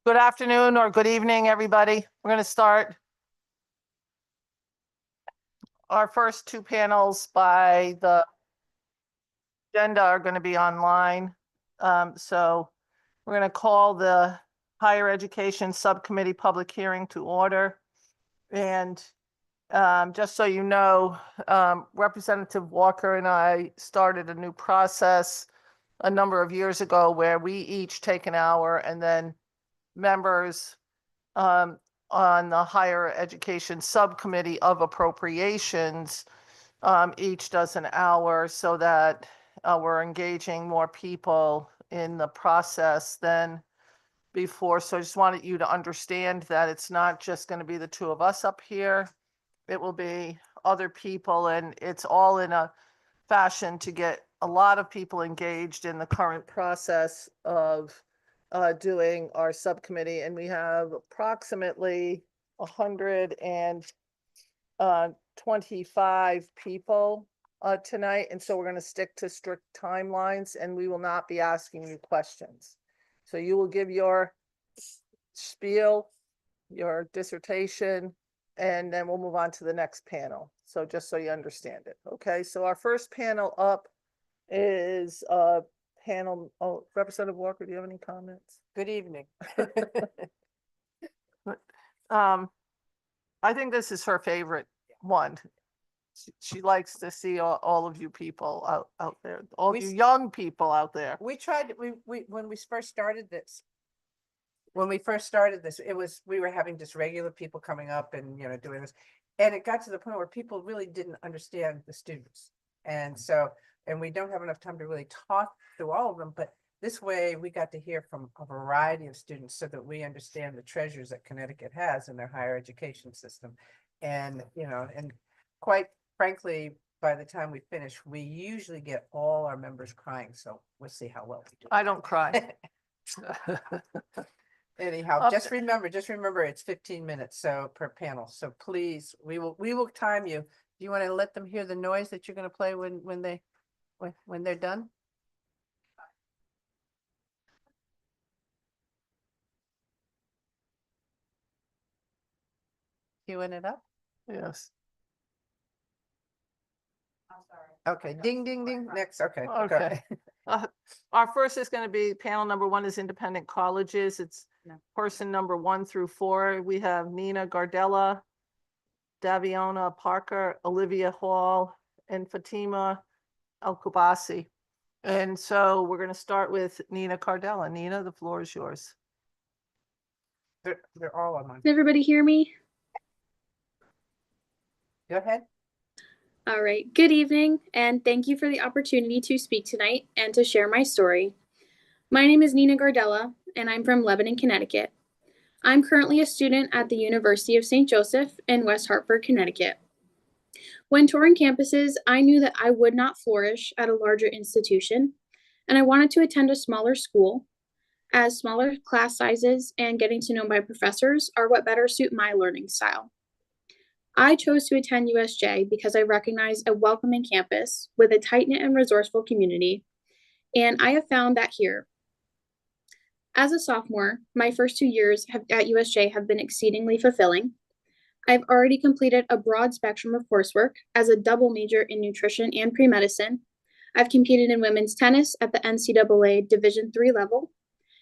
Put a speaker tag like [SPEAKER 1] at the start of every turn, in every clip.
[SPEAKER 1] Good afternoon or good evening, everybody. We're going to start our first two panels by the agenda are going to be online. So we're going to call the Higher Education Subcommittee public hearing to order. And just so you know, Representative Walker and I started a new process a number of years ago where we each take an hour and then members on the Higher Education Subcommittee of Appropriations each does an hour so that we're engaging more people in the process than before. So I just wanted you to understand that it's not just going to be the two of us up here. It will be other people, and it's all in a fashion to get a lot of people engaged in the current process of doing our subcommittee. And we have approximately 125 people tonight. And so we're going to stick to strict timelines, and we will not be asking you questions. So you will give your spiel, your dissertation, and then we'll move on to the next panel. So just so you understand it. Okay, so our first panel up is panel, Representative Walker, do you have any comments?
[SPEAKER 2] Good evening.
[SPEAKER 1] I think this is her favorite one. She likes to see all of you people out there, all you young people out there.
[SPEAKER 2] We tried, when we first started this, it was, we were having just regular people coming up and, you know, doing this. And it got to the point where people really didn't understand the students. And so, and we don't have enough time to really talk through all of them, but this way we got to hear from a variety of students so that we understand the treasures that Connecticut has in their higher education system. And, you know, and quite frankly, by the time we finish, we usually get all our members crying. So we'll see how well we do.
[SPEAKER 1] I don't cry.
[SPEAKER 2] Anyhow, just remember, it's 15 minutes so per panel. So please, we will time you. Do you want to let them hear the noise that you're going to play when they're done? Queuing it up?
[SPEAKER 1] Yes.
[SPEAKER 2] I'm sorry. Okay, ding, ding, ding. Next, okay.
[SPEAKER 1] Okay. Our first is going to be panel number one is independent colleges. It's person number 1 through 4. We have Nina Gardella, Daviona Parker, Olivia Hall, and Fatima El-Kubasi. And so we're going to start with Nina Gardella. Nina, the floor is yours.
[SPEAKER 2] They're all on mine.
[SPEAKER 3] Can everybody hear me?
[SPEAKER 2] Go ahead.
[SPEAKER 3] All right. Good evening, and thank you for the opportunity to speak tonight and to share my story. My name is Nina Gardella, and I'm from Lebanon, Connecticut. I'm currently a student at the University of St. Joseph in West Hartford, Connecticut. When touring campuses, I knew that I would not flourish at a larger institution, and I wanted to attend a smaller school, as smaller class sizes and getting to know my professors are what better suit my learning style. I chose to attend USJ because I recognize a welcoming campus with a tight-knit and resourceful community, and I have found that here. As a sophomore, my first 2 years at USJ have been exceedingly fulfilling. I've already completed a broad spectrum of coursework as a double major in nutrition and pre-medicine. I've competed in women's tennis at the NCAA Division III level,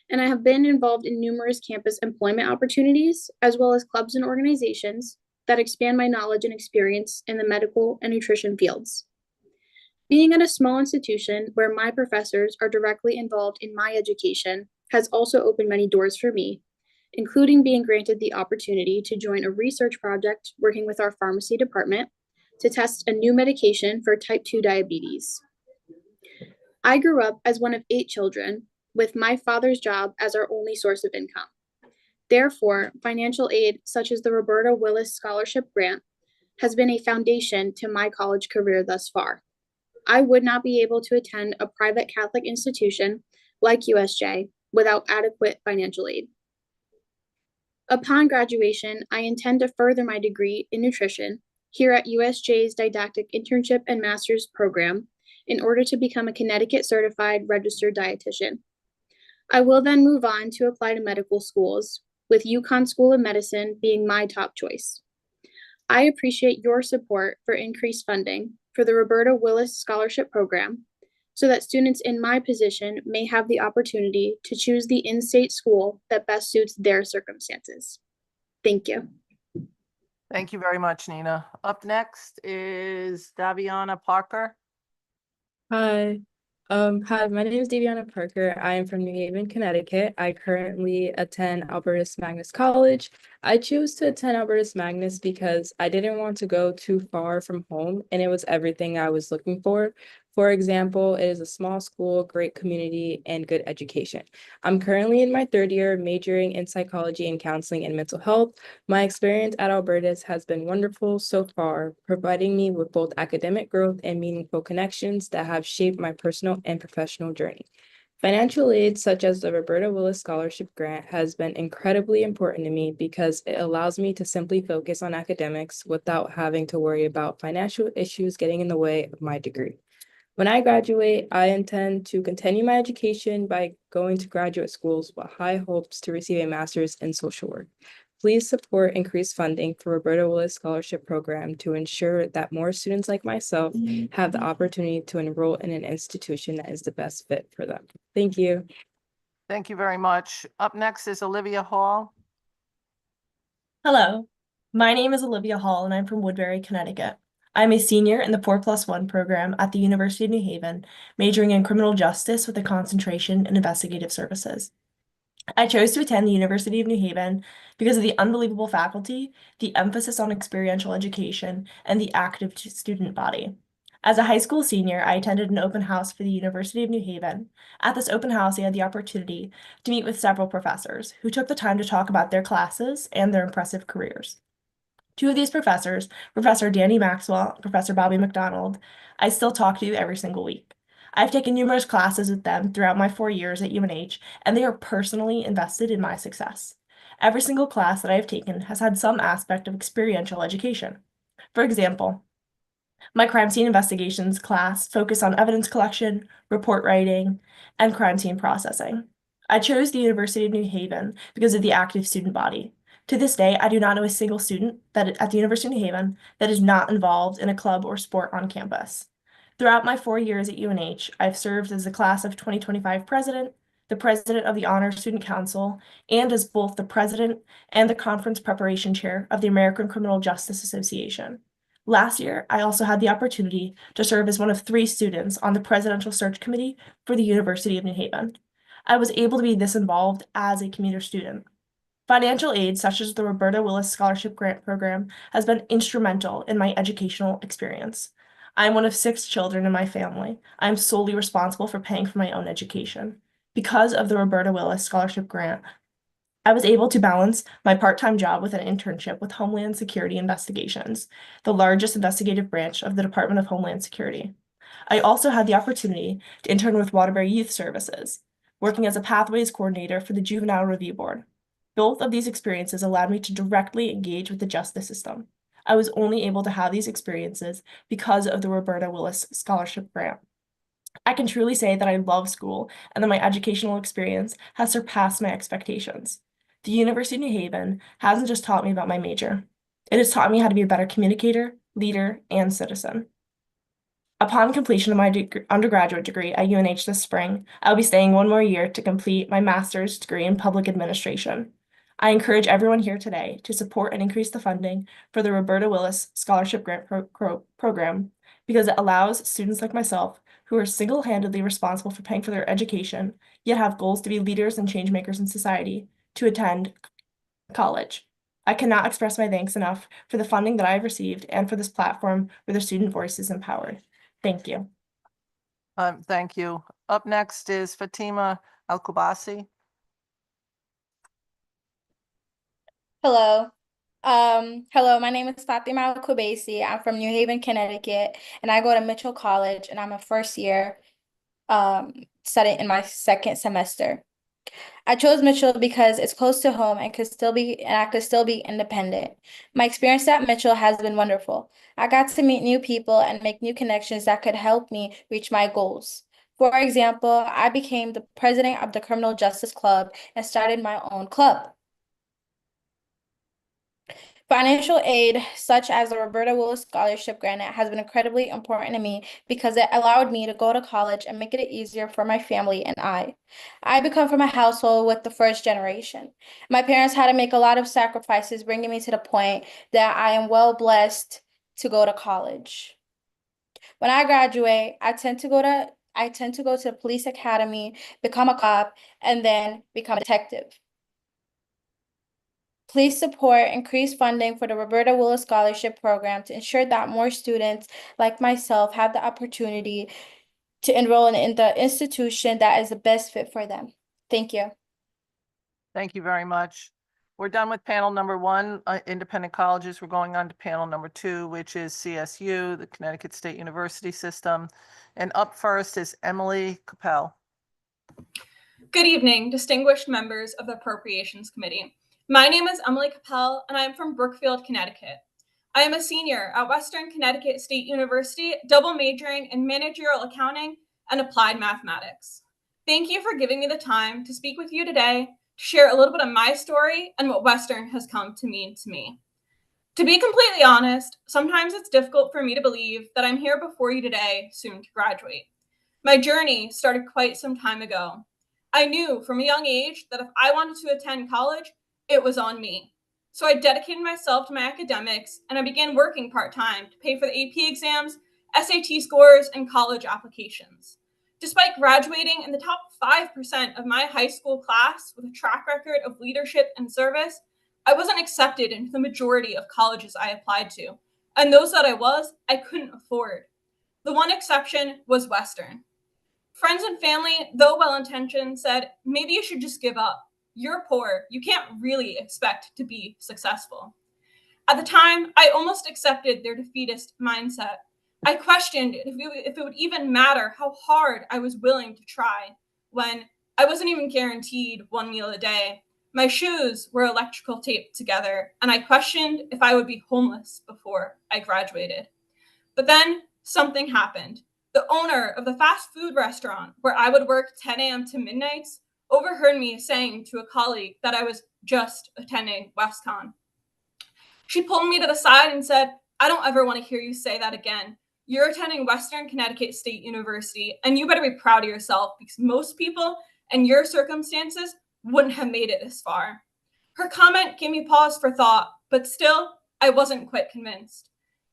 [SPEAKER 3] and I have been involved in numerous campus employment opportunities, as well as clubs and organizations that expand my knowledge and experience in the medical and nutrition fields. Being at a small institution where my professors are directly involved in my education has also opened many doors for me, including being granted the opportunity to join a research project working with our pharmacy department to test a new medication for type 2 diabetes. I grew up as one of 8 children, with my father's job as our only source of income. Therefore, financial aid such as the Roberta Willis Scholarship Grant has been a foundation to my college career thus far. I would not be able to attend a private Catholic institution like USJ without adequate financial aid. Upon graduation, I intend to further my degree in nutrition here at USJ's Didactic Internship and Master's Program in order to become a Connecticut certified registered dietitian. I will then move on to apply to medical schools, with UConn School of Medicine being my top choice. I appreciate your support for increased funding for the Roberta Willis Scholarship Program so that students in my position may have the opportunity to choose the in-state school that best suits their circumstances. Thank you.
[SPEAKER 1] Thank you very much, Nina. Up next is Daviana Parker.
[SPEAKER 4] Hi. Hi, my name is Daviana Parker. I am from New Haven, Connecticut. I currently attend Albertus Magnus College. I chose to attend Albertus Magnus because I didn't want to go too far from home, and it was everything I was looking for. For example, it is a small school, great community, and good education. I'm currently in my third year, majoring in psychology and counseling and mental health. My experience at Albertus has been wonderful so far, providing me with both academic growth and meaningful connections that have shaped my personal and professional journey. Financial aid, such as the Roberta Willis Scholarship Grant, has been incredibly important to me because it allows me to simply focus on academics without having to worry about financial issues getting in the way of my degree. When I graduate, I intend to continue my education by going to graduate schools with high hopes to receive a master's in social work. Please support increased funding for Roberta Willis Scholarship Program to ensure that more students like myself have the opportunity to enroll in an institution that is the best fit for them. Thank you.
[SPEAKER 1] Thank you very much. Up next is Olivia Hall.
[SPEAKER 5] Hello, my name is Olivia Hall and I'm from Woodbury, Connecticut. I'm a senior in the 4+1 program at the University of New Haven, majoring in criminal justice with a concentration in investigative services. I chose to attend the University of New Haven because of the unbelievable faculty, the emphasis on experiential education, and the active student body. As a high school senior, I attended an open house for the University of New Haven. At this open house, I had the opportunity to meet with several professors who took the time to talk about their classes and their impressive careers. Two of these professors, Professor Danny Maxwell and Professor Bobby McDonald, I still talk to every single week. I've taken numerous classes with them throughout my 4 years at UNH, and they are personally invested in my success. Every single class that I have taken has had some aspect of experiential education. For example, my crime scene investigations class focused on evidence collection, report writing, and crime scene processing. I chose the University of New Haven because of the active student body. To this day, I do not know a single student at the University of New Haven that is not involved in a club or sport on campus. Throughout my 4 years at UNH, I've served as the class of 2025 president, the president of the Honor Student Council, and as both the president and the conference preparation chair of the American Criminal Justice Association. Last year, I also had the opportunity to serve as one of 3 students on the Presidential Search Committee for the University of New Haven. I was able to be this involved as a commuter student. Financial aid, such as the Roberta Willis Scholarship Grant Program, has been instrumental in my educational experience. I am one of 6 children in my family. I am solely responsible for paying for my own education. Because of the Roberta Willis Scholarship Grant, I was able to balance my part-time job with an internship with Homeland Security Investigations, the largest investigative branch of the Department of Homeland Security. I also had the opportunity to intern with Waterbury Youth Services, working as a pathways coordinator for the Juvenile Review Board. Both of these experiences allowed me to directly engage with the justice system. I was only able to have these experiences because of the Roberta Willis Scholarship Grant. I can truly say that I love school and that my educational experience has surpassed my expectations. The University of New Haven hasn't just taught me about my major. It has taught me how to be a better communicator, leader, and citizen. Upon completion of my undergraduate degree at UNH this spring, I'll be staying 1 more year to complete my master's degree in public administration. I encourage everyone here today to support and increase the funding for the Roberta Willis Scholarship Grant Program because it allows students like myself who are single-handedly responsible for paying for their education, yet have goals to be leaders and change makers in society, to attend college. I cannot express my thanks enough for the funding that I have received and for this platform where the student voice is empowered. Thank you.
[SPEAKER 1] Thank you. Up next is Fatima Al-Kubasi.
[SPEAKER 6] Hello. Hello, my name is Fatima Al-Kubasi. I'm from New Haven, Connecticut, and I go to Mitchell College, and I'm a first year studying in my 2nd semester. I chose Mitchell because it's close to home and I could still be independent. My experience at Mitchell has been wonderful. I got to meet new people and make new connections that could help me reach my goals. For example, I became the president of the Criminal Justice Club and started my own club. Financial aid, such as the Roberta Willis Scholarship Grant, has been incredibly important to me because it allowed me to go to college and make it easier for my family and I. I become from a household with the first generation. My parents had to make a lot of sacrifices, bringing me to the point that I am well blessed to go to college. When I graduate, I tend to go to the police academy, become a cop, and then become a detective. Please support increased funding for the Roberta Willis Scholarship Program to ensure that more students like myself have the opportunity to enroll in the institution that is the best fit for them. Thank you.
[SPEAKER 1] Thank you very much. We're done with panel number one, independent colleges. We're going on to panel number two, which is CSU, the Connecticut State University System. And up first is Emily Capel.
[SPEAKER 7] Good evening, distinguished members of the Appropriations Committee. My name is Emily Capel, and I am from Brookfield, Connecticut. I am a senior at Western Connecticut State University, double majoring in managerial accounting and applied mathematics. Thank you for giving me the time to speak with you today, to share a little bit of my story and what Western has come to mean to me. To be completely honest, sometimes it's difficult for me to believe that I'm here before you today, soon to graduate. My journey started quite some time ago. I knew from a young age that if I wanted to attend college, it was on me. So I dedicated myself to my academics and I began working part-time to pay for the AP exams, SAT scores, and college applications. Despite graduating in the top 5% of my high school class with a track record of leadership and service, I wasn't accepted into the majority of colleges I applied to. And those that I couldn't afford. The one exception was Western. Friends and family, though well-intentioned, said, maybe you should just give up. You're poor. You can't really expect to be successful. At the time, I almost accepted their defeatist mindset. I questioned if it would even matter how hard I was willing to try when I wasn't even guaranteed one meal a day. My shoes were electrical taped together, and I questioned if I would be homeless before I graduated. But then something happened. The owner of the fast food restaurant where I would work 10 a.m. to midnights overheard me saying to a colleague that I was just attending WestCon. She pulled me to the side and said, I don't ever want to hear you say that again. You're attending Western Connecticut State University, and you better be proud of yourself because most people in your circumstances wouldn't have made it this far. Her comment gave me pause for thought, but still, I wasn't quite convinced.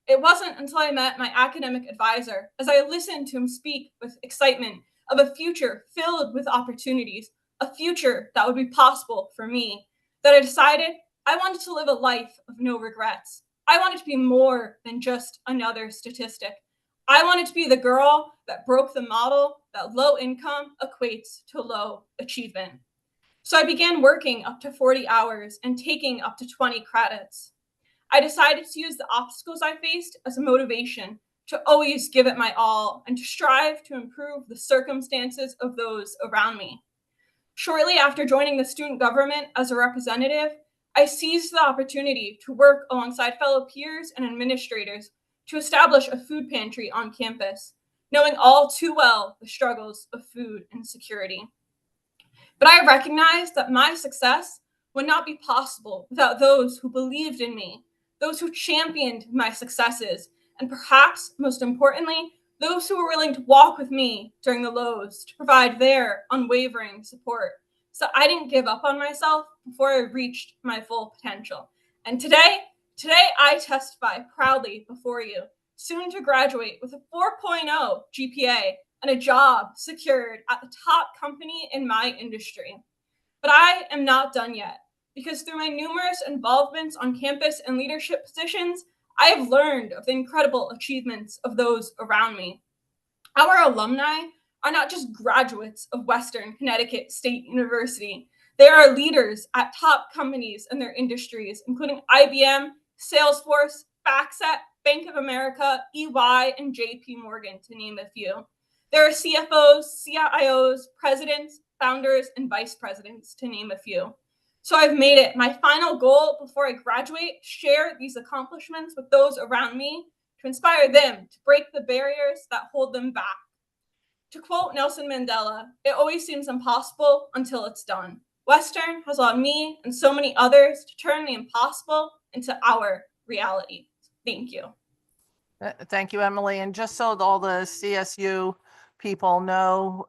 [SPEAKER 7] It wasn't until I met my academic advisor, as I listened to him speak with excitement of a future filled with opportunities, a future that would be possible for me, that I decided I wanted to live a life of no regrets. I wanted to be more than just another statistic. I wanted to be the girl that broke the model that low income equates to low achievement. So I began working up to 40 hours and taking up to 20 credits. I decided to use the obstacles I faced as a motivation to always give it my all and to strive to improve the circumstances of those around me. Shortly after joining the student government as a representative, I seized the opportunity to work alongside fellow peers and administrators to establish a food pantry on campus, knowing all too well the struggles of food insecurity. But I recognized that my success would not be possible without those who believed in me, those who championed my successes, and perhaps most importantly, those who were willing to walk with me during the lows to provide their unwavering support. So I didn't give up on myself before I reached my full potential. And today I testify proudly before you, soon to graduate with a 4.0 GPA and a job secured at the top company in my industry. But I am not done yet, because through my numerous involvements on campus and leadership positions, I have learned of the incredible achievements of those around me. Our alumni are not just graduates of Western Connecticut State University. They are leaders at top companies in their industries, including IBM, Salesforce, FactSet, Bank of America, EY, and JP Morgan, to name a few. There are CFOs, CIOs, presidents, founders, and vice presidents, to name a few. So I've made it my final goal before I graduate, share these accomplishments with those around me to inspire them to break the barriers that hold them back. To quote Nelson Mandela, it always seems impossible until it's done. Western has allowed me and so many others to turn the impossible into our reality. Thank you.
[SPEAKER 1] Thank you, Emily. And just so all the CSU people know,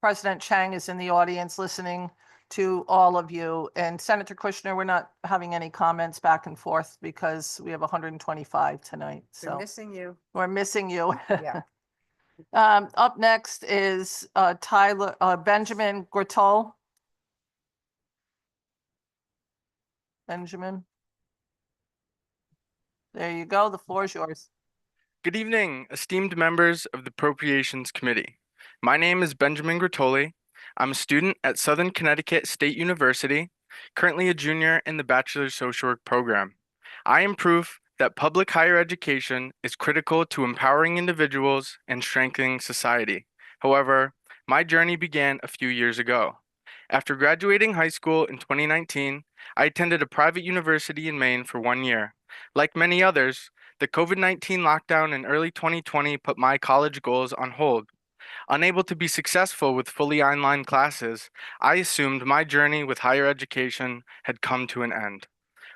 [SPEAKER 1] President Chang is in the audience listening to all of you. And Senator Kushner, we're not having any comments back and forth because we have 125 tonight.
[SPEAKER 2] We're
[SPEAKER 1] So
[SPEAKER 2] missing you.
[SPEAKER 1] we're missing you.
[SPEAKER 2] Yeah.
[SPEAKER 1] Up next is Benjamin Gritol. Benjamin. There you go. The floor is yours.
[SPEAKER 8] Good evening, esteemed members of the Appropriations Committee. My name is Benjamin Gritoli. I'm a student at Southern Connecticut State University, currently a junior in the Bachelor's Social Work program. I am proof that public higher education is critical to empowering individuals and strengthening society. However, my journey began a few years ago. After graduating high school in 2019, I attended a private university in Maine for 1 year. Like many others, the COVID-19 lockdown in early 2020 put my college goals on hold. Unable to be successful with fully online classes, I assumed my journey with higher education had come to an end.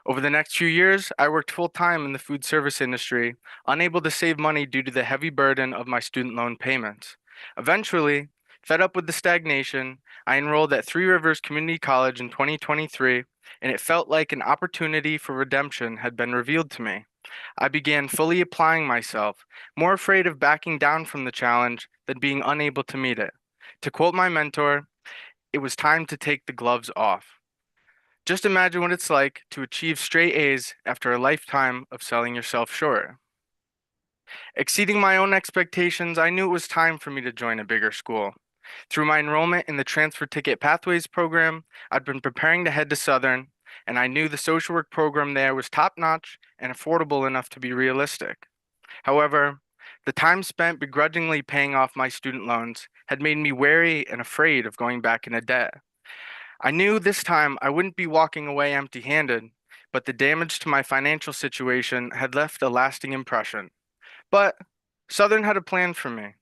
[SPEAKER 8] Over the next few years, I worked full-time in the food service industry, unable to save money due to the heavy burden of my student loan payments. Eventually, fed up with the stagnation, I enrolled at Three Rivers Community College in 2023, and it felt like an opportunity for redemption had been revealed to me. I began fully applying myself, more afraid of backing down from the challenge than being unable to meet it. To quote my mentor, it was time to take the gloves off. Just imagine what it's like to achieve straight A's after a lifetime of selling yourself short. Exceeding my own expectations, I knew it was time for me to join a bigger school. Through my enrollment in the Transfer Ticket Pathways program, I'd been preparing to head to Southern, and I knew the social work program there was top-notch and affordable enough to be realistic. However, the time spent begrudgingly paying off my student loans had made me wary and afraid of going back into debt. I knew this time I wouldn't be walking away empty-handed, but the damage to my financial situation had left a lasting impression. But Southern had a plan for me.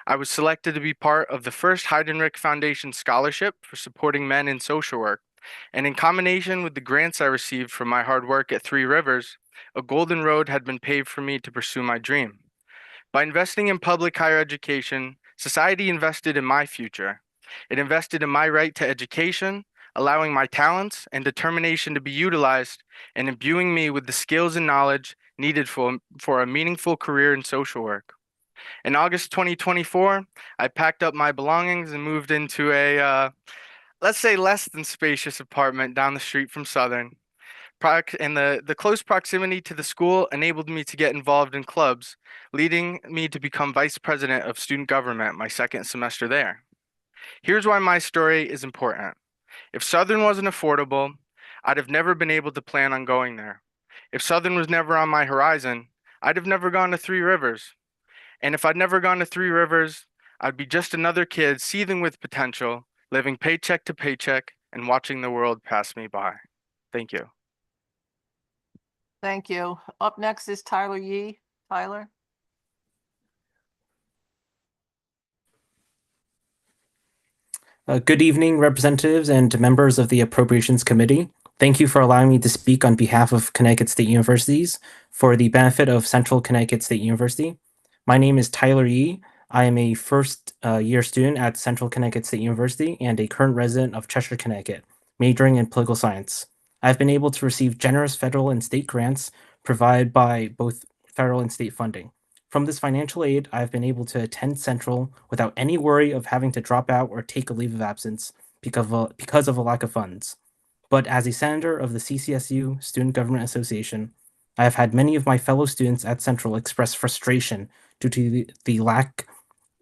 [SPEAKER 8] I was selected to be part of the first Heidenreich Foundation Scholarship for supporting men in social work, and in combination with the grants I received from my hard work at Three Rivers, a golden road had been paved for me to pursue my dream. By investing in public higher education, society invested in my future. It invested in my right to education, allowing my talents and determination to be utilized, and imbuing me with the skills and knowledge needed for a meaningful career in social work. In August 2024, I packed up my belongings and moved into a, let's say, less than spacious apartment down the street from Southern. And the close proximity to the school enabled me to get involved in clubs, leading me to become vice president of student government my second semester there. Here's why my story is important. If Southern wasn't affordable, I'd have never been able to plan on going there. If Southern was never on my horizon, I'd have never gone to Three Rivers. And if I'd never gone to Three Rivers, I'd be just another kid seething with potential, living paycheck to paycheck, and watching the world pass me by. Thank you.
[SPEAKER 1] Thank you. Up next is Tyler Yee. Tyler.
[SPEAKER 9] Good evening, representatives and members of the Appropriations Committee. Thank you for allowing me to speak on behalf of Connecticut State Universities for the benefit of Central Connecticut State University. My name is Tyler Yee. I am a first-year student at Central Connecticut State University and a current resident of Cheshire, Connecticut, majoring in political science. I've been able to receive generous federal and state grants provided by both federal and state funding. From this financial aid, I've been able to attend Central without any worry of having to drop out or take a leave of absence because of a lack of funds. But as a senator of the CCSU Student Government Association, I have had many of my fellow students at Central express frustration due to the lack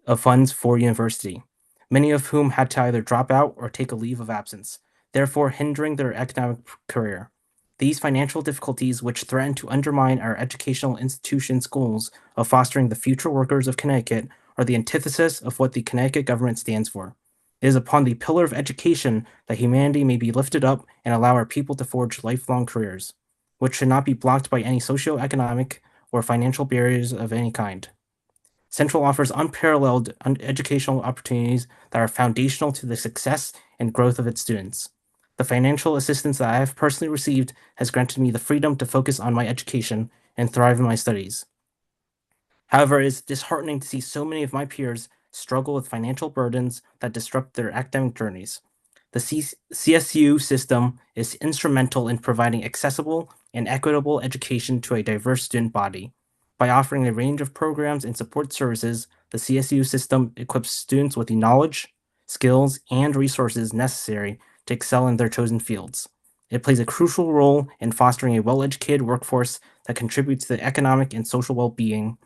[SPEAKER 9] of funds for university, many of whom had to either drop out or take a leave of absence, therefore hindering their academic career. These financial difficulties, which threaten to undermine our educational institutions' goals of fostering the future workers of Connecticut, are the antithesis of what the Connecticut government stands for. It is upon the pillar of education that humanity may be lifted up and allow our people to forge lifelong careers, which should not be blocked by any socioeconomic or financial barriers of any kind. Central offers unparalleled educational opportunities that are foundational to the success and growth of its students. The financial assistance that I have personally received has granted me the freedom to focus on my education and thrive in my studies. However, it is disheartening to see so many of my peers struggle with financial burdens that disrupt their academic journeys. The CSU system is instrumental in providing accessible and equitable education to a diverse student body. By offering a range of programs and support services, the CSU system equips students with the knowledge, skills, and resources necessary to excel in their chosen fields. It plays a crucial role in fostering a well-educated workforce that contributes to the economic and social well-being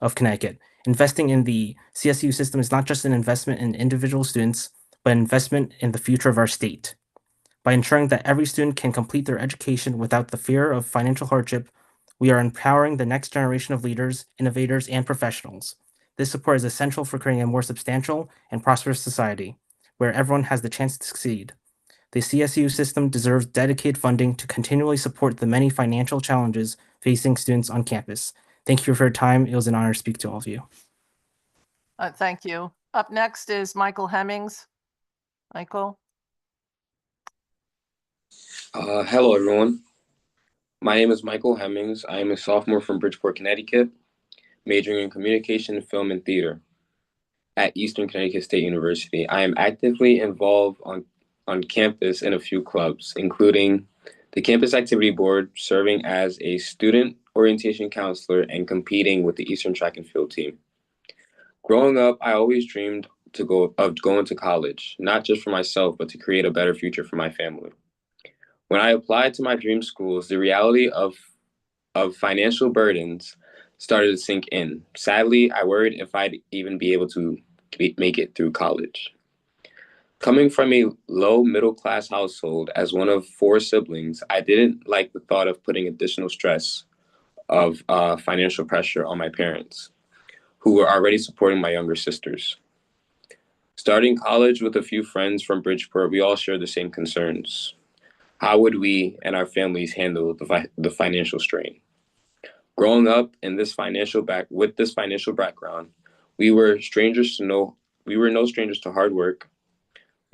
[SPEAKER 9] of Connecticut. Investing in the CSU system is not just an investment in individual students, but an investment in the future of our state. By ensuring that every student can complete their education without the fear of financial hardship, we are empowering the next generation of leaders, innovators, and professionals. This support is essential for creating a more substantial and prosperous society, where everyone has the chance to succeed. The CSU system deserves dedicated funding to continually support the many financial challenges facing students on campus. Thank you for your time. It was an honor to speak to all of you.
[SPEAKER 1] Thank you. Up next is Michael Hemmings. Michael?
[SPEAKER 10] Hello, everyone. My name is Michael Hemmings. I am a sophomore from Bridgeport, Connecticut, majoring in communication, film, and theater at Eastern Connecticut State University. I am actively involved on campus in a few clubs, including the Campus Activity Board, serving as a student orientation counselor and competing with the Eastern Track and Field team. Growing up, I always dreamed of going to college, not just for myself, but to create a better future for my family. When I applied to my dream schools, the reality of financial burdens started to sink in. Sadly, I worried if I'd even be able to make it through college. Coming from a low middle class household as one of 4 siblings, I didn't like the thought of putting additional stress of financial pressure on my parents, who were already supporting my younger sisters. Starting college with a few friends from Bridgeport, we all shared the same concerns. How would we and our families handle the financial strain? Growing up in with this financial background, we were no strangers to hard work.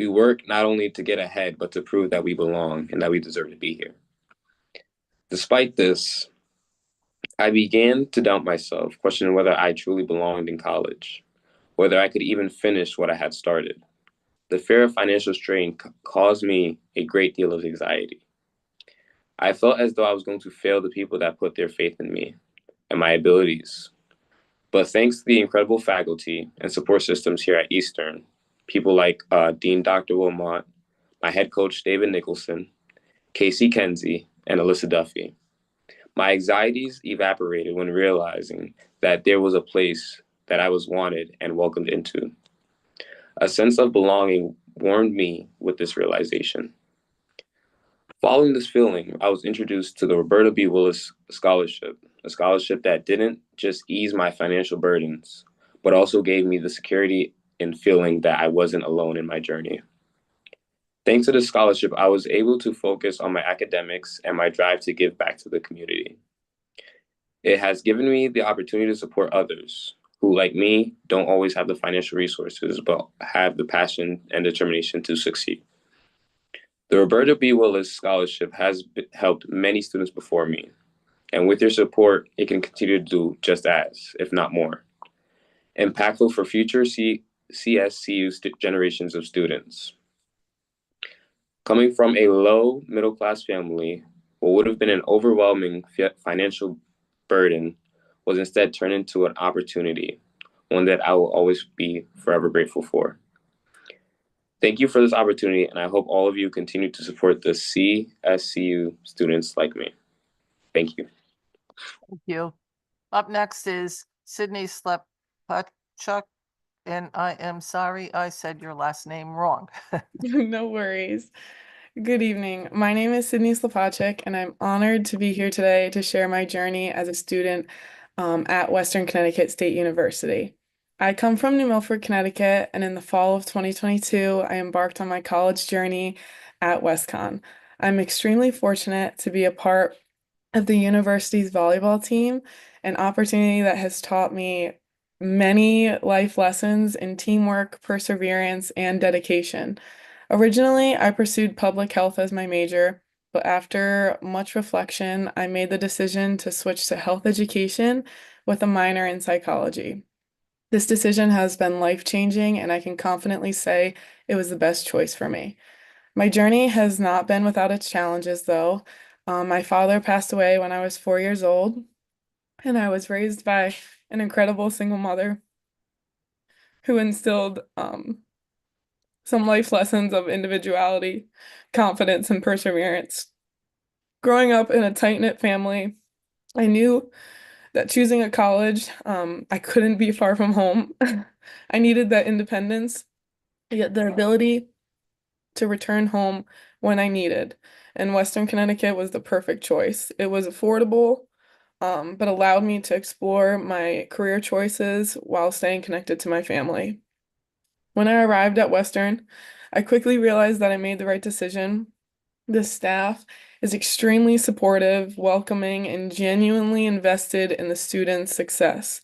[SPEAKER 10] We work not only to get ahead, but to prove that we belong and that we deserve to be here. Despite this, I began to doubt myself, questioning whether I truly belonged in college, whether I could even finish what I had started. The fear of financial strain caused me a great deal of anxiety. I felt as though I was going to fail the people that put their faith in me and my abilities. But thanks to the incredible faculty and support systems here at Eastern, people like Dean Dr. Wilmot, my head coach David Nicholson, Casey Kenzie, and Alyssa Duffy, my anxieties evaporated when realizing that there was a place that I was wanted and welcomed into. A sense of belonging warmed me with this realization. Following this feeling, I was introduced to the Roberta B. Willis Scholarship, a scholarship that didn't just ease my financial burdens, but also gave me the security in feeling that I wasn't alone in my journey. Thanks to this scholarship, I was able to focus on my academics and my drive to give back to the community. It has given me the opportunity to support others who, like me, don't always have the financial resources, but have the passion and determination to succeed. The Roberta B. Willis Scholarship has helped many students before me, and with your support, it can continue to do just as, if not more, impactful for future CSCU generations of students. Coming from a low middle-class family, what would have been an overwhelming financial burden was instead turned into an opportunity, one that I will always be forever grateful for. Thank you for this opportunity, and I hope all of you continue to support the CSCU students like me. Thank you.
[SPEAKER 1] Thank you. Up next is Sydney Slepachuk, and I am sorry I said your last name wrong.
[SPEAKER 4] No worries. Good evening. My name is Sydney Slapachik, and I'm honored to be here today to share my journey as a student at Western Connecticut State University. I come from New Milford, Connecticut, and in the fall of 2022, I embarked on my college journey at WestCon. I'm extremely fortunate to be a part of the university's volleyball team, an opportunity that has taught me
[SPEAKER 11] many life lessons in teamwork, perseverance, and dedication. Originally, I pursued public health as my major, but after much reflection, I made the decision to switch to health education with a minor in psychology. This decision has been life-changing, and I can confidently say it was the best choice for me. My journey has not been without its challenges, though. My father passed away when I was 4 years old, and I was raised by an incredible single mother who instilled some life lessons of individuality, confidence, and perseverance. Growing up in a tight-knit family, I knew that choosing a college, I couldn't be far from home. I needed that independence, yet the ability to return home when I needed. And Western Connecticut was the perfect choice. It was affordable, but allowed me to explore my career choices while staying connected to my family. When I arrived at Western, I quickly realized that I made the right decision. The staff is extremely supportive, welcoming, and genuinely invested in the students' success.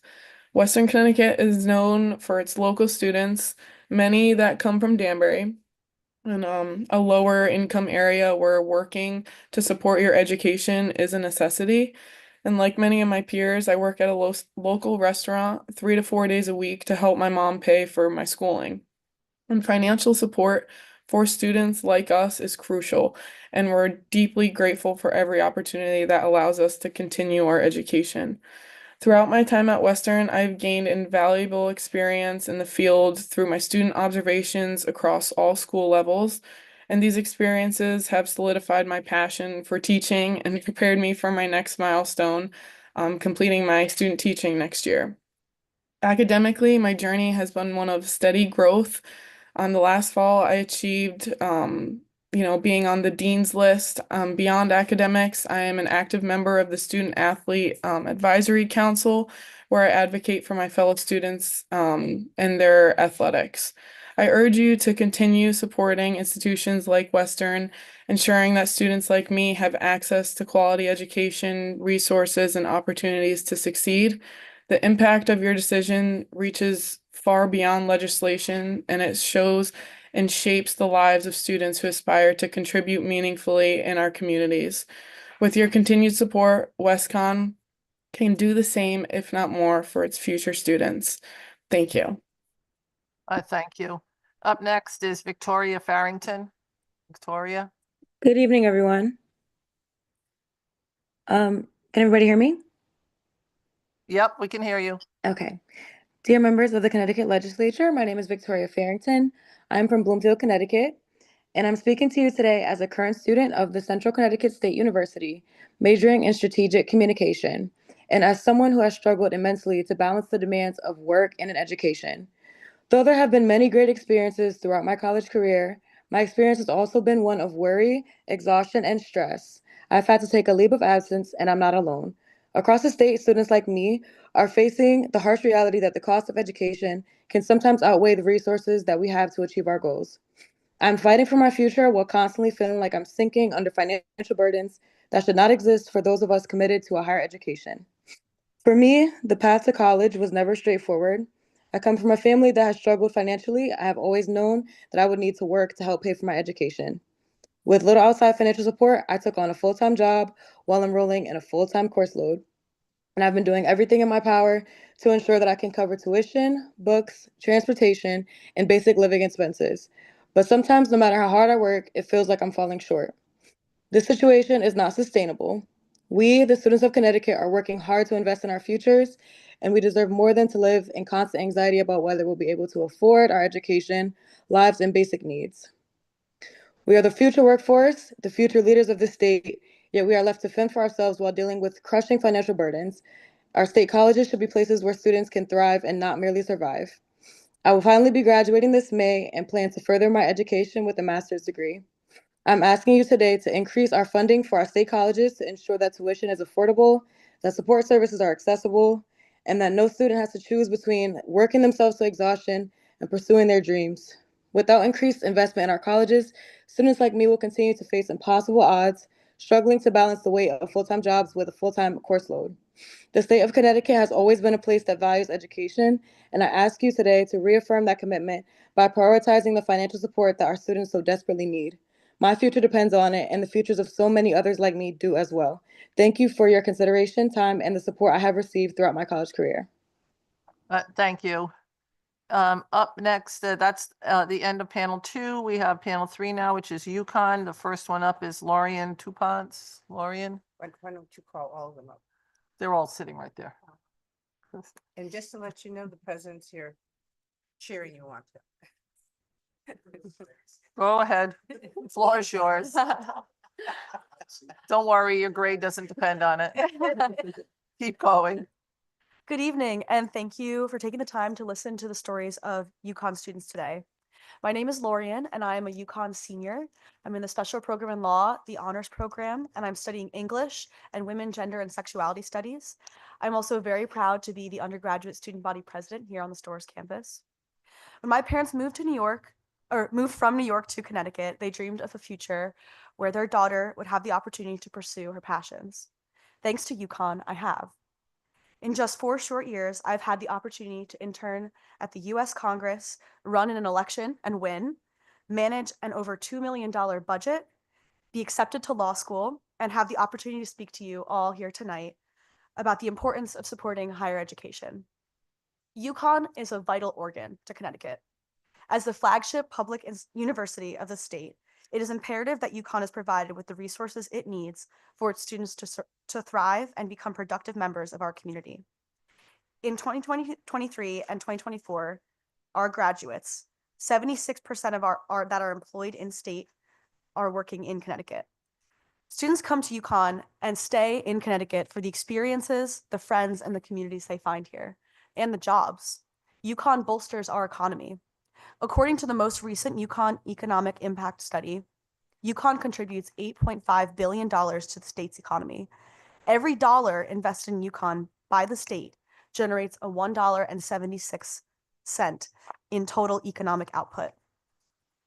[SPEAKER 11] Western Connecticut is known for its local students, many that come from Danbury, and a lower income area where working to support your education is a necessity. And like many of my peers, I work at a local restaurant 3 to 4 days a week to help my mom pay for my schooling. And financial support for students like us is crucial, and we're deeply grateful for every opportunity that allows us to continue our education. Throughout my time at Western, I've gained invaluable experience in the field through my student observations across all school levels, and these experiences have solidified my passion for teaching and prepared me for my next milestone, completing my student teaching next year. Academically, my journey has been one of steady growth. The last fall, I achieved, being on the dean's list. Beyond academics, I am an active member of the Student Athlete Advisory Council, where I advocate for my fellow students and their athletics. I urge you to continue supporting institutions like Western, ensuring that students like me have access to quality education, resources, and opportunities to succeed. The impact of your decision reaches far beyond legislation, and it shows and shapes the lives of students who aspire to contribute meaningfully in our communities. With your continued support, WestCon can do the same, if not more, for its future students. Thank you.
[SPEAKER 1] Thank you. Up next is Victoria Farrington. Victoria?
[SPEAKER 12] Good evening, everyone. Can everybody hear me?
[SPEAKER 1] Yep, we can hear you.
[SPEAKER 12] Okay. Dear members of the Connecticut Legislature, my name is Victoria Farrington. I'm from Bloomfield, Connecticut, and I'm speaking to you today as a current student of the Central Connecticut State University, majoring in strategic communication, and as someone who has struggled immensely to balance the demands of work and an education. Though there have been many great experiences throughout my college career, my experience has also been one of worry, exhaustion, and stress. I've had to take a leave of absence, and I'm not alone. Across the state, students like me are facing the harsh reality that the cost of education can sometimes outweigh the resources that we have to achieve our goals. I'm fighting for my future while constantly feeling like I'm sinking under financial burdens that should not exist for those of us committed to a higher education. For me, the path to college was never straightforward. I come from a family that has struggled financially. I have always known that I would need to work to help pay for my education. With little outside financial support, I took on a full-time job while enrolling in a full-time course load. And I've been doing everything in my power to ensure that I can cover tuition, books, transportation, and basic living expenses. But sometimes, no matter how hard I work, it feels like I'm falling short. This situation is not sustainable. We, the students of Connecticut, are working hard to invest in our futures, and we deserve more than to live in constant anxiety about whether we'll be able to afford our education, lives, and basic needs. We are the future workforce, the future leaders of the state, yet we are left to fend for ourselves while dealing with crushing financial burdens. Our state colleges should be places where students can thrive and not merely survive. I will finally be graduating this May and plan to further my education with a master's degree. I'm asking you today to increase our funding for our state colleges to ensure that tuition is affordable, that support services are accessible, and that no student has to choose between working themselves to exhaustion and pursuing their dreams. Without increased investment in our colleges, students like me will continue to face impossible odds, struggling to balance the weight of full-time jobs with a full-time course load. The state of Connecticut has always been a place that values education, and I ask you today to reaffirm that commitment by prioritizing the financial support that our students so desperately need. My future depends on it, and the futures of so many others like me do as well. Thank you for your consideration, time, and the support I have received throughout my college career.
[SPEAKER 1] Thank you. Up next, that's the end of panel 2. We have panel 3 now, which is UConn. The first one up is Lorian Tupance. Lorian,
[SPEAKER 2] Why don't you call all of them up?
[SPEAKER 1] they're all sitting right there.
[SPEAKER 2] And just to let you know, the president's here cheering you on.
[SPEAKER 1] Go ahead. The floor is yours. Don't worry, your grade doesn't depend on it. Keep going.
[SPEAKER 13] Good evening, and thank you for taking the time to listen to the stories of UConn students today. My name is Lorian, and I am a UConn senior. I'm in the special program in law, the honors program, and I'm studying English and women, gender, and sexuality studies. I'm also very proud to be the undergraduate student body president here on the Storrs campus. When my parents moved from New York to Connecticut, they dreamed of a future where their daughter would have the opportunity to pursue her passions. Thanks to UConn, I have. In just 4 short years, I've had the opportunity to intern at the US Congress, run in an election and win, manage an over $2 million budget, be accepted to law school, and have the opportunity to speak to you all here tonight about the importance of supporting higher education. UConn is a vital organ to Connecticut. As the flagship public university of the state, it is imperative that UConn is provided with the resources it needs for its students to thrive and become productive members of our community. In 2023 and 2024, our graduates, 76% of our that are employed in state are working in Connecticut. Students come to UConn and stay in Connecticut for the experiences, the friends, and the communities they find here, and the jobs. UConn bolsters our economy. According to the most recent UConn Economic Impact Study, UConn contributes $8.5 billion to the state's economy. Every dollar invested in UConn by the state generates a $1.76 in total economic output.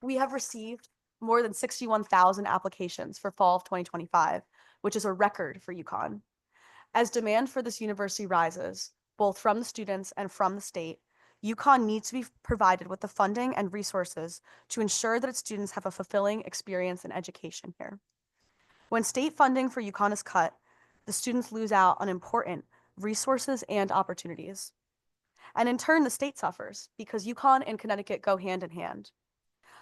[SPEAKER 13] We have received more than 61,000 applications for fall of 2025, which is a record for UConn. As demand for this university rises, both from the students and from the state, UConn needs to be provided with the funding and resources to ensure that its students have a fulfilling experience in education here. When state funding for UConn is cut, the students lose out on important resources and opportunities. And in turn, the state suffers because UConn and Connecticut go hand in hand.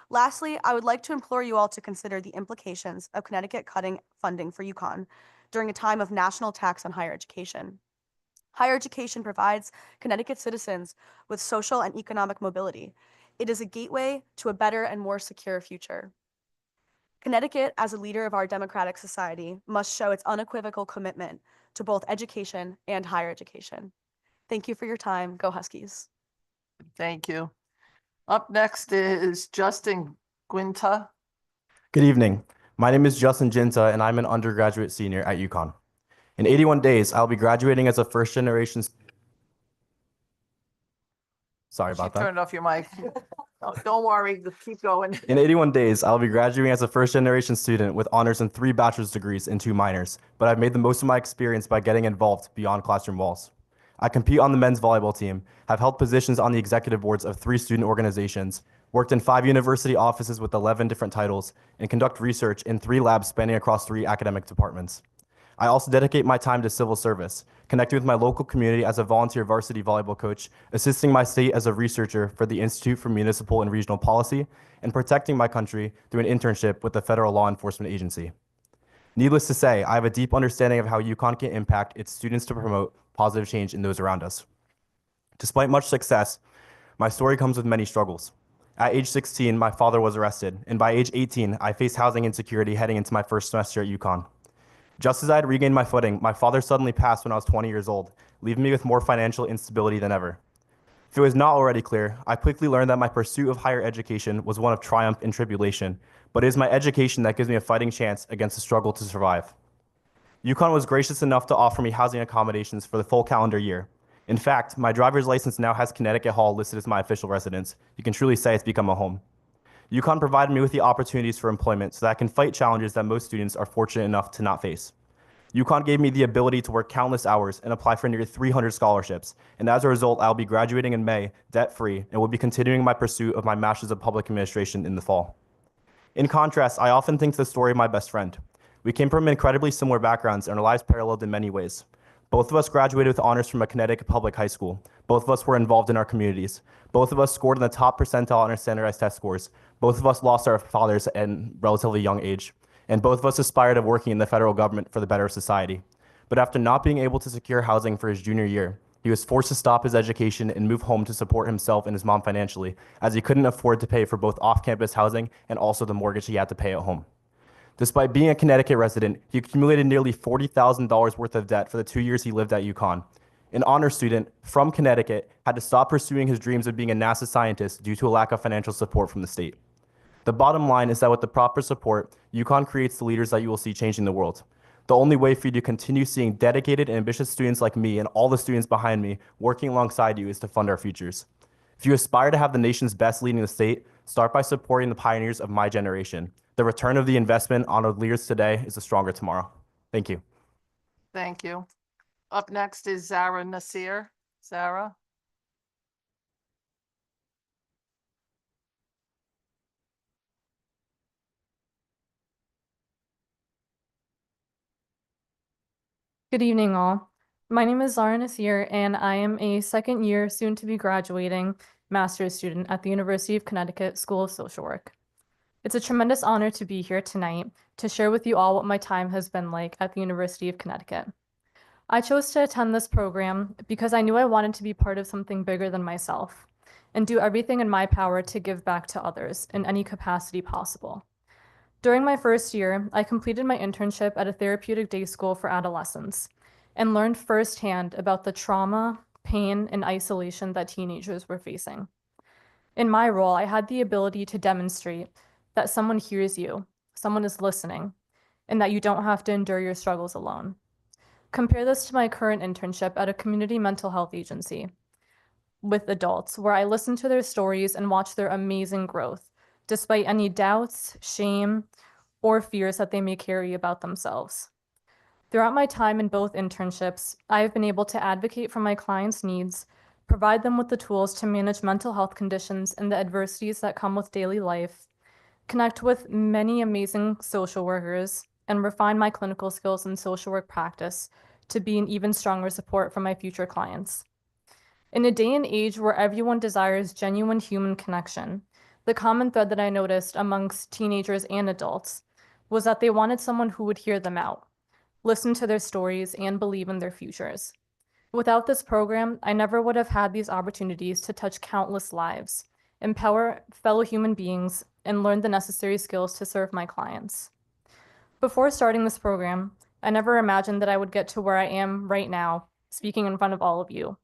[SPEAKER 13] Lastly, I would like to implore you all to consider the implications of Connecticut cutting funding for UConn during a time of national tax on higher education. Higher education provides Connecticut citizens with social and economic mobility. It is a gateway to a better and more secure future. Connecticut, as a leader of our democratic society, must show its unequivocal commitment to both education and higher education. Thank you for your time. Go Huskies.
[SPEAKER 1] Thank you. Up next is Justin Guinta.
[SPEAKER 14] Good evening. My name is Justin Ginta, and I'm an undergraduate senior at UConn. In 81 days, I'll be graduating as a first-generation. Sorry about that.
[SPEAKER 1] Turn off your mic. Oh, don't worry, keep going.
[SPEAKER 14] In 81 days, I'll be graduating as a first-generation student with honors in 3 bachelor's degrees and 2 minors, but I've made the most of my experience by getting involved beyond classroom walls. I compete on the men's volleyball team, have held positions on the executive boards of 3 student organizations, worked in 5 university offices with 11 different titles, and conduct research in 3 labs spanning across 3 academic departments. I also dedicate my time to civil service, connecting with my local community as a volunteer varsity volleyball coach, assisting my state as a researcher for the Institute for Municipal and Regional Policy, and protecting my country through an internship with the Federal Law Enforcement Agency. Needless to say, I have a deep understanding of how UConn can impact its students to promote positive change in those around us. Despite much success, my story comes with many struggles. At age 16, my father was arrested, and by age 18, I faced housing insecurity heading into my first semester at UConn. Just as I had regained my footing, my father suddenly passed when I was 20 years old, leaving me with more financial instability than ever. If it was not already clear, I quickly learned that my pursuit of higher education was one of triumph and tribulation, but it is my education that gives me a fighting chance against the struggle to survive. UConn was gracious enough to offer me housing accommodations for the full calendar year. In fact, my driver's license now has Connecticut Hall listed as my official residence. You can truly say it's become a home. UConn provided me with the opportunities for employment so that I can fight challenges that most students are fortunate enough to not face. UConn gave me the ability to work countless hours and apply for nearly 300 scholarships, and as a result, I'll be graduating in May, debt-free, and will be continuing my pursuit of my Master's of Public Administration in the fall. In contrast, I often think the story of my best friend. We came from incredibly similar backgrounds and our lives paralleled in many ways. Both of us graduated with honors from a Connecticut public high school. Both of us were involved in our communities. Both of us scored in the top percentile on our standardized test scores. Both of us lost our fathers at a relatively young age. And both of us aspired to working in the federal government for the better of society. But after not being able to secure housing for his junior year, he was forced to stop his education and move home to support himself and his mom financially, as he couldn't afford to pay for both off-campus housing and also the mortgage he had to pay at home. Despite being a Connecticut resident, he accumulated nearly $40,000 worth of debt for the 2 years he lived at UConn. An honor student from Connecticut had to stop pursuing his dreams of being a NASA scientist due to a lack of financial support from the state. The bottom line is that with the proper support, UConn creates the leaders that you will see changing the world. The only way for you to continue seeing dedicated and ambitious students like me and all the students behind me working alongside you is to fund our futures. If you aspire to have the nation's best leading the state, start by supporting the pioneers of my generation. The return of the investment on our leaders today is a stronger tomorrow. Thank you.
[SPEAKER 1] Thank you. Up next is Zara Nasir. Zara?
[SPEAKER 15] Good evening, all. My name is Zara Nasir, and I am a second year, soon to be graduating master's student at the University of Connecticut School of Social Work. It's a tremendous honor to be here tonight to share with you all what my time has been like at the University of Connecticut. I chose to attend this program because I knew I wanted to be part of something bigger than myself and do everything in my power to give back to others in any capacity possible. During my first year, I completed my internship at a therapeutic day school for adolescents and learned firsthand about the trauma, pain, and isolation that teenagers were facing. In my role, I had the ability to demonstrate that someone hears you, someone is listening, and that you don't have to endure your struggles alone. Compare this to my current internship at a community mental health agency with adults, where I listen to their stories and watch their amazing growth, despite any doubts, shame, or fears that they may carry about themselves. Throughout my time in both internships, I have been able to advocate for my clients' needs, provide them with the tools to manage mental health conditions and the adversities that come with daily life, connect with many amazing social workers, and refine my clinical skills and social work practice to be an even stronger support for my future clients. In a day and age where everyone desires genuine human connection, the common thread that I noticed amongst teenagers and adults was that they wanted someone who would hear them out, listen to their stories, and believe in their futures. Without this program, I never would have had these opportunities to touch countless lives, empower fellow human beings, and learn the necessary skills to serve my clients. Before starting this program, I never imagined that I would get to where I am right now, speaking in front of all of you.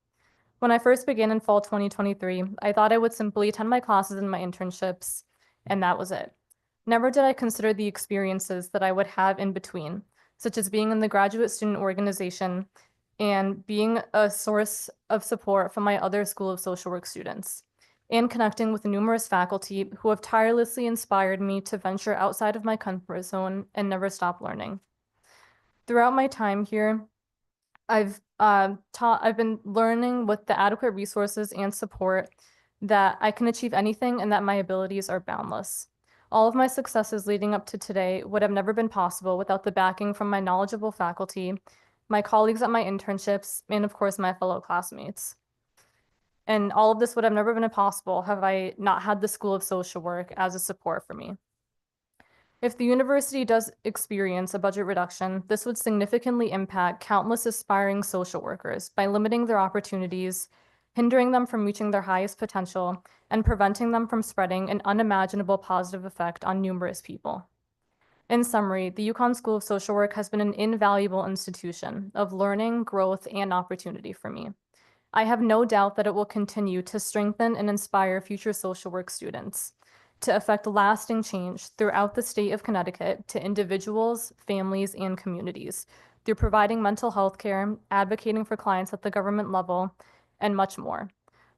[SPEAKER 15] When I first began in fall 2023, I thought I would simply attend my classes and my internships, and that was it. Never did I consider the experiences that I would have in between, such as being in the graduate student organization and being a source of support for my other School of Social Work students, and connecting with numerous faculty who have tirelessly inspired me to venture outside of my comfort zone and never stop learning. Throughout my time here, I've been learning with the adequate resources and support that I can achieve anything and that my abilities are boundless. All of my successes leading up to today would have never been possible without the backing from my knowledgeable faculty, my colleagues at my internships, and of course my fellow classmates. And all of this would have never been possible have I not had the School of Social Work as a support for me. If the university does experience a budget reduction, this would significantly impact countless aspiring social workers by limiting their opportunities, hindering them from reaching their highest potential, and preventing them from spreading an unimaginable positive effect on numerous people. In summary, the UConn School of Social Work has been an invaluable institution of learning, growth, and opportunity for me. I have no doubt that it will continue to strengthen and inspire future social work students, to effect lasting change throughout the state of Connecticut to individuals, families, and communities through providing mental health care, advocating for clients at the government level, and much more.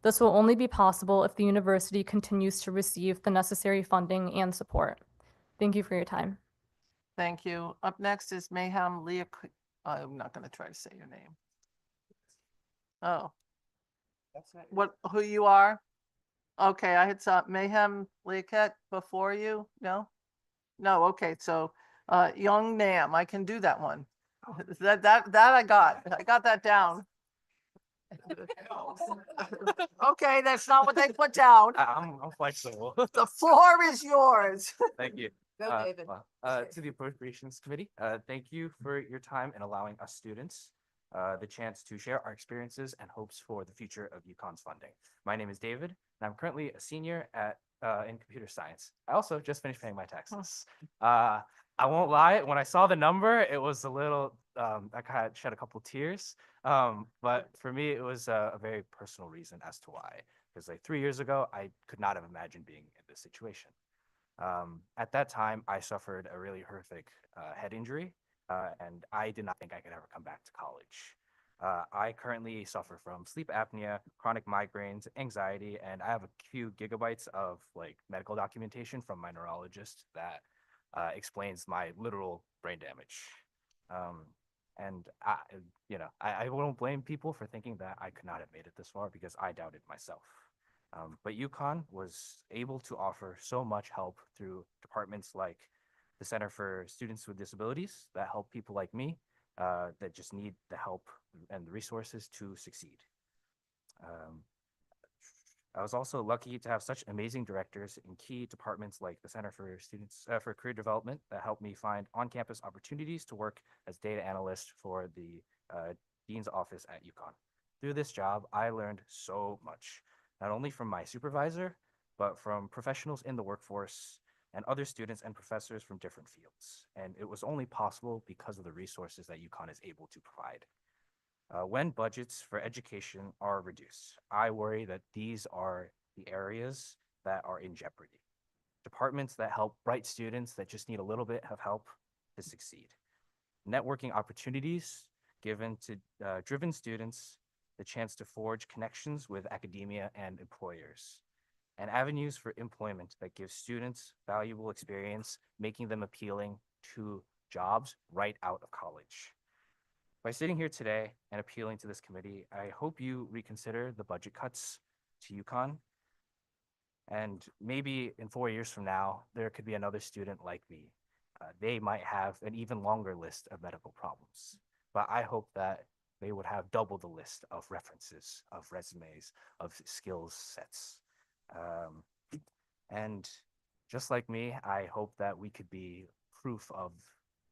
[SPEAKER 15] This will only be possible if the university continues to receive the necessary funding and support. Thank you for your time.
[SPEAKER 1] Thank you. Up next is Mayhem I'm not gonna try to say your name. Oh,
[SPEAKER 2] That's not.
[SPEAKER 1] who you are? Okay, I had some Mayhem Leaquette before you, no? No, okay, so, Young Nam, I can do that one. That I got that down. Okay, that's not what they put down.
[SPEAKER 16] I'm flexible.
[SPEAKER 1] The floor is yours.
[SPEAKER 16] Thank you.
[SPEAKER 2] Go, David.
[SPEAKER 16] To the Appropriations Committee, thank you for your time in allowing us students the chance to share our experiences and hopes for the future of UConn's funding. My name is David, and I'm currently a senior in computer science. I also just finished paying my taxes. I won't lie, when I saw the number, it was a little, I kind of shed a couple tears. But for me, it was a very personal reason as to why. Because like 3 years ago, I could not have imagined being in this situation. At that time, I suffered a really horrific head injury, and I did not think I could ever come back to college. I currently suffer from sleep apnea, chronic migraines, anxiety, and I have a few gigabytes of like medical documentation from my neurologist that explains my literal brain damage. And I won't blame people for thinking that I could not have made it this far because I doubted myself. But UConn was able to offer so much help through departments like the Center for Students with Disabilities that help people like me that just need the help and the resources to succeed. I was also lucky to have such amazing directors in key departments like the Center for Students for Career Development that helped me find on-campus opportunities to work as data analyst for the Dean's office at UConn. Through this job, I learned so much, not only from my supervisor, but from professionals in the workforce and other students and professors from different fields. And it was only possible because of the resources that UConn is able to provide. When budgets for education are reduced, I worry that these are the areas that are in jeopardy. Departments that help bright students that just need a little bit of help to succeed. Networking opportunities given to driven students the chance to forge connections with academia and employers. And avenues for employment that give students valuable experience, making them appealing to jobs right out of college. By sitting here today and appealing to this committee, I hope you reconsider the budget cuts to UConn. And maybe in 4 years from now, there could be another student like me. They might have an even longer list of medical problems, but I hope that they would have double the list of references, of resumes, of skills sets. And just like me, I hope that we could be proof of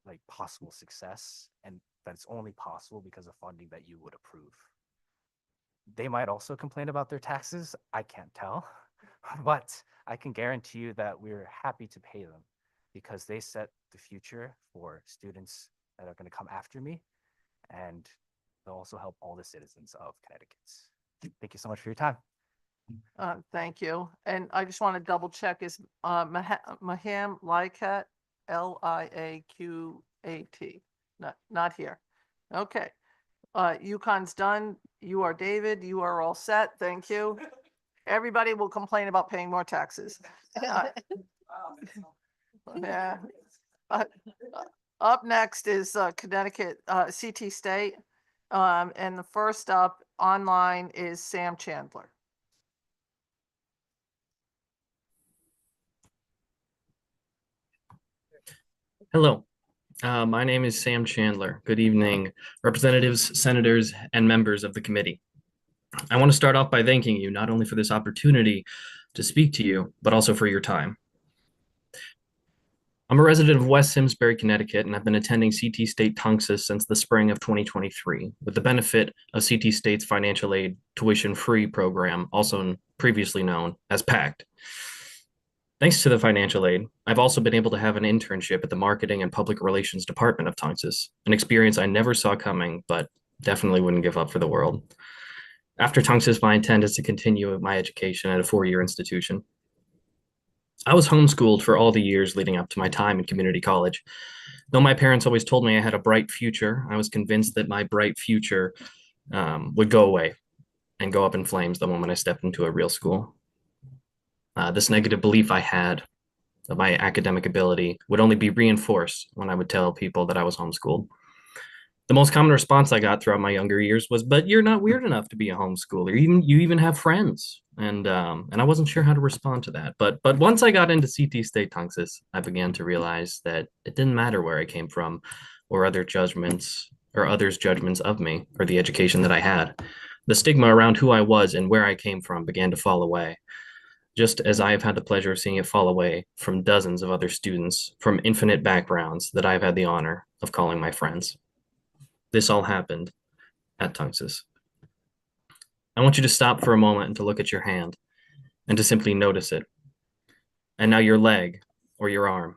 [SPEAKER 16] like possible success, and that it's only possible because of funding that you would approve. They might also complain about their taxes. I can't tell, but I can guarantee you that we're happy to pay them because they set the future for students that are going to come after me, and they'll also help all the citizens of Connecticut. Thank you so much for your time.
[SPEAKER 1] Thank you. And I just want to double check, is Maham Liaquat, Liaqat? Not here. Okay. UConn's done. You are David. You are all set. Thank you. Everybody will complain about paying more taxes. Yeah. Up next is Connecticut CT State. And the first up online is Sam Chandler.
[SPEAKER 17] Hello, my name is Sam Chandler. Good evening, representatives, senators, and members of the committee. I want to start off by thanking you not only for this opportunity to speak to you, but also for your time. I'm a resident of West Simsbury, Connecticut, and I've been attending CT State Tunxus since the spring of 2023, with the benefit of CT State's financial aid tuition-free program, also previously known as PACT. Thanks to the financial aid, I've also been able to have an internship at the Marketing and Public Relations Department of Tunxus, an experience I never saw coming, but definitely wouldn't give up for the world. After Tunxus, my intent is to continue my education at a four-year institution. I was homeschooled for all the years leading up to my time in community college. Though my parents always told me I had a bright future, I was convinced that my bright future would go away and go up in flames the moment I stepped into a real school. This negative belief I had of my academic ability would only be reinforced when I would tell people that I was homeschooled. The most common response I got throughout my younger years was, "But you're not weird enough to be a homeschooler. You even have friends." And I wasn't sure how to respond to that. But once I got into CT State Tunxis, I began to realize that it didn't matter where I came from, or others' judgments of me, or the education that I had. The stigma around who I was and where I came from began to fall away, just as I have had the pleasure of seeing it fall away from dozens of other students from infinite backgrounds that I've had the honor of calling my friends. This all happened at Tunxis. I want you to stop for a moment and to look at your hand and to simply notice it. And now your leg or your arm.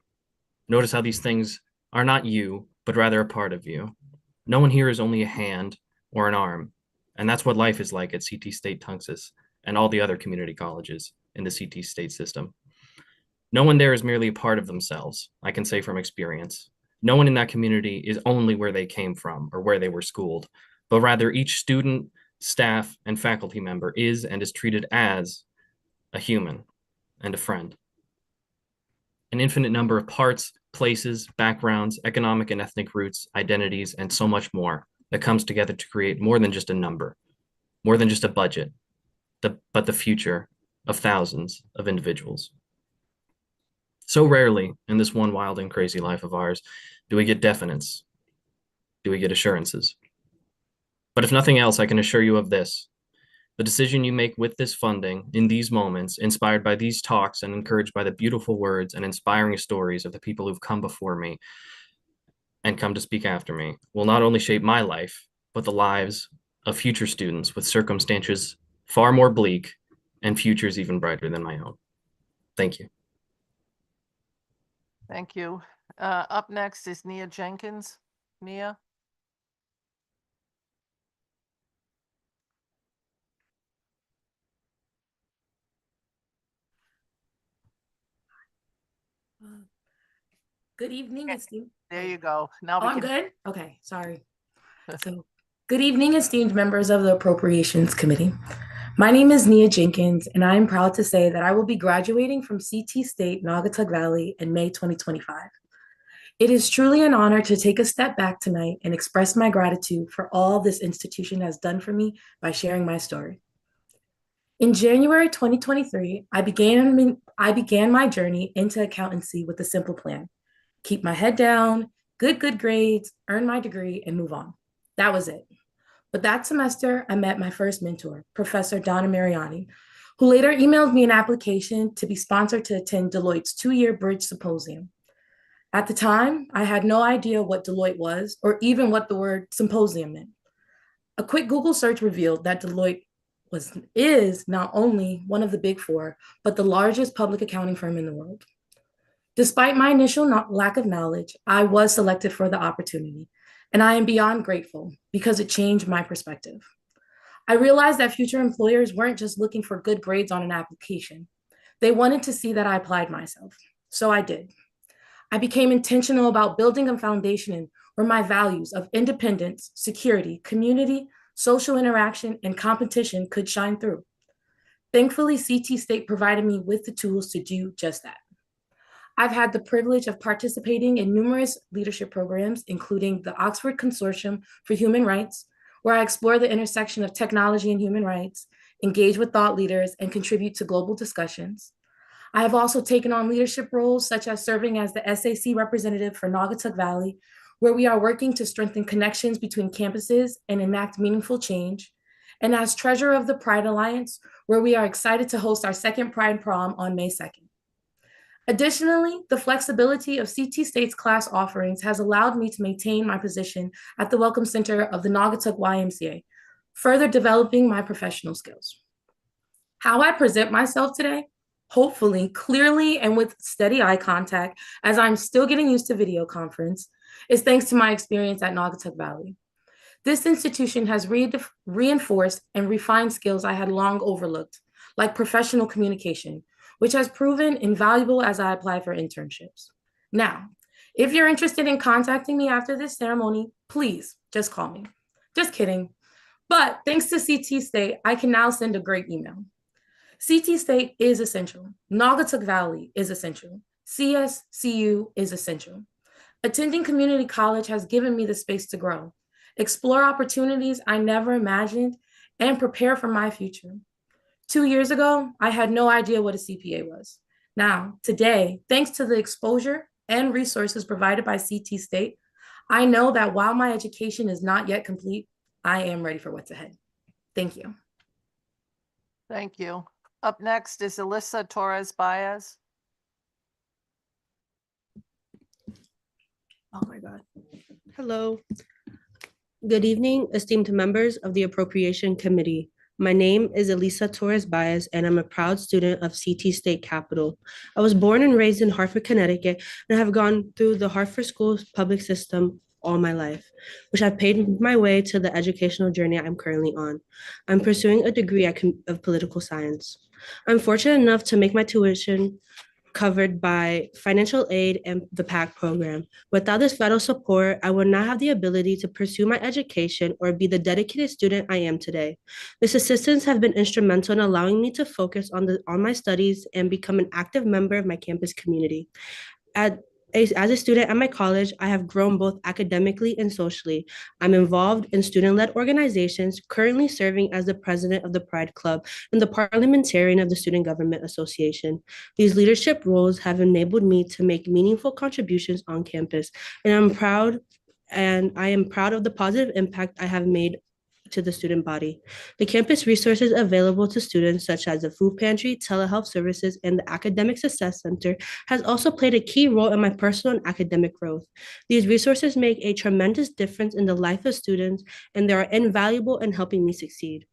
[SPEAKER 17] Notice how these things are not you, but rather a part of you. No one here is only a hand or an arm. And that's what life is like at CT State Tunxis and all the other community colleges in the CT State system. No one there is merely a part of themselves, I can say from experience. No one in that community is only where they came from or where they were schooled, but rather each student, staff, and faculty member is and is treated as a human and a friend. An infinite number of parts, places, backgrounds, economic and ethnic roots, identities, and so much more that comes together to create more than just a number, more than just a budget, but the future of thousands of individuals. So rarely in this one wild and crazy life of ours do we get definites, do we get assurances. But if nothing else, I can assure you of this. The decision you make with this funding in these moments, inspired by these talks and encouraged by the beautiful words and inspiring stories of the people who've come before me and come to speak after me, will not only shape my life, but the lives of future students with circumstances far more bleak and futures even brighter than my own. Thank you.
[SPEAKER 1] Thank you. Up next is Nia Jenkins. Nia?
[SPEAKER 18] Good evening, esteemed.
[SPEAKER 1] There you go. Now we
[SPEAKER 18] I'm
[SPEAKER 1] can.
[SPEAKER 18] good? Okay, sorry. So, good evening, esteemed members of the Appropriations Committee. My name is Nia Jenkins, and I am proud to say that I will be graduating from CT State Naugatuck Valley in May 2025. It is truly an honor to take a step back tonight and express my gratitude for all this institution has done for me by sharing my story. In January 2023, I began my journey into accountancy with a simple plan: keep my head down, good grades, earn my degree, and move on. That was it. But that semester, I met my first mentor, Professor Donna Mariani, who later emailed me an application to be sponsored to attend Deloitte's 2-year Bridge Symposium. At the time, I had no idea what Deloitte was or even what the word symposium meant. A quick Google search revealed that Deloitte is not only one of the big four, but the largest public accounting firm in the world. Despite my initial lack of knowledge, I was selected for the opportunity, and I am beyond grateful because it changed my perspective. I realized that future employers weren't just looking for good grades on an application. They wanted to see that I applied myself. So I did. I became intentional about building a foundation where my values of independence, security, community, social interaction, and competition could shine through. Thankfully, CT State provided me with the tools to do just that. I've had the privilege of participating in numerous leadership programs, including the Oxford Consortium for Human Rights, where I explore the intersection of technology and human rights, engage with thought leaders, and contribute to global discussions. I have also taken on leadership roles, such as serving as the SAC representative for Naugatuck Valley, where we are working to strengthen connections between campuses and enact meaningful change, and as treasurer of the Pride Alliance, where we are excited to host our second Pride Prom on May 2nd. Additionally, the flexibility of CT State's class offerings has allowed me to maintain my position at the Welcome Center of the Naugatuck YMCA, further developing my professional skills. How I present myself today, hopefully clearly and with steady eye contact, as I'm still getting used to video conference, is thanks to my experience at Naugatuck Valley. This institution has reinforced and refined skills I had long overlooked, like professional communication, which has proven invaluable as I apply for internships. Now, if you're interested in contacting me after this ceremony, please just call me. Just kidding. But thanks to CT State, I can now send a great email. CT State is essential. Naugatuck Valley is essential. CSCU is essential. Attending community college has given me the space to grow, explore opportunities I never imagined, and prepare for my future. 2 years ago, I had no idea what a CPA was. Now, today, thanks to the exposure and resources provided by CT State, I know that while my education is not yet complete, I am ready for what's ahead. Thank you.
[SPEAKER 1] Thank you. Up next is Alyssa Torres Baez.
[SPEAKER 19] Oh my God. Hello. Good evening, esteemed members of the Appropriation Committee. My name is Elisa Torres Baez, and I'm a proud student of CT State Capital. I was born and raised in Hartford, Connecticut, and have gone through the Hartford Schools public system all my life, which have paved my way to the educational journey I'm currently on. I'm pursuing a degree of political science. I'm fortunate enough to make my tuition covered by financial aid and the PAC program. Without this vital support, I would not have the ability to pursue my education or be the dedicated student I am today. This assistance has been instrumental in allowing me to focus on my studies and become an active member of my campus community. As a student at my college, I have grown both academically and socially. I'm involved in student-led organizations, currently serving as the president of the Pride Club and the parliamentarian of the Student Government Association. These leadership roles have enabled me to make meaningful contributions on campus, and I am proud of the positive impact I have made to the student body. The campus resources available to students, such as the food pantry, telehealth services, and the Academic Success Center, has also played a key role in my personal and academic growth. These resources make a tremendous difference in the life of students, and they are invaluable in helping me succeed.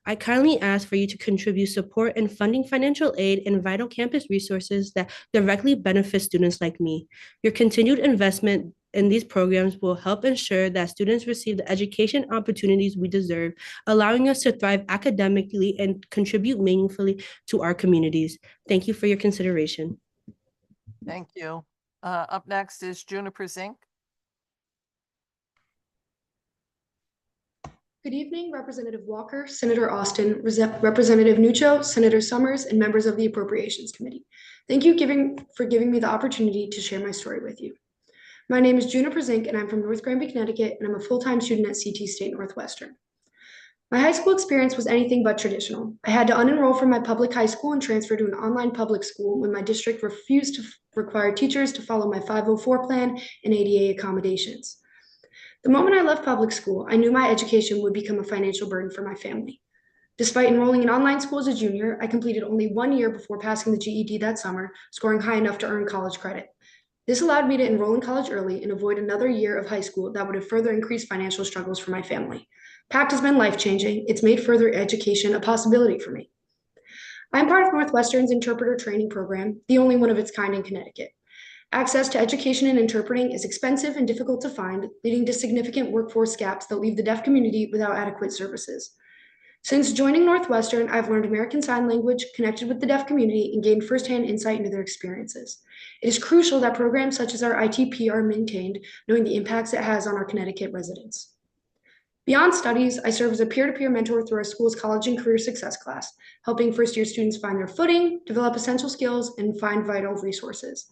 [SPEAKER 19] I kindly ask for you to contribute support in funding financial aid and vital campus resources that directly benefit students like me. Your continued investment in these programs will help ensure that students receive the education opportunities we deserve, allowing us to thrive academically and contribute meaningfully to our communities. Thank you for your consideration.
[SPEAKER 1] Thank you. Up next is Juniper Zink.
[SPEAKER 20] Good evening, Representative Walker, Senator Austin, Representative Nuccio, Senator Summers, and members of the Appropriations Committee. Thank you for giving me the opportunity to share my story with you. My name is Juniper Zink, and I'm from North Granby, Connecticut, and I'm a full-time student at CT State Northwestern. My high school experience was anything but traditional. I had to unenroll from my public high school and transfer to an online public school when my district refused to require teachers to follow my 504 plan and ADA accommodations. The moment I left public school, I knew my education would become a financial burden for my family. Despite enrolling in online school as a junior, I completed only 1 year before passing the GED that summer, scoring high enough to earn college credit. This allowed me to enroll in college early and avoid another year of high school that would have further increased financial struggles for my family. PACT has been life-changing. It's made further education a possibility for me. I'm part of Northwestern's interpreter training program, the only one of its kind in Connecticut. Access to education and interpreting is expensive and difficult to find, leading to significant workforce gaps that leave the deaf community without adequate services. Since joining Northwestern, I've learned American Sign Language, connected with the deaf community, and gained firsthand insight into their experiences. It is crucial that programs such as our ITP are maintained, knowing the impacts it has on our Connecticut residents. Beyond studies, I serve as a peer-to-peer mentor through our school's college and career success class, helping first-year students find their footing, develop essential skills, and find vital resources.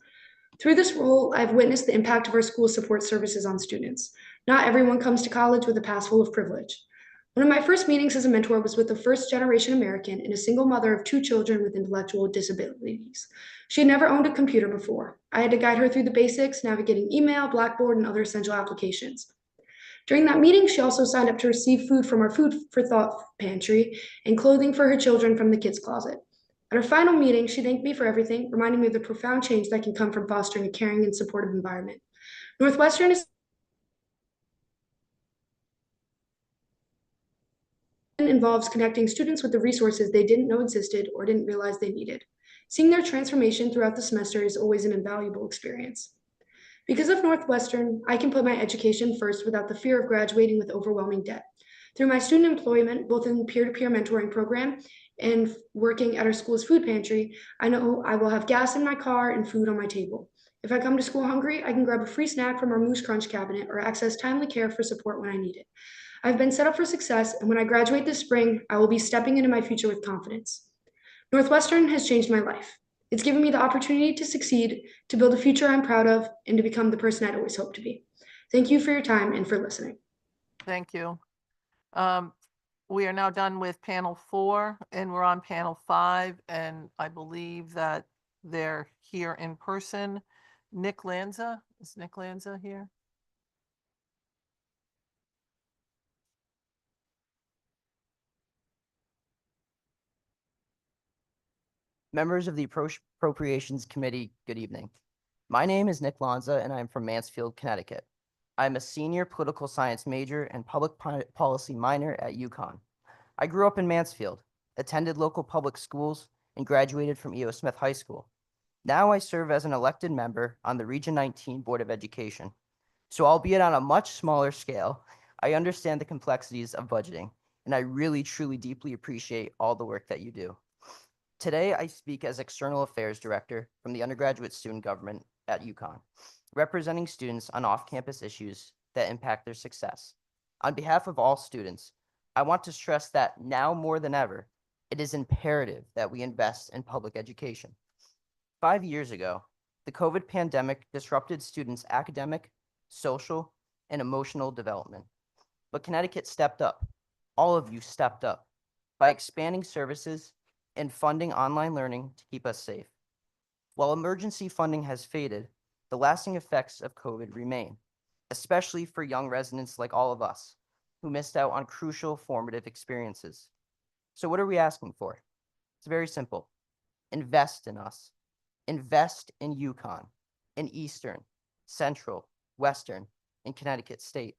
[SPEAKER 20] Through this role, I've witnessed the impact of our school's support services on students. Not everyone comes to college with a past full of privilege. One of my first meetings as a mentor was with a first-generation American and a single mother of 2 children with intellectual disabilities. She had never owned a computer before. I had to guide her through the basics, navigating email, Blackboard, and other essential applications. During that meeting, she also signed up to receive food from our Food for Thought pantry and clothing for her children from the kids' closet. At our final meeting, she thanked me for everything, reminding me of the profound change that can come from fostering a caring and supportive environment. Northwestern involves connecting students with the resources they didn't know existed or didn't realize they needed. Seeing their transformation throughout the semester is always an invaluable experience. Because of Northwestern, I can put my education first without the fear of graduating with overwhelming debt. Through my student employment, both in the peer-to-peer mentoring program and working at our school's food pantry, I know I will have gas in my car and food on my table. If I come to school hungry, I can grab a free snack from our Moose Crunch cabinet or access timely care for support when I need it. I've been set up for success, and when I graduate this spring, I will be stepping into my future with confidence. Northwestern has changed my life. It's given me the opportunity to succeed, to build a future I'm proud of, and to become the person I'd always hoped to be. Thank you for your time and for listening.
[SPEAKER 1] Thank you. We are now done with panel 4 and we're on panel 5, and I believe that they're here in person. Nick Lanza, is Nick Lanza here?
[SPEAKER 21] Members of the Appropriations Committee, good evening. My name is Nick Lanza, and I'm from Mansfield, Connecticut. I'm a senior political science major and public policy minor at UConn. I grew up in Mansfield, attended local public schools, and graduated from E.O. Smith High School. Now I serve as an elected member on the Region 19 Board of Education. So albeit on a much smaller scale, I understand the complexities of budgeting, and I really, truly, deeply appreciate all the work that you do. Today, I speak as External Affairs Director from the Undergraduate Student Government at UConn, representing students on off-campus issues that impact their success. On behalf of all students, I want to stress that now more than ever, it is imperative that we invest in public education. 5 years ago, the COVID pandemic disrupted students' academic, social, and emotional development. But Connecticut stepped up. All of you stepped up by expanding services and funding online learning to keep us safe. While emergency funding has faded, the lasting effects of COVID remain, especially for young residents like all of us who missed out on crucial formative experiences. So what are we asking for? It's very simple. Invest in us. Invest in UConn, in Eastern, Central, Western, and Connecticut State.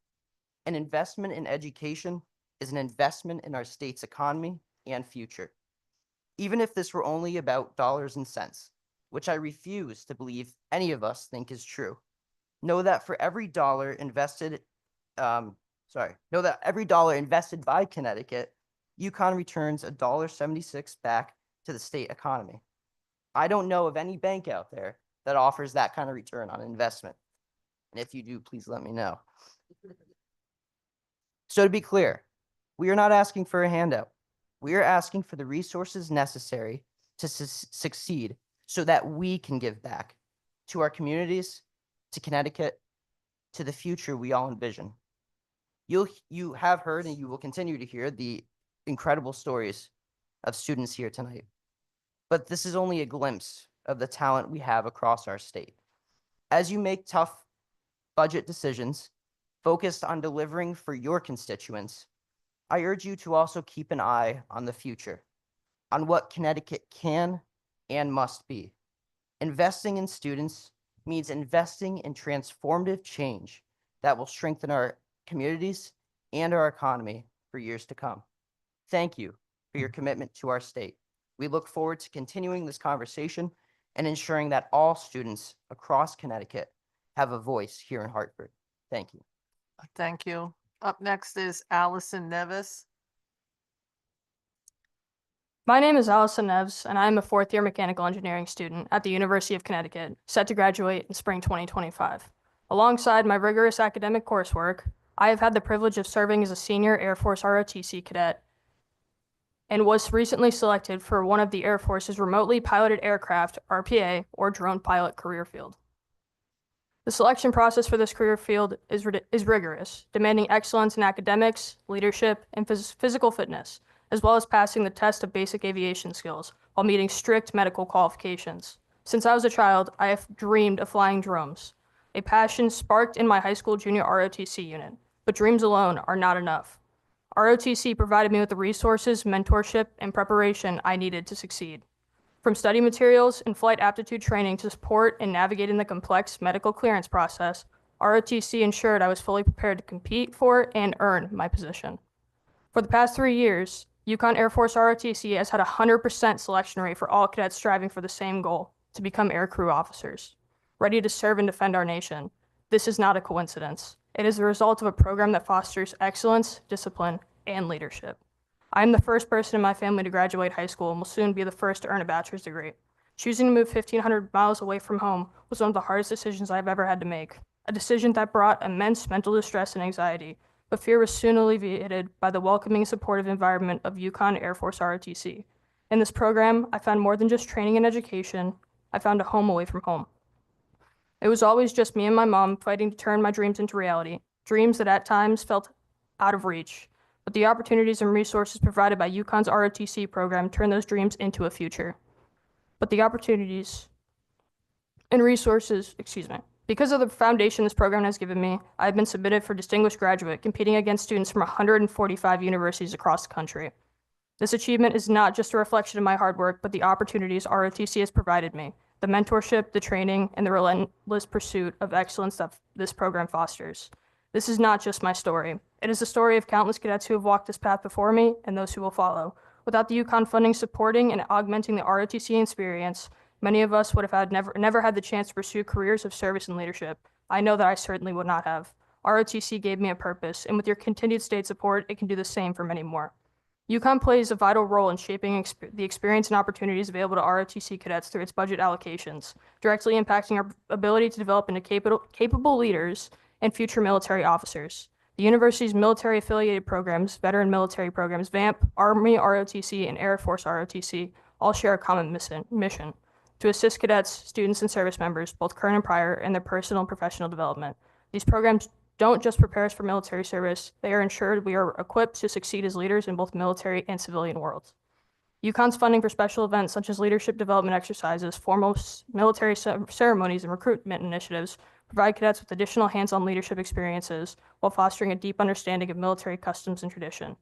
[SPEAKER 21] An investment in education is an investment in our state's economy and future. Even if this were only about dollars and cents, which I refuse to believe any of us think is true. Know that for every dollar invested, by Connecticut, UConn returns $1.76 back to the state economy. I don't know of any bank out there that offers that kind of return on investment. And if you do, please let me know. So to be clear, we are not asking for a handout. We are asking for the resources necessary to succeed so that we can give back to our communities, to Connecticut, to the future we all envision. You have heard and you will continue to hear the incredible stories of students here tonight. But this is only a glimpse of the talent we have across our state. As you make tough budget decisions focused on delivering for your constituents, I urge you to also keep an eye on the future, on what Connecticut can and must be. Investing in students means investing in transformative change that will strengthen our communities and our economy for years to come. Thank you for your commitment to our state. We look forward to continuing this conversation and ensuring that all students across Connecticut have a voice here in Hartford. Thank you.
[SPEAKER 1] Thank you. Up next is Allison Nevis.
[SPEAKER 15] My name is Allison Neves, and I am a fourth-year mechanical engineering student at the University of Connecticut, set to graduate in spring 2025. Alongside my rigorous academic coursework, I have had the privilege of serving as a senior Air Force ROTC cadet and was recently selected for one of the Air Force's remotely piloted aircraft, RPA, or drone pilot career field. The selection process for this career field is rigorous, demanding excellence in academics, leadership, and physical fitness, as well as passing the test of basic aviation skills while meeting strict medical qualifications. Since I was a child, I have dreamed of flying drones, a passion sparked in my high school junior ROTC unit, but dreams alone are not enough. ROTC provided me with the resources, mentorship, and preparation I needed to succeed. From study materials and flight aptitude training to support in navigating the complex medical clearance process, ROTC ensured I was fully prepared to compete for and earn my position. For the past 3 years, UConn Air Force ROTC has had a 100% selection rate for all cadets striving for the same goal, to become aircrew officers, ready to serve and defend our nation. This is not a coincidence. It is the result of a program that fosters excellence, discipline, and leadership. I am the first person in my family to graduate high school and will soon be the first to earn a bachelor's degree. Choosing to move 1,500 miles away from home was one of the hardest decisions I've ever had to make, a decision that brought immense mental distress and anxiety, but fear was soon alleviated by the welcoming, supportive environment of UConn Air Force ROTC. In this program, I found more than just training and education. I found a home away from home. It was always just me and my mom fighting to turn my dreams into reality, dreams that at times felt out of reach. But the opportunities and resources provided by UConn's ROTC program turn those dreams into a future. But the opportunities and resources, because of the foundation this program has given me, I've been submitted for Distinguished Graduate, competing against students from 145 universities across the country. This achievement is not just a reflection of my hard work, but the opportunities ROTC has provided me, the mentorship, the training, and the relentless pursuit of excellence that this program fosters. This is not just my story. It is the story of countless cadets who have walked this path before me and those who will follow. Without the UConn funding supporting and augmenting the ROTC experience, many of us would have never had the chance to pursue careers of service and leadership. I know that I certainly would not have. ROTC gave me a purpose, and with your continued state support, it can do the same for many more. UConn plays a vital role in shaping the experience and opportunities available to ROTC cadets through its budget allocations, directly impacting our ability to develop into capable leaders and future military officers. The university's military-affiliated programs, veteran military programs, VAMP, Army ROTC, and Air Force ROTC, all share a common mission to assist cadets, students, and service members, both current and prior, in their personal and professional development. These programs don't just prepare us for military service, they are ensured we are equipped to succeed as leaders in both military and civilian worlds. UConn's funding for special events such as leadership development exercises, formal military ceremonies, and recruitment initiatives provide cadets with additional hands-on leadership experiences while fostering a deep understanding of military customs and tradition.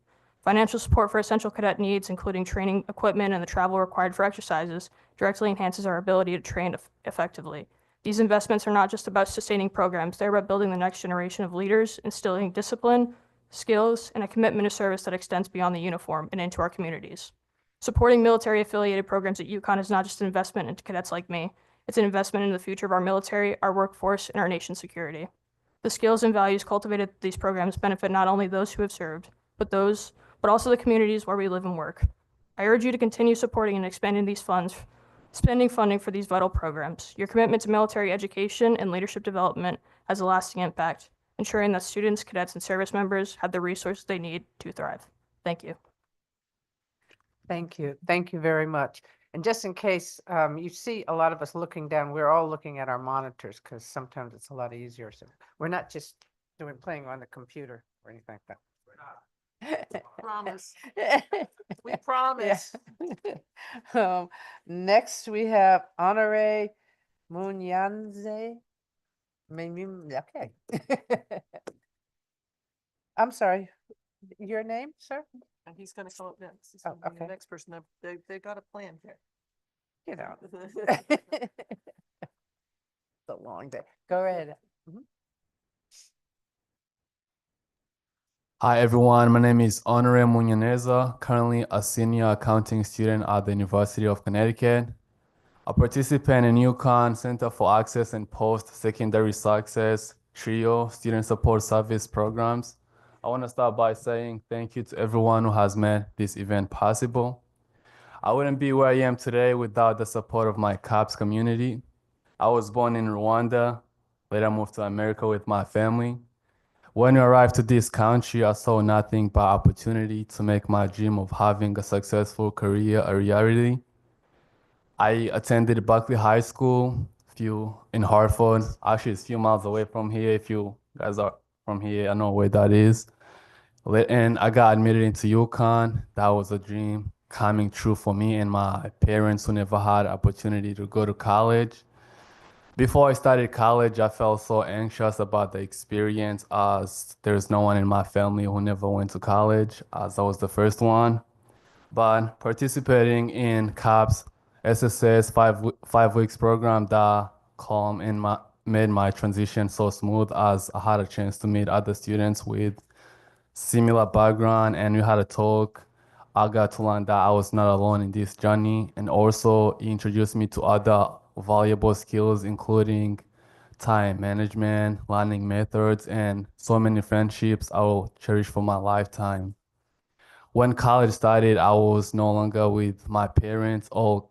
[SPEAKER 15] Financial support for essential cadet needs, including training equipment and the travel required for exercises, directly enhances our ability to train effectively. These investments are not just about sustaining programs, they're about building the next generation of leaders, instilling discipline, skills, and a commitment to service that extends beyond the uniform and into our communities. Supporting military-affiliated programs at UConn is not just an investment into cadets like me, it's an investment in the future of our military, our workforce, and our nation's security. The skills and values cultivated through these programs benefit not only those who have served, but also the communities where we live and work. I urge you to continue supporting and expanding these funds, spending funding for these vital programs. Your commitment to military education and leadership development has a lasting impact, ensuring that students, cadets, and service members have the resources they need to thrive. Thank you.
[SPEAKER 2] Thank you. Thank you very much. And just in case you see a lot of us looking down, we're all looking at our monitors because sometimes it's a lot easier. So we're not just playing on the computer or anything like that.
[SPEAKER 1] Promise. We promise.
[SPEAKER 2] Next, we have Honore Munyanze. Okay. I'm sorry. Your name, sir?
[SPEAKER 1] And he's gonna come up next. He's
[SPEAKER 2] Oh,
[SPEAKER 1] gonna be the
[SPEAKER 2] okay.
[SPEAKER 1] next person. They got a plan here.
[SPEAKER 2] You know. It's a long day. Go ahead. Mhm.
[SPEAKER 3] Hi everyone, my name is Honore Munyaneza, currently a senior accounting student at the University of Connecticut, a participant in UConn Center for Access and Post-Secondary Success TRIO Student Support Service programs. I want to start by saying thank you to everyone who has made this event possible. I wouldn't be where I am today without the support of my CAPS community. I was born in Rwanda, later moved to America with my family. When I arrived to this country, I saw nothing but opportunity to make my dream of having a successful career a reality. I attended Berkeley High School, in Hartford. Actually, it's a few miles away from here. If you guys are from here, I know where that is. And I got admitted into UConn. That was a dream coming true for me and my parents who never had opportunity to go to college. Before I started college, I felt so anxious about the experience as there's no one in my family who never went to college, as I was the first one. But participating in CAPS SSS 5 weeks program that made my transition so smooth as I had a chance to meet other students with similar background and we had a talk. I got to learn that I was not alone in this journey, and also he introduced me to other valuable skills, including time management, learning methods, and so many friendships I will cherish for my lifetime. When college started, I was no longer with my parents or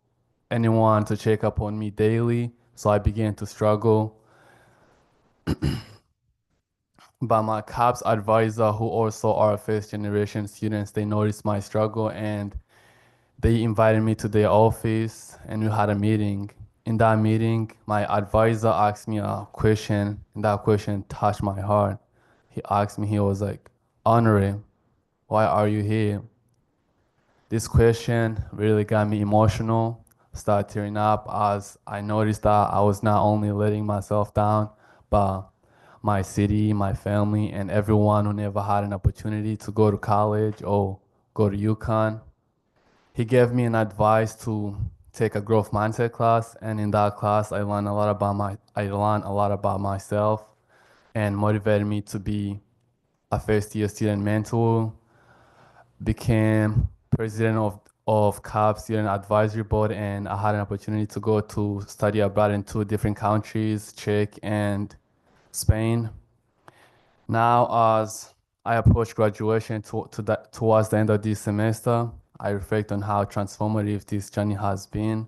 [SPEAKER 3] anyone to check up on me daily, so I began to struggle. But my CAPS advisor, who also are first generation students, they noticed my struggle and they invited me to their office and we had a meeting. In that meeting, my advisor asked me a question and that question touched my heart. He asked me, he was like, Honorary, why are you here? This question really got me emotional. Started tearing up as I noticed that I was not only letting myself down, but my city, my family, and everyone who never had an opportunity to go to college or go to UConn. He gave me an advice to take a growth mindset class, and in that class, I learned a lot about myself, and motivated me to be a first year student mentor, became president of CAP Student Advisory Board, and I had an opportunity to go to study abroad in 2 different countries, Czech and Spain. Now, as I approach graduation towards the end of this semester, I reflect on how transformative this journey has been,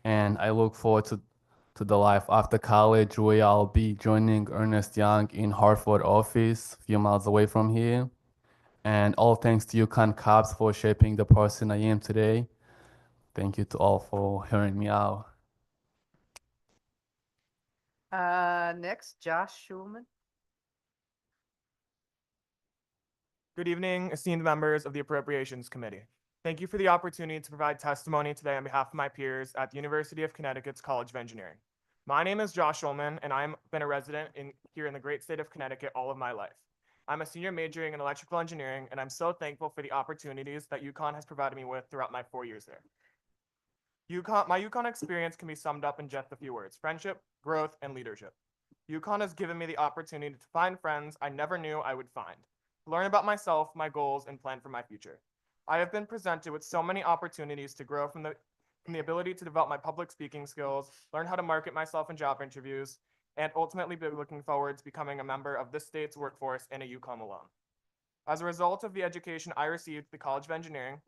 [SPEAKER 3] and I look forward to the life after college, where I'll be joining Ernest Young in Hartford office, a few miles away from here. And all thanks to UConn Cops for shaping the person I am today. Thank you to all for hearing me out.
[SPEAKER 2] Next, Josh Schulman.
[SPEAKER 5] Good evening, esteemed members of the Appropriations Committee. Thank you for the opportunity to provide testimony today on behalf of my peers at the University of Connecticut's College of Engineering. My name is Josh Schulman, and I've been a resident here in the great state of Connecticut all of my life. I'm a senior majoring in electrical engineering, and I'm so thankful for the opportunities that UConn has provided me with throughout my 4 years there. My UConn experience can be summed up in just a few words: friendship, growth, and leadership. UConn has given me the opportunity to find friends I never knew I would find, learn about myself, my goals, and plan for my future. I have been presented with so many opportunities to grow from the ability to develop my public speaking skills, learn how to market myself in job interviews, and ultimately be looking forward to becoming a member of this state's workforce and a UConn alum. As a result of the education I received at the College of Engineering,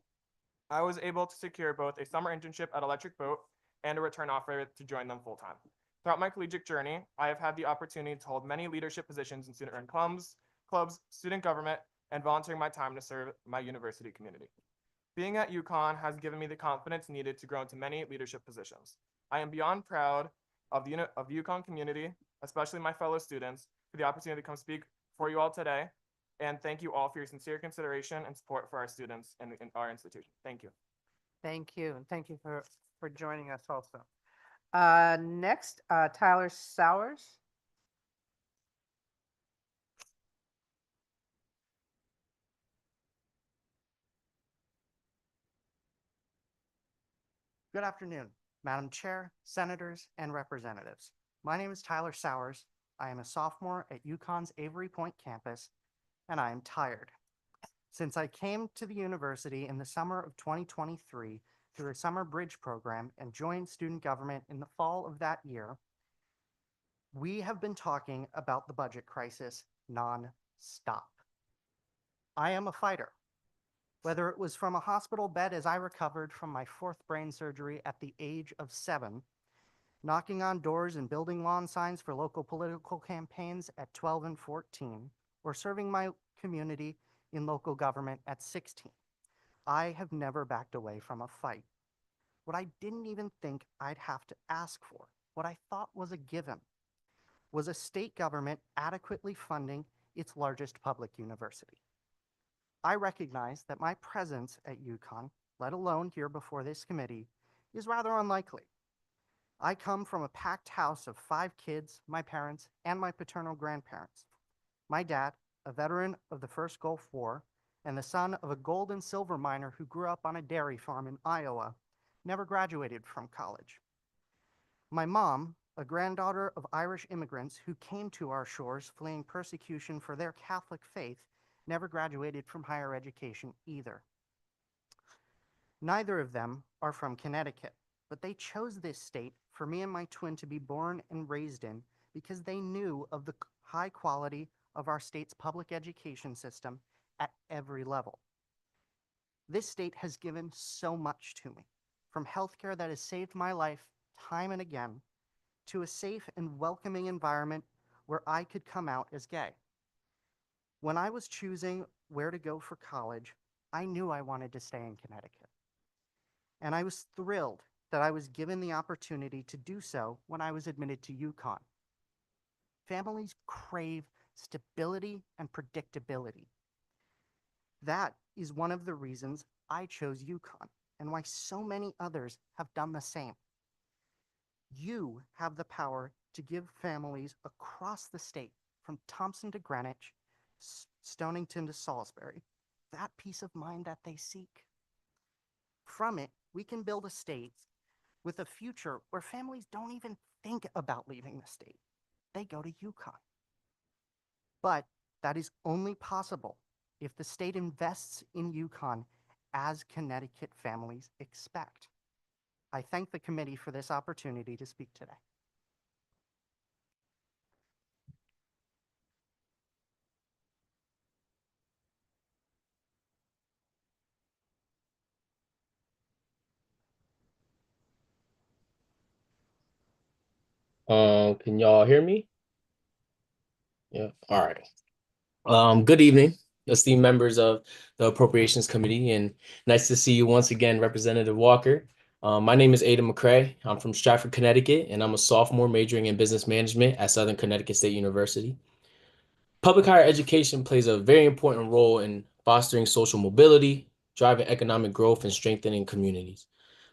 [SPEAKER 5] I was able to secure both a summer internship at Electric Boat and a return offer to join them full-time. Throughout my collegiate journey, I have had the opportunity to hold many leadership positions in student-run clubs, student government, and volunteering my time to serve my university community. Being at UConn has given me the confidence needed to grow into many leadership positions. I am beyond proud of the UConn community, especially my fellow students, for the opportunity to come speak for you all today. And thank you all for your sincere consideration and support for our students and in our institution. Thank you.
[SPEAKER 2] Thank you, and thank you for joining us also. Next, Tyler Sowers.
[SPEAKER 22] Good afternoon, Madam Chair, Senators, and Representatives. My name is Tyler Sowers. I am a sophomore at UConn's Avery Point campus, and I am tired. Since I came to the university in the summer of 2023 through a summer bridge program and joined student government in the fall of that year, we have been talking about the budget crisis non-stop. I am a fighter. Whether it was from a hospital bed as I recovered from my 4th brain surgery at the age of 7, knocking on doors and building lawn signs for local political campaigns at 12 and 14, or serving my community in local government at 16. I have never backed away from a fight. What I didn't even think I'd have to ask for, what I thought was a given, was a state government adequately funding its largest public university. I recognize that my presence at UConn, let alone here before this committee, is rather unlikely. I come from a packed house of 5 kids, my parents, and my paternal grandparents. My dad, a veteran of the First Gulf War, and the son of a gold and silver miner who grew up on a dairy farm in Iowa, never graduated from college. My mom, a granddaughter of Irish immigrants who came to our shores fleeing persecution for their Catholic faith, never graduated from higher education either. Neither of them are from Connecticut, but they chose this state for me and my twin to be born and raised in because they knew of the high quality of our state's public education system at every level. This state has given so much to me, from healthcare that has saved my life time and again, to a safe and welcoming environment where I could come out as gay. When I was choosing where to go for college, I knew I wanted to stay in Connecticut. And I was thrilled that I was given the opportunity to do so when I was admitted to UConn. Families crave stability and predictability. That is one of the reasons I chose UConn and why so many others have done the same. You have the power to give families across the state, from Thompson to Greenwich, Stonington to Salisbury, that peace of mind that they seek. From it, we can build a state with a future where families don't even think about leaving the state. They go to UConn. But that is only possible if the state invests in UConn as Connecticut families expect. I thank the committee for this opportunity to speak today.
[SPEAKER 9] Can y'all hear me? Yeah. All right. Good evening, esteemed members of the Appropriations Committee, and nice to see you once again, Representative Walker. My name is Aidan McCrae. I'm from Stratford, Connecticut, and I'm a sophomore majoring in business management at Southern Connecticut State University. Public higher education plays a very important role in fostering social mobility, driving economic growth, and strengthening communities.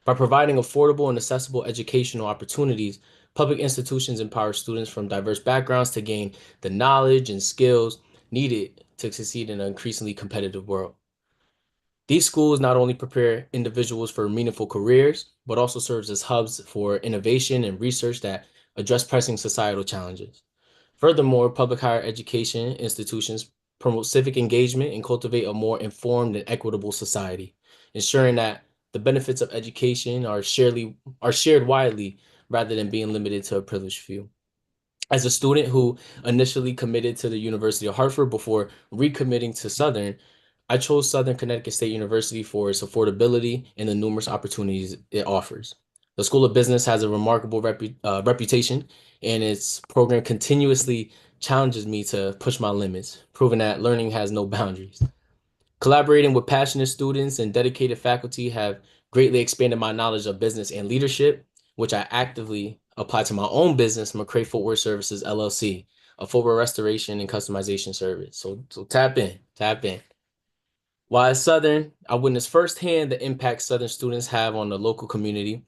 [SPEAKER 9] By providing affordable and accessible educational opportunities, public institutions empower students from diverse backgrounds to gain the knowledge and skills needed to succeed in an increasingly competitive world. These schools not only prepare individuals for meaningful careers, but also serves as hubs for innovation and research that address pressing societal challenges. Furthermore, public higher education institutions promote civic engagement and cultivate a more informed and equitable society, ensuring that the benefits of education are shared widely rather than being limited to a privileged few. As a student who initially committed to the University of Hartford before recommitting to Southern, I chose Southern Connecticut State University for its affordability and the numerous opportunities it offers. The School of Business has a remarkable reputation, and its program continuously challenges me to push my limits, proving that learning has no boundaries. Collaborating with passionate students and dedicated faculty have greatly expanded my knowledge of business and leadership, which I actively apply to my own business, McCrae Footwear Services LLC, a footwear restoration and customization service. So tap in, tap in. While at Southern, I witnessed firsthand the impact Southern students have on the local community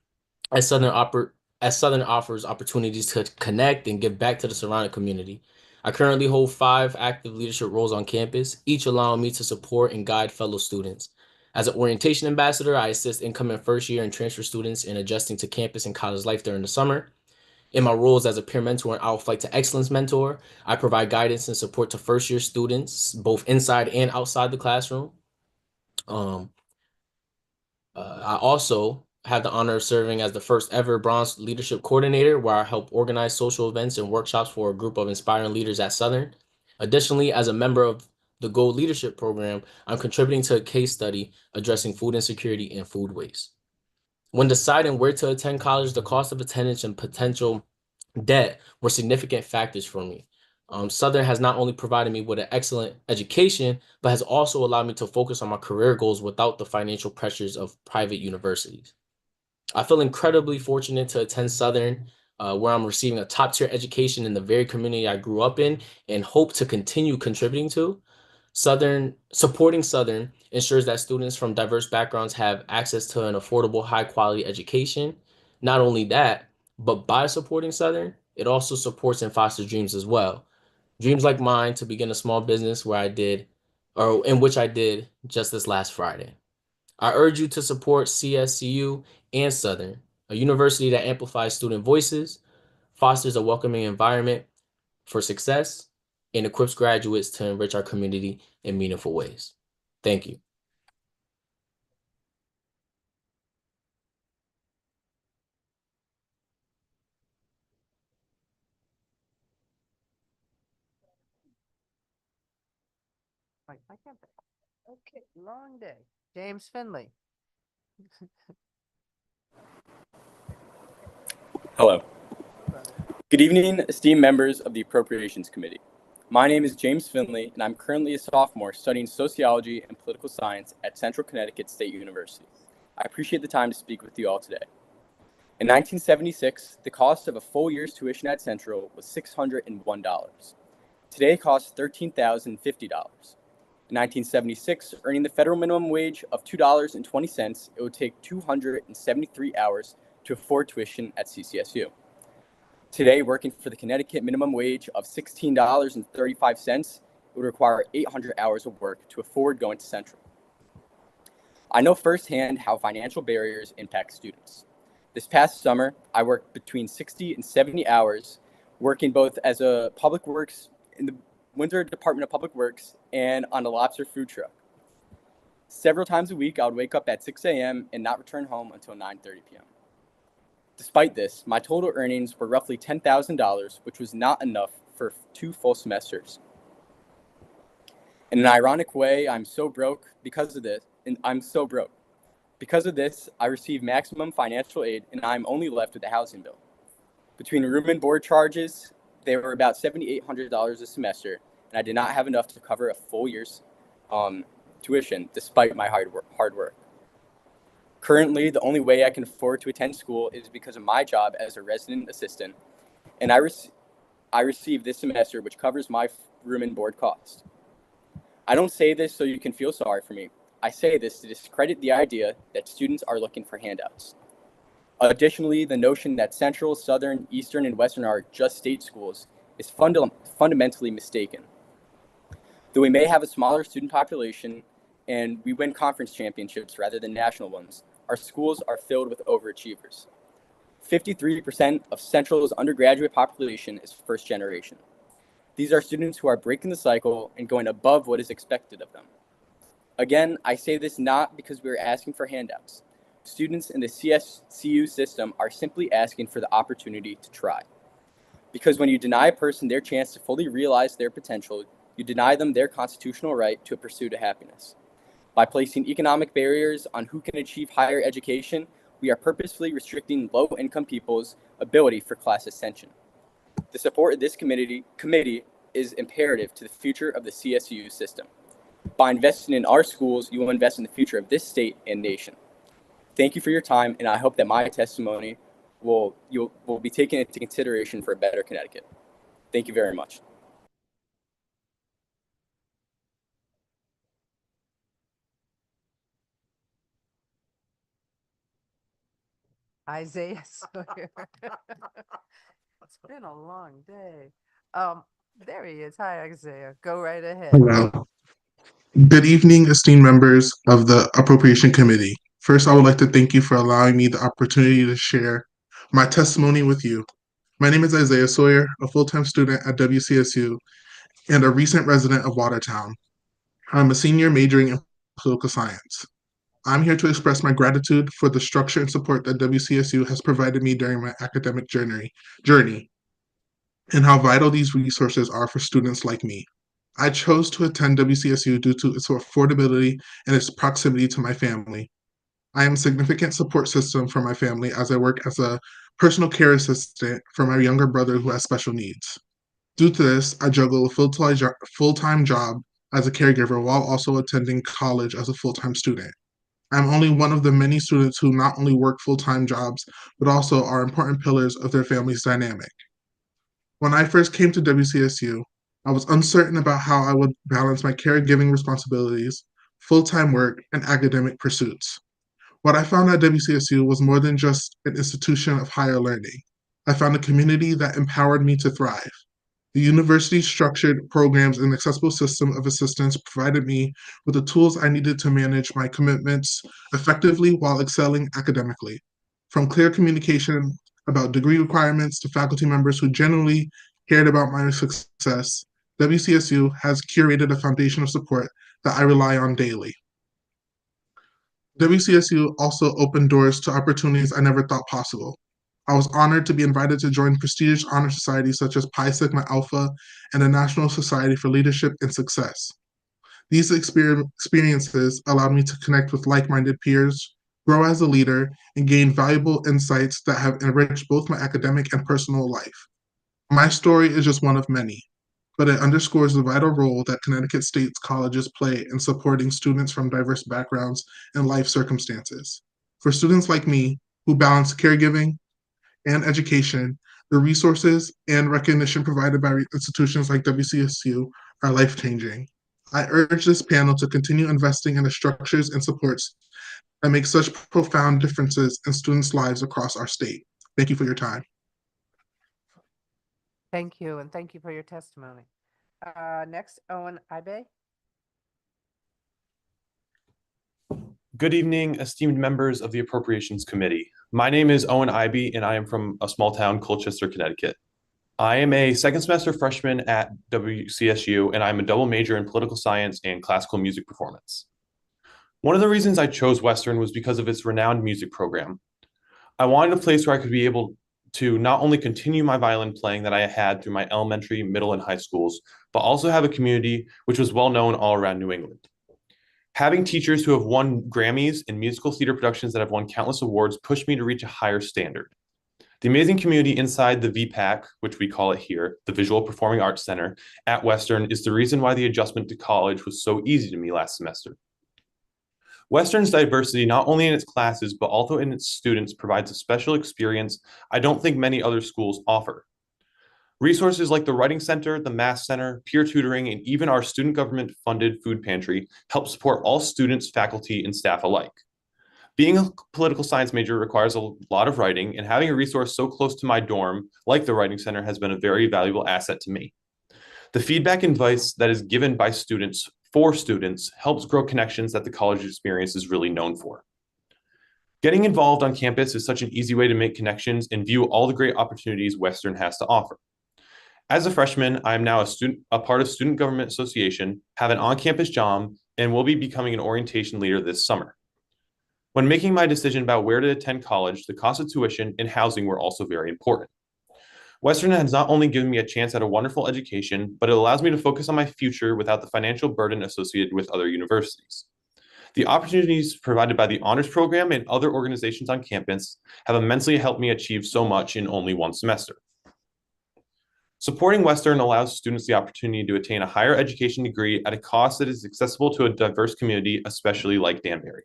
[SPEAKER 9] as Southern offers opportunities to connect and give back to the surrounding community. I currently hold 5 active leadership roles on campus, each allowing me to support and guide fellow students. As an orientation ambassador, I assist incoming first year and transfer students in adjusting to campus and college life during the summer. In my roles as a peer mentor and Our Flight to Excellence mentor, I provide guidance and support to first year students, both inside and outside the classroom. I also have the honor of serving as the first ever Bronze Leadership Coordinator, where I help organize social events and workshops for a group of inspiring leaders at Southern. Additionally, as a member of the Gold Leadership Program, I'm contributing to a case study addressing food insecurity and food waste. When deciding where to attend college, the cost of attendance and potential debt were significant factors for me. Southern has not only provided me with an excellent education, but has also allowed me to focus on my career goals without the financial pressures of private universities. I feel incredibly fortunate to attend Southern, where I'm receiving a top-tier education in the very community I grew up in and hope to continue contributing to. Supporting Southern ensures that students from diverse backgrounds have access to an affordable, high-quality education. Not only that, but by supporting Southern, it also supports and fosters dreams as well. Dreams like mine to begin a small business in which I did just this last Friday. I urge you to support CSCU and Southern, a university that amplifies student voices, fosters a welcoming environment for success, and equips graduates to enrich our community in meaningful ways. Thank you.
[SPEAKER 22] I can't. Okay, long day. James Finley.
[SPEAKER 6] Hello. Good evening, esteemed members of the Appropriations Committee. My name is James Finley, and I'm currently a sophomore studying sociology and political science at Central Connecticut State University. I appreciate the time to speak with you all today. In 1976, the cost of a full year's tuition at Central was $601. Today it costs $13,050. In 1976, earning the federal minimum wage of $2.20, it would take 273 hours to afford tuition at CCSU. Today, working for the Connecticut minimum wage of $16.35, it would require 800 hours of work to afford going to Central. I know firsthand how financial barriers impact students. This past summer, I worked between 60 and 70 hours, working both as a public works in the Windsor Department of Public Works and on a lobster food truck. Several times a week, I would wake up at 6 a.m. and not return home until 9:30 p.m. Despite this, my total earnings were roughly $10,000, which was not enough for 2 full semesters. In an ironic way, I'm so broke because of this, and I'm so broke. Because of this, I receive maximum financial aid, and I'm only left with a housing bill. Between room and board charges, they were about $7,800 a semester, and I did not have enough to cover a full year's tuition, despite my hard work. Currently, the only way I can afford to attend school is because of my job as a resident assistant, and I receive this semester, which covers my room and board costs. I don't say this so you can feel sorry for me. I say this to discredit the idea that students are looking for handouts. Additionally, the notion that Central, Southern, Eastern, and Western are just state schools is fundamentally mistaken. Though we may have a smaller student population and we win conference championships rather than national ones, our schools are filled with overachievers. 53% of Central's undergraduate population is first generation. These are students who are breaking the cycle and going above what is expected of them. Again, I say this not because we are asking for handouts. Students in the CSCU system are simply asking for the opportunity to try. Because when you deny a person their chance to fully realize their potential, you deny them their constitutional right to a pursuit of happiness. By placing economic barriers on who can achieve higher education, we are purposefully restricting low-income people's ability for class ascension. The support of this committee is imperative to the future of the CSU system. By investing in our schools, you will invest in the future of this state and nation. Thank you for your time, and I hope that my testimony will be taken into consideration for a better Connecticut. Thank you very much.
[SPEAKER 2] Isaiah Sawyer. It's been a long day. There he is. Hi, Isaiah. Go right ahead.
[SPEAKER 7] Hello. Good evening, esteemed members of the Appropriation Committee. First, I would like to thank you for allowing me the opportunity to share my testimony with you. My name is Isaiah Sawyer, a full-time student at WCSU and a recent resident of Watertown. I'm a senior majoring in political science. I'm here to express my gratitude for the structure and support that WCSU has provided me during my academic journey, and how vital these resources are for students like me. I chose to attend WCSU due to its affordability and its proximity to my family. I am a significant support system for my family as I work as a personal care assistant for my younger brother who has special needs. Due to this, I juggle a full-time job as a caregiver while also attending college as a full-time student. I'm only one of the many students who not only work full-time jobs, but also are important pillars of their family's dynamic. When I first came to WCSU, I was uncertain about how I would balance my caregiving responsibilities, full-time work, and academic pursuits. What I found at WCSU was more than just an institution of higher learning. I found a community that empowered me to thrive. The university's structured programs and accessible system of assistance provided me with the tools I needed to manage my commitments effectively while excelling academically. From clear communication about degree requirements to faculty members who genuinely cared about my success, WCSU has curated a foundation of support that I rely on daily. WCSU also opened doors to opportunities I never thought possible. I was honored to be invited to join prestigious honor societies such as Pi Sigma Alpha and the National Society for Leadership and Success. These experiences allowed me to connect with like-minded peers, grow as a leader, and gain valuable insights that have enriched both my academic and personal life. My story is just one of many, but it underscores the vital role that Connecticut State's colleges play in supporting students from diverse backgrounds and life circumstances. For students like me, who balance caregiving and education, the resources and recognition provided by institutions like WCSU are life-changing. I urge this panel to continue investing in the structures and supports that make such profound differences in students' lives across our state. Thank you for your time.
[SPEAKER 2] Thank you, and thank you for your testimony. Next, Owen Ibe.
[SPEAKER 8] Good evening, esteemed members of the Appropriations Committee. My name is Owen Ibe, and I am from a small town, Colchester, Connecticut. I am a second semester freshman at WCSU, and I'm a double major in political science and classical music performance. One of the reasons I chose Western was because of its renowned music program. I wanted a place where I could be able to not only continue my violin playing that I had through my elementary, middle, and high schools, but also have a community which was well known all around New England. Having teachers who have won Grammys in musical theater productions that have won countless awards pushed me to reach a higher standard. The amazing community inside the VPAC, which we call it here, the Visual Performing Arts Center at Western, is the reason why the adjustment to college was so easy to me last semester. Western's diversity, not only in its classes, but also in its students, provides a special experience I don't think many other schools offer. Resources like the Writing Center, the Math Center, peer tutoring, and even our student government-funded food pantry help support all students, faculty, and staff alike. Being a political science major requires a lot of writing, and having a resource so close to my dorm, like the Writing Center, has been a very valuable asset to me. The feedback and advice that is given by students for students helps grow connections that the college experience is really known for. Getting involved on campus is such an easy way to make connections and view all the great opportunities Western has to offer. As a freshman, I am now a part of Student Government Association, have an on-campus job, and will be becoming an orientation leader this summer. When making my decision about where to attend college, the cost of tuition and housing were also very important. Western has not only given me a chance at a wonderful education, but it allows me to focus on my future without the financial burden associated with other universities. The opportunities provided by the honors program and other organizations on campus have immensely helped me achieve so much in only one semester. Supporting Western allows students the opportunity to attain a higher education degree at a cost that is accessible to a diverse community, especially like Danbury.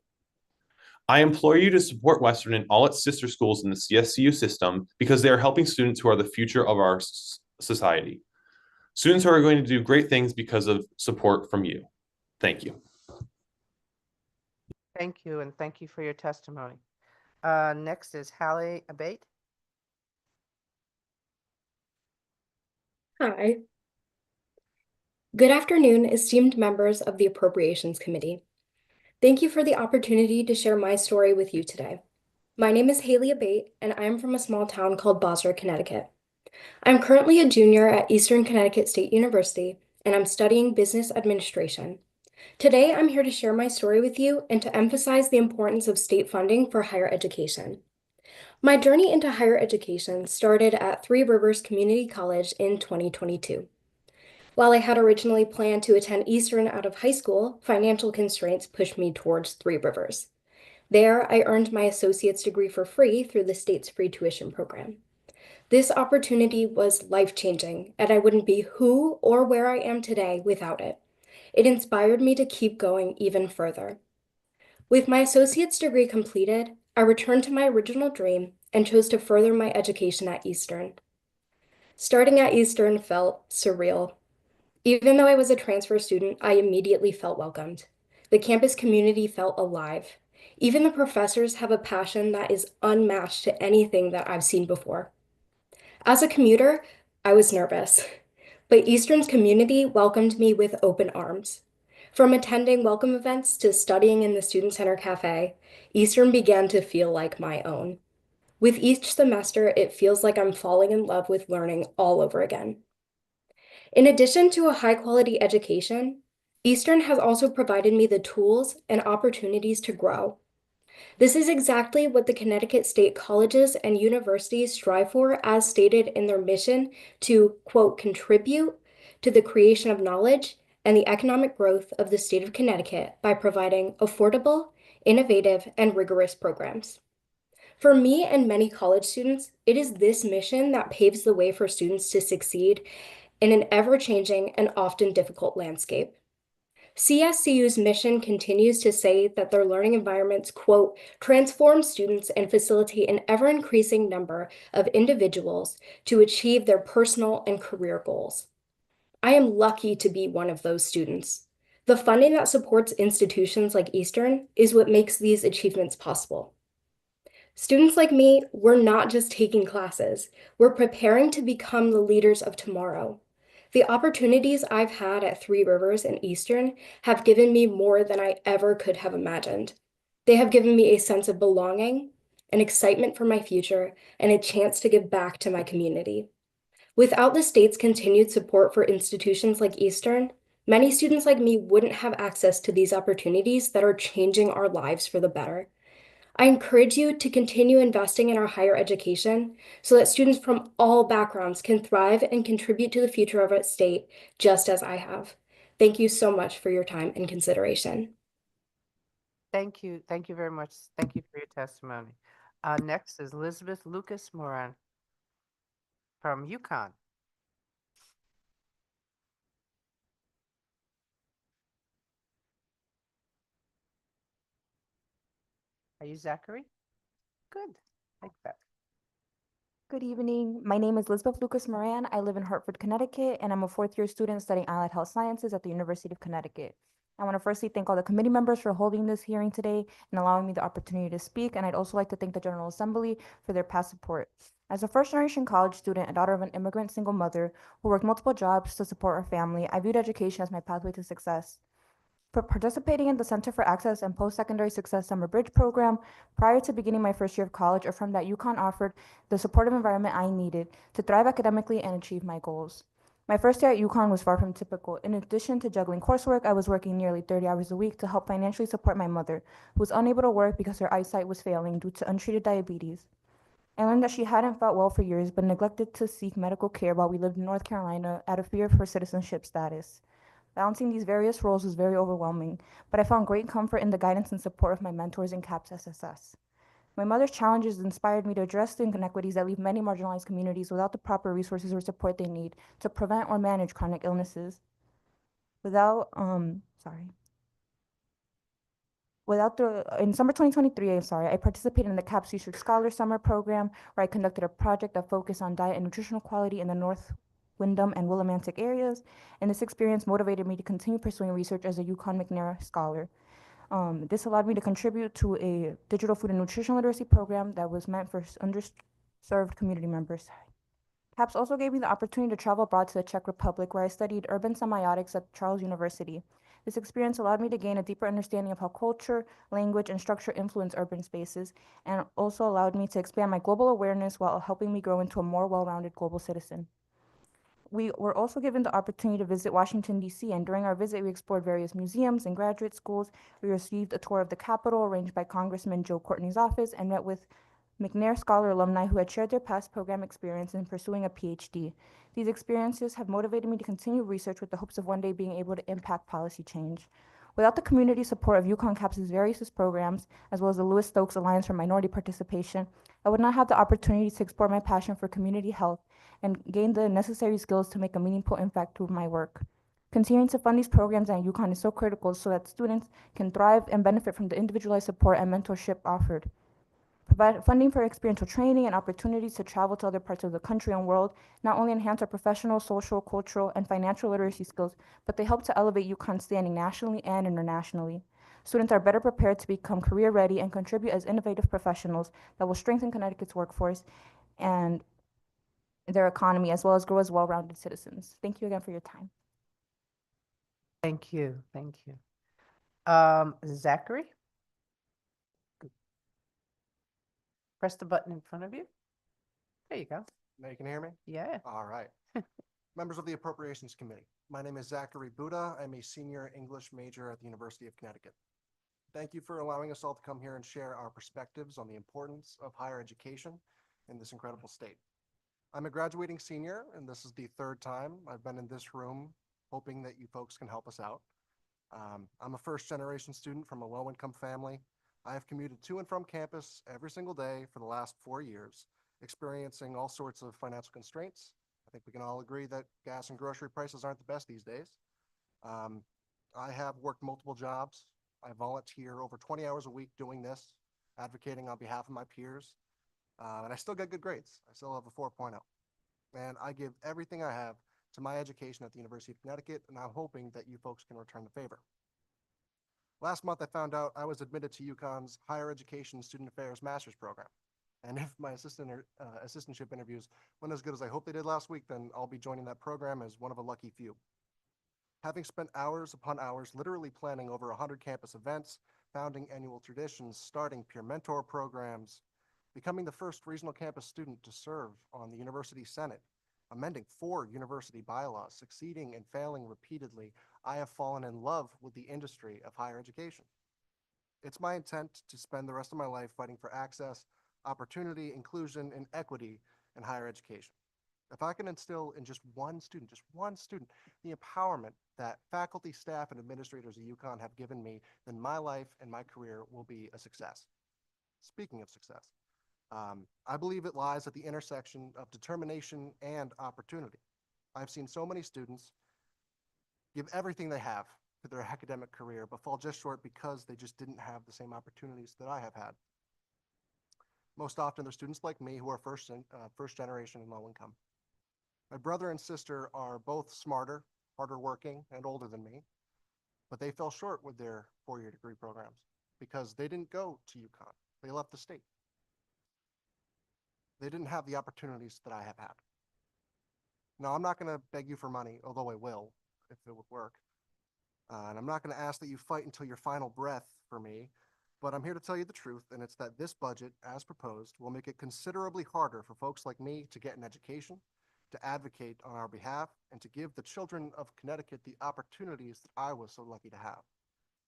[SPEAKER 8] I implore you to support Western and all its sister schools in the CSCU system because they are helping students who are the future of our society. Students who are going to do great things because of support from you. Thank you.
[SPEAKER 2] Thank you, and thank you for your testimony. Next is Hallie Abate.
[SPEAKER 10] Hi. Good afternoon, esteemed members of the Appropriations Committee. Thank you for the opportunity to share my story with you today. My name is Haley Abate, and I am from a small town called Bosra, Connecticut. I'm currently a junior at Eastern Connecticut State University, and I'm studying business administration. Today, I'm here to share my story with you and to emphasize the importance of state funding for higher education. My journey into higher education started at Three Rivers Community College in 2022. While I had originally planned to attend Eastern out of high school, financial constraints pushed me towards Three Rivers. There, I earned my associate's degree for free through the state's free tuition program. This opportunity was life-changing, and I wouldn't be who or where I am today without it. It inspired me to keep going even further. With my associate's degree completed, I returned to my original dream and chose to further my education at Eastern. Starting at Eastern felt surreal. Even though I was a transfer student, I immediately felt welcomed. The campus community felt alive. Even the professors have a passion that is unmatched to anything that I've seen before. As a commuter, I was nervous, but Eastern's community welcomed me with open arms. From attending welcome events to studying in the Student Center Cafe, Eastern began to feel like my own. With each semester, it feels like I'm falling in love with learning all over again. In addition to a high-quality education, Eastern has also provided me the tools and opportunities to grow. This is exactly what the Connecticut State colleges and universities strive for, as stated in their mission to, quote, contribute to the creation of knowledge and the economic growth of the state of Connecticut by providing affordable, innovative, and rigorous programs. For me and many college students, it is this mission that paves the way for students to succeed in an ever-changing and often difficult landscape. CSCU's mission continues to say that their learning environments, quote, transform students and facilitate an ever-increasing number of individuals to achieve their personal and career goals. I am lucky to be one of those students. The funding that supports institutions like Eastern is what makes these achievements possible. Students like me, we're not just taking classes, we're preparing to become the leaders of tomorrow. The opportunities I've had at Three Rivers and Eastern have given me more than I ever could have imagined. They have given me a sense of belonging, an excitement for my future, and a chance to give back to my community. Without the state's continued support for institutions like Eastern, many students like me wouldn't have access to these opportunities that are changing our lives for the better. I encourage you to continue investing in our higher education so that students from all backgrounds can thrive and contribute to the future of our state, just as I have. Thank you so much for your time and consideration.
[SPEAKER 2] Thank you. Thank you very much. Thank you for your testimony. Next is Elizabeth Lucas Moran from UConn. Are you Zachary? Good. Like that.
[SPEAKER 4] Good evening. My name is Elizabeth Lucas Moran. I live in Hartford, Connecticut, and I'm a fourth-year student studying allied health sciences at the University of Connecticut. I want to firstly thank all the committee members for holding this hearing today and allowing me the opportunity to speak, and I'd also like to thank the General Assembly for their past support. As a first-generation college student, a daughter of an immigrant single mother who worked multiple jobs to support her family, I viewed education as my pathway to success. For participating in the Center for Access and Post-Secondary Success Summer Bridge program, prior to beginning my first year of college, affirmed that UConn offered the supportive environment I needed to thrive academically and achieve my goals. My first year at UConn was far from typical. In addition to juggling coursework, I was working nearly 30 hours a week to help financially support my mother, who was unable to work because her eyesight was failing due to untreated diabetes. I learned that she hadn't felt well for years, but neglected to seek medical care while we lived in North Carolina out of fear of her citizenship status. Balancing these various roles was very overwhelming, but I found great comfort in the guidance and support of my mentors in CAPS SSS. My mother's challenges inspired me to address the inequities that leave many marginalized communities without the proper resources or support they need to prevent or manage chronic illnesses. In summer 2023, I participated in the CAPS Research Scholar Summer Program, where I conducted a project that focused on diet and nutritional quality in the North Windham and Willimantic areas, and this experience motivated me to continue pursuing research as a UConn McNair Scholar. This allowed me to contribute to a digital food and nutrition literacy program that was meant for underserved community members. CAPS also gave me the opportunity to travel abroad to the Czech Republic, where I studied urban semiotics at Charles University. This experience allowed me to gain a deeper understanding of how culture, language, and structure influence urban spaces, and also allowed me to expand my global awareness while helping me grow into a more well-rounded global citizen. We were also given the opportunity to visit Washington, D.C., and during our visit, we explored various museums and graduate schools. We received a tour of the Capitol arranged by Congressman Joe Courtney's office and met with McNair Scholar alumni who had shared their past program experience in pursuing a PhD. These experiences have motivated me to continue research with the hopes of one day being able to impact policy change. Without the community support of UConn CAPS' various programs, as well as the Lewis Stokes Alliance for Minority Participation, I would not have the opportunity to explore my passion for community health and gain the necessary skills to make a meaningful impact through my work. Continuing to fund these programs at UConn is so critical so that students can thrive and benefit from the individualized support and mentorship offered. Provide funding for experiential training and opportunities to travel to other parts of the country and world not only enhance our professional, social, cultural, and financial literacy skills, but they help to elevate UConn's standing nationally and internationally. Students are better prepared to become career ready and contribute as innovative professionals that will strengthen Connecticut's workforce and their economy, as well as grow as well-rounded citizens. Thank you again for your time.
[SPEAKER 2] Thank you. Thank you. Zachary? Press the button in front of you. There you go.
[SPEAKER 11] Now you can hear me?
[SPEAKER 2] Yeah.
[SPEAKER 11] All right. Members of the Appropriations Committee, my name is Zachary Buddha. I'm a senior English major at the University of Connecticut. Thank you for allowing us all to come here and share our perspectives on the importance of higher education in this incredible state. I'm a graduating senior, and this is the third time I've been in this room hoping that you folks can help us out. I'm a first-generation student from a low-income family. I have commuted to and from campus every single day for the last 4 years, experiencing all sorts of financial constraints. I think we can all agree that gas and grocery prices aren't the best these days. I have worked multiple jobs. I volunteer over 20 hours a week doing this, advocating on behalf of my peers, and I still get good grades. I still have a 4.0. And I give everything I have to my education at the University of Connecticut, and I'm hoping that you folks can return the favor. Last month, I found out I was admitted to UConn's Higher Education Student Affairs Master's Program. And if my assistantship interviews went as good as I hope they did last week, then I'll be joining that program as one of a lucky few. Having spent hours upon hours literally planning over 100 campus events, founding annual traditions, starting peer mentor programs, becoming the first regional campus student to serve on the University Senate, amending 4 university bylaws, succeeding and failing repeatedly, I have fallen in love with the industry of higher education. It's my intent to spend the rest of my life fighting for access, opportunity, inclusion, and equity in higher education. If I can instill in just one student, the empowerment that faculty, staff, and administrators at UConn have given me, then my life and my career will be a success. Speaking of success, I believe it lies at the intersection of determination and opportunity. I've seen so many students give everything they have to their academic career, but fall just short because they just didn't have the same opportunities that I have had. Most often, they're students like me who are first generation and low income. My brother and sister are both smarter, harder working, and older than me, but they fell short with their 4-year degree programs because they didn't go to UConn. They left the state. They didn't have the opportunities that I have had. Now, I'm not going to beg you for money, although I will, if it would work. And I'm not going to ask that you fight until your final breath for me, but I'm here to tell you the truth, and it's that this budget, as proposed, will make it considerably harder for folks like me to get an education, to advocate on our behalf, and to give the children of Connecticut the opportunities that I was so lucky to have.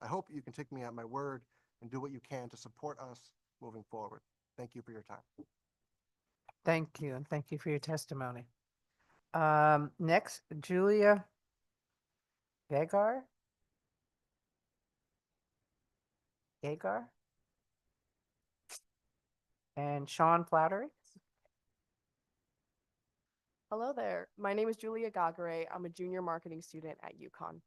[SPEAKER 11] I hope you can take me at my word and do what you can to support us moving forward. Thank you for your time.
[SPEAKER 2] Thank you, and thank you for your testimony. Next, Julia Gagar. And Sean Flattery.
[SPEAKER 12] Hello there. My name is Julia Gagare. I'm a junior marketing student at UConn.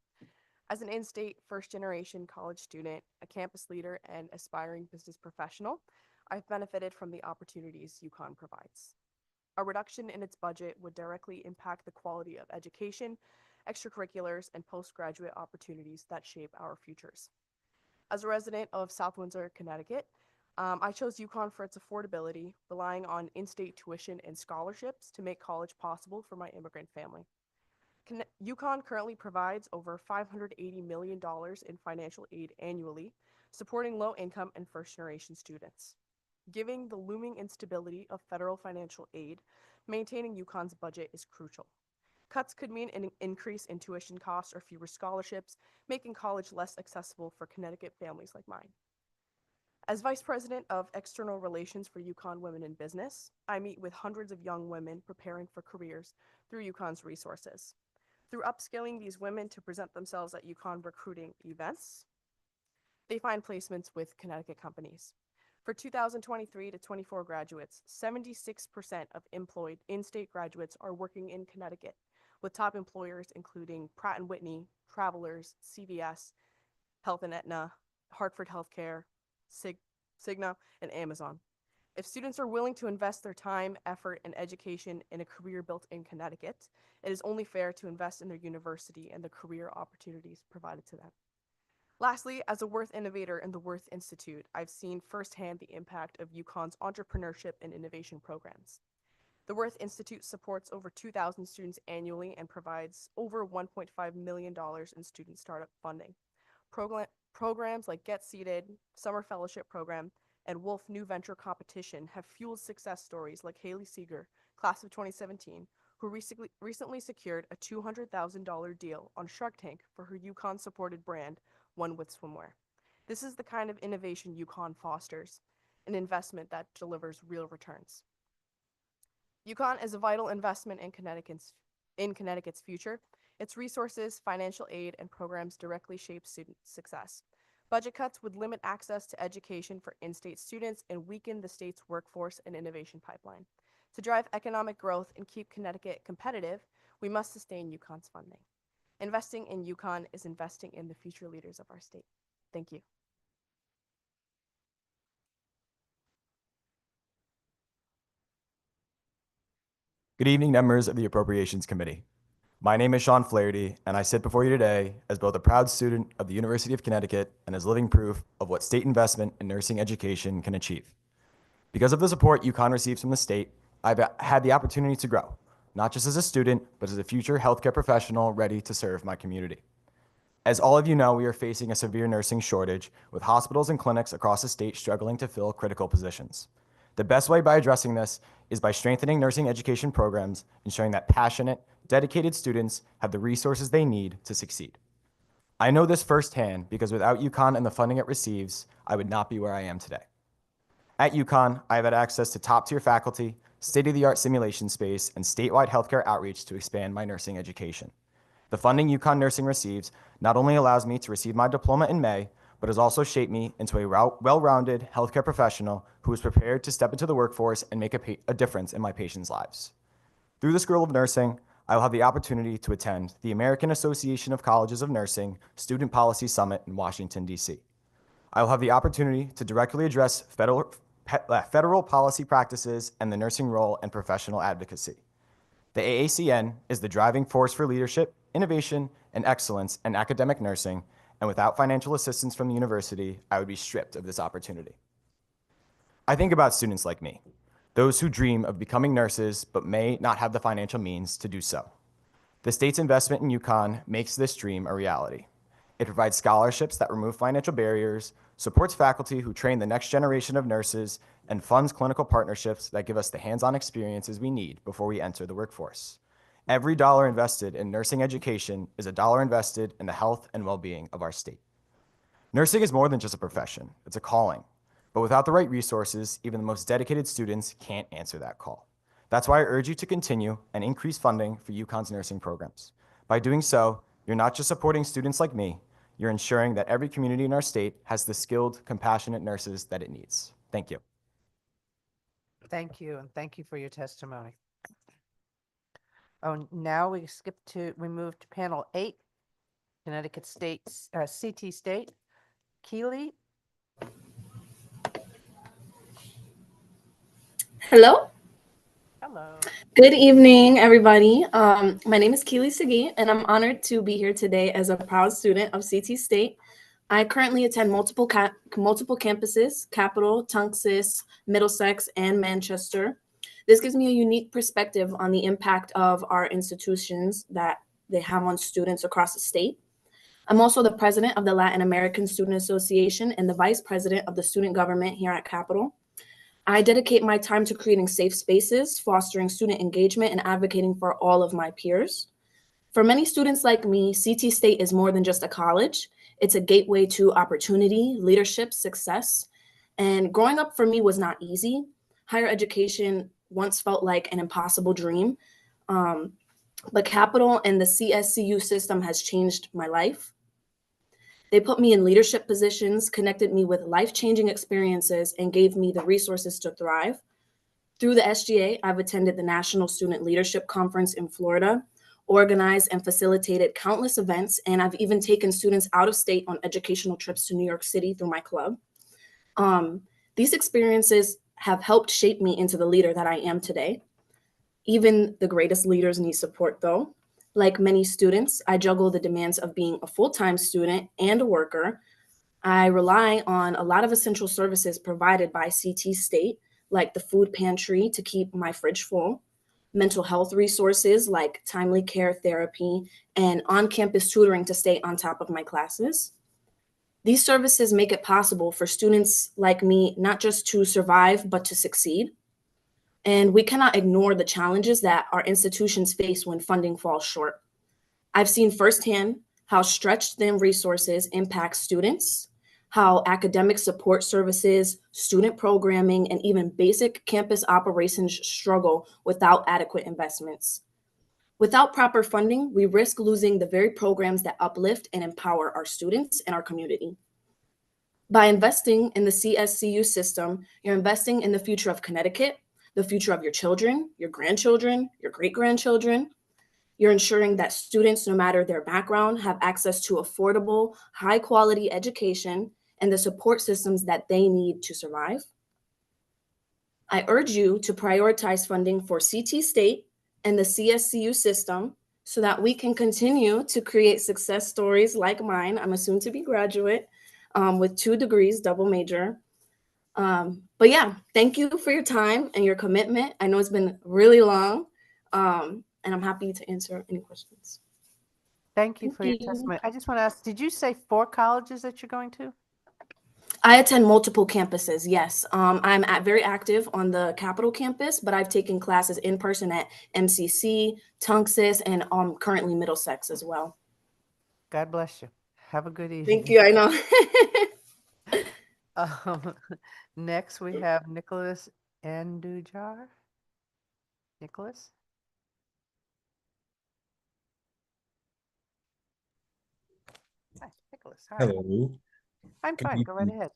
[SPEAKER 12] As an in-state first-generation college student, a campus leader, and aspiring business professional, I've benefited from the opportunities UConn provides. A reduction in its budget would directly impact the quality of education, extracurriculars, and postgraduate opportunities that shape our futures. As a resident of South Windsor, Connecticut, I chose UConn for its affordability, relying on in-state tuition and scholarships to make college possible for my immigrant family. UConn currently provides over $580 million in financial aid annually, supporting low-income and first-generation students. Given the looming instability of federal financial aid, maintaining UConn's budget is crucial. Cuts could mean an increase in tuition costs or fewer scholarships, making college less accessible for Connecticut families like mine. As Vice President of External Relations for UConn Women in Business, I meet with hundreds of young women preparing for careers through UConn's resources. Through upskilling these women to present themselves at UConn recruiting events, they find placements with Connecticut companies. For 2023 to 24 graduates, 76% of employed in-state graduates are working in Connecticut, with top employers including Pratt & Whitney, Travelers, CVS, Health and Aetna, Hartford Healthcare, Cigna, and Amazon. If students are willing to invest their time, effort, and education in a career built in Connecticut, it is only fair to invest in their university and the career opportunities provided to them. Lastly, as a Worth innovator in the Worth Institute, I've seen firsthand the impact of UConn's entrepreneurship and innovation programs. The Worth Institute supports over 2,000 students annually and provides over $1.5 million in student startup funding. Programs like Get Seated, Summer Fellowship Program, and Wolf New Venture Competition have fueled success stories like Haley Seeger, class of 2017, who recently secured a $200,000 deal on Shark Tank for her UConn-supported brand, One With Swimwear. This is the kind of innovation UConn fosters, an investment that delivers real returns. UConn is a vital investment in Connecticut's future. Its resources, financial aid, and programs directly shape student success. Budget cuts would limit access to education for in-state students and weaken the state's workforce and innovation pipeline. To drive economic growth and keep Connecticut competitive, we must sustain UConn's funding. Investing in UConn is investing in the future leaders of our state. Thank you.
[SPEAKER 13] Good evening, members of the Appropriations Committee. My name is Sean Flaherty, and I sit before you today as both a proud student of the University of Connecticut and as living proof of what state investment in nursing education can achieve. Because of the support UConn receives from the state, I've had the opportunity to grow, not just as a student, but as a future healthcare professional ready to serve my community. As all of you know, we are facing a severe nursing shortage, with hospitals and clinics across the state struggling to fill critical positions. The best way by addressing this is by strengthening nursing education programs, ensuring that passionate, dedicated students have the resources they need to succeed. I know this firsthand because without UConn and the funding it receives, I would not be where I am today. At UConn, I have had access to top-tier faculty, state-of-the-art simulation space, and statewide healthcare outreach to expand my nursing education. The funding UConn Nursing receives not only allows me to receive my diploma in May, but has also shaped me into a well-rounded healthcare professional who is prepared to step into the workforce and make a difference in my patients' lives. Through the School of Nursing, I will have the opportunity to attend the American Association of Colleges of Nursing Student Policy Summit in Washington, D.C. I will have the opportunity to directly address federal policy practices and the nursing role and professional advocacy. The AACN is the driving force for leadership, innovation, and excellence in academic nursing, and without financial assistance from the university, I would be stripped of this opportunity. I think about students like me, those who dream of becoming nurses but may not have the financial means to do so. The state's investment in UConn makes this dream a reality. It provides scholarships that remove financial barriers, supports faculty who train the next generation of nurses, and funds clinical partnerships that give us the hands-on experiences we need before we enter the workforce. Every dollar invested in nursing education is a dollar invested in the health and well-being of our state. Nursing is more than just a profession, it's a calling. But without the right resources, even the most dedicated students can't answer that call. That's why I urge you to continue and increase funding for UConn's nursing programs. By doing so, you're not just supporting students like me, you're ensuring that every community in our state has the skilled, compassionate nurses that it needs. Thank you.
[SPEAKER 2] Thank you, and thank you for your testimony. Oh, now we move to panel 8, Connecticut State, CT State. Keely?
[SPEAKER 14] Hello.
[SPEAKER 2] Hello.
[SPEAKER 14] Good evening, everybody. My name is Keely Sagi, and I'm honored to be here today as a proud student of CT State. I currently attend multiple campuses, Capital, Tunxis, Middlesex, and Manchester. This gives me a unique perspective on the impact of our institutions that they have on students across the state. I'm also the president of the Latin American Student Association and the vice president of the student government here at Capital. I dedicate my time to creating safe spaces, fostering student engagement, and advocating for all of my peers. For many students like me, CT State is more than just a college. It's a gateway to opportunity, leadership, success. And growing up for me was not easy. Higher education once felt like an impossible dream. But Capital and the CSCU system has changed my life. They put me in leadership positions, connected me with life-changing experiences, and gave me the resources to thrive. Through the SGA, I've attended the National Student Leadership Conference in Florida, organized and facilitated countless events, and I've even taken students out of state on educational trips to New York City through my club. These experiences have helped shape me into the leader that I am today. Even the greatest leaders need support, though. Like many students, I juggle the demands of being a full-time student and a worker. I rely on a lot of essential services provided by CT State, like the food pantry to keep my fridge full, mental health resources like timely care therapy, and on-campus tutoring to stay on top of my classes. These services make it possible for students like me not just to survive, but to succeed. And we cannot ignore the challenges that our institutions face when funding falls short. I've seen firsthand how stretched thin resources impact students, how academic support services, student programming, and even basic campus operations struggle without adequate investments. Without proper funding, we risk losing the very programs that uplift and empower our students and our community. By investing in the CSCU system, you're investing in the future of Connecticut, the future of your children, your grandchildren, your great-grandchildren. You're ensuring that students, no matter their background, have access to affordable, high-quality education and the support systems that they need to survive. I urge you to prioritize funding for CT State and the CSCU system so that we can continue to create success stories like mine. I'm a soon to be graduate with 2 degrees, double major. But yeah, thank you for your time and your commitment. I know it's been really long, and I'm happy to answer any questions.
[SPEAKER 2] Thank you
[SPEAKER 14] Thank
[SPEAKER 2] for your
[SPEAKER 14] you.
[SPEAKER 2] testimony. I just want to ask, did you say 4 colleges that you're going to?
[SPEAKER 14] I attend multiple campuses, yes. I'm very active on the Capitol campus, but I've taken classes in person at MCC, Tunxus, and currently Middlesex as well.
[SPEAKER 2] God bless you. Have a good evening.
[SPEAKER 14] Thank you, I know.
[SPEAKER 2] Next, we have Nicholas Andujar. Nicholas? Hi, Nicholas. Hi.
[SPEAKER 16] Hello.
[SPEAKER 2] I'm
[SPEAKER 16] Good
[SPEAKER 2] fine. Go right
[SPEAKER 16] evening.
[SPEAKER 2] ahead.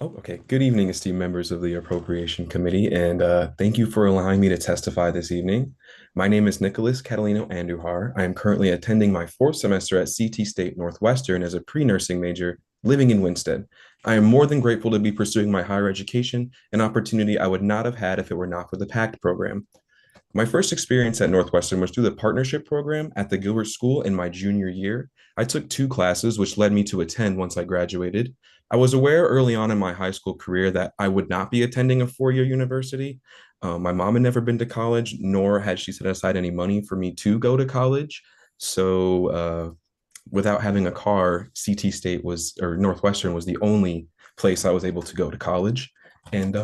[SPEAKER 16] Oh, okay. Good evening, esteemed members of the Appropriation Committee, and thank you for allowing me to testify this evening. My name is Nicholas Catalino Andujar. I am currently attending my 4th semester at CT State Northwestern as a pre-nursing major, living in Winsted. I am more than grateful to be pursuing my higher education, an opportunity I would not have had if it were not for the PACT program. My first experience at Northwestern was through the partnership program at the Gilbert School in my junior year. I took 2 classes, which led me to attend once I graduated. I was aware early on in my high school career that I would not be attending a 4-year university. My mom had never been to college, nor had she set aside any money for me to go to college. So without having a car, CT State was, or Northwestern was the only place I was able to go to college. And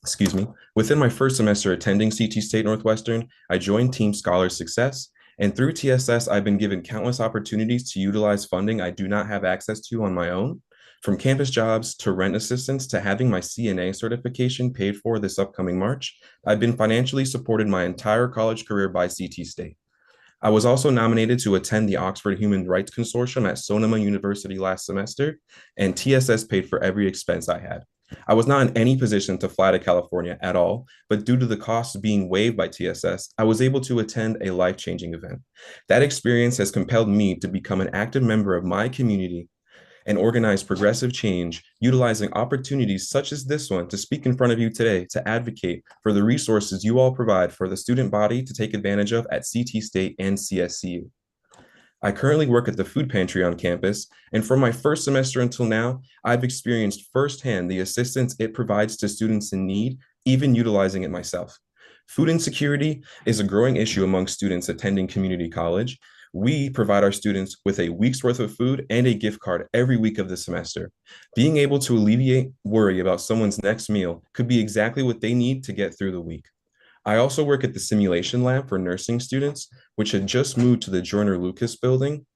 [SPEAKER 16] excuse me, within my first semester attending CT State Northwestern, I joined Team Scholar Success. And through TSS, I've been given countless opportunities to utilize funding I do not have access to on my own. From campus jobs to rent assistance to having my CNA certification paid for this upcoming March, I've been financially supported my entire college career by CT State. I was also nominated to attend the Oxford Human Rights Consortium at Sonoma University last semester, and TSS paid for every expense I had. I was not in any position to fly to California at all, but due to the costs being waived by TSS, I was able to attend a life-changing event. That experience has compelled me to become an active member of my community and organize progressive change, utilizing opportunities such as this one to speak in front of you today to advocate for the resources you all provide for the student body to take advantage of at CT State and CSCU. I currently work at the food pantry on campus, and from my first semester until now, I've experienced firsthand the assistance it provides to students in need, even utilizing it myself. Food insecurity is a growing issue among students attending community college. We provide our students with a week's worth of food and a gift card every week of the semester. Being able to alleviate worry about someone's next meal could be exactly what they need to get through the week. I also work at the simulation lab for nursing students, which had just moved to the Joyner Lucas building.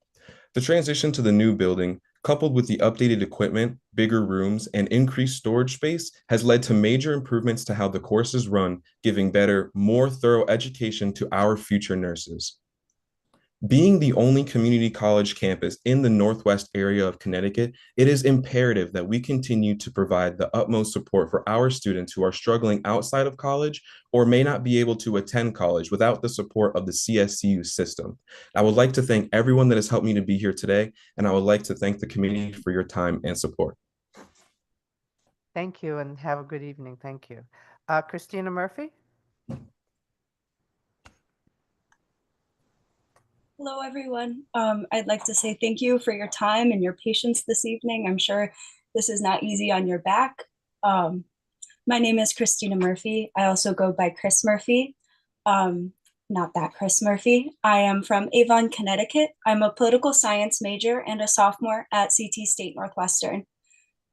[SPEAKER 16] The transition to the new building, coupled with the updated equipment, bigger rooms, and increased storage space, has led to major improvements to how the courses run, giving better, more thorough education to our future nurses. Being the only community college campus in the Northwest area of Connecticut, it is imperative that we continue to provide the utmost support for our students who are struggling outside of college or may not be able to attend college without the support of the CSCU system. I would like to thank everyone that has helped me to be here today, and I would like to thank the committee for your time and support.
[SPEAKER 2] Thank you and have a good evening. Thank you. Christina Murphy?
[SPEAKER 17] Hello, everyone. I'd like to say thank you for your time and your patience this evening. I'm sure this is not easy on your back. My name is Christina Murphy. I also go by Chris Murphy, not that Chris Murphy. I am from Avon, Connecticut. I'm a political science major and a sophomore at CT State Northwestern.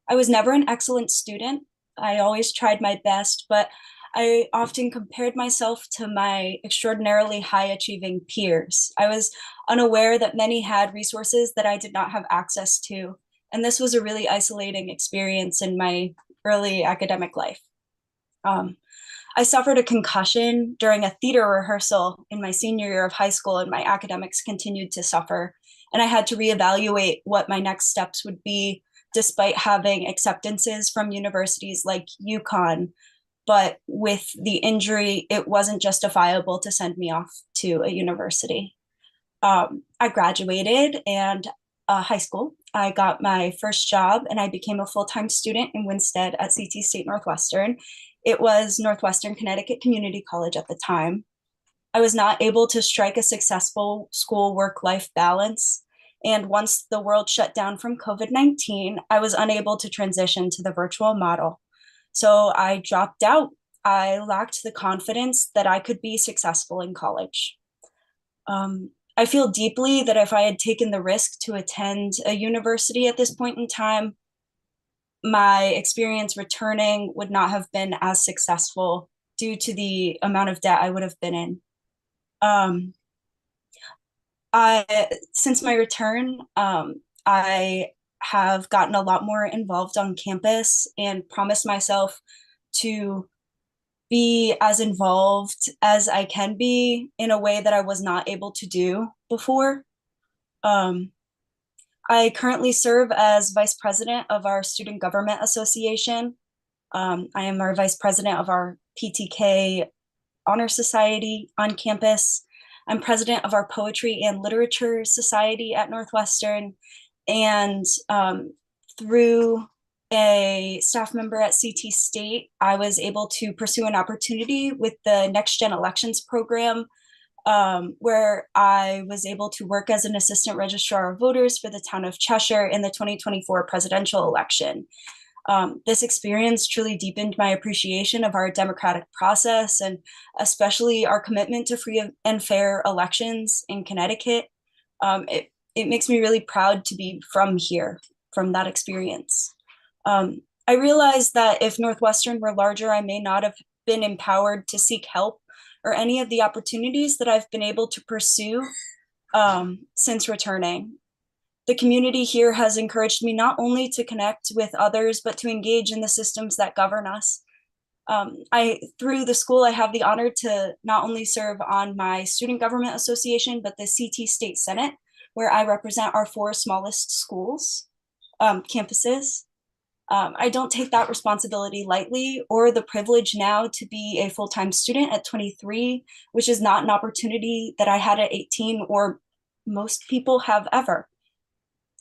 [SPEAKER 17] I was never an excellent student. I always tried my best, but I often compared myself to my extraordinarily high achieving peers. I was unaware that many had resources that I did not have access to. And this was a really isolating experience in my early academic life. I suffered a concussion during a theater rehearsal in my senior year of high school, and my academics continued to suffer. And I had to reevaluate what my next steps would be, despite having acceptances from universities like UConn. But with the injury, it wasn't justifiable to send me off to a university. I graduated and high school. I got my first job and I became a full-time student in Winsted at CT State Northwestern. It was Northwestern Connecticut Community College at the time. I was not able to strike a successful school work-life balance. And once the world shut down from COVID-19, I was unable to transition to the virtual model. So I dropped out. I lacked the confidence that I could be successful in college. I feel deeply that if I had taken the risk to attend a university at this point in time, my experience returning would not have been as successful due to the amount of debt I would have been in. Since my return, I have gotten a lot more involved on campus and promised myself to be as involved as I can be in a way that I was not able to do before. I currently serve as vice president of our Student Government Association. I am our vice president of our PTK Honor Society on campus. I'm president of our Poetry and Literature Society at Northwestern. And through a staff member at CT State, I was able to pursue an opportunity with the Next Gen Elections program, where I was able to work as an assistant registrar of voters for the town of Cheshire in the 2024 presidential election. This experience truly deepened my appreciation of our democratic process and especially our commitment to free and fair elections in Connecticut. It makes me really proud to be from here, from that experience. I realized that if Northwestern were larger, I may not have been empowered to seek help or any of the opportunities that I've been able to pursue since returning. The community here has encouraged me not only to connect with others, but to engage in the systems that govern us. Through the school, I have the honor to not only serve on my Student Government Association, but the CT State Senate, where I represent our 4 smallest schools, campuses. I don't take that responsibility lightly or the privilege now to be a full-time student at 23, which is not an opportunity that I had at 18 or most people have ever.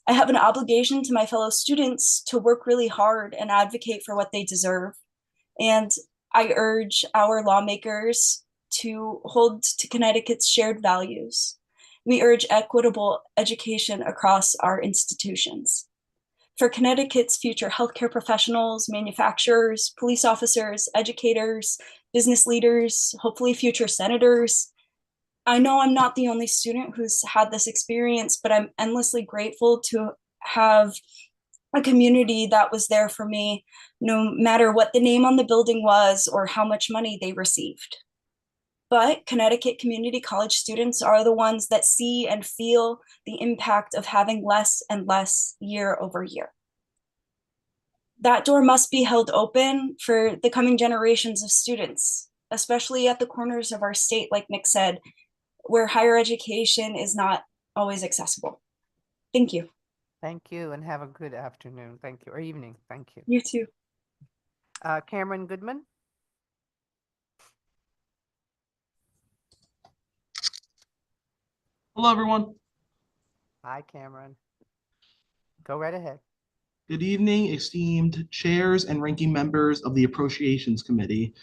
[SPEAKER 17] I have an obligation to my fellow students to work really hard and advocate for what they deserve. And I urge our lawmakers to hold to Connecticut's shared values. We urge equitable education across our institutions. For Connecticut's future healthcare professionals, manufacturers, police officers, educators, business leaders, hopefully future senators. I know I'm not the only student who's had this experience, but I'm endlessly grateful to have a community that was there for me, no matter what the name on the building was or how much money they received. But Connecticut community college students are the ones that see and feel the impact of having less and less year over year. That door must be held open for the coming generations of students, especially at the corners of our state, like Nick said, where higher education is not always accessible. Thank you.
[SPEAKER 2] Thank you, and have a good afternoon. Thank you, or evening. Thank you.
[SPEAKER 17] You too.
[SPEAKER 2] Cameron Goodman.
[SPEAKER 18] Hello, everyone.
[SPEAKER 2] Hi, Cameron. Go right ahead.
[SPEAKER 18] Good evening, esteemed chairs and ranking members of the Appropriations Committee.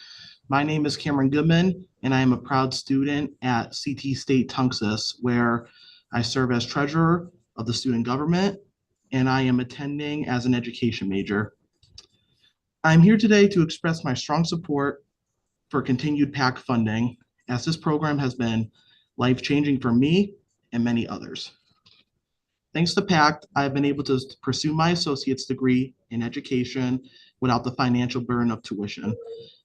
[SPEAKER 18] My name is Cameron Goodman, and I am a proud student at CT State Tunxus, where I serve as treasurer of the student government, and I am attending as an education major. I'm here today to express my strong support for continued PAC funding, as this program has been life-changing for me and many others. Thanks to PACT, I've been able to pursue my associate's degree in education without the financial burden of tuition.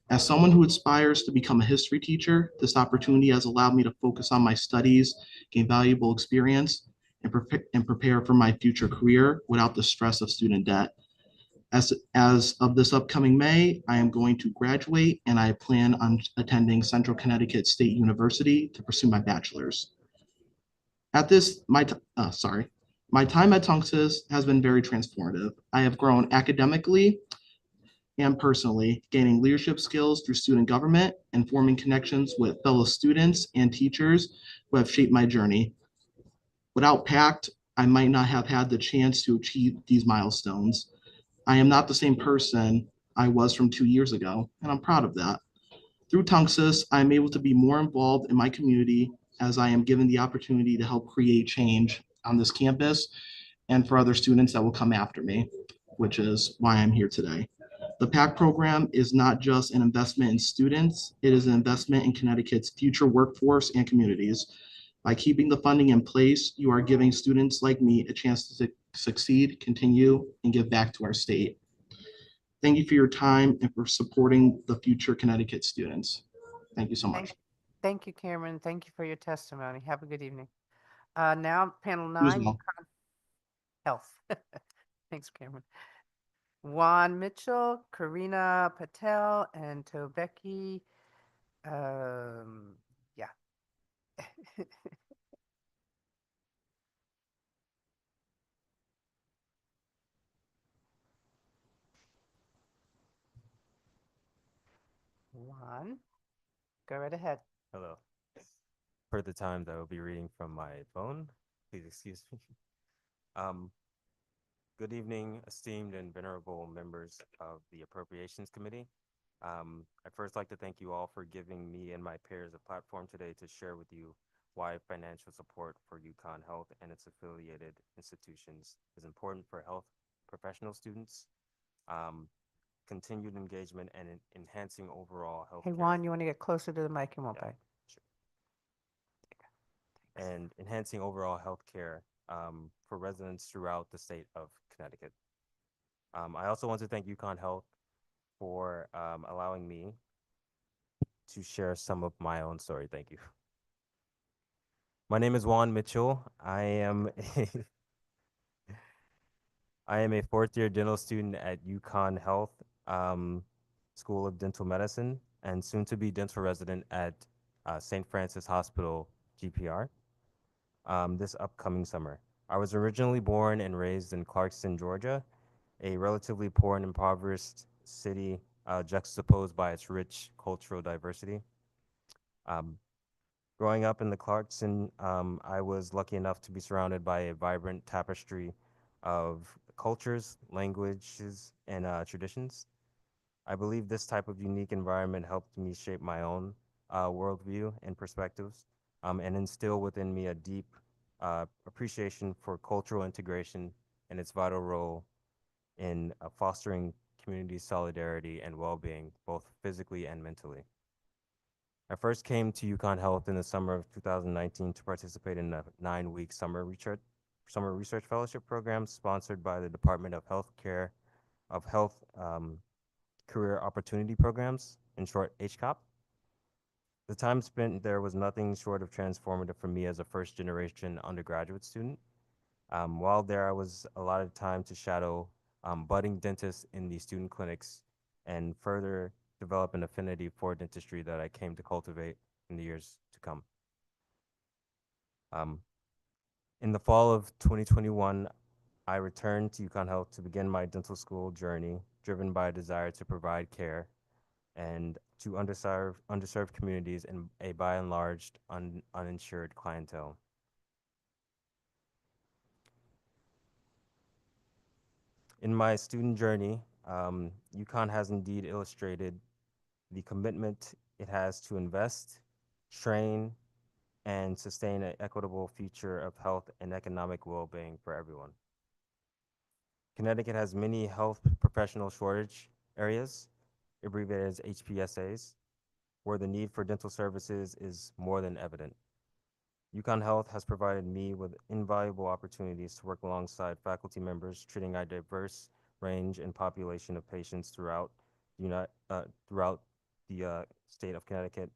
[SPEAKER 18] As someone who aspires to become a history teacher, this opportunity has allowed me to focus on my studies, gain valuable experience, and prepare for my future career without the stress of student debt. As of this upcoming May, I am going to graduate, and I plan on attending Central Connecticut State University to pursue my bachelor's. At this, my time at Tunxus has been very transformative. I have grown academically and personally, gaining leadership skills through student government and forming connections with fellow students and teachers who have shaped my journey. Without PACT, I might not have had the chance to achieve these milestones. I am not the same person I was from 2 years ago, and I'm proud of that. Through Tunxus, I'm able to be more involved in my community as I am given the opportunity to help create change on this campus and for other students that will come after me, which is why I'm here today. The PAC program is not just an investment in students, it is an investment in Connecticut's future workforce and communities. By keeping the funding in place, you are giving students like me a chance to succeed, continue, and give back to our state. Thank you for your time and for supporting the future Connecticut students. Thank you so much.
[SPEAKER 2] Thank you, Cameron. Thank you for your testimony. Have a good evening. Now, panel
[SPEAKER 18] You as
[SPEAKER 2] 9,
[SPEAKER 18] well.
[SPEAKER 2] Health. Thanks, Cameron. Juan Mitchell, Karina Patel, and Tobeki. Yeah. Juan, go right ahead.
[SPEAKER 19] Hello. For the times I will be reading from my phone. Please excuse me. Um, Good evening, esteemed and venerable members of the Appropriations Committee. I'd first like to thank you all for giving me and my peers a platform today to share with you why financial support for UConn Health and its affiliated institutions is important for health professional students, continued engagement, and enhancing overall health
[SPEAKER 2] Hey,
[SPEAKER 19] care.
[SPEAKER 2] Juan, you want to get closer to the mic and won't
[SPEAKER 19] Yeah.
[SPEAKER 2] bite.
[SPEAKER 19] And enhancing overall health care for residents throughout the state of Connecticut. I also want to thank UConn Health for allowing me to share some of my own story. Thank you. My name is Juan Mitchell. I am a fourth-year dental student at UConn Health School of Dental Medicine and soon to be dental resident at St. Francis Hospital, GPR, this upcoming summer. I was originally born and raised in Clarkston, Georgia, a relatively poor and impoverished city juxtaposed by its rich cultural diversity. Growing up in the Clarkson, I was lucky enough to be surrounded by a vibrant tapestry of cultures, languages, and traditions. I believe this type of unique environment helped me shape my own worldview and perspectives, and instill within me a deep appreciation for cultural integration and its vital role in fostering community solidarity and well-being, both physically and mentally. I first came to UConn Health in the summer of 2019 to participate in a 9-week summer research fellowship program sponsored by the Department of Health Career Opportunity Programs, in short, HCOP. The time spent there was nothing short of transformative for me as a first-generation undergraduate student. While there, I was allotted time to shadow budding dentists in the student clinics and further develop an affinity for dentistry that I came to cultivate in the years to come. In the fall of 2021, I returned to UConn Health to begin my dental school journey, driven by a desire to provide care and to underserved communities and a by and large uninsured clientele. In my student journey, UConn has indeed illustrated the commitment it has to invest, train, and sustain an equitable future of health and economic well-being for everyone. Connecticut has many health professional shortage areas, abbreviated as HPSAs, where the need for dental services is more than evident. UConn Health has provided me with invaluable opportunities to work alongside faculty members treating a diverse range and population of patients throughout the state of Connecticut,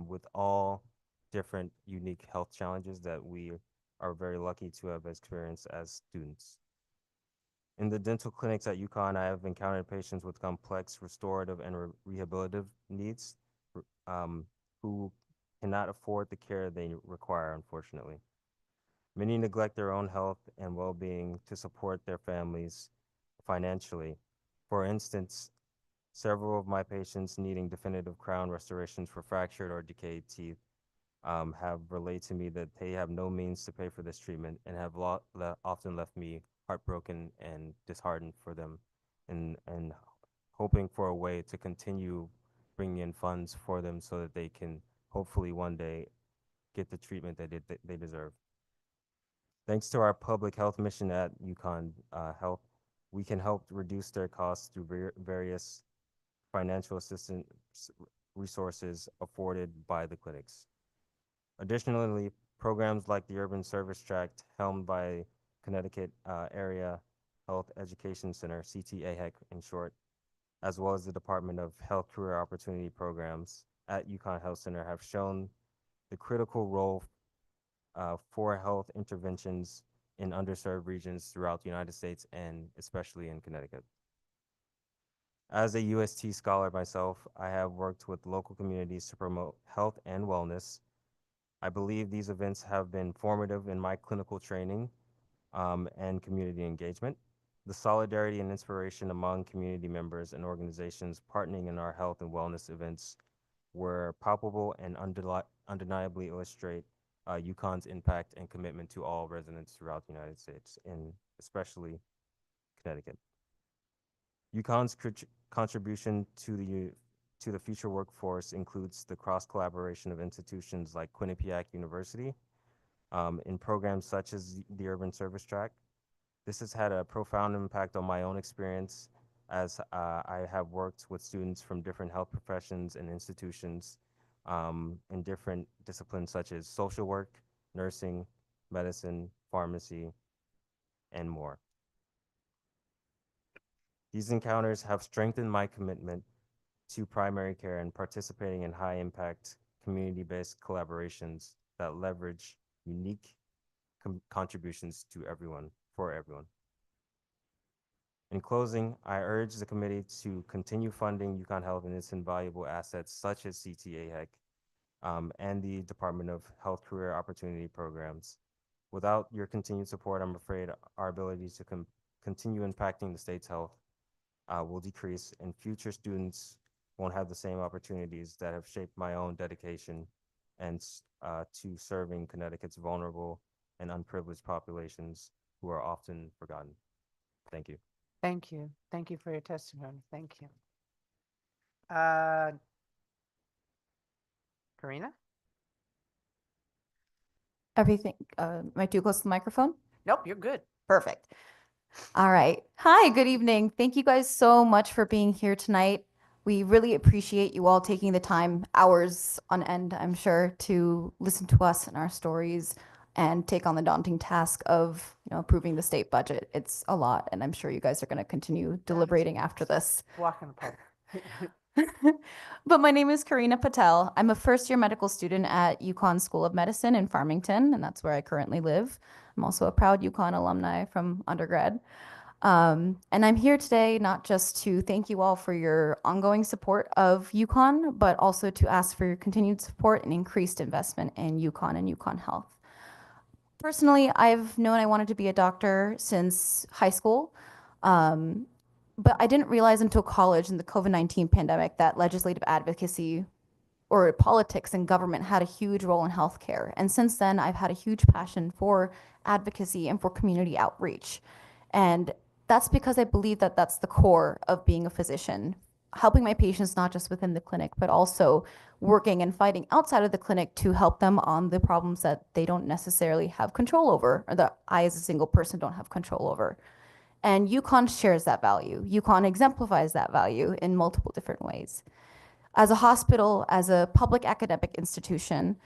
[SPEAKER 19] with all different unique health challenges that we are very lucky to have experienced as students. In the dental clinics at UConn, I have encountered patients with complex restorative and rehabilitative needs who cannot afford the care they require, unfortunately. Many neglect their own health and well-being to support their families financially. For instance, several of my patients needing definitive crown restorations for fractured or decayed teeth have relayed to me that they have no means to pay for this treatment and have often left me heartbroken and disheartened for them and hoping for a way to continue bringing in funds for them so that they can hopefully one day get the treatment that they deserve. Thanks to our public health mission at UConn Health, we can help reduce their costs through various financial assistance resources afforded by the clinics. Additionally, programs like the Urban Service Tract, helmed by Connecticut Area Health Education Center, CTAHEC in short, as well as the Department of Health Career Opportunity Programs at UConn Health Center, have shown the critical role for health interventions in underserved regions throughout the United States and especially in Connecticut. As a UST scholar myself, I have worked with local communities to promote health and wellness. I believe these events have been formative in my clinical training and community engagement. The solidarity and inspiration among community members and organizations partnering in our health and wellness events were palpable and undeniably illustrate UConn's impact and commitment to all residents throughout the United States, and especially Connecticut. UConn's contribution to the future workforce includes the cross-collaboration of institutions like Quinnipiac University in programs such as the Urban Service Tract. This has had a profound impact on my own experience as I have worked with students from different health professions and institutions in different disciplines such as social work, nursing, medicine, pharmacy, and more. These encounters have strengthened my commitment to primary care and participating in high-impact community-based collaborations that leverage unique contributions to everyone, for everyone. In closing, I urge the committee to continue funding UConn Health and its invaluable assets such as CTAHEC and the Department of Health Career Opportunity Programs. Without your continued support, I'm afraid our ability to continue impacting the state's health will decrease, and future students won't have the same opportunities that have shaped my own dedication and to serving Connecticut's vulnerable and unprivileged populations who are often forgotten. Thank you.
[SPEAKER 2] Thank you. Thank you for your testimony. Thank you. Karina?
[SPEAKER 4] Everything, am I too close to the microphone?
[SPEAKER 2] Nope, you're good.
[SPEAKER 4] Perfect. All right. Hi, good evening. Thank you guys so much for being here tonight. We really appreciate you all taking the time, hours on end, I'm sure, to listen to us and our stories and take on the daunting task of, approving the state budget. It's a lot, and I'm sure you guys are going to continue deliberating after this.
[SPEAKER 2] Walk in the park.
[SPEAKER 4] But my name is Karina Patel. I'm a first-year medical student at UConn School of Medicine in Farmington, and that's where I currently live. I'm also a proud UConn alumni from undergrad. And I'm here today not just to thank you all for your ongoing support of UConn, but also to ask for your continued support and increased investment in UConn and UConn Health. Personally, I've known I wanted to be a doctor since high school, but I didn't realize until college in the COVID-19 pandemic that legislative advocacy or politics and government had a huge role in healthcare. And since then, I've had a huge passion for advocacy and for community outreach. And that's because I believe that that's the core of being a physician, helping my patients not just within the clinic, but also working and fighting outside of the clinic to help them on the problems that they don't necessarily have control over, or that I as a single person don't have control over. And UConn shares that value. UConn exemplifies that value in multiple different ways. As a hospital, as a public academic institution,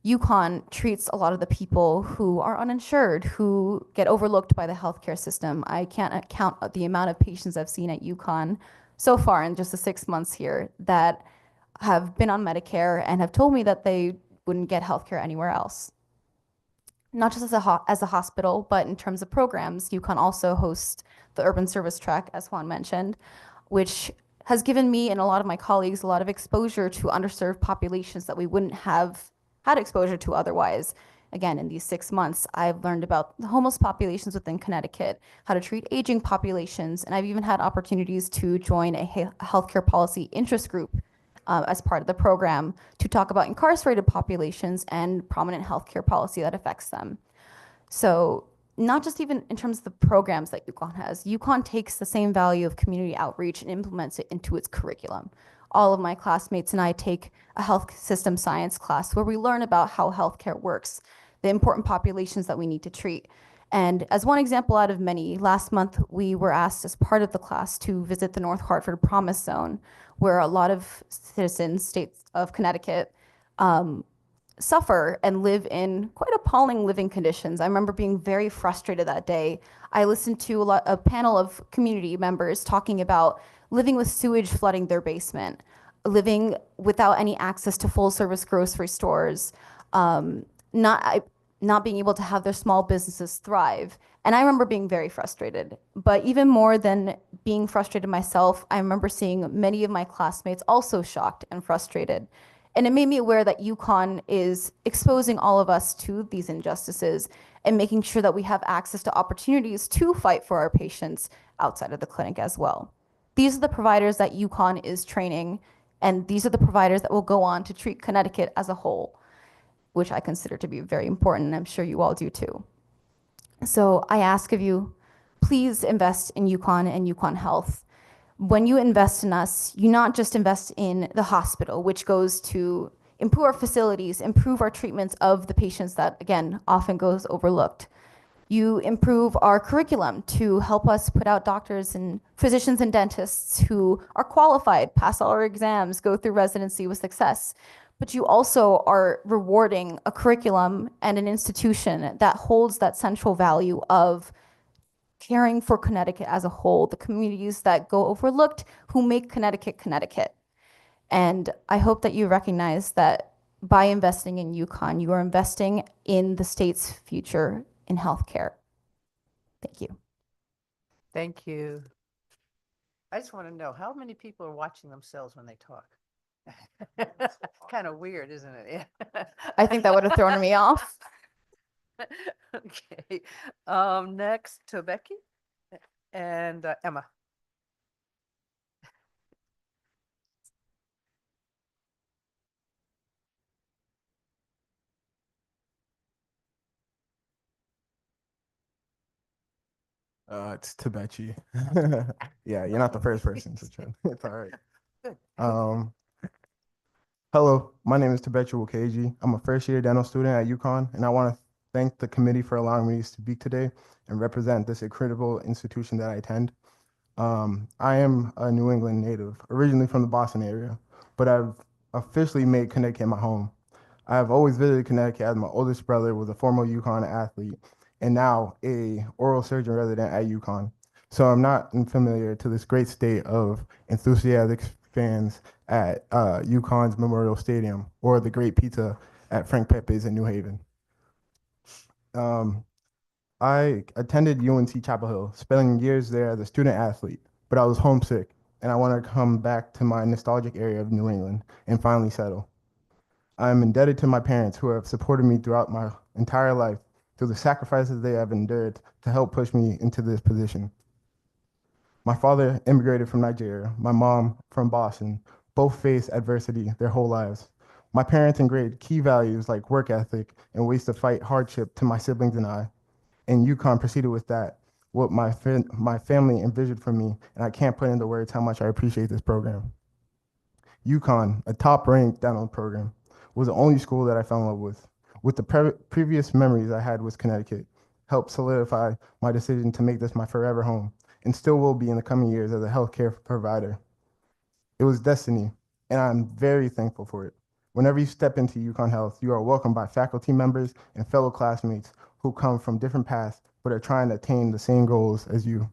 [SPEAKER 4] UConn treats a lot of the people who are uninsured, who get overlooked by the healthcare system. I can't count the amount of patients I've seen at UConn so far in just the 6 months here that have been on Medicare and have told me that they wouldn't get healthcare anywhere else. Not just as a hospital, but in terms of programs, UConn also hosts the Urban Service Tract, as Juan mentioned, which has given me and a lot of my colleagues a lot of exposure to underserved populations that we wouldn't have had exposure to otherwise. Again, in these 6 months, I've learned about the homeless populations within Connecticut, how to treat aging populations, and I've even had opportunities to join a healthcare policy interest group as part of the program to talk about incarcerated populations and prominent healthcare policy that affects them. So not just even in terms of the programs that UConn has, UConn takes the same value of community outreach and implements it into its curriculum.
[SPEAKER 20] all of my classmates and I take a health system science class where we learn about how healthcare works, the important populations that we need to treat. And as one example out of many, last month we were asked as part of the class to visit the North Hartford Promise Zone, where a lot of citizens, states of Connecticut, suffer and live in quite appalling living conditions. I remember being very frustrated that day. I listened to a panel of community members talking about living with sewage flooding their basement, living without any access to full service grocery stores, not being able to have their small businesses thrive. And I remember being very frustrated. But even more than being frustrated myself, I remember seeing many of my classmates also shocked and frustrated. And it made me aware that UConn is exposing all of us to these injustices and making sure that we have access to opportunities to fight for our patients outside of the clinic as well. These are the providers that UConn is training, and these are the providers that will go on to treat Connecticut as a whole, which I consider to be very important, and I'm sure you all do too. So I ask of you, please invest in UConn and UConn Health. When you invest in us, you not just invest in the hospital, which goes to improve our facilities, improve our treatments of the patients that, again, often goes overlooked. You improve our curriculum to help us put out doctors and physicians and dentists who are qualified, pass all our exams, go through residency with success. But you also are rewarding a curriculum and an institution that holds that central value of caring for Connecticut as a whole, the communities that go overlooked who make Connecticut, Connecticut. And I hope that you recognize that by investing in UConn, you are investing in the state's future in healthcare. Thank you.
[SPEAKER 2] Thank you. I just want to know how many people are watching themselves when they talk. Kind of weird, isn't it? Yeah.
[SPEAKER 20] I think that would have thrown me off.
[SPEAKER 2] Okay. Next to Becky and Emma.
[SPEAKER 21] It's Tibechi. Yeah, you're not the first person to try. It's all right.
[SPEAKER 2] Good.
[SPEAKER 21] Hello, my name is Tibechi Wakeji. I'm a first year dental student at UConn, and I want to thank the committee for allowing me to speak today and represent this incredible institution that I attend. I am a New England native, originally from the Boston area, but I've officially made Connecticut my home. I have always visited Connecticut as my oldest brother was a former UConn athlete and now a oral surgeon resident at UConn. So I'm not unfamiliar to this great state of enthusiastic fans at UConn's Memorial Stadium or the great pizza at Frank Pepe's in New Haven. I attended UNC Chapel Hill, spending years there as a student athlete, but I was homesick and I wanted to come back to my nostalgic area of New England and finally settle. I'm indebted to my parents who have supported me throughout my entire life through the sacrifices they have endured to help push me into this position. My father immigrated from Nigeria, my mom from Boston. Both faced adversity their whole lives. My parents ingrained key values like work ethic and ways to fight hardship to my siblings and I. And UConn proceeded with that, what my family envisioned for me, and I can't put into words how much I appreciate this program. UConn, a top-ranked dental program, was the only school that I fell in love with. With the previous memories I had with Connecticut, helped solidify my decision to make this my forever home, and still will be in the coming years as a healthcare provider. It was destiny, and I'm very thankful for it. Whenever you step into UConn Health, you are welcomed by faculty members and fellow classmates who come from different paths but are trying to attain the same goals as you.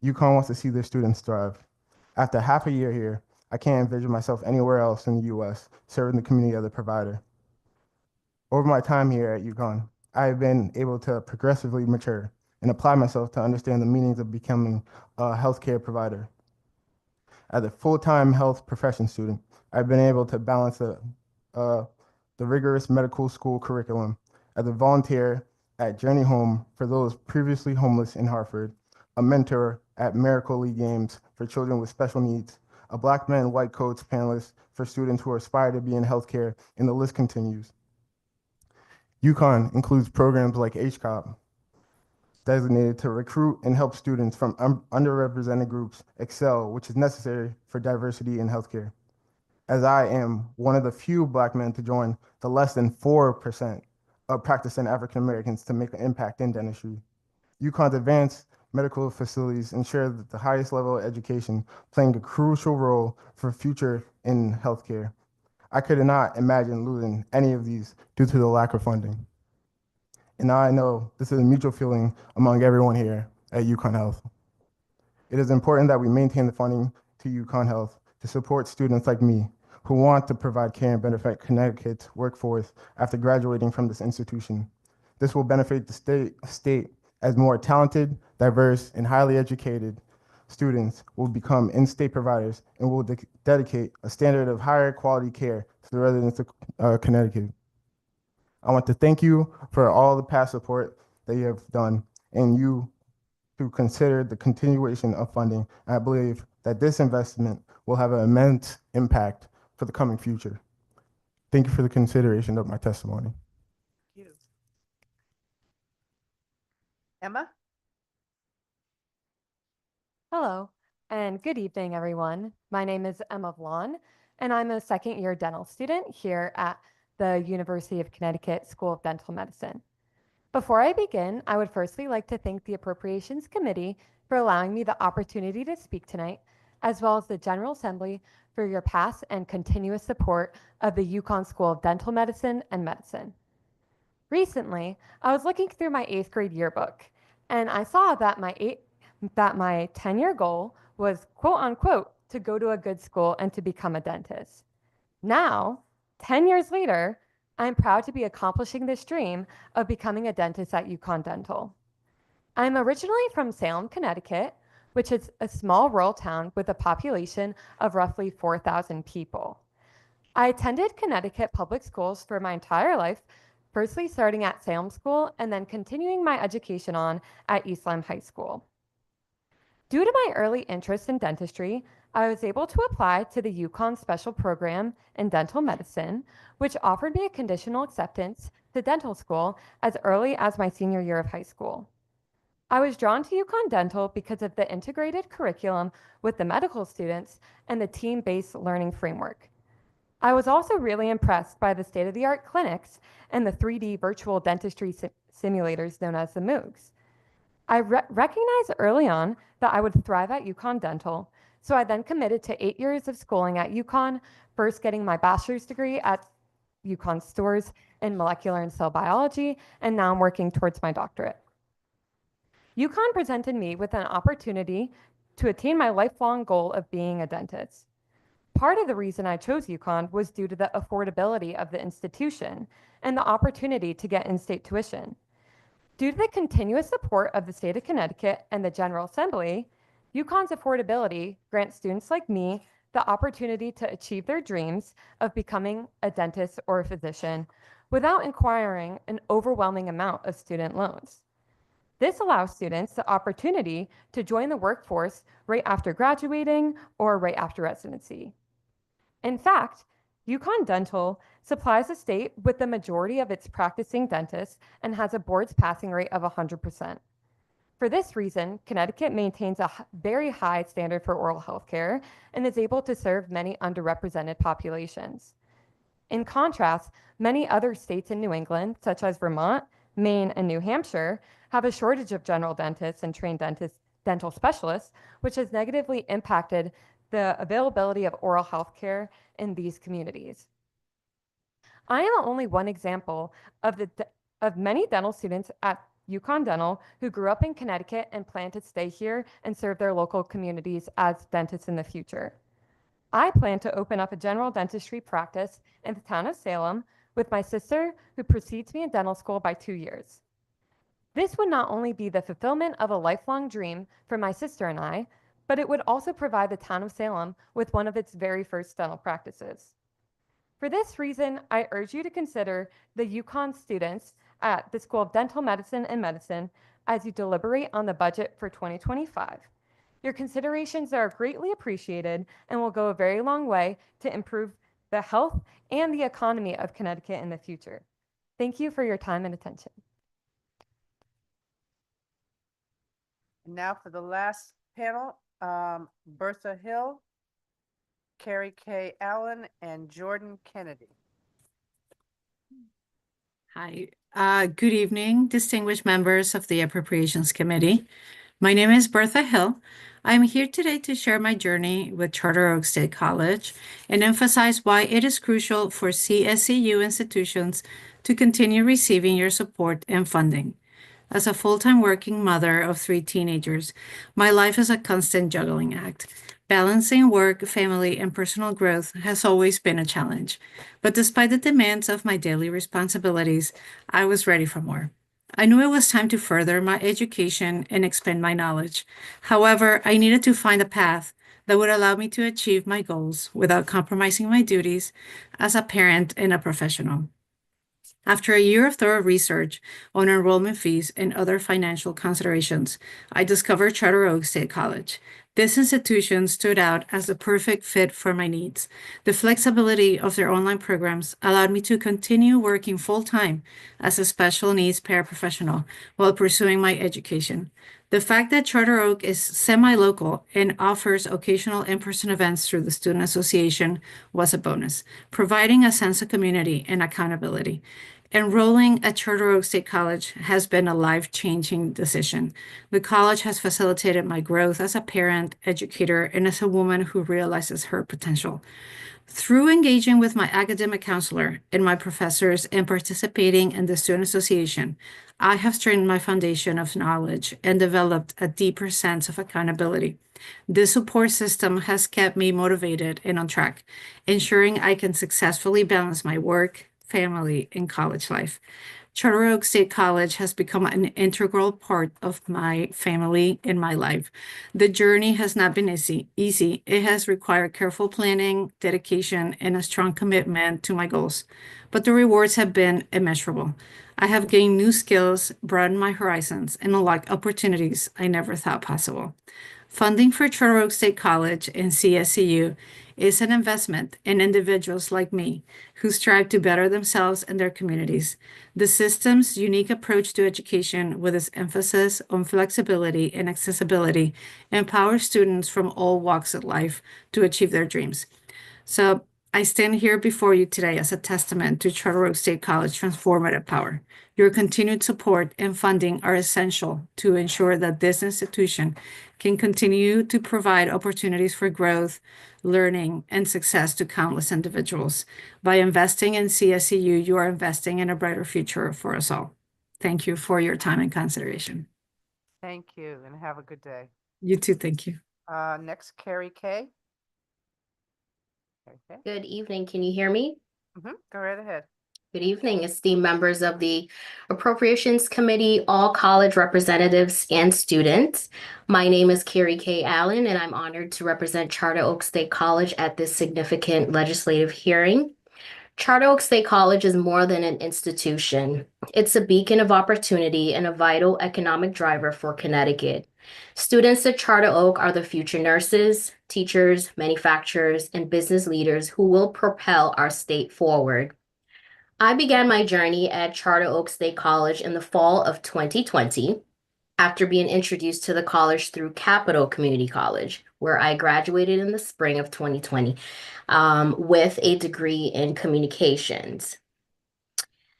[SPEAKER 21] UConn wants to see their students thrive. After half a year here, I can't envision myself anywhere else in the U.S. serving the community as a provider. Over my time here at UConn, I have been able to progressively mature and apply myself to understand the meanings of becoming a healthcare provider. As a full-time health profession student, I've been able to balance the rigorous medical school curriculum. As a volunteer at Journey Home for those previously homeless in Hartford, a mentor at Miracle League Games for children with special needs, a Black Men White Coats panelist for students who aspire to be in healthcare, and the list continues. UConn includes programs like HCOP, designated to recruit and help students from underrepresented groups excel, which is necessary for diversity in healthcare. As I am one of the few Black men to join the less than 4% of practicing African Americans to make an impact in dentistry. UConn's advanced medical facilities ensure that the highest level of education playing a crucial role for future in healthcare. I could not imagine losing any of these due to the lack of funding. And now I know this is a mutual feeling among everyone here at UConn Health. It is important that we maintain the funding to UConn Health to support students like me who want to provide care and benefit Connecticut's workforce after graduating from this institution. This will benefit the state as more talented, diverse, and highly educated students will become in-state providers and will dedicate a standard of higher quality care to the residents of Connecticut. I want to thank you for all the past support that you have done and you to consider the continuation of funding. I believe that this investment will have an immense impact for the coming future. Thank you for the consideration of my testimony.
[SPEAKER 2] Thank you. Emma?
[SPEAKER 1] Hello, and good evening, everyone. My name is Emma Vaughn, and I'm a second-year dental student here at the University of Connecticut School of Dental Medicine. Before I begin, I would firstly like to thank the Appropriations Committee for allowing me the opportunity to speak tonight, as well as the General Assembly for your past and continuous support of the UConn School of Dental Medicine and Medicine. Recently, I was looking through my 8th grade yearbook, and I saw that my 10-year goal was, quote unquote, to go to a good school and to become a dentist. Now, 10 years later, I'm proud to be accomplishing this dream of becoming a dentist at UConn Dental. I'm originally from Salem, Connecticut, which is a small rural town with a population of roughly 4,000 people. I attended Connecticut public schools for my entire life, firstly starting at Salem School and then continuing my education on at East Lyme High School. Due to my early interest in dentistry, I was able to apply to the UConn Special Program in Dental Medicine, which offered me a conditional acceptance to dental school as early as my senior year of high school. I was drawn to UConn Dental because of the integrated curriculum with the medical students and the team-based learning framework. I was also really impressed by the state-of-the-art clinics and the 3D virtual dentistry simulators known as the MOOCs. I recognized early on that I would thrive at UConn Dental, so I then committed to 8 years of schooling at UConn, first getting my bachelor's degree at UConn Stores in molecular and cell biology, and now I'm working towards my doctorate. UConn presented me with an opportunity to attain my lifelong goal of being a dentist. Part of the reason I chose UConn was due to the affordability of the institution and the opportunity to get in-state tuition. Due to the continuous support of the state of Connecticut and the General Assembly, UConn's affordability grants students like me the opportunity to achieve their dreams of becoming a dentist or a physician without acquiring an overwhelming amount of student loans. This allows students the opportunity to join the workforce right after graduating or right after residency. In fact, UConn Dental supplies the state with the majority of its practicing dentists and has a board's passing rate of 100%. For this reason, Connecticut maintains a very high standard for oral health care and is able to serve many underrepresented populations. In contrast, many other states in New England, such as Vermont, Maine, and New Hampshire, have a shortage of general dentists and trained dental specialists, which has negatively impacted the availability of oral health care in these communities. I am only one example of many dental students at UConn Dental who grew up in Connecticut and plan to stay here and serve their local communities as dentists in the future. I plan to open up a general dentistry practice in the town of Salem with my sister, who precedes me in dental school by 2 years. This would not only be the fulfillment of a lifelong dream for my sister and I, but it would also provide the town of Salem with one of its very first dental practices. For this reason, I urge you to consider the UConn students at the School of Dental Medicine and Medicine as you deliberate on the budget for 2025. Your considerations are greatly appreciated and will go a very long way to improve the health and the economy of Connecticut in the future. Thank you for your time and attention.
[SPEAKER 2] And now for the last panel, Bertha Hill, Carrie K. Allen, and Jordan Kennedy.
[SPEAKER 3] Hi, good evening, distinguished members of the Appropriations Committee. My name is Bertha Hill. I'm here today to share my journey with Charter Oak State College and emphasize why it is crucial for CSEU institutions to continue receiving your support and funding. As a full-time working mother of 3 teenagers, my life is a constant juggling act. Balancing work, family, and personal growth has always been a challenge. But despite the demands of my daily responsibilities, I was ready for more. I knew it was time to further my education and expand my knowledge. However, I needed to find a path that would allow me to achieve my goals without compromising my duties as a parent and a professional. After a year of thorough research on enrollment fees and other financial considerations, I discovered Charter Oak State College. This institution stood out as the perfect fit for my needs. The flexibility of their online programs allowed me to continue working full-time as a special needs paraprofessional while pursuing my education. The fact that Charter Oak is semi-local and offers occasional in-person events through the Student Association was a bonus, providing a sense of community and accountability. Enrolling at Charter Oak State College has been a life-changing decision. The college has facilitated my growth as a parent, educator, and as a woman who realizes her potential. Through engaging with my academic counselor and my professors and participating in the Student Association, I have strengthened my foundation of knowledge and developed a deeper sense of accountability. This support system has kept me motivated and on track, ensuring I can successfully balance my work, family, and college life. Charter Oak State College has become an integral part of my family and my life. The journey has not been easy. It has required careful planning, dedication, and a strong commitment to my goals. But the rewards have been immeasurable. I have gained new skills, broadened my horizons, and unlocked opportunities I never thought possible. Funding for Charter Oak State College and CSEU is an investment in individuals like me who strive to better themselves and their communities. The system's unique approach to education, with its emphasis on flexibility and accessibility, empowers students from all walks of life to achieve their dreams. So I stand here before you today as a testament to Charter Oak State College transformative power. Your continued support and funding are essential to ensure that this institution can continue to provide opportunities for growth, learning, and success to countless individuals. By investing in CSEU, you are investing in a brighter future for us all. Thank you for your time and consideration.
[SPEAKER 2] Thank you, and have a good day.
[SPEAKER 3] You too, thank you.
[SPEAKER 2] Next, Carrie K. Okay.
[SPEAKER 15] Good evening. Can you hear me?
[SPEAKER 2] Go right ahead.
[SPEAKER 15] Good evening, esteemed members of the Appropriations Committee, all college representatives, and students. My name is Carrie K. Allen, and I'm honored to represent Charter Oak State College at this significant legislative hearing. Charter Oak State College is more than an institution. It's a beacon of opportunity and a vital economic driver for Connecticut. Students at Charter Oak are the future nurses, teachers, manufacturers, and business leaders who will propel our state forward. I began my journey at Charter Oak State College in the fall of 2020 after being introduced to the college through Capital Community College, where I graduated in the spring of 2020 with a degree in communications.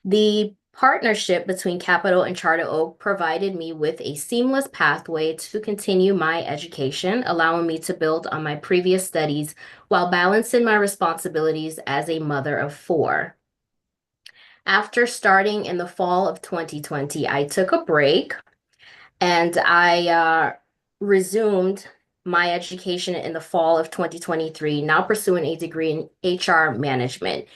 [SPEAKER 15] The partnership between Capital and Charter Oak provided me with a seamless pathway to continue my education, allowing me to build on my previous studies while balancing my responsibilities as a mother of 4. After starting in the fall of 2020, I took a break and I resumed my education in the fall of 2023, now pursuing a degree in HR management.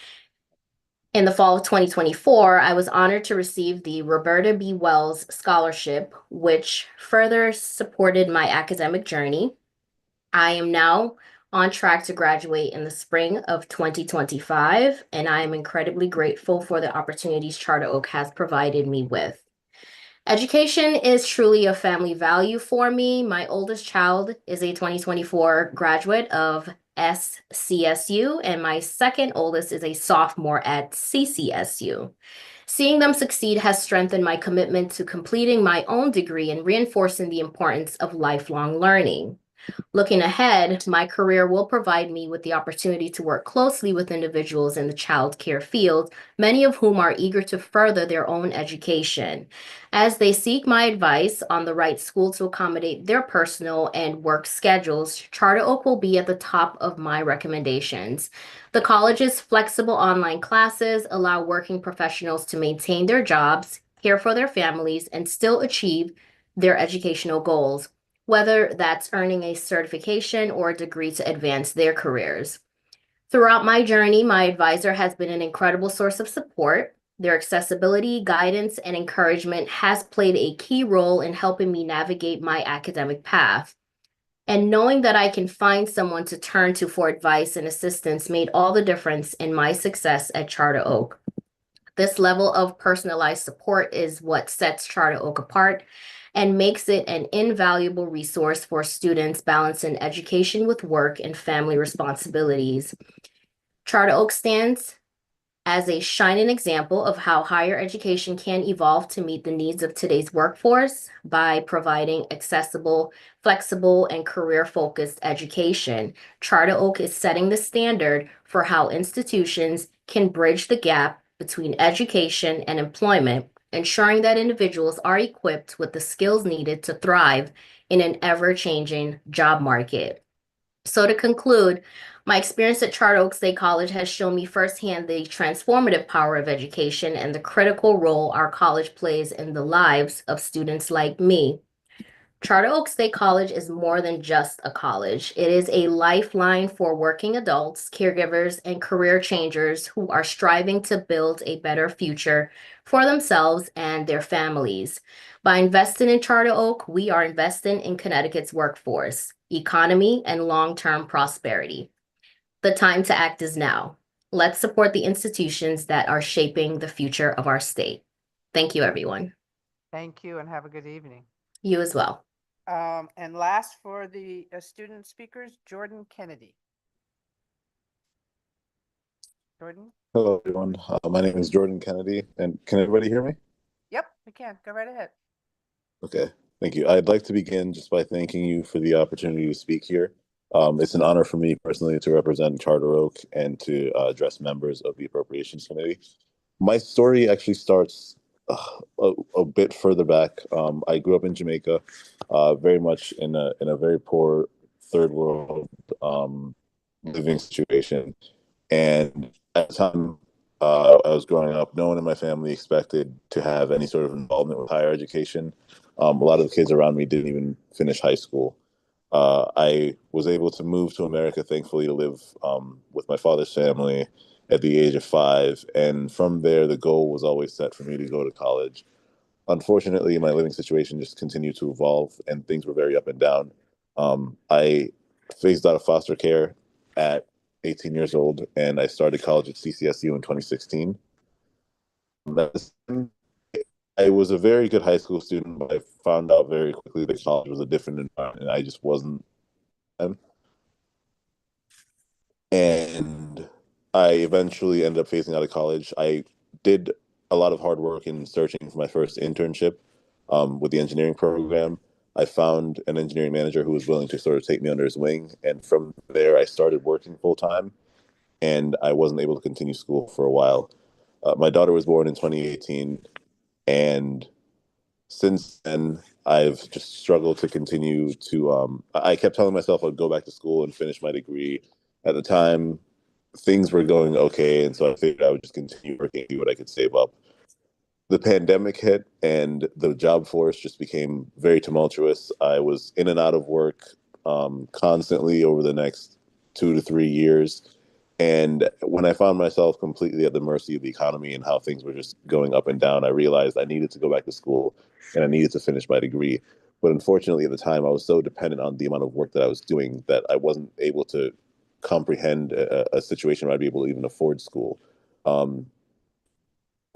[SPEAKER 15] In the fall of 2024, I was honored to receive the Roberta B. Wells Scholarship, which further supported my academic journey. I am now on track to graduate in the spring of 2025, and I am incredibly grateful for the opportunities Charter Oak has provided me with. Education is truly a family value for me. My oldest child is a 2024 graduate of SCSU, and my second oldest is a sophomore at CCSU. Seeing them succeed has strengthened my commitment to completing my own degree and reinforcing the importance of lifelong learning. Looking ahead, my career will provide me with the opportunity to work closely with individuals in the child care field, many of whom are eager to further their own education. As they seek my advice on the right school to accommodate their personal and work schedules, Charter Oak will be at the top of my recommendations. The college's flexible online classes allow working professionals to maintain their jobs, care for their families, and still achieve their educational goals, whether that's earning a certification or a degree to advance their careers. Throughout my journey, my advisor has been an incredible source of support. Their accessibility, guidance, and encouragement has played a key role in helping me navigate my academic path. And knowing that I can find someone to turn to for advice and assistance made all the difference in my success at Charter Oak. This level of personalized support is what sets Charter Oak apart and makes it an invaluable resource for students balancing education with work and family responsibilities. Charter Oak stands as a shining example of how higher education can evolve to meet the needs of today's workforce by providing accessible, flexible, and career-focused education. Charter Oak is setting the standard for how institutions can bridge the gap between education and employment, ensuring that individuals are equipped with the skills needed to thrive in an ever-changing job market. So to conclude, my experience at Charter Oak State College has shown me firsthand the transformative power of education and the critical role our college plays in the lives of students like me. Charter Oak State College is more than just a college. It is a lifeline for working adults, caregivers, and career changers who are striving to build a better future for themselves and their families. By investing in Charter Oak, we are investing in Connecticut's workforce, economy, and long-term prosperity. The time to act is now. Let's support the institutions that are shaping the future of our state. Thank you, everyone.
[SPEAKER 2] Thank you and have a good evening.
[SPEAKER 15] You as well.
[SPEAKER 2] And last for the student speakers, Jordan Kennedy. Jordan?
[SPEAKER 5] Hello, everyone. My name is Jordan Kennedy, and can everybody hear me?
[SPEAKER 2] Yep, we can. Go right ahead.
[SPEAKER 5] Okay, thank you. I'd like to begin just by thanking you for the opportunity to speak here. It's an honor for me personally to represent Charter Oak and to address members of the Appropriations Committee. My story actually starts a bit further back. I grew up in Jamaica, very much in a very poor third world living situation. And at the time I was growing up, no one in my family expected to have any sort of involvement with higher education. A lot of the kids around me didn't even finish high school. I was able to move to America, thankfully, to live with my father's family at the age of 5. And from there, the goal was always set for me to go to college. Unfortunately, my living situation just continued to evolve and things were very up and down. I phased out of foster care at 18 years old and I started college at CCSU in 2016. I was a very good high school student, but I found out very quickly that college was a different environment and I just wasn't. And I eventually ended up phasing out of college. I did a lot of hard work in searching for my first internship with the engineering program. I found an engineering manager who was willing to sort of take me under his wing. And from there, I started working full time and I wasn't able to continue school for a while. My daughter was born in 2018. And since then, I've just struggled to continue to. I kept telling myself I'd go back to school and finish my degree. At the time, things were going okay, and so I figured I would just continue working, see what I could save up. The pandemic hit, and the job force just became very tumultuous. I was in and out of work constantly over the next 2 to 3 years. And when I found myself completely at the mercy of the economy and how things were just going up and down, I realized I needed to go back to school and I needed to finish my degree. But unfortunately, at the time, I was so dependent on the amount of work that I was doing that I wasn't able to comprehend a situation where I'd be able to even afford school. Um,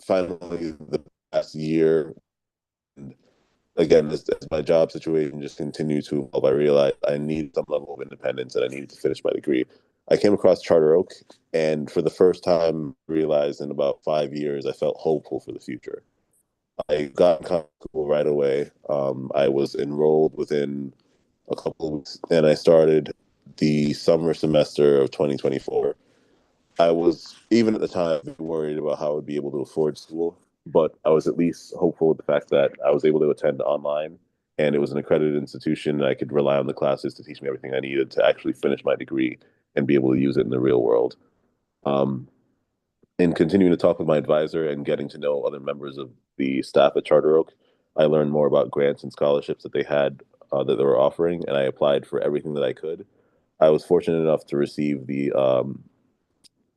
[SPEAKER 5] Finally, the past year, again, as my job situation just continued to evolve, I realized I need some level of independence and I needed to finish my degree. I came across Charter Oak, and for the first time, realized in about 5 years, I felt hopeful for the future. I got in contact with school right away. I was enrolled within a couple of weeks, and I started the summer semester of 2024. I was, even at the time, worried about how I would be able to afford school, but I was at least hopeful with the fact that I was able to attend online, and it was an accredited institution, and I could rely on the classes to teach me everything I needed to actually finish my degree and be able to use it in the real world. Um, in continuing to talk with my advisor and getting to know other members of the staff at Charter Oak, I learned more about grants and scholarships that they had, that they were offering, and I applied for everything that I could. I was fortunate enough to receive the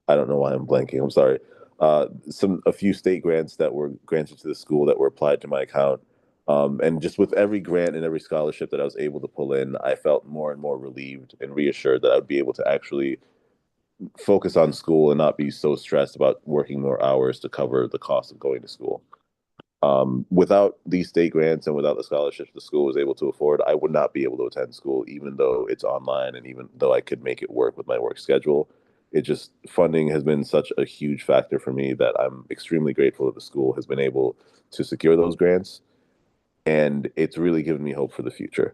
[SPEAKER 5] I don't know why I'm blanking. I'm sorry. A few state grants that were granted to the school that were applied to my account. And just with every grant and every scholarship that I was able to pull in, I felt more and more relieved and reassured that I would be able to actually focus on school and not be so stressed about working more hours to cover the cost of going to school. Without these state grants and without the scholarships the school was able to afford, I would not be able to attend school, even though it's online and even though I could make it work with my work schedule. It just, funding has been such a huge factor for me that I'm extremely grateful that the school has been able to secure those grants. And it's really given me hope for the future.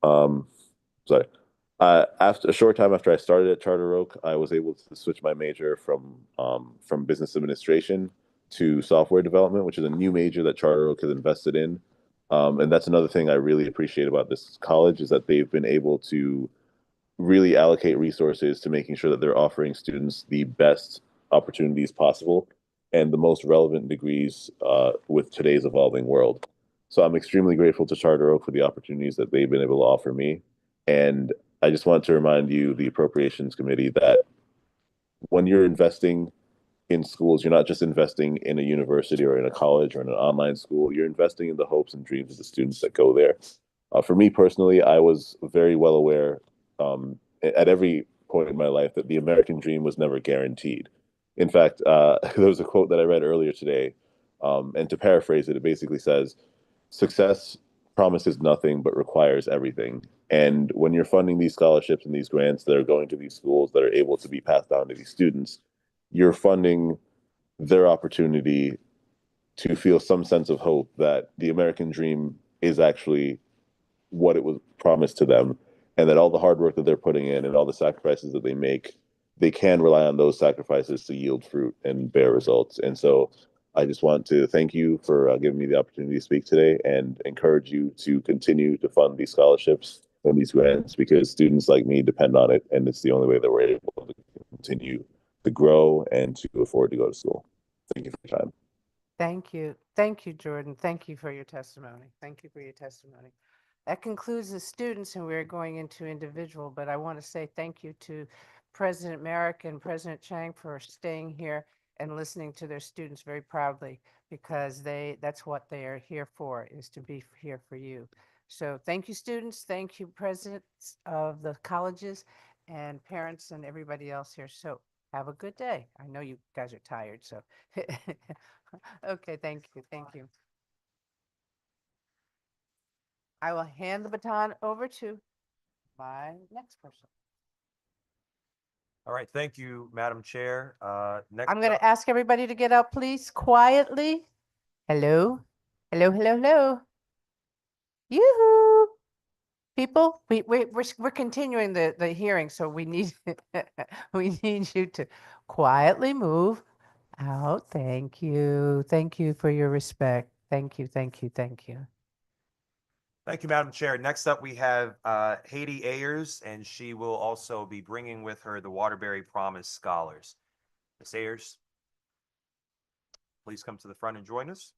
[SPEAKER 5] Um, sorry. After a short time after I started at Charter Oak, I was able to switch my major from business administration to software development, which is a new major that Charter Oak has invested in. And that's another thing I really appreciate about this college is that they've been able to really allocate resources to making sure that they're offering students the best opportunities possible and the most relevant degrees with today's evolving world. So I'm extremely grateful to Charter Oak for the opportunities that they've been able to offer me. And I just want to remind you, the Appropriations Committee, that when you're investing in schools, you're not just investing in a university or in a college or in an online school, you're investing in the hopes and dreams of the students that go there. For me personally, I was very well aware at every point in my life that the American dream was never guaranteed. In fact, there was a quote that I read earlier today, and to paraphrase it, it basically says, success promises nothing but requires everything. And when you're funding these scholarships and these grants that are going to these schools that are able to be passed down to these students, you're funding their opportunity to feel some sense of hope that the American dream is actually what it was promised to them, and that all the hard work that they're putting in and all the sacrifices that they make, they can rely on those sacrifices to yield fruit and bear results. And so I just want to thank you for giving me the opportunity to speak today and encourage you to continue to fund these scholarships and these grants because students like me depend on it, and it's the only way that we're able to continue to grow and to afford to go to school. Thank you for your time.
[SPEAKER 2] Thank you. Thank you, Jordan. Thank you for your testimony. Thank you for your testimony. That concludes the students, and we're going into individual, but I want to say thank you to President Merrick and President Chang for staying here and listening to their students very proudly because that's what they are here for, is to be here for you. So thank you, students. Thank you, presidents of the colleges and parents and everybody else here. So have a good day. I know you guys are tired, so. Okay, thank you. Thank you. I will hand the baton over to my next person.
[SPEAKER 19] All right, thank you, Madam Chair. Next
[SPEAKER 2] I'm going
[SPEAKER 19] up-
[SPEAKER 2] to ask everybody to get up, please, quietly. Hello? Hello, hello, hello. Yoo-hoo. People, we're continuing the hearing, so we need we need you to quietly move out. Thank you. Thank you for your respect. Thank you, thank you, thank you.
[SPEAKER 19] Thank you, Madam Chair. Next up, we have Haiti Ayers, and she will also be bringing with her the Waterbury Promise Scholars. Ms. Ayers, please come to the front and join us.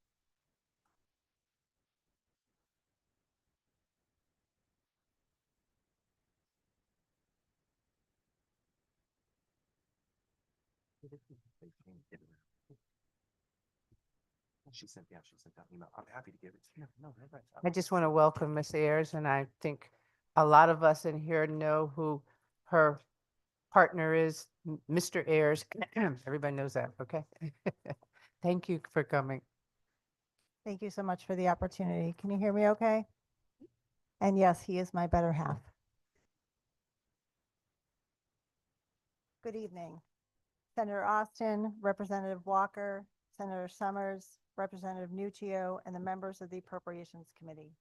[SPEAKER 19] She sent out email. I'm happy to give it to you. No,
[SPEAKER 2] I just want to welcome Miss Ayers, and I think a lot of us in here know who her partner is, Mr. Ayers. Everybody knows that, okay? Thank you for coming.
[SPEAKER 9] Thank you so much for the opportunity. Can you hear me okay? And yes, he is my better half. Good evening. Senator Austin, Representative Walker, Senator Summers, Representative Nuccio, and the members of the Appropriations Committee.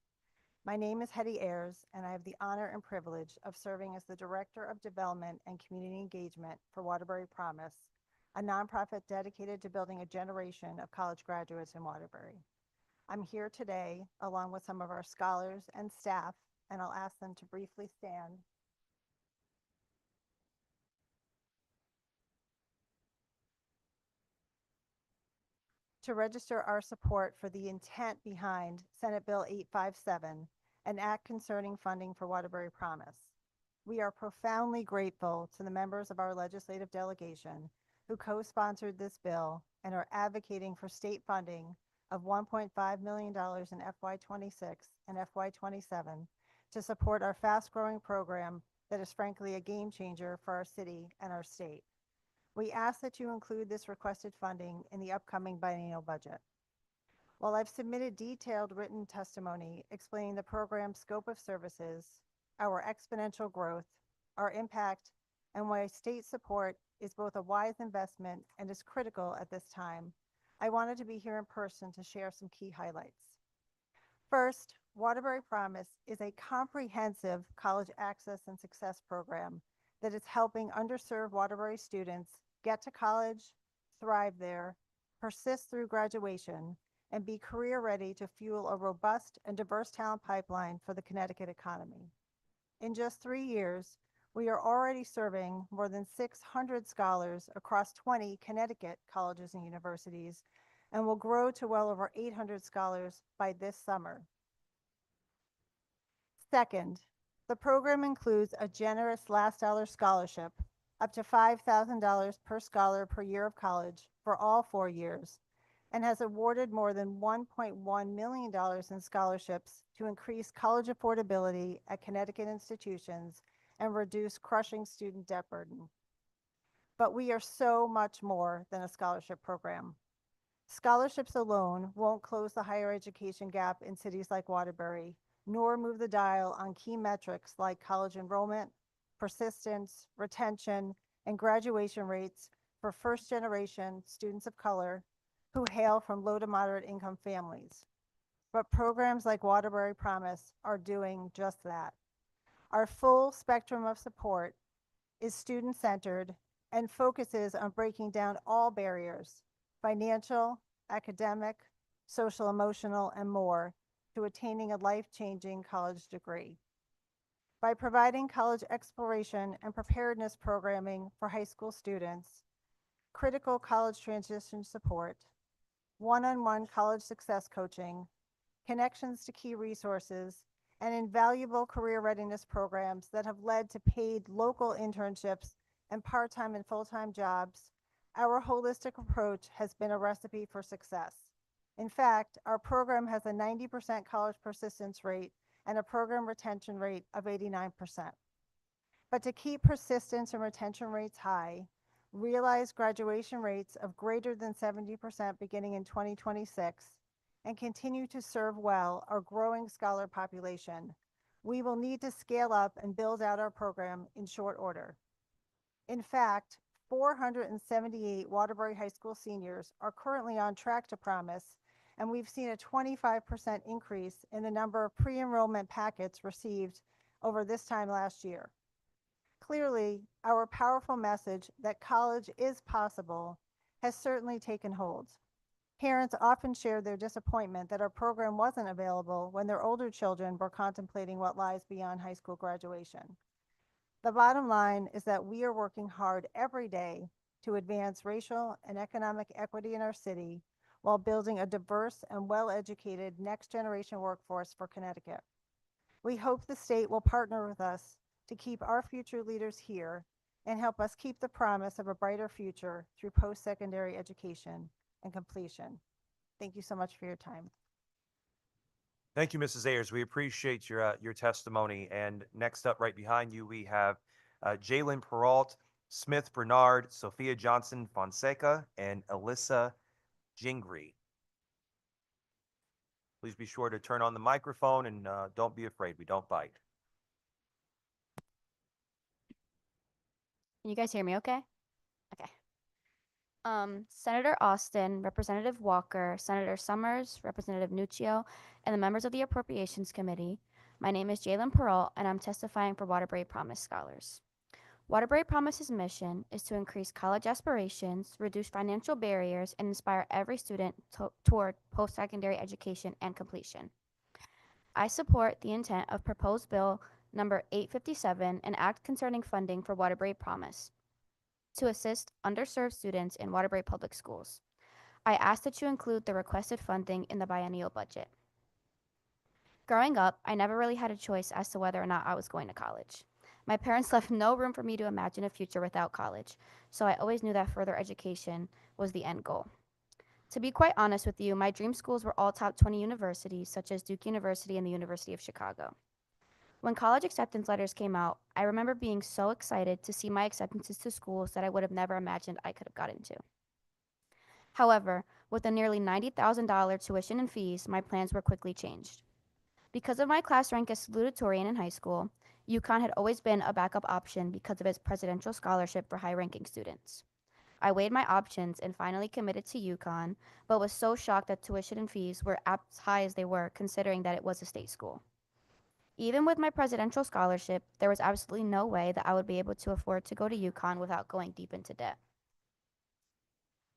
[SPEAKER 9] My name is Hetty Ayers, and I have the honor and privilege of serving as the Director of Development and Community Engagement for Waterbury Promise, a nonprofit dedicated to building a generation of college graduates in Waterbury. I'm here today along with some of our scholars and staff, and I'll ask them to briefly stand. To register our support for the intent behind Senate Bill 857, an act concerning funding for Waterbury Promise. We are profoundly grateful to the members of our legislative delegation who co-sponsored this bill and are advocating for state funding of $1.5 million in FY26 and FY27 to support our fast-growing program that is frankly a game changer for our city and our state. We ask that you include this requested funding in the upcoming biennial budget. While I've submitted detailed written testimony explaining the program's scope of services, our exponential growth, our impact, and why state support is both a wise investment and is critical at this time, I wanted to be here in person to share some key highlights. First, Waterbury Promise is a comprehensive college access and success program that is helping underserved Waterbury students get to college, thrive there, persist through graduation, and be career ready to fuel a robust and diverse talent pipeline for the Connecticut economy. In just 3 years, we are already serving more than 600 scholars across 20 Connecticut colleges and universities, and will grow to well over 800 scholars by this summer. Second, the program includes a generous last dollar scholarship, up to $5,000 per scholar per year of college for all 4 years, and has awarded more than $1.1 million in scholarships to increase college affordability at Connecticut institutions and reduce crushing student debt burden. But we are so much more than a scholarship program. Scholarships alone won't close the higher education gap in cities like Waterbury, nor move the dial on key metrics like college enrollment, persistence, retention, and graduation rates for first-generation students of color who hail from low to moderate income families. But programs like Waterbury Promise are doing just that. Our full spectrum of support is student-centered and focuses on breaking down all barriers, financial, academic, social, emotional, and more, to attaining a life-changing college degree. By providing college exploration and preparedness programming for high school students, critical college transition support, one-on-one college success coaching, connections to key resources, and invaluable career readiness programs that have led to paid local internships and part-time and full-time jobs, our holistic approach has been a recipe for success. In fact, our program has a 90% college persistence rate and a program retention rate of 89%. But to keep persistence and retention rates high, realize graduation rates of greater than 70% beginning in 2026, and continue to serve well our growing scholar population, we will need to scale up and build out our program in short order. In fact, 478 Waterbury High School seniors are currently on track to Promise, and we've seen a 25% increase in the number of pre-enrollment packets received over this time last year. Clearly, our powerful message that college is possible has certainly taken hold. Parents often share their disappointment that our program wasn't available when their older children were contemplating what lies beyond high school graduation. The bottom line is that we are working hard every day to advance racial and economic equity in our city while building a diverse and well-educated next-generation workforce for Connecticut. We hope the state will partner with us to keep our future leaders here and help us keep the promise of a brighter future through post-secondary education and completion. Thank you so much for your time.
[SPEAKER 6] Thank you, Mrs. Ayers. We appreciate your testimony. And next up, right behind you, we have Jalen Peralt, Smith Bernard, Sophia Johnson Fonseca, and Alyssa Jingri. Please be sure to turn on the microphone and don't be afraid. We don't bite.
[SPEAKER 22] Can you guys hear me okay?
[SPEAKER 7] Senator Austin, Representative Walker, Senator Summers, Representative Nuccio, and the members of the Appropriations Committee. My name is Jalen Peralt, and I'm testifying for Waterbury Promise Scholars. Waterbury Promise's mission is to increase college aspirations, reduce financial barriers, and inspire every student toward post-secondary education and completion. I support the intent of proposed bill number 857, an act concerning funding for Waterbury Promise to assist underserved students in Waterbury Public Schools. I ask that you include the requested funding in the biennial budget. Growing up, I never really had a choice as to whether or not I was going to college. My parents left no room for me to imagine a future without college, so I always knew that further education was the end goal. To be quite honest with you, my dream schools were all top 20 universities, such as Duke University and the University of Chicago. When college acceptance letters came out, I remember being so excited to see my acceptances to schools that I would have never imagined I could have got into. However, with a nearly $90,000 tuition and fees, my plans were quickly changed. Because of my class rank as salutatorian in high school, UConn had always been a backup option because of its presidential scholarship for high-ranking students. I weighed my options and finally committed to UConn, but was so shocked that tuition and fees were as high as they were, considering that it was a state school. Even with my presidential scholarship, there was absolutely no way that I would be able to afford to go to UConn without going deep into debt.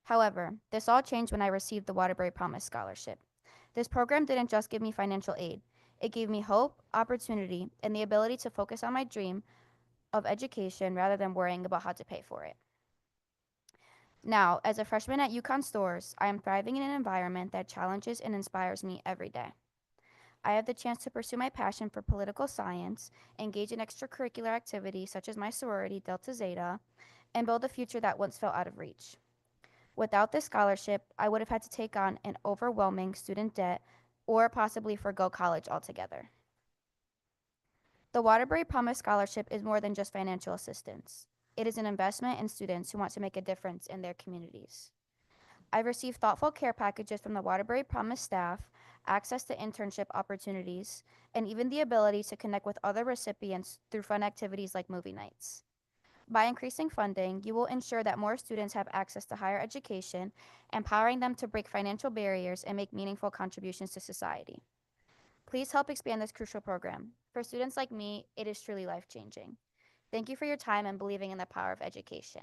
[SPEAKER 7] However, this all changed when I received the Waterbury Promise Scholarship. This program didn't just give me financial aid, it gave me hope, opportunity, and the ability to focus on my dream of education rather than worrying about how to pay for it. Now, as a freshman at UConn Stores, I am thriving in an environment that challenges and inspires me every day. I have the chance to pursue my passion for political science, engage in extracurricular activities such as my sorority, Delta Zeta, and build a future that once felt out of reach. Without this scholarship, I would have had to take on an overwhelming student debt or possibly forgo college altogether. The Waterbury Promise Scholarship is more than just financial assistance. It is an investment in students who want to make a difference in their communities. I've received thoughtful care packages from the Waterbury Promise staff, access to internship opportunities, and even the ability to connect with other recipients through fun activities like movie nights. By increasing funding, you will ensure that more students have access to higher education, empowering them to break financial barriers and make meaningful contributions to society. Please help expand this crucial program. For students like me, it is truly life-changing. Thank you for your time and believing in the power of education.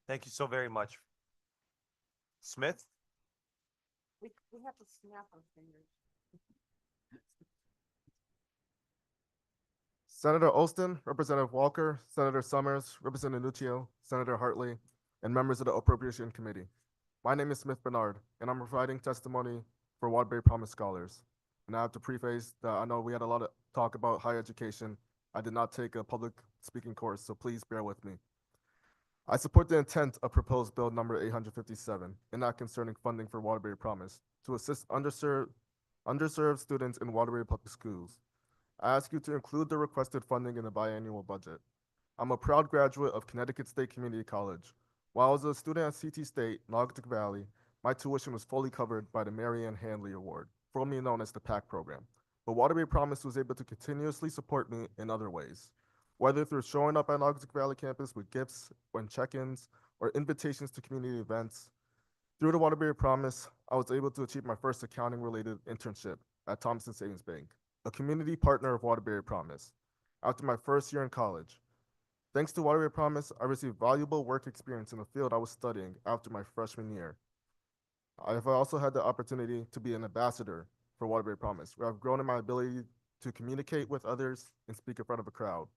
[SPEAKER 6] Thank you so very much. Smith?
[SPEAKER 2] We have to snap our fingers.
[SPEAKER 22] Senator Olston, Representative Walker, Senator Summers, Representative Nuccio, Senator Hartley, and members of the Appropriation Committee. My name is Smith Bernard, and I'm providing testimony for Waterbury Promise Scholars. And I have to preface that I know we had a lot of talk about higher education. I did not take a public speaking course, so please bear with me. I support the intent of proposed bill number 857, an act concerning funding for Waterbury Promise to assist underserved students in Waterbury Public Schools. I ask you to include the requested funding in the biannual budget. I'm a proud graduate of Connecticut State Community College. While I was a student at CT State, Naugatuck Valley, my tuition was fully covered by the Mary Ann Handley Award, formerly known as the PAC program. But Waterbury Promise was able to continuously support me in other ways, whether through showing up at Naugatuck Valley campus with gifts and check-ins or invitations to community events. Through the Waterbury Promise, I was able to achieve my first accounting-related internship at Thompson Savings Bank, a community partner of Waterbury Promise, after my first year in college. Thanks to Waterbury Promise, I received valuable work experience in the field I was studying after my freshman year. I have also had the opportunity to be an ambassador for Waterbury Promise, where I've grown in my ability to communicate with others and speak in front of a crowd.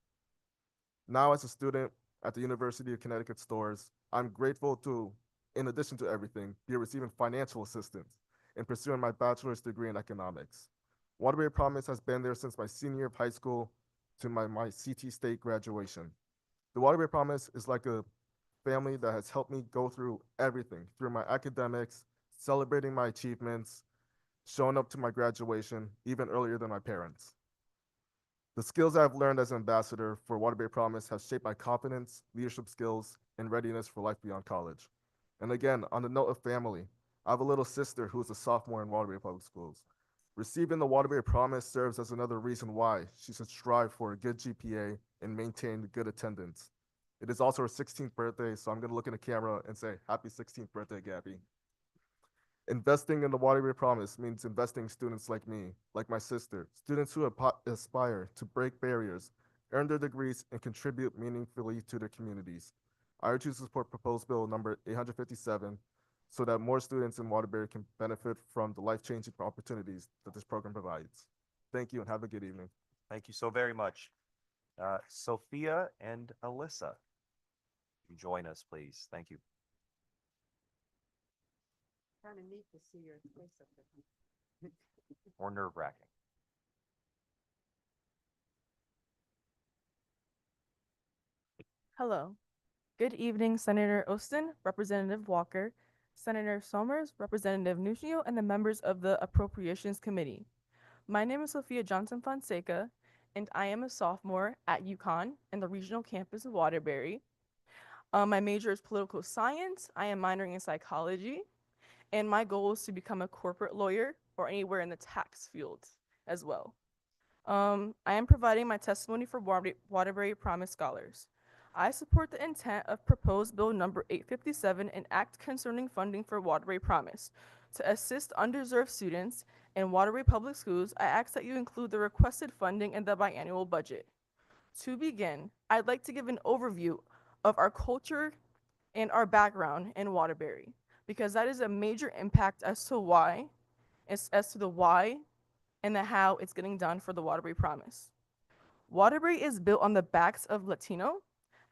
[SPEAKER 22] Now, as a student at the University of Connecticut Stores, I'm grateful to, in addition to everything, be receiving financial assistance in pursuing my bachelor's degree in economics. Waterbury Promise has been there since my senior year of high school to my CT State graduation. The Waterbury Promise is like a family that has helped me go through everything, through my academics, celebrating my achievements, showing up to my graduation, even earlier than my parents. The skills I've learned as an ambassador for Waterbury Promise have shaped my confidence, leadership skills, and readiness for life beyond college. And again, on the note of family, I have a little sister who is a sophomore in Waterbury Public Schools. Receiving the Waterbury Promise serves as another reason why she should strive for a good GPA and maintain good attendance. It is also her 16th birthday, so I'm going to look in the camera and say, Happy 16th birthday, Gabby. Investing in the Waterbury Promise means investing in students like me, like my sister, students who aspire to break barriers, earn their degrees, and contribute meaningfully to their communities. I urge you to support proposed bill number 857 so that more students in Waterbury can benefit from the life-changing opportunities that this program provides. Thank you and have a good evening.
[SPEAKER 6] Thank you so very much. Sophia and Alyssa, you join us, please. Thank you.
[SPEAKER 2] Kind of neat to see your face up there.
[SPEAKER 6] Or nerve-wracking.
[SPEAKER 12] Hello. Good evening, Senator Austin, Representative Walker, Senator Somers, Representative Nuccio, and the members of the Appropriations Committee. My name is Sophia Johnson Fonseca, and I am a sophomore at UConn in the regional campus of Waterbury. My major is political science. I am minoring in psychology, and my goal is to become a corporate lawyer or anywhere in the tax field as well. I am providing my testimony for Waterbury Promise Scholars. I support the intent of proposed bill number 857, an act concerning funding for Waterbury Promise. To assist underserved students in Waterbury Public Schools, I ask that you include the requested funding in the biannual budget. To begin, I'd like to give an overview of our culture and our background in Waterbury, because that is a major impact as to the why and the how it's getting done for the Waterbury Promise. Waterbury is built on the backs of Latino,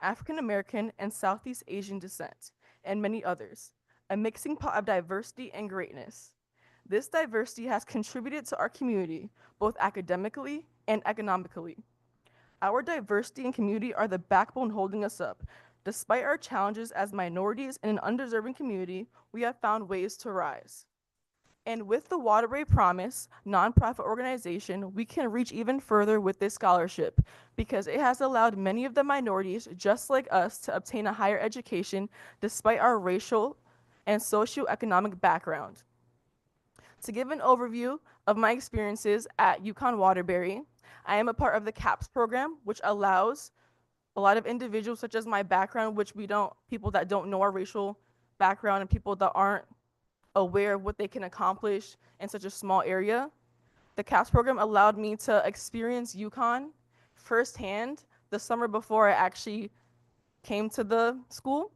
[SPEAKER 12] African American, and Southeast Asian descent, and many others, a mixing pot of diversity and greatness. This diversity has contributed to our community, both academically and economically. Our diversity and community are the backbone holding us up. Despite our challenges as minorities in an undeserving community, we have found ways to rise. And with the Waterbury Promise nonprofit organization, we can reach even further with this scholarship because it has allowed many of the minorities, just like us, to obtain a higher education despite our racial and socioeconomic background. To give an overview of my experiences at UConn Waterbury, I am a part of the CAPS program, which allows a lot of individuals such as my background, people that don't know our racial background and people that aren't aware of what they can accomplish in such a small area. The CAPS program allowed me to experience UConn firsthand the summer before I actually came to the school.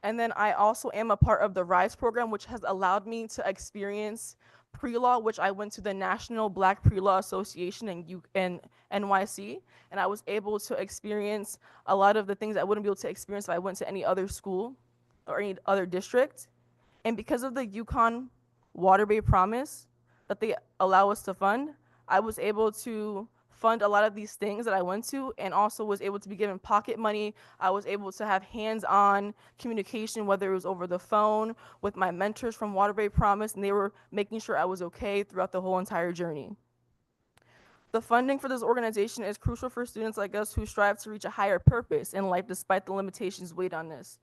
[SPEAKER 12] And then I also am a part of the RISE program, which has allowed me to experience pre-law, which I went to the National Black Pre-Law Association in NYC, and I was able to experience a lot of the things I wouldn't be able to experience if I went to any other school or any other district. And because of the UConn Waterbury Promise that they allow us to fund, I was able to fund a lot of these things that I went to and also was able to be given pocket money. I was able to have hands-on communication, whether it was over the phone with my mentors from Waterbury Promise, and they were making sure I was okay throughout the whole entire journey. The funding for this organization is crucial for students like us who strive to reach a higher purpose in life despite the limitations weighed on this.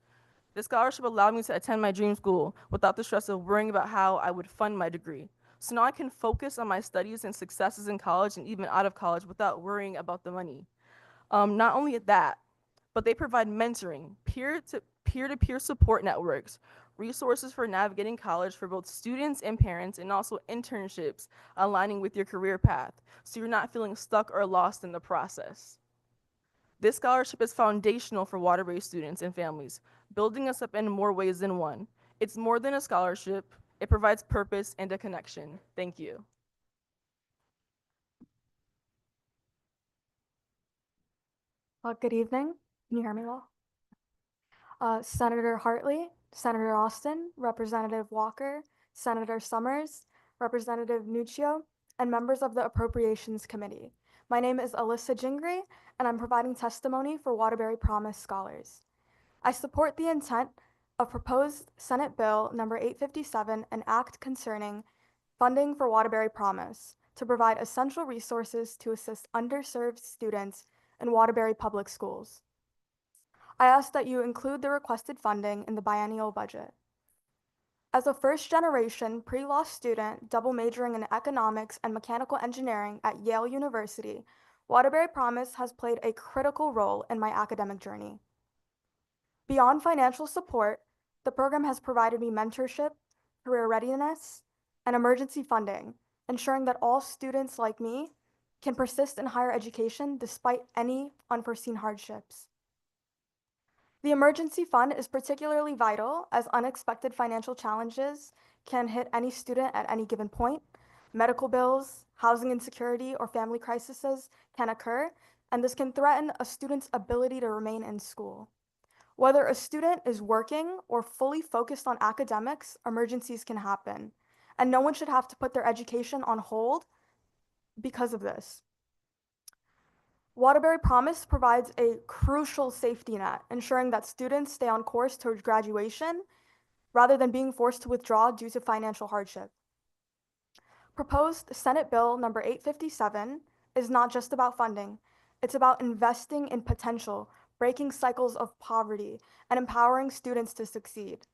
[SPEAKER 12] This scholarship allowed me to attend my dream school without the stress of worrying about how I would fund my degree. So now I can focus on my studies and successes in college and even out of college without worrying about the money. Not only that, but they provide mentoring, peer-to-peer support networks, resources for navigating college for both students and parents, and also internships aligning with your career path, so you're not feeling stuck or lost in the process. This scholarship is foundational for Waterbury students and families, building us up in more ways than one. It's more than a scholarship. It provides purpose and a connection. Thank you.
[SPEAKER 8] Good evening. Can you hear me well? Senator Hartley, Senator Austin, Representative Walker, Senator Somers, Representative Nuccio, and members of the Appropriations Committee. My name is Alyssa Jingri, and I'm providing testimony for Waterbury Promise Scholars. I support the intent of proposed Senate Bill number 857, an act concerning funding for Waterbury Promise to provide essential resources to assist underserved students in Waterbury Public Schools. I ask that you include the requested funding in the biennial budget. As a first-generation pre-law student double majoring in economics and mechanical engineering at Yale University, Waterbury Promise has played a critical role in my academic journey. Beyond financial support, the program has provided me mentorship, career readiness, and emergency funding, ensuring that all students like me can persist in higher education despite any unforeseen hardships. The emergency fund is particularly vital as unexpected financial challenges can hit any student at any given point. Medical bills, housing insecurity, or family crises can occur, and this can threaten a student's ability to remain in school. Whether a student is working or fully focused on academics, emergencies can happen, and no one should have to put their education on hold because of this. Waterbury Promise provides a crucial safety net, ensuring that students stay on course towards graduation rather than being forced to withdraw due to financial hardship. Proposed Senate Bill number 857 is not just about funding. It's about investing in potential, breaking cycles of poverty, and empowering students to succeed.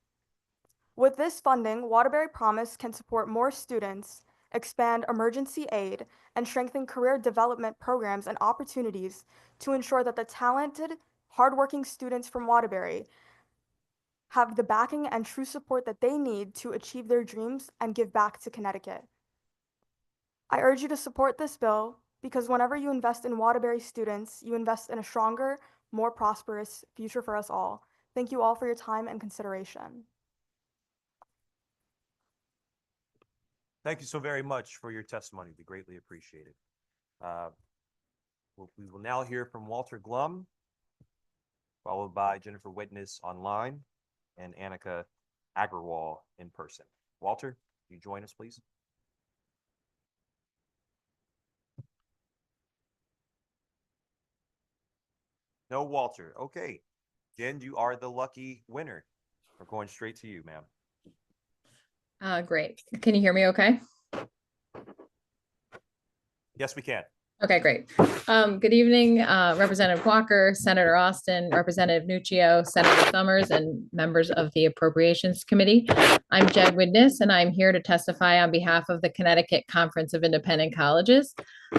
[SPEAKER 8] With this funding, Waterbury Promise can support more students, expand emergency aid, and strengthen career development programs and opportunities to ensure that the talented, hardworking students from Waterbury have the backing and true support that they need to achieve their dreams and give back to Connecticut. I urge you to support this bill because whenever you invest in Waterbury students, you invest in a stronger, more prosperous future for us all. Thank you all for your time and consideration.
[SPEAKER 6] Thank you so very much for your testimony. We greatly appreciate it. We will now hear from Walter Glum, followed by Jennifer Witness online and Annika Agarwal in person. Walter, can you join us, please? No, Walter. Okay. Jen, you are the lucky winner. We're going straight to you, ma'am.
[SPEAKER 10] Great. Can you hear me okay?
[SPEAKER 6] Yes, we can.
[SPEAKER 10] Okay, great. Good evening, Representative Walker, Senator Austin, Representative Nuccio, Senator Summers, and members of the Appropriations Committee. I'm Jag Widness, and I'm here to testify on behalf of the Connecticut Conference of Independent Colleges.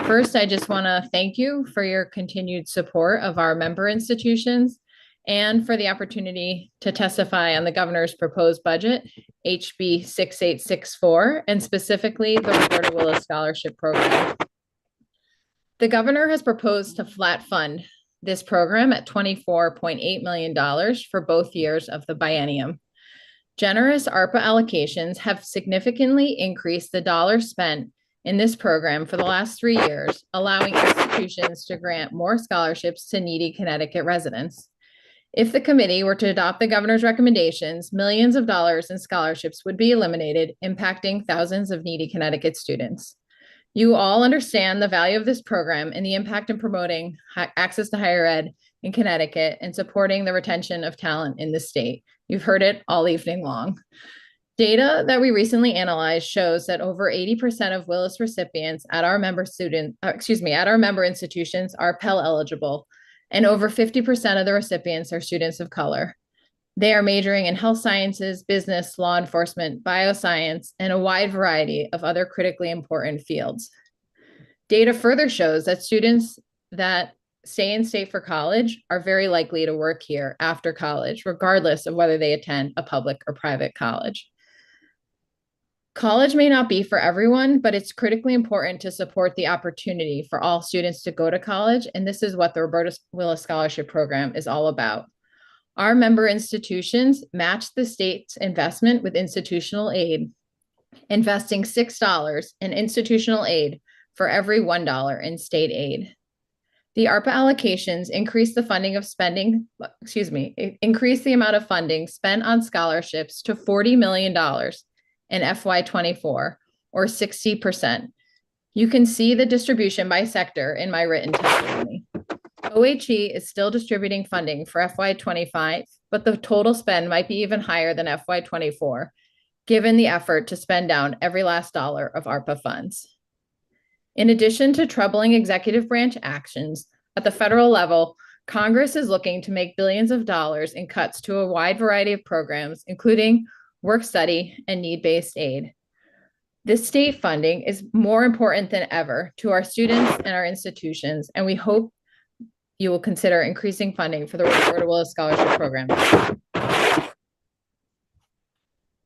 [SPEAKER 10] First, I just want to thank you for your continued support of our member institutions and for the opportunity to testify on the governor's proposed budget, HB 6864, and specifically the Roberta Willis Scholarship Program. The governor has proposed to flat fund this program at $24.8 million for both years of the biennium. Generous ARPA allocations have significantly increased the dollars spent in this program for the last 3 years, allowing institutions to grant more scholarships to needy Connecticut residents. If the committee were to adopt the governor's recommendations, millions of dollars in scholarships would be eliminated, impacting thousands of needy Connecticut students. You all understand the value of this program and the impact in promoting access to higher ed in Connecticut and supporting the retention of talent in the state. You've heard it all evening long. Data that we recently analyzed shows that over 80% of Willis recipients at our member institutions are Pell eligible, and over 50% of the recipients are students of color. They are majoring in health sciences, business, law enforcement, bioscience, and a wide variety of other critically important fields. Data further shows that students that stay in state for college are very likely to work here after college, regardless of whether they attend a public or private college. College may not be for everyone, but it's critically important to support the opportunity for all students to go to college, and this is what the Roberta Willis Scholarship Program is all about. Our member institutions match the state's investment with institutional aid, investing $6 in institutional aid for every $1 in state aid. The ARPA allocations increase the amount of funding spent on scholarships to $40 million in FY24, or 60%. You can see the distribution by sector in my written testimony. OHE is still distributing funding for FY25, but the total spend might be even higher than FY24, given the effort to spend down every last dollar of ARPA funds. In addition to troubling executive branch actions, at the federal level, Congress is looking to make billions of dollars in cuts to a wide variety of programs, including work study and need-based aid. This state funding is more important than ever to our students and our institutions, and we hope you will consider increasing funding for the Roberta Willis Scholarship Program.
[SPEAKER 6] I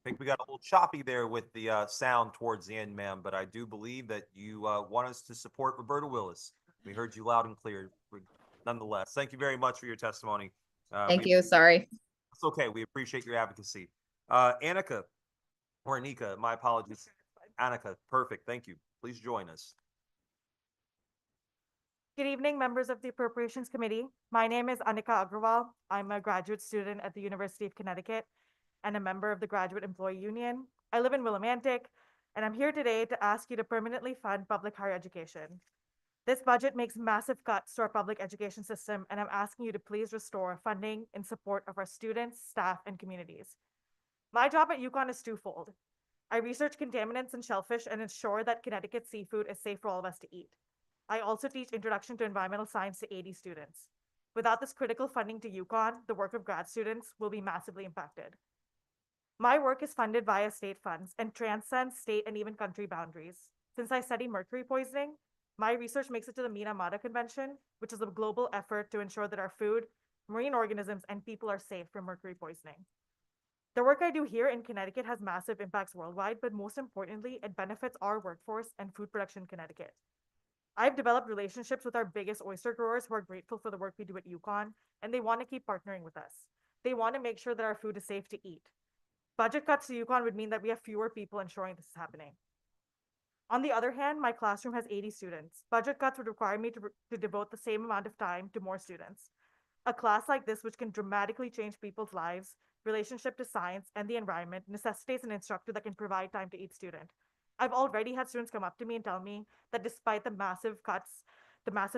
[SPEAKER 6] think we got a little choppy there with the sound towards the end, ma'am, but I do believe that you want us to support Roberta Willis. We heard you loud and clear. Nonetheless, thank you very much for your testimony.
[SPEAKER 10] Thank you. Sorry.
[SPEAKER 6] It's okay. We appreciate your advocacy. Annika, or Anika, my apologies. Annika, perfect. Thank you. Please join us.
[SPEAKER 11] Good evening, members of the Appropriations Committee. My name is Anika Agrawal. I'm a graduate student at the University of Connecticut and a member of the Graduate Employee Union. I live in Willimantic, and I'm here today to ask you to permanently fund public higher education. This budget makes massive cuts to our public education system, and I'm asking you to please restore funding in support of our students, staff, and communities. My job at UConn is twofold. I research contaminants in shellfish and ensure that Connecticut seafood is safe for all of us to eat. I also teach Introduction to Environmental Science to 80 students. Without this critical funding to UConn, the work of grad students will be massively impacted. My work is funded via state funds and transcends state and even country boundaries. Since I study mercury poisoning, my research makes it to the Minamata Convention, which is a global effort to ensure that our food, marine organisms, and people are safe from mercury poisoning. The work I do here in Connecticut has massive impacts worldwide, but most importantly, it benefits our workforce and food production in Connecticut. I've developed relationships with our biggest oyster growers who are grateful for the work we do at UConn, and they want to keep partnering with us. They want to make sure that our food is safe to eat. Budget cuts to UConn would mean that we have fewer people ensuring this is happening. On the other hand, my classroom has 80 students. Budget cuts would require me to devote the same amount of time to more students. A class like this, which can dramatically change people's lives, relationship to science and the environment, necessitates an instructor that can provide time to each student. I've already had students come up to me and tell me that despite the massive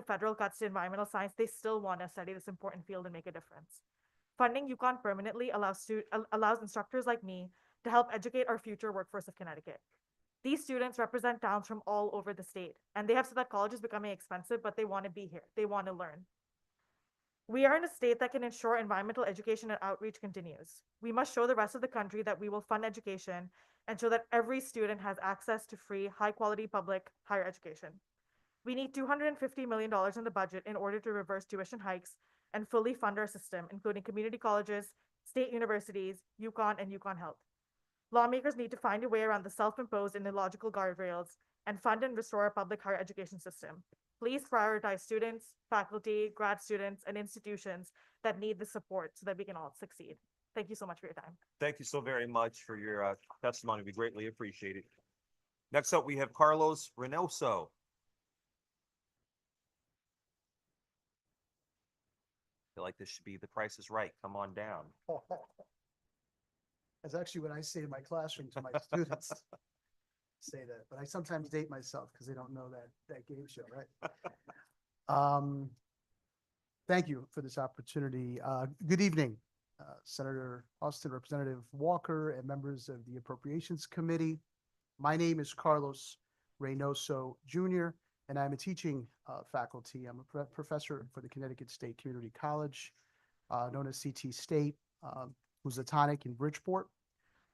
[SPEAKER 11] federal cuts to environmental science, they still want to study this important field and make a difference. Funding UConn permanently allows instructors like me to help educate our future workforce of Connecticut. These students represent towns from all over the state, and they have said that college is becoming expensive, but they want to be here. They want to learn. We are in a state that can ensure environmental education and outreach continues. We must show the rest of the country that we will fund education and show that every student has access to free, high-quality public higher education. We need $250 million in the budget in order to reverse tuition hikes and fully fund our system, including community colleges, state universities, UConn, and UConn Health. Lawmakers need to find a way around the self-imposed and illogical guardrails and fund and restore our public higher education system. Please prioritize students, faculty, grad students, and institutions that need the support so that we can all succeed. Thank you so much for your time.
[SPEAKER 6] Thank you so very much for your testimony. We greatly appreciate it. Next up, we have Carlos Reynoso. I feel like this should be The Price is Right. Come on down.
[SPEAKER 13] That's actually what I say in my classroom to my students. Say that, but I sometimes date myself because they don't know that game show, right? Thank you for this opportunity. Good evening, Senator Austin, Representative Walker, and members of the Appropriations Committee. My name is Carlos Reynoso Jr., and I'm a teaching faculty. I'm a professor for the Connecticut State Community College, known as CT State, Housatonic in Bridgeport,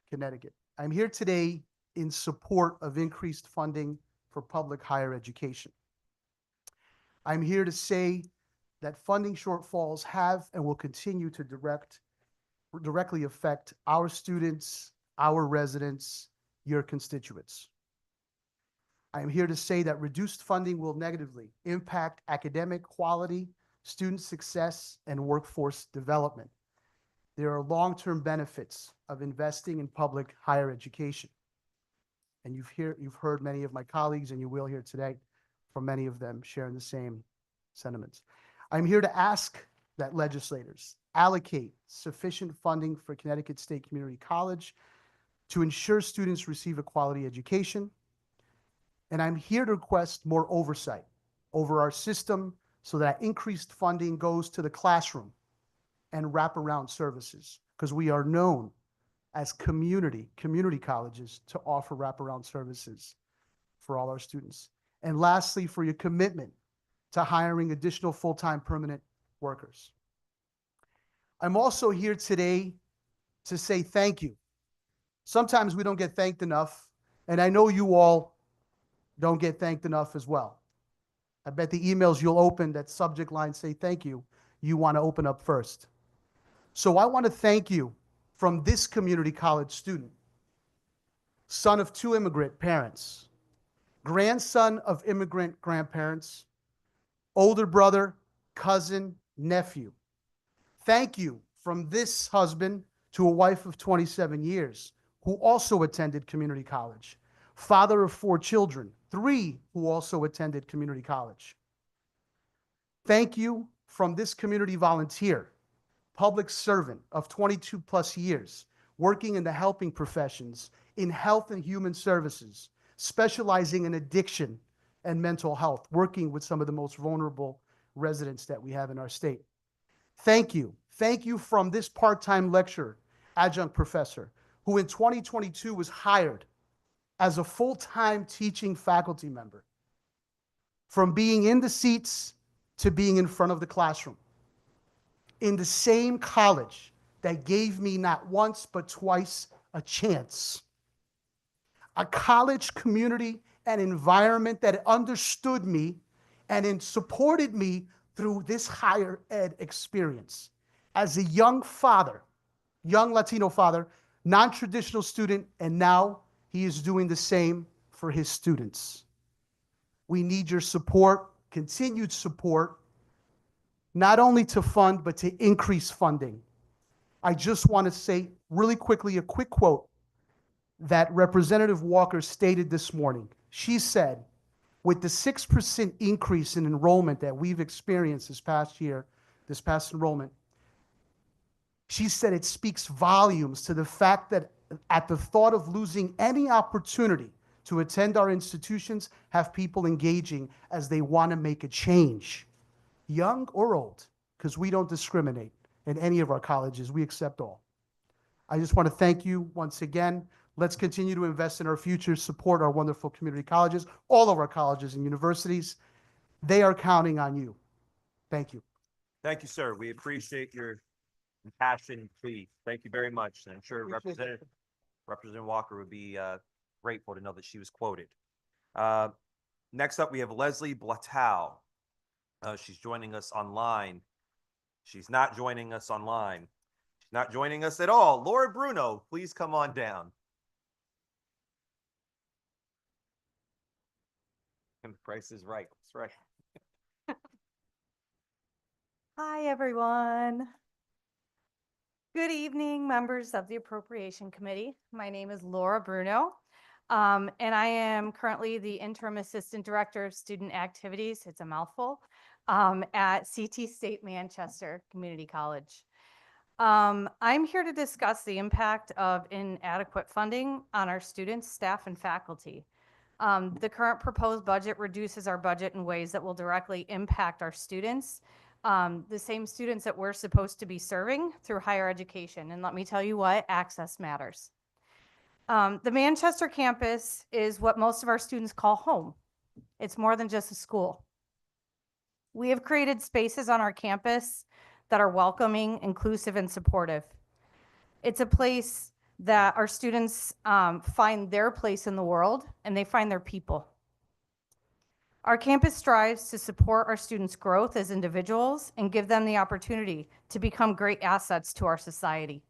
[SPEAKER 13] Connecticut. I'm here today in support of increased funding for public higher education. I'm here to say that funding shortfalls have and will continue to directly affect our students, our residents, your constituents. I am here to say that reduced funding will negatively impact academic quality, student success, and workforce development. There are long-term benefits of investing in public higher education. And you've heard many of my colleagues, and you will hear today from many of them sharing the same sentiments. I'm here to ask that legislators allocate sufficient funding for Connecticut State Community College to ensure students receive a quality education. And I'm here to request more oversight over our system so that increased funding goes to the classroom and wraparound services, because we are known as community colleges to offer wraparound services for all our students. And lastly, for your commitment to hiring additional full-time permanent workers. I'm also here today to say thank you. Sometimes we don't get thanked enough, and I know you all don't get thanked enough as well. I bet the emails you'll open that subject line say thank you, you want to open up first. So I want to thank you from this community college student, son of 2 immigrant parents, grandson of immigrant grandparents, older brother, cousin, nephew. Thank you from this husband to a wife of 27 years who also attended community college, father of 4 children, 3 who also attended community college. Thank you from this community volunteer, public servant of 22 plus years, working in the helping professions in health and human services, specializing in addiction and mental health, working with some of the most vulnerable residents that we have in our state. Thank you. Thank you from this part-time lecturer, adjunct professor, who in 2022 was hired as a full-time teaching faculty member, from being in the seats to being in front of the classroom, in the same college that gave me not once but twice a chance. A college community and environment that understood me and supported me through this higher ed experience. As a young father, young Latino father, non-traditional student, and now he is doing the same for his students. We need your support, continued support, not only to fund, but to increase funding. I just want to say really quickly a quick quote that Representative Walker stated this morning. She said, with the 6% increase in enrollment that we've experienced this past year, this past enrollment, she said it speaks volumes to the fact that at the thought of losing any opportunity to attend our institutions, have people engaging as they want to make a change, young or old, because we don't discriminate in any of our colleges. We accept all. I just want to thank you once again. Let's continue to invest in our future, support our wonderful community colleges, all of our colleges and universities. They are counting on you. Thank you.
[SPEAKER 6] Thank you, sir. We appreciate your passion, plea. Thank you very much. And I'm sure Representative Walker would be grateful to know that she was quoted. Next up, we have Leslie Blatow. She's joining us online. She's not joining us online. She's not joining us at all. Laura Bruno, please come on down. And the price is right. That's right.
[SPEAKER 14] Hi, everyone. Good evening, members of the Appropriation Committee. My name is Laura Bruno, and I am currently the Interim Assistant Director of Student Activities, it's a mouthful, at CT State Manchester Community College. I'm here to discuss the impact of inadequate funding on our students, staff, and faculty. The current proposed budget reduces our budget in ways that will directly impact our students, the same students that we're supposed to be serving through higher education. And let me tell you what, access matters. The Manchester campus is what most of our students call home. It's more than just a school. We have created spaces on our campus that are welcoming, inclusive, and supportive. It's a place that our students find their place in the world and they find their people. Our campus strives to support our students' growth as individuals and give them the opportunity to become great assets to our society.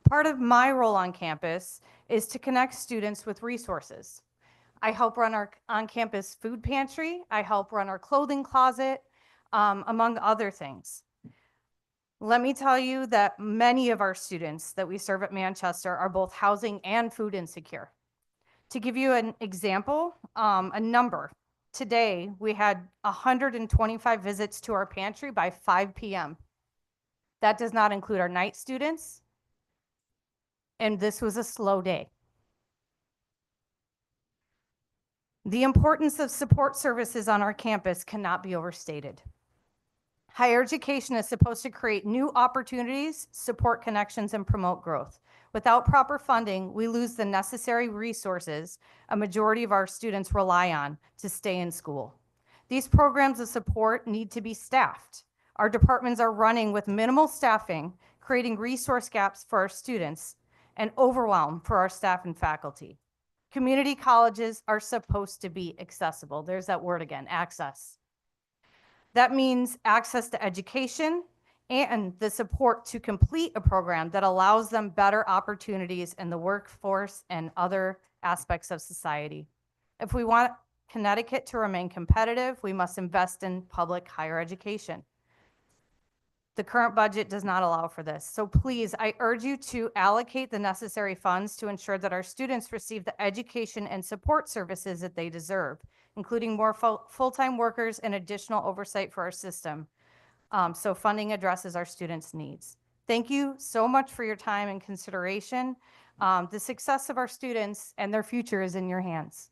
[SPEAKER 14] Part of my role on campus is to connect students with resources. I help run our on-campus food pantry. I help run our clothing closet, among other things. Let me tell you that many of our students that we serve at Manchester are both housing and food insecure. To give you an example, a number, today we had 125 visits to our pantry by 5 p.m. That does not include our night students, and this was a slow day. The importance of support services on our campus cannot be overstated. Higher education is supposed to create new opportunities, support connections, and promote growth. Without proper funding, we lose the necessary resources a majority of our students rely on to stay in school. These programs of support need to be staffed. Our departments are running with minimal staffing, creating resource gaps for our students and overwhelm for our staff and faculty. Community colleges are supposed to be accessible. There's that word again, access. That means access to education and the support to complete a program that allows them better opportunities in the workforce and other aspects of society. If we want Connecticut to remain competitive, we must invest in public higher education. The current budget does not allow for this. So please, I urge you to allocate the necessary funds to ensure that our students receive the education and support services that they deserve, including more full-time workers and additional oversight for our system. So funding addresses our students' needs. Thank you so much for your time and consideration. The success of our students and their future is in your hands.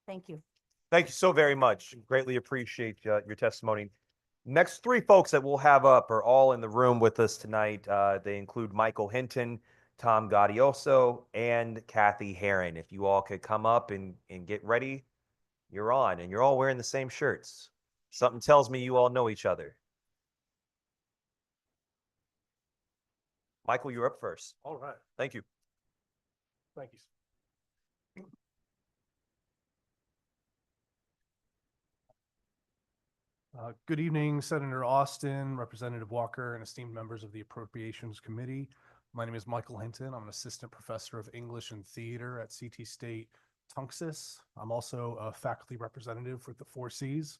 [SPEAKER 14] Thank you.
[SPEAKER 6] Thank you so very much. Greatly appreciate your testimony. Next three folks that we'll have up are all in the room with us tonight. They include Michael Hinton, Tom Gaudioso, and Kathy Herron. If you all could come up and get ready, you're on. And you're all wearing the same shirts. Something tells me you all know each other. Michael, you're up first.
[SPEAKER 16] All right.
[SPEAKER 6] Thank you.
[SPEAKER 16] Thank you. Good evening, Senator Austin, Representative Walker, and esteemed members of the Appropriations Committee. My name is Michael Hinton. I'm an assistant professor of English and theater at CT State Tunxis. I'm also a faculty representative with the 4Cs.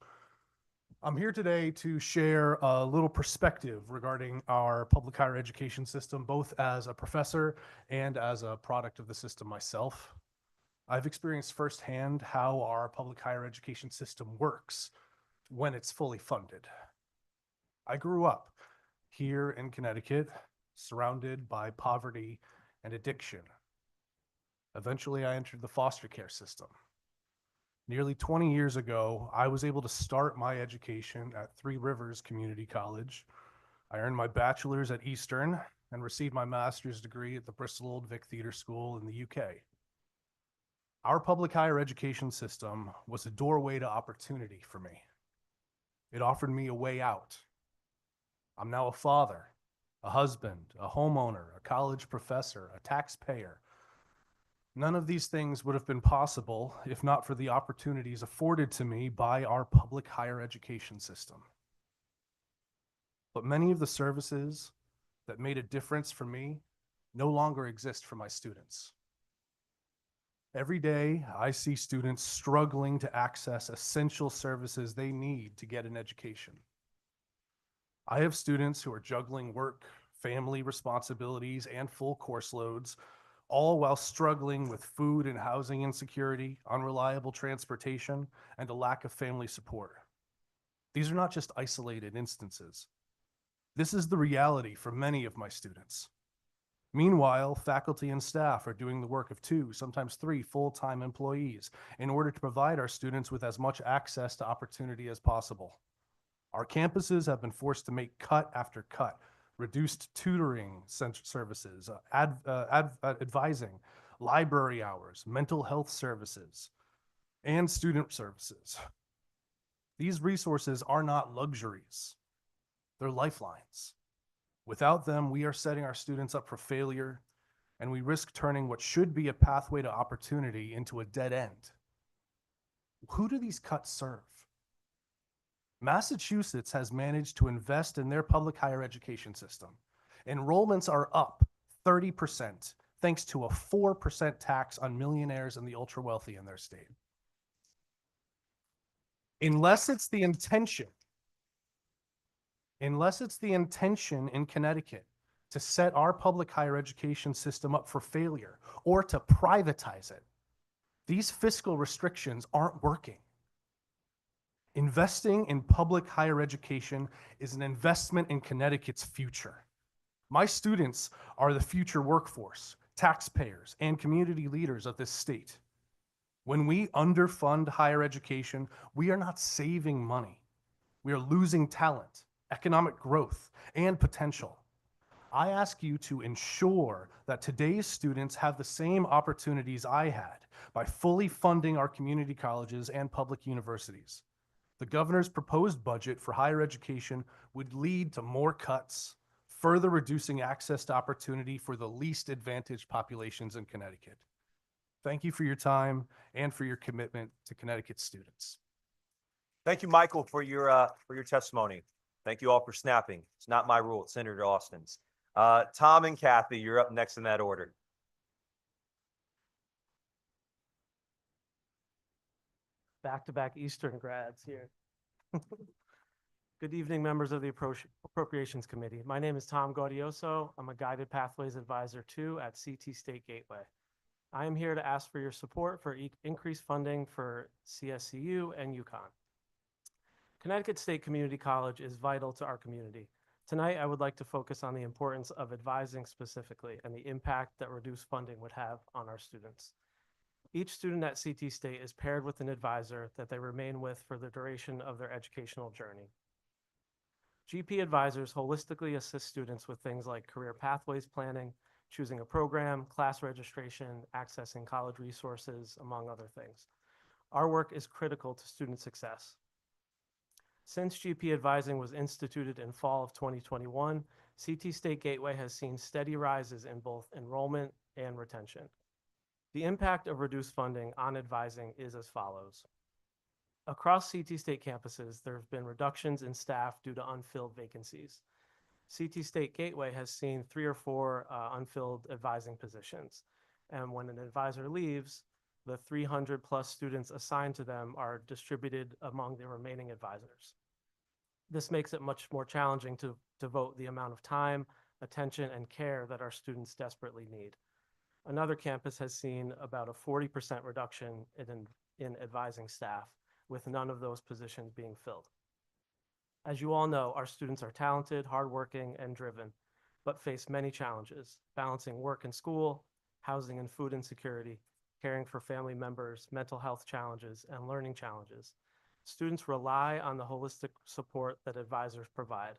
[SPEAKER 16] I'm here today to share a little perspective regarding our public higher education system, both as a professor and as a product of the system myself. I've experienced firsthand how our public higher education system works when it's fully funded. I grew up here in Connecticut, surrounded by poverty and addiction. Eventually, I entered the foster care system. Nearly 20 years ago, I was able to start my education at Three Rivers Community College. I earned my bachelor's at Eastern and received my master's degree at the Bristol Old Vic Theatre School in the UK. Our public higher education system was a doorway to opportunity for me. It offered me a way out. I'm now a father, a husband, a homeowner, a college professor, a taxpayer. None of these things would have been possible if not for the opportunities afforded to me by our public higher education system. But many of the services that made a difference for me no longer exist for my students. Every day, I see students struggling to access essential services they need to get an education. I have students who are juggling work, family responsibilities, and full course loads, all while struggling with food and housing insecurity, unreliable transportation, and a lack of family support. These are not just isolated instances. This is the reality for many of my students. Meanwhile, faculty and staff are doing the work of 2, sometimes 3 full-time employees in order to provide our students with as much access to opportunity as possible. Our campuses have been forced to make cut after cut, reduced tutoring services, advising, library hours, mental health services, and student services. These resources are not luxuries, they're lifelines. Without them, we are setting our students up for failure, and we risk turning what should be a pathway to opportunity into a dead end. Who do these cuts serve? Massachusetts has managed to invest in their public higher education system. Enrollments are up 30% thanks to a 4% tax on millionaires and the ultra wealthy in their state. Unless it's the intention in Connecticut to set our public higher education system up for failure or to privatize it, these fiscal restrictions aren't working. Investing in public higher education is an investment in Connecticut's future. My students are the future workforce, taxpayers, and community leaders of this state. When we underfund higher education, we are not saving money. We are losing talent, economic growth, and potential. I ask you to ensure that today's students have the same opportunities I had by fully funding our community colleges and public universities. The governor's proposed budget for higher education would lead to more cuts, further reducing access to opportunity for the least advantaged populations in Connecticut. Thank you for your time and for your commitment to Connecticut students.
[SPEAKER 6] Thank you, Michael, for your testimony. Thank you all for snapping. It's not my rule, it's Senator Austin's. Tom and Kathy, you're up next in that order.
[SPEAKER 17] Back-to-back Eastern grads here. Good evening, members of the Appropriations Committee. My name is Tom Gaudioso. I'm a Guided Pathways Advisor 2 at CT State Gateway. I am here to ask for your support for increased funding for CSCU and UConn. Connecticut State Community College is vital to our community. Tonight, I would like to focus on the importance of advising specifically and the impact that reduced funding would have on our students. Each student at CT State is paired with an advisor that they remain with for the duration of their educational journey. GP advisors holistically assist students with things like career pathways planning, choosing a program, class registration, accessing college resources, among other things. Our work is critical to student success. Since GP advising was instituted in fall of 2021, CT State Gateway has seen steady rises in both enrollment and retention. The impact of reduced funding on advising is as follows. Across CT State campuses, there have been reductions in staff due to unfilled vacancies. CT State Gateway has seen 3 or 4 unfilled advising positions. And when an advisor leaves, the 300 plus students assigned to them are distributed among the remaining advisors. This makes it much more challenging to devote the amount of time, attention, and care that our students desperately need. Another campus has seen about a 40% reduction in advising staff, with none of those positions being filled. As you all know, our students are talented, hardworking, and driven, but face many challenges, balancing work and school, housing and food insecurity, caring for family members, mental health challenges, and learning challenges. Students rely on the holistic support that advisors provide.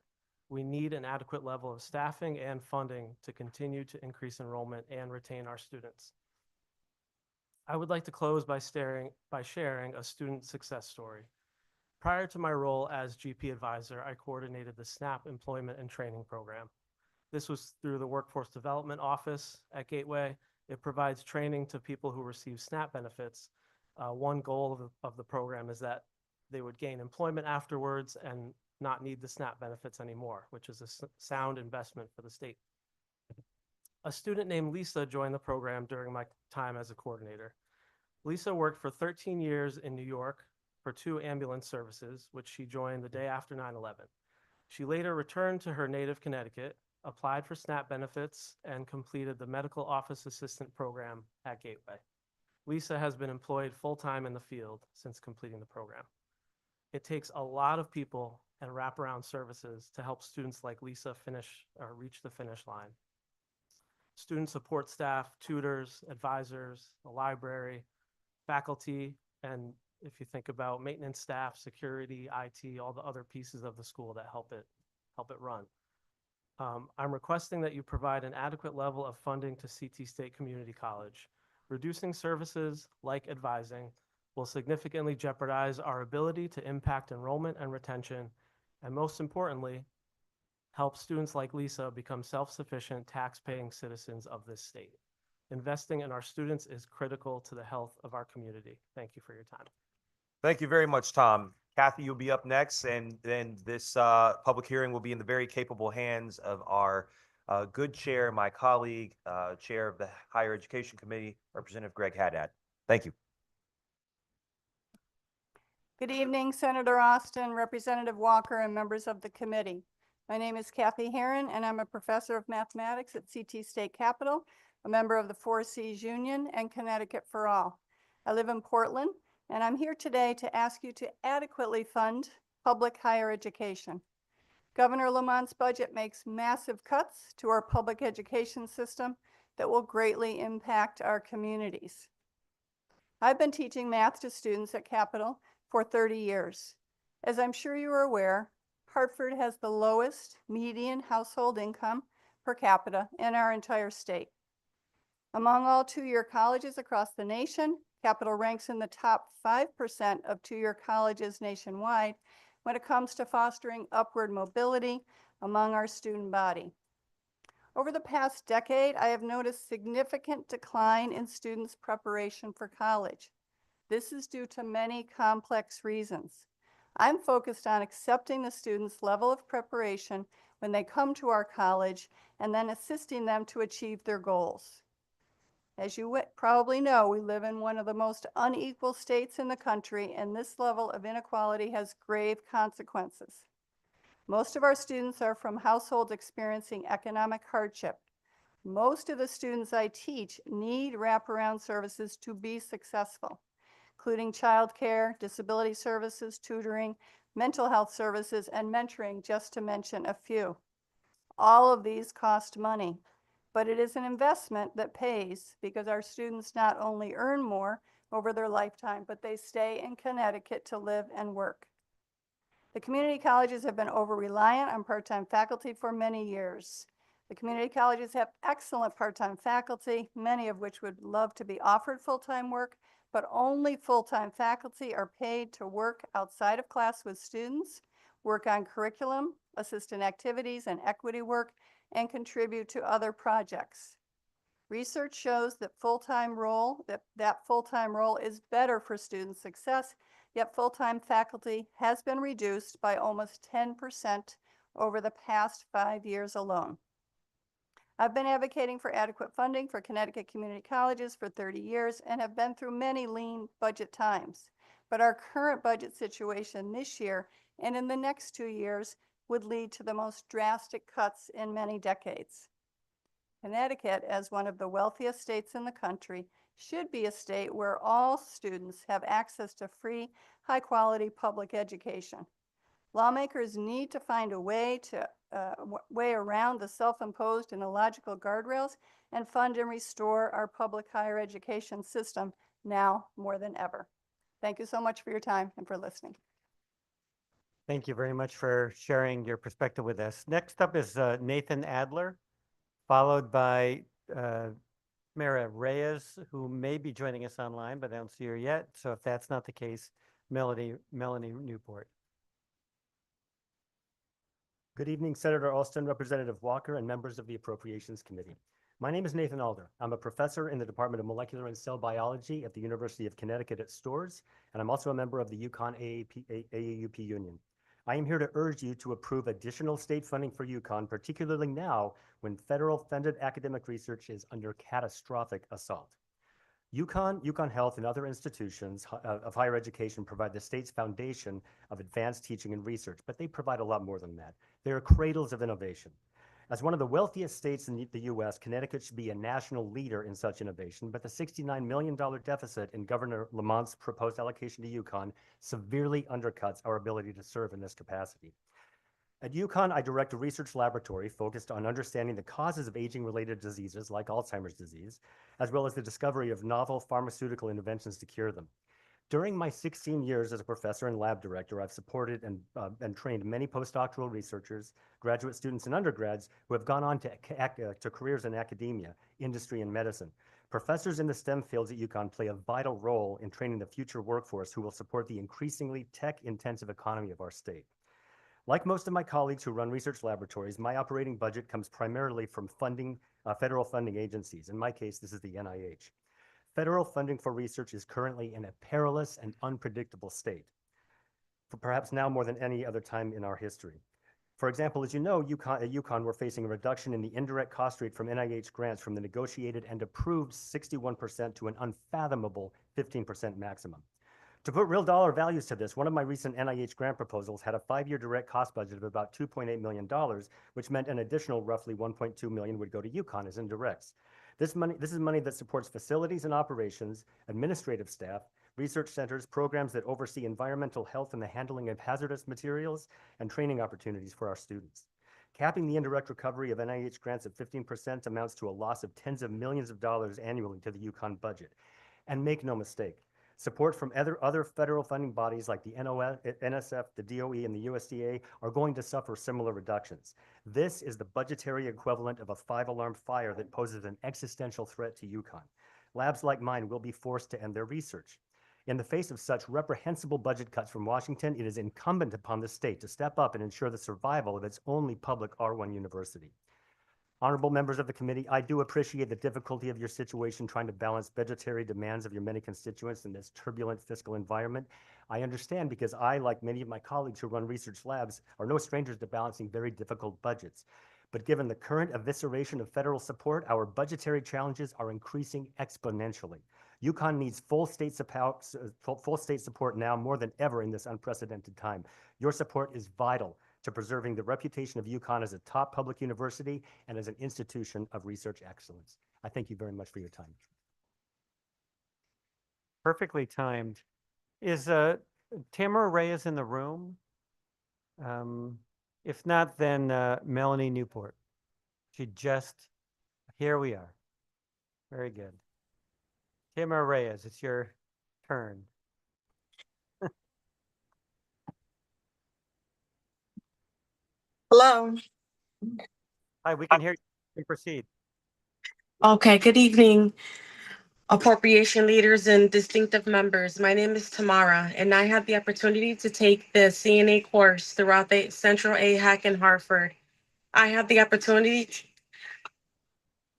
[SPEAKER 17] We need an adequate level of staffing and funding to continue to increase enrollment and retain our students. I would like to close by sharing a student success story. Prior to my role as GP advisor, I coordinated the SNAP Employment and Training Program. This was through the Workforce Development Office at Gateway. It provides training to people who receive SNAP benefits. One goal of the program is that they would gain employment afterwards and not need the SNAP benefits anymore, which is a sound investment for the state. A student named Lisa joined the program during my time as a coordinator. Lisa worked for 13 years in New York for 2 ambulance services, which she joined the day after 9/11. She later returned to her native Connecticut, applied for SNAP benefits, and completed the medical office assistant program at Gateway. Lisa has been employed full-time in the field since completing the program. It takes a lot of people and wraparound services to help students like Lisa reach the finish line. Student support staff, tutors, advisors, the library, faculty, and if you think about maintenance staff, security, IT, all the other pieces of the school that help it run. I'm requesting that you provide an adequate level of funding to CT State Community College. Reducing services like advising will significantly jeopardize our ability to impact enrollment and retention, and most importantly, help students like Lisa become self-sufficient, tax-paying citizens of this state. Investing in our students is critical to the health of our community. Thank you for your time.
[SPEAKER 6] Thank you very much, Tom. Kathy, you'll be up next, and then this public hearing will be in the very capable hands of our good chair, my colleague, chair of the Higher Education Committee, Representative Greg Haddad. Thank you.
[SPEAKER 9] Good evening, Senator Austin, Representative Walker, and members of the committee. My name is Kathy Herron, and I'm a professor of mathematics at CT State Capitol, a member of the 4Cs Union, and Connecticut for All. I live in Portland, and I'm here today to ask you to adequately fund public higher education. Governor Lamont's budget makes massive cuts to our public education system that will greatly impact our communities. I've been teaching math to students at Capitol for 30 years. As I'm sure you are aware, Hartford has the lowest median household income per capita in our entire state. Among all two-year colleges across the nation, Capitol ranks in the top 5% of two-year colleges nationwide when it comes to fostering upward mobility among our student body. Over the past decade, I have noticed significant decline in students' preparation for college. This is due to many complex reasons.
[SPEAKER 4] I'm focused on accepting the students' level of preparation when they come to our college and then assisting them to achieve their goals. As you probably know, we live in one of the most unequal states in the country, and this level of inequality has grave consequences. Most of our students are from households experiencing economic hardship. Most of the students I teach need wraparound services to be successful, including childcare, disability services, tutoring, mental health services, and mentoring, just to mention a few. All of these cost money, but it is an investment that pays because our students not only earn more over their lifetime, but they stay in Connecticut to live and work. The community colleges have been over-reliant on part-time faculty for many years. The community colleges have excellent part-time faculty, many of which would love to be offered full-time work, but only full-time faculty are paid to work outside of class with students, work on curriculum, assist in activities and equity work, and contribute to other projects. Research shows that full-time role is better for student success, yet full-time faculty has been reduced by almost 10% over the past 5 years alone. I've been advocating for adequate funding for Connecticut community colleges for 30 years and have been through many lean budget times. But our current budget situation this year and in the next 2 years would lead to the most drastic cuts in many decades. Connecticut, as one of the wealthiest states in the country, should be a state where all students have access to free, high-quality public education. Lawmakers need to find a way around the self-imposed and illogical guardrails and fund and restore our public higher education system now more than ever. Thank you so much for your time and for listening.
[SPEAKER 18] Thank you very much for sharing your perspective with us. Next up is Nathan Adler, followed by Mara Reyes, who may be joining us online, but I don't see her yet. So if that's not the case, Melanie Newport.
[SPEAKER 23] Good evening, Senator Alston, Representative Walker, and members of the Appropriations Committee. My name is Nathan Alder. I'm a professor in the Department of Molecular and Cell Biology at the University of Connecticut at Storrs, and I'm also a member of the UConn AAUP Union. I am here to urge you to approve additional state funding for UConn, particularly now when federal funded academic research is under catastrophic assault. UConn Health, and other institutions of higher education provide the state's foundation of advanced teaching and research, but they provide a lot more than that. They are cradles of innovation. As one of the wealthiest states in the U.S., Connecticut should be a national leader in such innovation, but the $69 million deficit in Governor Lamont's proposed allocation to UConn severely undercuts our ability to serve in this capacity. At UConn, I direct a research laboratory focused on understanding the causes of aging-related diseases like Alzheimer's disease, as well as the discovery of novel pharmaceutical interventions to cure them. During my 16 years as a professor and lab director, I've supported and trained many postdoctoral researchers, graduate students, and undergrads who have gone on to careers in academia, industry, and medicine. Professors in the STEM fields at UConn play a vital role in training the future workforce who will support the increasingly tech-intensive economy of our state. Like most of my colleagues who run research laboratories, my operating budget comes primarily from federal funding agencies. In my case, this is the NIH. Federal funding for research is currently in a perilous and unpredictable state, for perhaps now more than any other time in our history. For example, as you know, at UConn, we're facing a reduction in the indirect cost rate from NIH grants from the negotiated and approved 61% to an unfathomable 15% maximum. To put real dollar values to this, one of my recent NIH grant proposals had a 5-year direct cost budget of about $2.8 million, which meant an additional roughly $1.2 million would go to UConn as indirects. This is money that supports facilities and operations, administrative staff, research centers, programs that oversee environmental health and the handling of hazardous materials, and training opportunities for our students. Capping the indirect recovery of NIH grants at 15% amounts to a loss of tens of millions of dollars annually to the UConn budget. And make no mistake, support from other federal funding bodies like the NSF, the DOE, and the USDA are going to suffer similar reductions. This is the budgetary equivalent of a 5-alarm fire that poses an existential threat to UConn. Labs like mine will be forced to end their research. In the face of such reprehensible budget cuts from Washington, it is incumbent upon the state to step up and ensure the survival of its only public R1 university. Honorable members of the committee, I do appreciate the difficulty of your situation trying to balance budgetary demands of your many constituents in this turbulent fiscal environment. I understand because I, like many of my colleagues who run research labs, are no strangers to balancing very difficult budgets. But given the current evisceration of federal support, our budgetary challenges are increasing exponentially. UConn needs full state support now more than ever in this unprecedented time. Your support is vital to preserving the reputation of UConn as a top public university and as an institution of research excellence. I thank you very much for your time.
[SPEAKER 18] Perfectly timed. Is Tamara Reyes in the room? If not, then Melanie Newport. Here we are. Very good. Tamara Reyes, it's your turn.
[SPEAKER 1] Hello.
[SPEAKER 18] Hi, we can hear you. You can proceed.
[SPEAKER 1] Okay, good evening, appropriation leaders and distinctive members. My name is Tamara, and I had the opportunity to take the CNA course throughout the Central AHAC in Hartford. I had the opportunity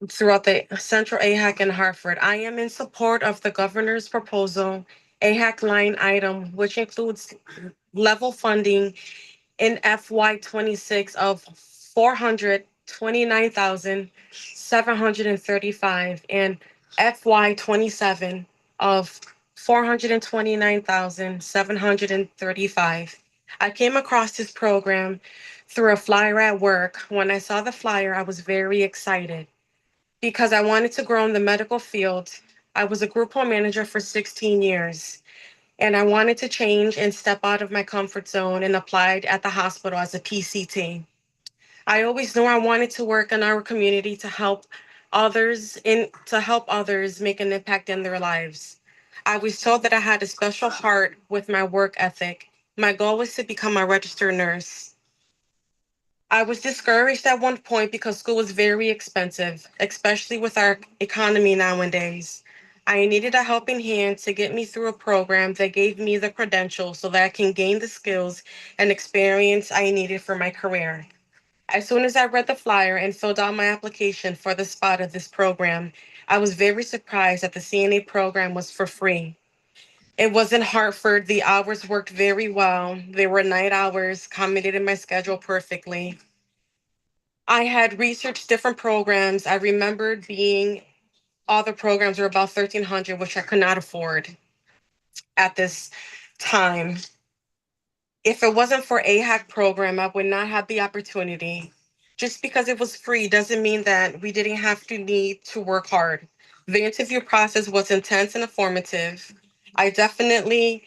[SPEAKER 1] throughout the Central AHAC in Hartford. I am in support of the governor's proposal, AHAC line item, which includes level funding in FY 26 of 429,735 and FY 27 of 429,735. I came across this program through a flyer at work. When I saw the flyer, I was very excited because I wanted to grow in the medical field. I was a group home manager for 16 years. And I wanted to change and step out of my comfort zone and applied at the hospital as a PCT. I always knew I wanted to work in our community to help others make an impact in their lives. I was told that I had a special heart with my work ethic. My goal was to become a registered nurse. I was discouraged at one point because school was very expensive, especially with our economy nowadays. I needed a helping hand to get me through a program that gave me the credentials so that I can gain the skills and experience I needed for my career. As soon as I read the flyer and filled out my application for the spot of this program, I was very surprised that the CNA program was for free. It was in Hartford. The hours worked very well. They were night hours, accommodated my schedule perfectly. I had researched different programs. I remembered being all the programs were about 1,300, which I could not afford at this time. If it wasn't for AHAC program, I would not have the opportunity. Just because it was free doesn't mean that we didn't have to need to work hard. The interview process was intense and informative. They definitely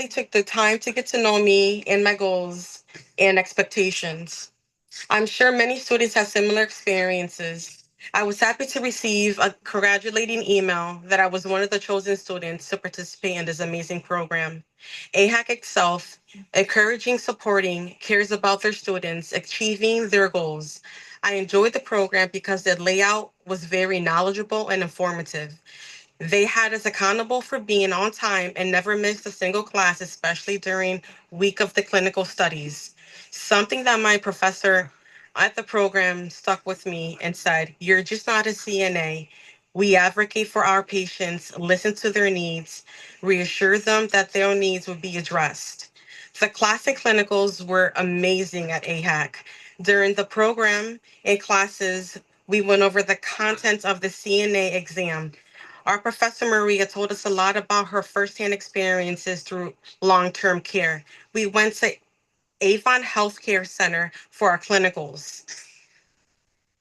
[SPEAKER 1] took the time to get to know me and my goals and expectations. I'm sure many students have similar experiences. I was happy to receive a congratulating email that I was one of the chosen students to participate in this amazing program. AHAC itself, encouraging, supporting, cares about their students, achieving their goals. I enjoyed the program because the layout was very knowledgeable and informative. They had us accountable for being on time and never missed a single class, especially during week of the clinical studies. Something that my professor at the program stuck with me and said, "You're just not a CNA. We advocate for our patients, listen to their needs, reassure them that their needs will be addressed." The classic clinicals were amazing at AHAC. During the program and classes, we went over the contents of the CNA exam. Our professor Maria told us a lot about her firsthand experiences through long-term care. We went to Avon Healthcare Center for our clinicals.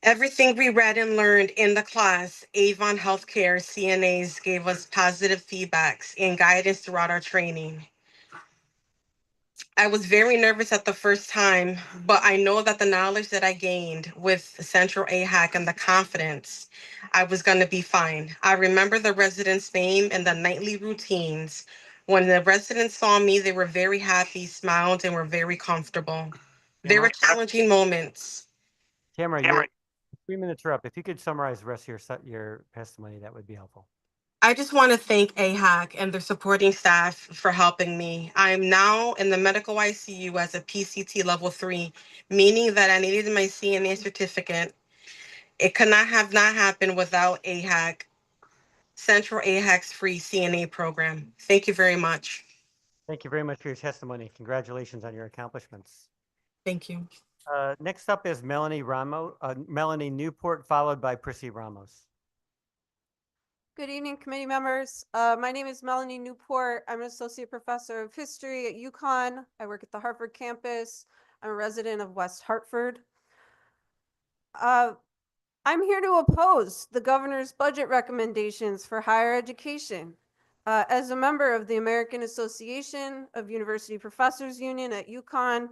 [SPEAKER 1] Everything we read and learned in the class, Avon Healthcare CNAs gave us positive feedbacks and guidance throughout our training. I was very nervous at the first time, but I know that the knowledge that I gained with Central AHAC and the confidence, I was going to be fine. I remember the residents' name and the nightly routines. When the residents saw me, they were very happy, smiled, and were very comfortable. There were challenging moments.
[SPEAKER 18] Tamara, you're 3 minutes are up. If you could summarize the rest of your testimony, that would be helpful.
[SPEAKER 1] I just want to thank AHAC and their supporting staff for helping me. I am now in the medical ICU as a PCT level 3, meaning that I needed my CNA certificate. It could not have not happened without AHAC, Central AHAC's free CNA program. Thank you very much.
[SPEAKER 18] Thank you very much for your testimony. Congratulations on your accomplishments.
[SPEAKER 1] Thank you.
[SPEAKER 18] Next up is Melanie Newport, followed by Prissy Ramos.
[SPEAKER 3] Good evening, committee members. My name is Melanie Newport. I'm an associate professor of history at UConn. I work at the Hartford campus. I'm a resident of West Hartford. I'm here to oppose the governor's budget recommendations for higher education. As a member of the American Association of University Professors Union at UConn,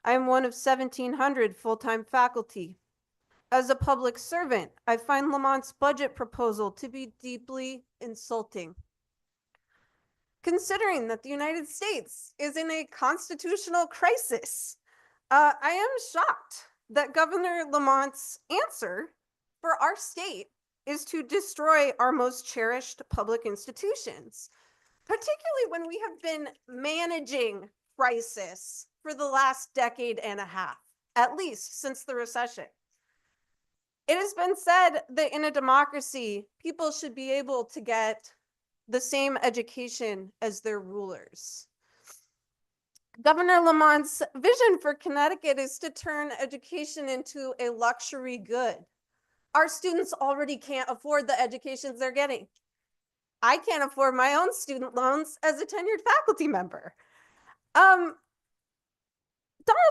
[SPEAKER 3] I am one of 1,700 full-time faculty. As a public servant, I find Lamont's budget proposal to be deeply insulting. Considering that the United States is in a constitutional crisis, I am shocked that Governor Lamont's answer for our state is to destroy our most cherished public institutions, particularly when we have been managing crisis for the last decade and a half, at least since the recession. It has been said that in a democracy, people should be able to get the same education as their rulers. Governor Lamont's vision for Connecticut is to turn education into a luxury good. Our students already can't afford the educations they're getting. I can't afford my own student loans as a tenured faculty member. Donald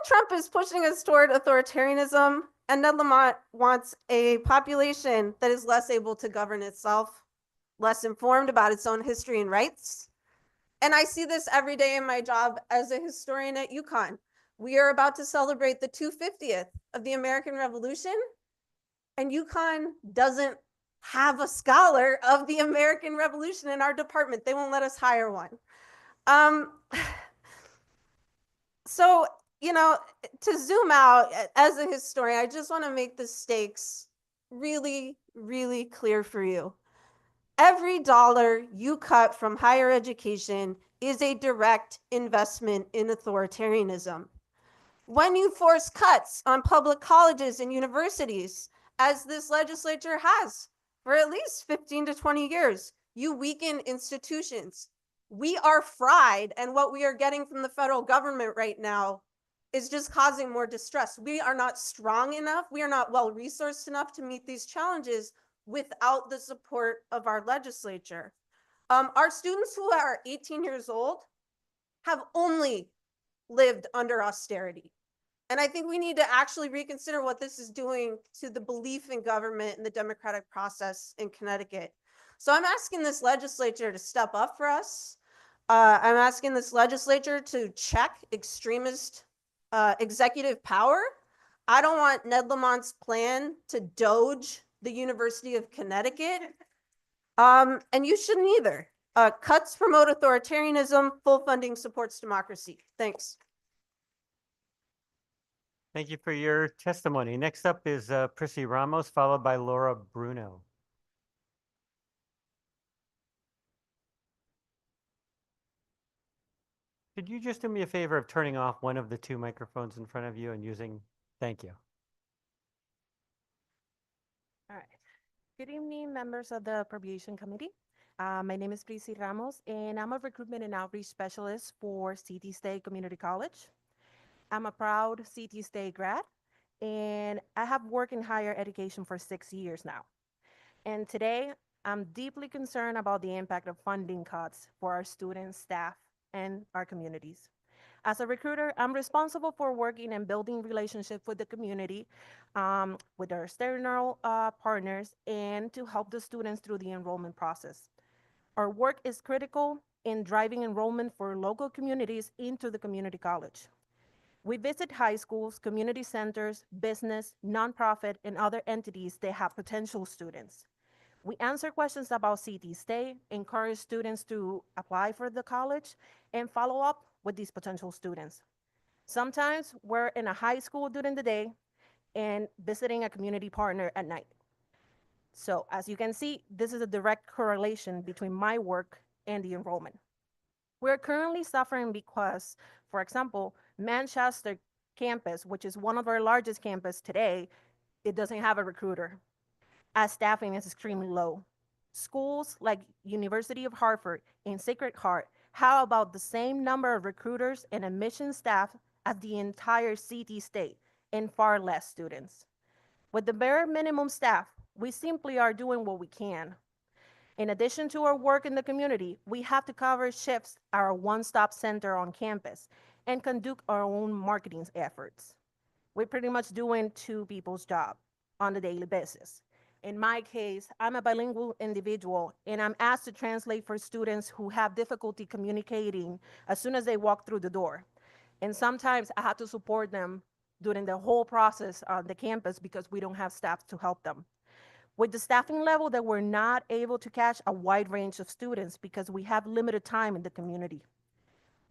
[SPEAKER 3] Trump is pushing us toward authoritarianism, and Ned Lamont wants a population that is less able to govern itself, less informed about its own history and rights. And I see this every day in my job as a historian at UConn. We are about to celebrate the 250th of the American Revolution, and UConn doesn't have a scholar of the American Revolution in our department. They won't let us hire one. So, you know, to zoom out as a historian, I just want to make the stakes really, really clear for you. Every dollar you cut from higher education is a direct investment in authoritarianism. When you force cuts on public colleges and universities, as this legislature has for at least 15 to 20 years, you weaken institutions. We are fried, and what we are getting from the federal government right now is just causing more distress. We are not strong enough. We are not well-resourced enough to meet these challenges without the support of our legislature. Our students who are 18 years old have only lived under austerity. And I think we need to actually reconsider what this is doing to the belief in government and the democratic process in Connecticut. So I'm asking this legislature to step up for us. I'm asking this legislature to check extremist executive power. I don't want Ned Lamont's plan to doge the University of Connecticut. And you shouldn't either. Cuts promote authoritarianism, full funding supports democracy. Thanks.
[SPEAKER 18] Thank you for your testimony. Next up is Prissy Ramos, followed by Laura Bruno. Could you just do me a favor of turning off one of the two microphones in front of you and using, thank you.
[SPEAKER 20] All right. Good evening, members of the Appropriation Committee. My name is Prissy Ramos, and I'm a recruitment and outreach specialist for CT State Community College. I'm a proud CT State grad, and I have worked in higher education for 6 years now. And today, I'm deeply concerned about the impact of funding cuts for our students, staff, and our communities. As a recruiter, I'm responsible for working and building relationships with the community, with our external partners, and to help the students through the enrollment process. Our work is critical in driving enrollment for local communities into the community college. We visit high schools, community centers, business, nonprofit, and other entities that have potential students. We answer questions about CT State, encourage students to apply for the college, and follow up with these potential students. Sometimes we're in a high school during the day and visiting a community partner at night. So as you can see, this is a direct correlation between my work and the enrollment. We're currently suffering because, for example, Manchester campus, which is one of our largest campus today, it doesn't have a recruiter, as staffing is extremely low. Schools like University of Hartford and Sacred Heart How about the same number of recruiters and admission staff as the entire CT state and far less students? With the bare minimum staff, we simply are doing what we can. In addition to our work in the community, we have to cover shifts at our one-stop center on campus and conduct our own marketing efforts. We're pretty much doing two people's job on a daily basis. In my case, I'm a bilingual individual and I'm asked to translate for students who have difficulty communicating as soon as they walk through the door. And sometimes I have to support them during the whole process on the campus because we don't have staff to help them. With the staffing level that we're not able to catch a wide range of students because we have limited time in the community.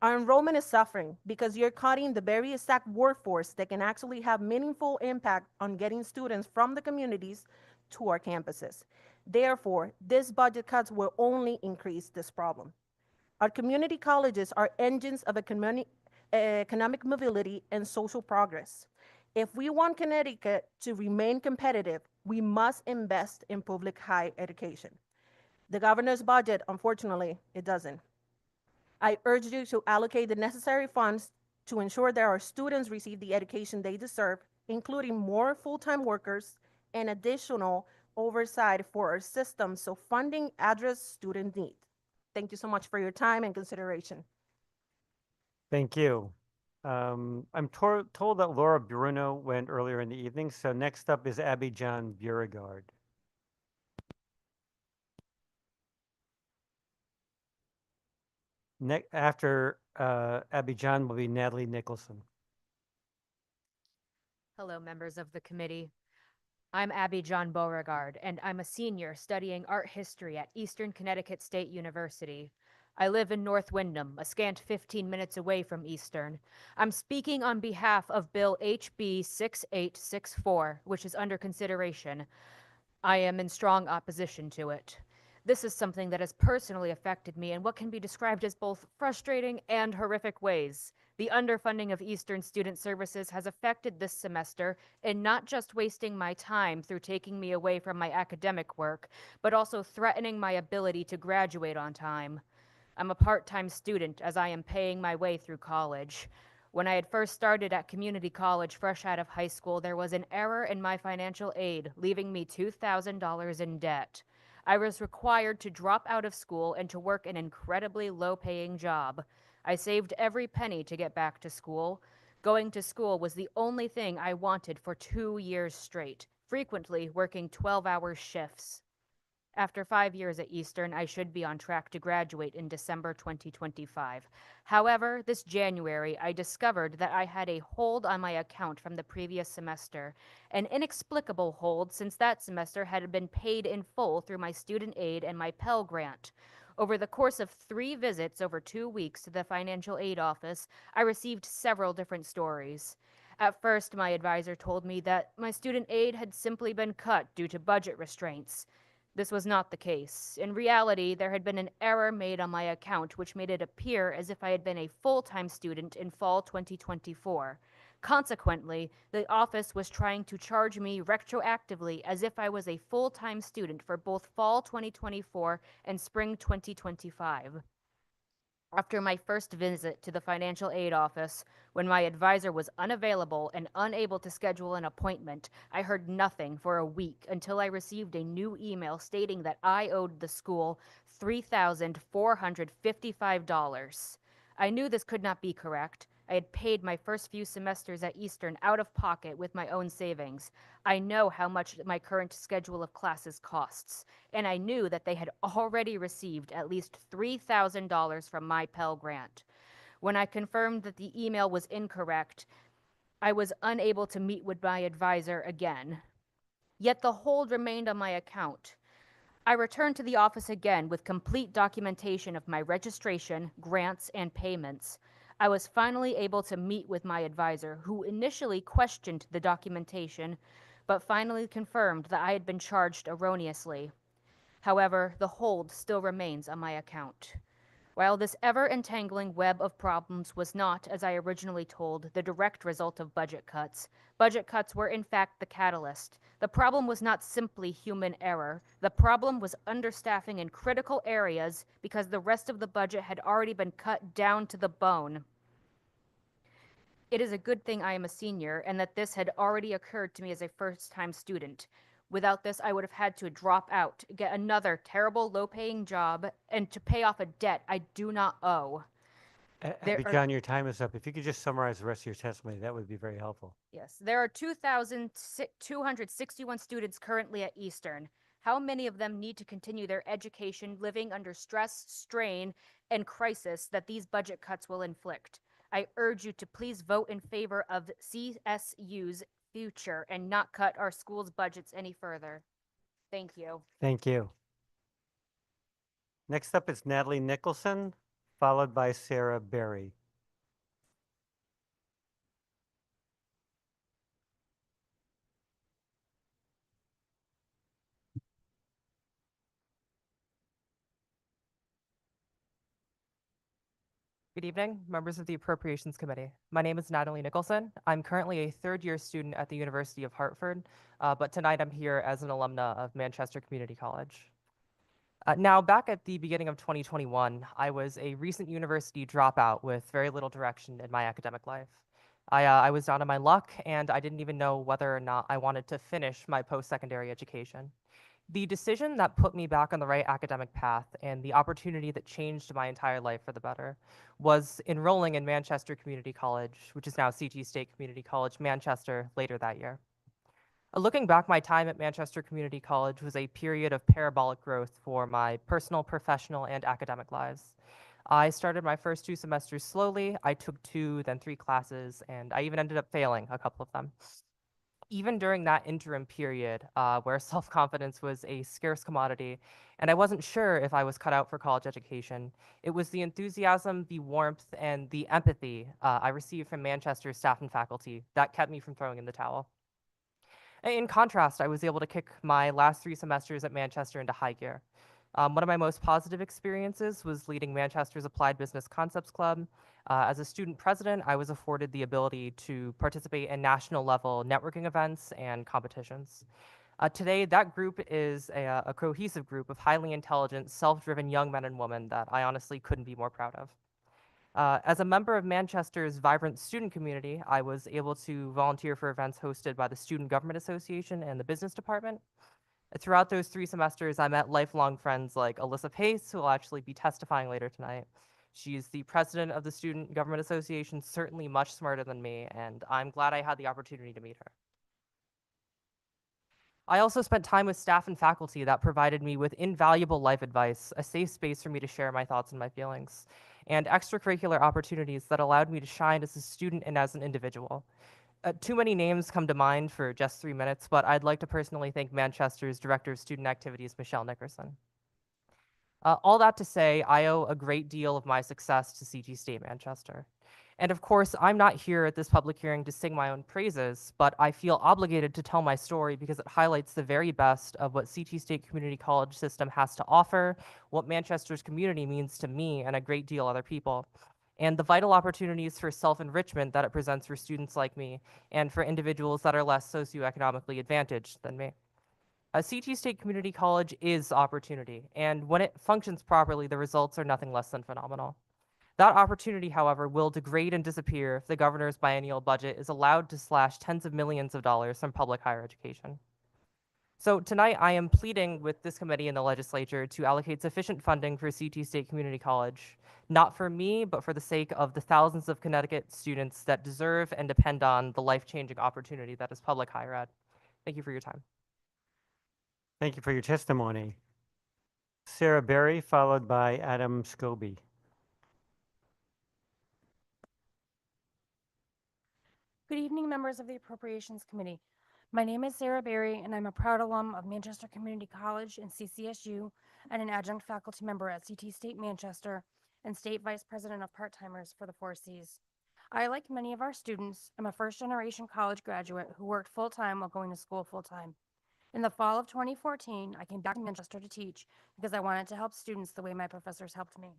[SPEAKER 20] Our enrollment is suffering because you're cutting the very exact workforce that can actually have meaningful impact on getting students from the communities to our campuses. Therefore, these budget cuts will only increase this problem. Our community colleges are engines of economic mobility and social progress. If we want Connecticut to remain competitive, we must invest in public higher education. The governor's budget, unfortunately, it doesn't. I urge you to allocate the necessary funds to ensure that our students receive the education they deserve, including more full-time workers and additional oversight for our system so funding address student needs. Thank you so much for your time and consideration.
[SPEAKER 18] Thank you. I'm told that Laura Bruno went earlier in the evening, so next up is Abby John Beauregard. After Abby John will be Natalie Nicholson.
[SPEAKER 5] Hello, members of the committee. I'm Abby John Beauregard, and I'm a senior studying art history at Eastern Connecticut State University. I live in North Windham, a scant 15 minutes away from Eastern. I'm speaking on behalf of Bill HB 6864, which is under consideration. I am in strong opposition to it. This is something that has personally affected me in what can be described as both frustrating and horrific ways. The underfunding of Eastern Student Services has affected this semester in not just wasting my time through taking me away from my academic work, but also threatening my ability to graduate on time. I'm a part-time student as I am paying my way through college. When I had first started at community college fresh out of high school, there was an error in my financial aid, leaving me $2,000 in debt. I was required to drop out of school and to work an incredibly low-paying job. I saved every penny to get back to school. Going to school was the only thing I wanted for 2 years straight, frequently working 12-hour shifts. After 5 years at Eastern, I should be on track to graduate in December 2025. However, this January, I discovered that I had a hold on my account from the previous semester, an inexplicable hold since that semester had been paid in full through my student aid and my Pell Grant. Over the course of 3 visits over 2 weeks to the financial aid office, I received several different stories. At first, my advisor told me that my student aid had simply been cut due to budget restraints. This was not the case. In reality, there had been an error made on my account which made it appear as if I had been a full-time student in fall 2024. Consequently, the office was trying to charge me retroactively as if I was a full-time student for both fall 2024 and spring 2025. After my first visit to the financial aid office, when my advisor was unavailable and unable to schedule an appointment, I heard nothing for a week until I received a new email stating that I owed the school $3,455. I knew this could not be correct. I had paid my first few semesters at Eastern out of pocket with my own savings. I know how much my current schedule of classes costs, and I knew that they had already received at least $3,000 from my Pell Grant. When I confirmed that the email was incorrect, I was unable to meet with my advisor again. Yet the hold remained on my account. I returned to the office again with complete documentation of my registration, grants, and payments. I was finally able to meet with my advisor, who initially questioned the documentation, but finally confirmed that I had been charged erroneously. However, the hold still remains on my account. While this ever-entangling web of problems was not, as I originally told, the direct result of budget cuts were in fact the catalyst. The problem was not simply human error. The problem was understaffing in critical areas because the rest of the budget had already been cut down to the bone. It is a good thing I am a senior and that this had already occurred to me as a first-time student. Without this, I would have had to drop out, get another terrible low-paying job, and to pay off a debt I do not owe. There
[SPEAKER 18] Abby
[SPEAKER 5] are-
[SPEAKER 18] John, your time is up. If you could just summarize the rest of your testimony, that would be very helpful.
[SPEAKER 5] Yes, there are 2,261 students currently at Eastern. How many of them need to continue their education living under stress, strain, and crisis that these budget cuts will inflict? I urge you to please vote in favor of CSU's future and not cut our school's budgets any further. Thank you.
[SPEAKER 18] Thank you. Next up is Natalie Nicholson, followed by Sarah Berry.
[SPEAKER 15] Good evening, members of the Appropriations Committee. My name is Natalie Nicholson. I'm currently a third-year student at the University of Hartford, but tonight I'm here as an alumna of Manchester Community College. Now, back at the beginning of 2021, I was a recent university dropout with very little direction in my academic life. I was down on my luck, and I didn't even know whether or not I wanted to finish my post-secondary education. The decision that put me back on the right academic path and the opportunity that changed my entire life for the better was enrolling in Manchester Community College, which is now CT State Community College, Manchester, later that year. Looking back, my time at Manchester Community College was a period of parabolic growth for my personal, professional, and academic lives. I started my first 2 semesters slowly. I took 2, then 3 classes, and I even ended up failing a couple of them. Even during that interim period, where self-confidence was a scarce commodity, and I wasn't sure if I was cut out for college education, it was the enthusiasm, the warmth, and the empathy I received from Manchester's staff and faculty that kept me from throwing in the towel. In contrast, I was able to kick my last 3 semesters at Manchester into high gear. One of my most positive experiences was leading Manchester's Applied Business Concepts Club. As a student president, I was afforded the ability to participate in national level networking events and competitions. Today, that group is a cohesive group of highly intelligent, self-driven young men and women that I honestly couldn't be more proud of. As a member of Manchester's vibrant student community, I was able to volunteer for events hosted by the Student Government Association and the Business Department. Throughout those 3 semesters, I met lifelong friends like Alyssa Pace, who will actually be testifying later tonight. She's the president of the Student Government Association, certainly much smarter than me, and I'm glad I had the opportunity to meet her. I also spent time with staff and faculty that provided me with invaluable life advice, a safe space for me to share my thoughts and my feelings, and extracurricular opportunities that allowed me to shine as a student and as an individual. Too many names come to mind for just 3 minutes, but I'd like to personally thank Manchester's Director of Student Activities, Michelle Nickerson. All that to say, I owe a great deal of my success to CT State Manchester. And of course, I'm not here at this public hearing to sing my own praises, but I feel obligated to tell my story because it highlights the very best of what CT State Community College system has to offer, what Manchester's community means to me and a great deal other people, and the vital opportunities for self-enrichment that it presents for students like me and for individuals that are less socioeconomically advantaged than me. CT State Community College is opportunity, and when it functions properly, the results are nothing less than phenomenal. That opportunity, however, will degrade and disappear if the governor's biennial budget is allowed to slash tens of millions of dollars from public higher education. So tonight, I am pleading with this committee and the legislature to allocate sufficient funding for CT State Community College, not for me, but for the sake of the thousands of Connecticut students that deserve and depend on the life-changing opportunity that is public higher ed. Thank you for your time.
[SPEAKER 18] Thank you for your testimony. Sarah Berry, followed by Adam Scobie.
[SPEAKER 19] Good evening, members of the Appropriations Committee. My name is Sarah Berry, and I'm a proud alum of Manchester Community College and CCSU, and an adjunct faculty member at CT State Manchester, and State Vice President of Part-Timers for the 4 Cs. I, like many of our students, am a first-generation college graduate who worked full-time while going to school full-time. In the fall of 2014, I came back to Manchester to teach because I wanted to help students the way my professors helped me.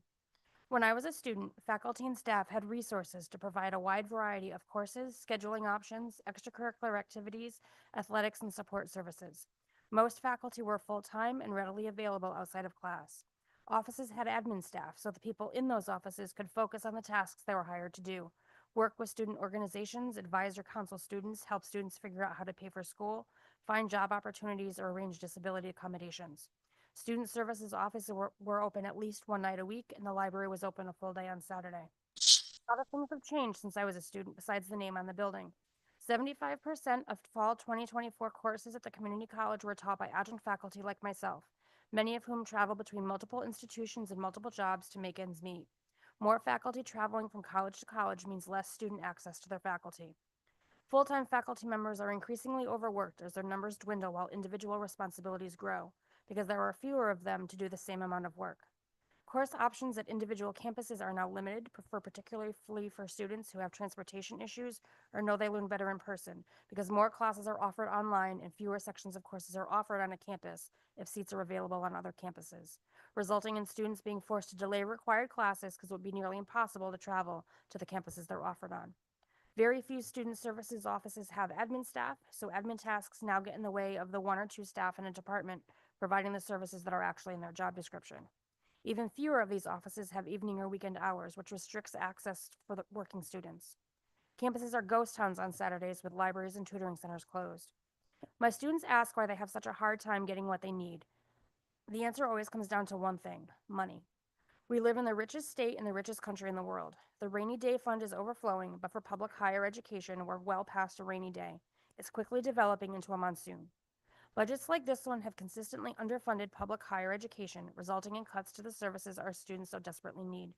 [SPEAKER 19] When I was a student, faculty and staff had resources to provide a wide variety of courses, scheduling options, extracurricular activities, athletics, and support services. Most faculty were full-time and readily available outside of class. Offices had admin staff, so the people in those offices could focus on the tasks they were hired to do. Work with student organizations, advise or counsel students, help students figure out how to pay for school, find job opportunities, or arrange disability accommodations. Student services offices were open at least one night a week, and the library was open a full day on Saturday. A lot of things have changed since I was a student, besides the name on the building. 75% of fall 2024 courses at the community college were taught by adjunct faculty like myself, many of whom travel between multiple institutions and multiple jobs to make ends meet. More faculty traveling from college to college means less student access to their faculty. Full-time faculty members are increasingly overworked as their numbers dwindle while individual responsibilities grow, because there are fewer of them to do the same amount of work. Course options at individual campuses are now limited, particularly for students who have transportation issues or know they learn better in person, because more classes are offered online and fewer sections of courses are offered on a campus if seats are available on other campuses, resulting in students being forced to delay required classes because it would be nearly impossible to travel to the campuses they're offered on. Very few student services offices have admin staff, so admin tasks now get in the way of the one or two staff in a department providing the services that are actually in their job description. Even fewer of these offices have evening or weekend hours, which restricts access for the working students. Campuses are ghost towns on Saturdays with libraries and tutoring centers closed. My students ask why they have such a hard time getting what they need. The answer always comes down to one thing: money. We live in the richest state in the richest country in the world. The rainy day fund is overflowing, but for public higher education, we're well past a rainy day. It's quickly developing into a monsoon. Budgets like this one have consistently underfunded public higher education, resulting in cuts to the services our students so desperately need.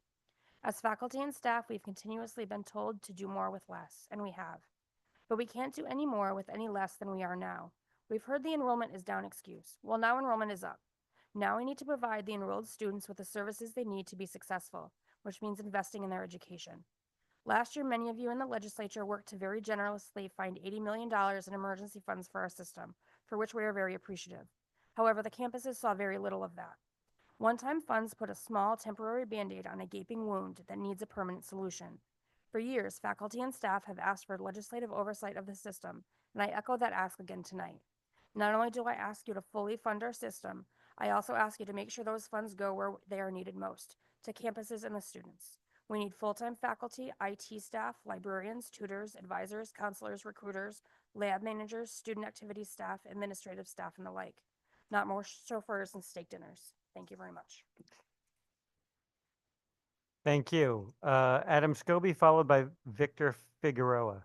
[SPEAKER 19] As faculty and staff, we've continuously been told to do more with less, and we have. But we can't do any more with any less than we are now. We've heard the enrollment is down excuse. Well, now enrollment is up. Now we need to provide the enrolled students with the services they need to be successful, which means investing in their education. Last year, many of you in the legislature worked to very generously find $80 million in emergency funds for our system, for which we are very appreciative. However, the campuses saw very little of that. One-time funds put a small temporary Band-Aid on a gaping wound that needs a permanent solution. For years, faculty and staff have asked for legislative oversight of the system, and I echo that ask again tonight. Not only do I ask you to fully fund our system, I also ask you to make sure those funds go where they are needed most, to campuses and the students. We need full-time faculty, IT staff, librarians, tutors, advisors, counselors, recruiters, lab managers, student activities staff, administrative staff, and the like. Not more chauffeurs and steak dinners. Thank you very much.
[SPEAKER 18] Thank you. Adam Scobie, followed by Victor Figueroa.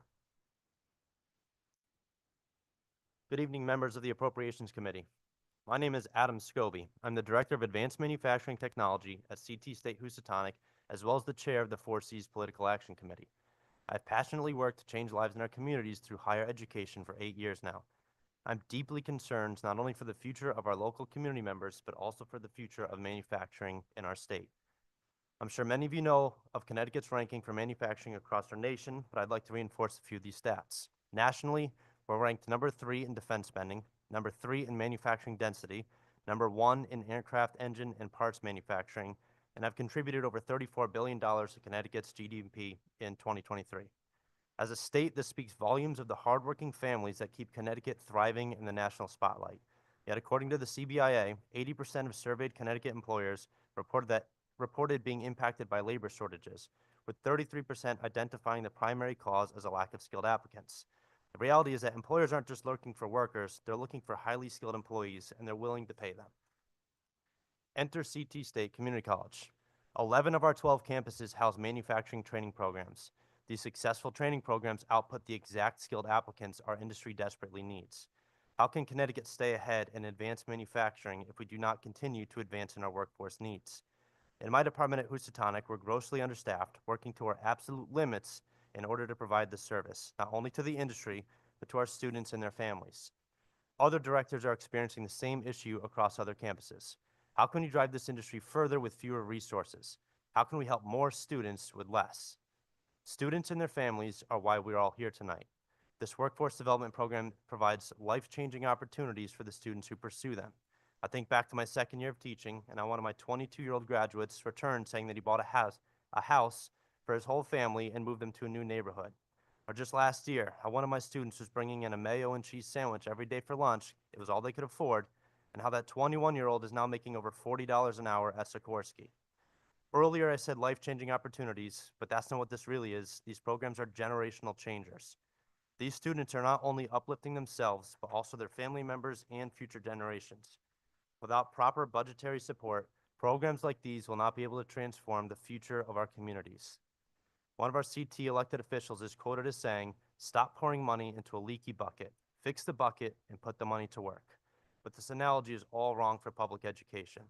[SPEAKER 6] Good evening, members of the Appropriations Committee. My name is Adam Scobie. I'm the Director of Advanced Manufacturing Technology at CT State Housatonic, as well as the Chair of the 4Cs Political Action Committee. I've passionately worked to change lives in our communities through higher education for 8 years now. I'm deeply concerned not only for the future of our local community members, but also for the future of manufacturing in our state. I'm sure many of you know of Connecticut's ranking for manufacturing across our nation, but I'd like to reinforce a few of these stats. Nationally, we're ranked number 3 in defense spending, number 3 in manufacturing density, number 1 in aircraft engine and parts manufacturing, and have contributed over $34 billion to Connecticut's GDP in 2023. As a state, this speaks volumes of the hardworking families that keep Connecticut thriving in the national spotlight. Yet, according to the CBIA, 80% of surveyed Connecticut employers reported being impacted by labor shortages, with 33% identifying the primary cause as a lack of skilled applicants. The reality is that employers aren't just looking for workers, they're looking for highly skilled employees, and they're willing to pay them. Enter CT State Community College. 11 of our 12 campuses house manufacturing training programs. These successful training programs output the exact skilled applicants our industry desperately needs. How can Connecticut stay ahead in advanced manufacturing if we do not continue to advance in our workforce needs? In my department at Housatonic, we're grossly understaffed, working to our absolute limits in order to provide this service, not only to the industry, but to our students and their families. Other directors are experiencing the same issue across other campuses. How can we drive this industry further with fewer resources? How can we help more students with less? Students and their families are why we're all here tonight. This workforce development program provides life-changing opportunities for the students who pursue them. I think back to my second year of teaching, and one of my 22-year-old graduates returned saying that he bought a house for his whole family and moved them to a new neighborhood. Or just last year, how one of my students was bringing in a mayo and cheese sandwich every day for lunch. It was all they could afford, and how that 21-year-old is now making over $40 an hour at Sikorsky. Earlier, I said life-changing opportunities, but that's not what this really is. These programs are generational changers. These students are not only uplifting themselves, but also their family members and future generations. Without proper budgetary support, programs like these will not be able to transform the future of our communities. One of our CT elected officials is quoted as saying, "Stop pouring money into a leaky bucket. Fix the bucket and put the money to work." But this analogy is all wrong for public education.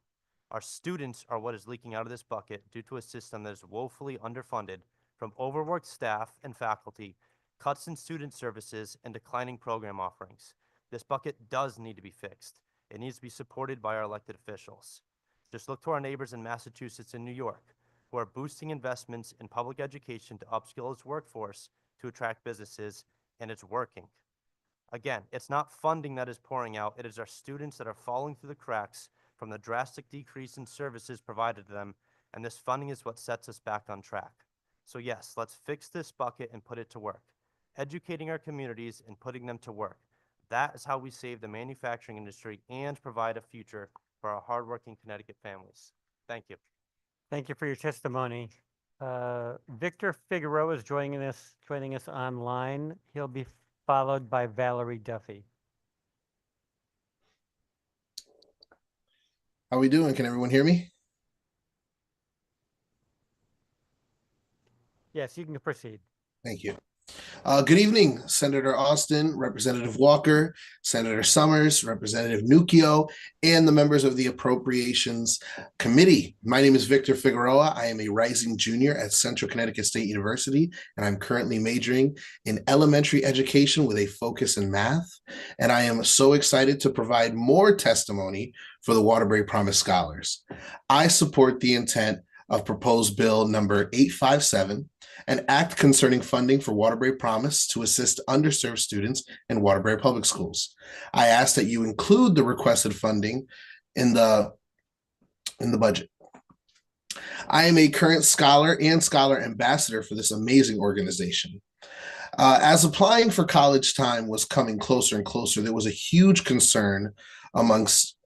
[SPEAKER 6] Our students are what is leaking out of this bucket due to a system that is woefully underfunded, from overworked staff and faculty, cuts in student services, and declining program offerings. This bucket does need to be fixed. It needs to be supported by our elected officials. Just look to our neighbors in Massachusetts and New York, who are boosting investments in public education to upskill its workforce to attract businesses, and it's working. Again, it's not funding that is pouring out, it is our students that are falling through the cracks from the drastic decrease in services provided to them, and this funding is what sets us back on track. So yes, let's fix this bucket and put it to work, educating our communities and putting them to work. That is how we save the manufacturing industry and provide a future for our hardworking Connecticut families. Thank you.
[SPEAKER 18] Thank you for your testimony. Victor Figueroa is joining us online. He'll be followed by Valerie Duffy.
[SPEAKER 7] How we doing? Can everyone hear me?
[SPEAKER 18] Yes, you can proceed.
[SPEAKER 7] Thank you. Good evening, Senator Austin, Representative Walker, Senator Summers, Representative Nuccio, and the members of the Appropriations Committee. My name is Victor Figueroa. I am a rising junior at Central Connecticut State University, and I'm currently majoring in elementary education with a focus in math. And I am so excited to provide more testimony for the Waterbury Promise Scholars. I support the intent of proposed bill number 857, an act concerning funding for Waterbury Promise to assist underserved students in Waterbury Public Schools. I ask that you include the requested funding in the budget. I am a current scholar and scholar ambassador for this amazing organization. As applying for college time was coming closer and closer, there was a huge concern amongst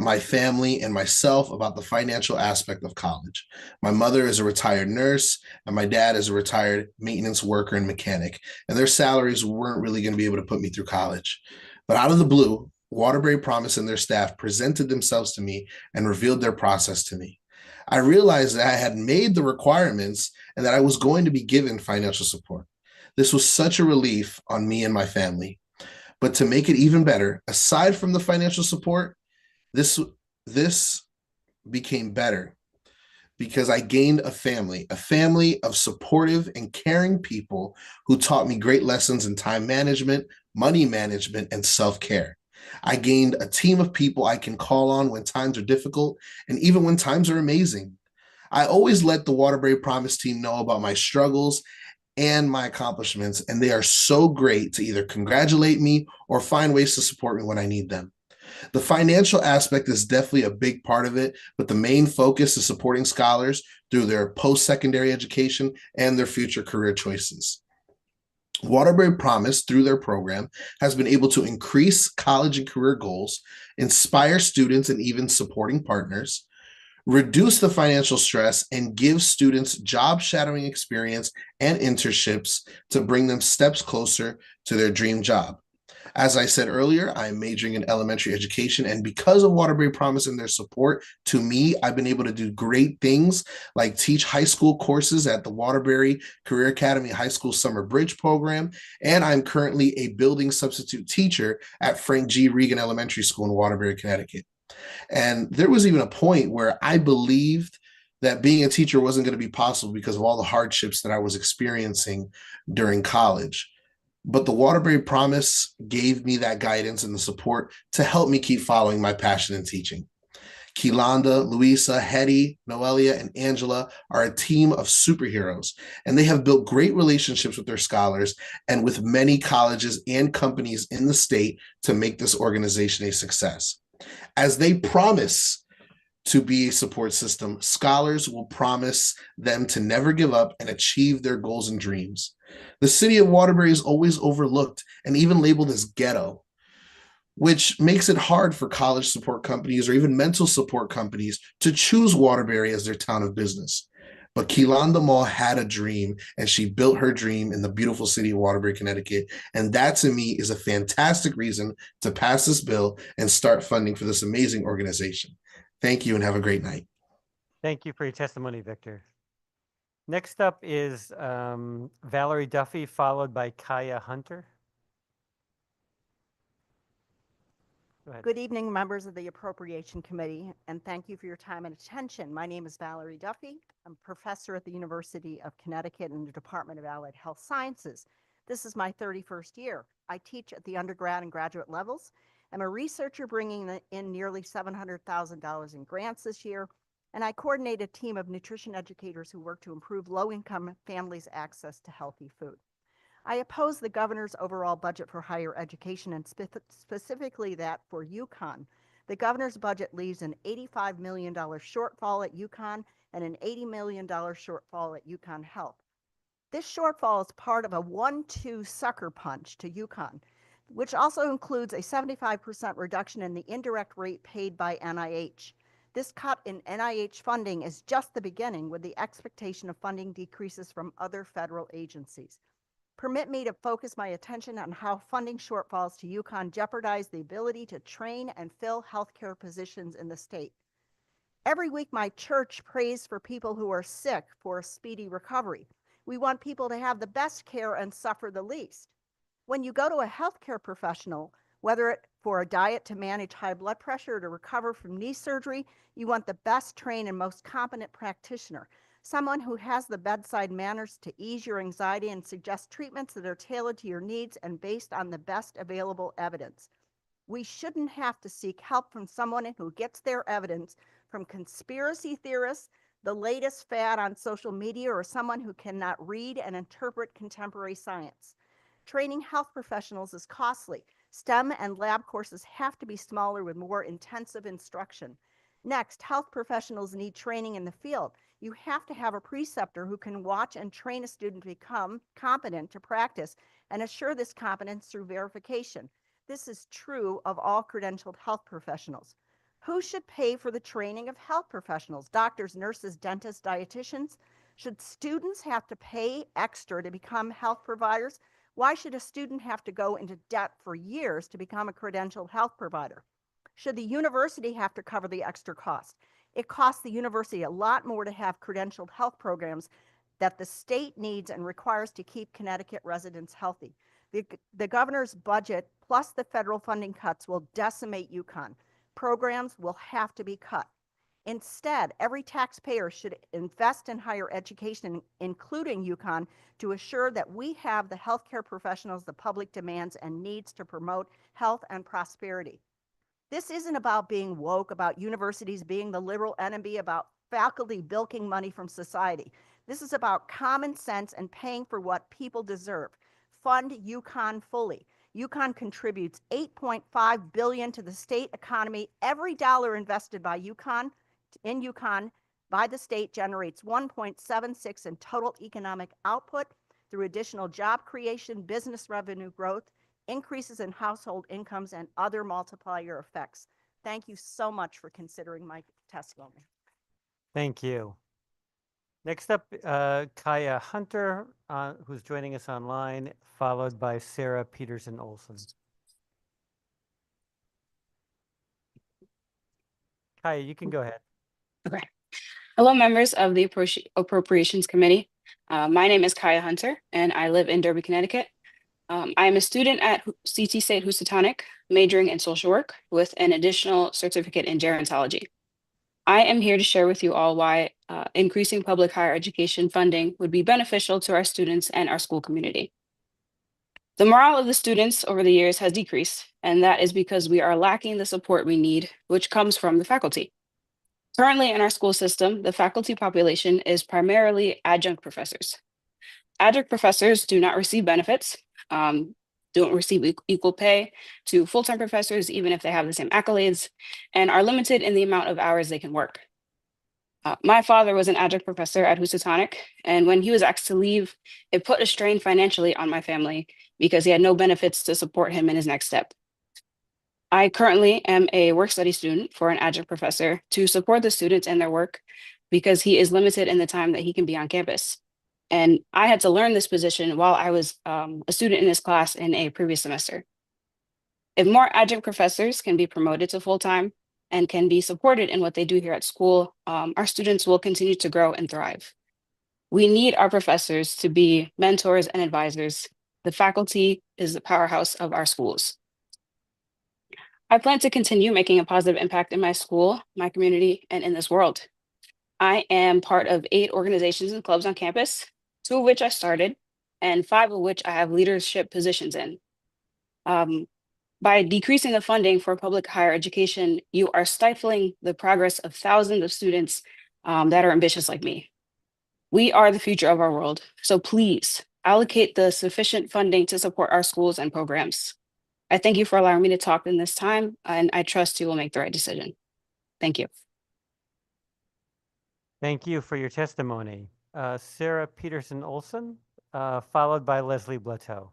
[SPEAKER 7] my family and myself about the financial aspect of college. My mother is a retired nurse and my dad is a retired maintenance worker and mechanic, and their salaries weren't really going to be able to put me through college. But out of the blue, Waterbury Promise and their staff presented themselves to me and revealed their process to me. I realized that I had made the requirements and that I was going to be given financial support. This was such a relief on me and my family. But to make it even better, aside from the financial support, this became better because I gained a family of supportive and caring people who taught me great lessons in time management, money management, and self-care. I gained a team of people I can call on when times are difficult and even when times are amazing. I always let the Waterbury Promise team know about my struggles and my accomplishments, and they are so great to either congratulate me or find ways to support me when I need them. The financial aspect is definitely a big part of it, but the main focus is supporting scholars through their post-secondary education and their future career choices. Waterbury Promise, through their program, has been able to increase college and career goals, inspire students and even supporting partners, reduce the financial stress, and give students job shadowing experience and internships to bring them steps closer to their dream job. As I said earlier, I am majoring in elementary education, and because of Waterbury Promise and their support to me, I've been able to do great things like teach high school courses at the Waterbury Career Academy High School Summer Bridge program, and I'm currently a building substitute teacher at Frank G. Regan Elementary School in Waterbury, Connecticut. And there was even a point where I believed that being a teacher wasn't going to be possible because of all the hardships that I was experiencing during college. But the Waterbury Promise gave me that guidance and the support to help me keep following my passion in teaching. Kilanda, Louisa, Hetty, Noelia, and Angela are a team of superheroes, and they have built great relationships with their scholars and with many colleges and companies in the state to make this organization a success. As they promise to be a support system, scholars will promise them to never give up and achieve their goals and dreams. The city of Waterbury is always overlooked and even labeled as ghetto, which makes it hard for college support companies or even mental support companies to choose Waterbury as their town of business. But Keelan Mall had a dream, and she built her dream in the beautiful city of Waterbury, Connecticut. And that, to me, is a fantastic reason to pass this bill and start funding for this amazing organization. Thank you and have a great night.
[SPEAKER 18] Thank you for your testimony, Victor. Next up is Valerie Duffy, followed by Kaya Hunter. Go ahead.
[SPEAKER 2] Good evening, members of the Appropriation Committee, and thank you for your time and attention. My name is Valerie Duffy. I'm a professor at the University of Connecticut in the Department of Allied Health Sciences. This is my 31st year. I teach at the undergrad and graduate levels. I'm a researcher bringing in nearly $700,000 in grants this year, and I coordinate a team of nutrition educators who work to improve low-income families' access to healthy food. I oppose the governor's overall budget for higher education, and specifically that for UConn. The governor's budget leaves an $85 million shortfall at UConn and an $80 million shortfall at UConn Health. This shortfall is part of a 1-2 sucker punch to UConn, which also includes a 75% reduction in the indirect rate paid by NIH. This cut in NIH funding is just the beginning, with the expectation of funding decreases from other federal agencies. Permit me to focus my attention on how funding shortfalls to UConn jeopardize the ability to train and fill healthcare positions in the state. Every week, my church prays for people who are sick for a speedy recovery. We want people to have the best care and suffer the least. When you go to a healthcare professional, whether for a diet to manage high blood pressure or to recover from knee surgery, you want the best trained and most competent practitioner. Someone who has the bedside manners to ease your anxiety and suggest treatments that are tailored to your needs and based on the best available evidence. We shouldn't have to seek help from someone who gets their evidence from conspiracy theorists, the latest fad on social media, or someone who cannot read and interpret contemporary science. Training health professionals is costly. STEM and lab courses have to be smaller with more intensive instruction. Next, health professionals need training in the field. You have to have a preceptor who can watch and train a student to become competent to practice and assure this competence through verification. This is true of all credentialed health professionals. Who should pay for the training of health professionals? Doctors, nurses, dentists, dietitians? Should students have to pay extra to become health providers? Why should a student have to go into debt for years to become a credentialed health provider? Should the university have to cover the extra cost? It costs the university a lot more to have credentialed health programs that the state needs and requires to keep Connecticut residents healthy. The governor's budget plus the federal funding cuts will decimate UConn. Programs will have to be cut. Instead, every taxpayer should invest in higher education, including UConn, to assure that we have the healthcare professionals the public demands and needs to promote health and prosperity. This isn't about being woke, about universities being the liberal enemy, about faculty bilking money from society. This is about common sense and paying for what people deserve. Fund UConn fully. UConn contributes $8.5 billion to the state economy. Every dollar invested by UConn by the state generates 1.76 in total economic output through additional job creation, business revenue growth, increases in household incomes, and other multiplier effects. Thank you so much for considering my testimony.
[SPEAKER 18] Thank you. Next up, Kaya Hunter, who's joining us online, followed by Sarah Peterson Olson. Kaya, you can go ahead.
[SPEAKER 21] Okay. Hello, members of the Appropriations Committee. My name is Kaya Hunter, and I live in Derby, Connecticut. I am a student at CT State Housatonic, majoring in social work with an additional certificate in gerontology. I am here to share with you all why increasing public higher education funding would be beneficial to our students and our school community. The morale of the students over the years has decreased, and that is because we are lacking the support we need, which comes from the faculty. Currently in our school system, the faculty population is primarily adjunct professors. Adjunct professors do not receive benefits. don't receive equal pay to full-time professors, even if they have the same accolades, and are limited in the amount of hours they can work. My father was an adjunct professor at Housatonic, and when he was asked to leave, it put a strain financially on my family because he had no benefits to support him in his next step. I currently am a work study student for an adjunct professor to support the students and their work because he is limited in the time that he can be on campus. And I had to learn this position while I was a student in his class in a previous semester. If more adjunct professors can be promoted to full-time and can be supported in what they do here at school, our students will continue to grow and thrive. We need our professors to be mentors and advisors. The faculty is the powerhouse of our schools. I plan to continue making a positive impact in my school, my community, and in this world. I am part of 8 organizations and clubs on campus, 2 of which I started, and 5 of which I have leadership positions in. By decreasing the funding for public higher education, you are stifling the progress of thousands of students that are ambitious like me. We are the future of our world, so please allocate the sufficient funding to support our schools and programs. I thank you for allowing me to talk in this time, and I trust you will make the right decision. Thank you.
[SPEAKER 18] Thank you for your testimony. Sarah Peterson Olson, followed by Leslie Blateau.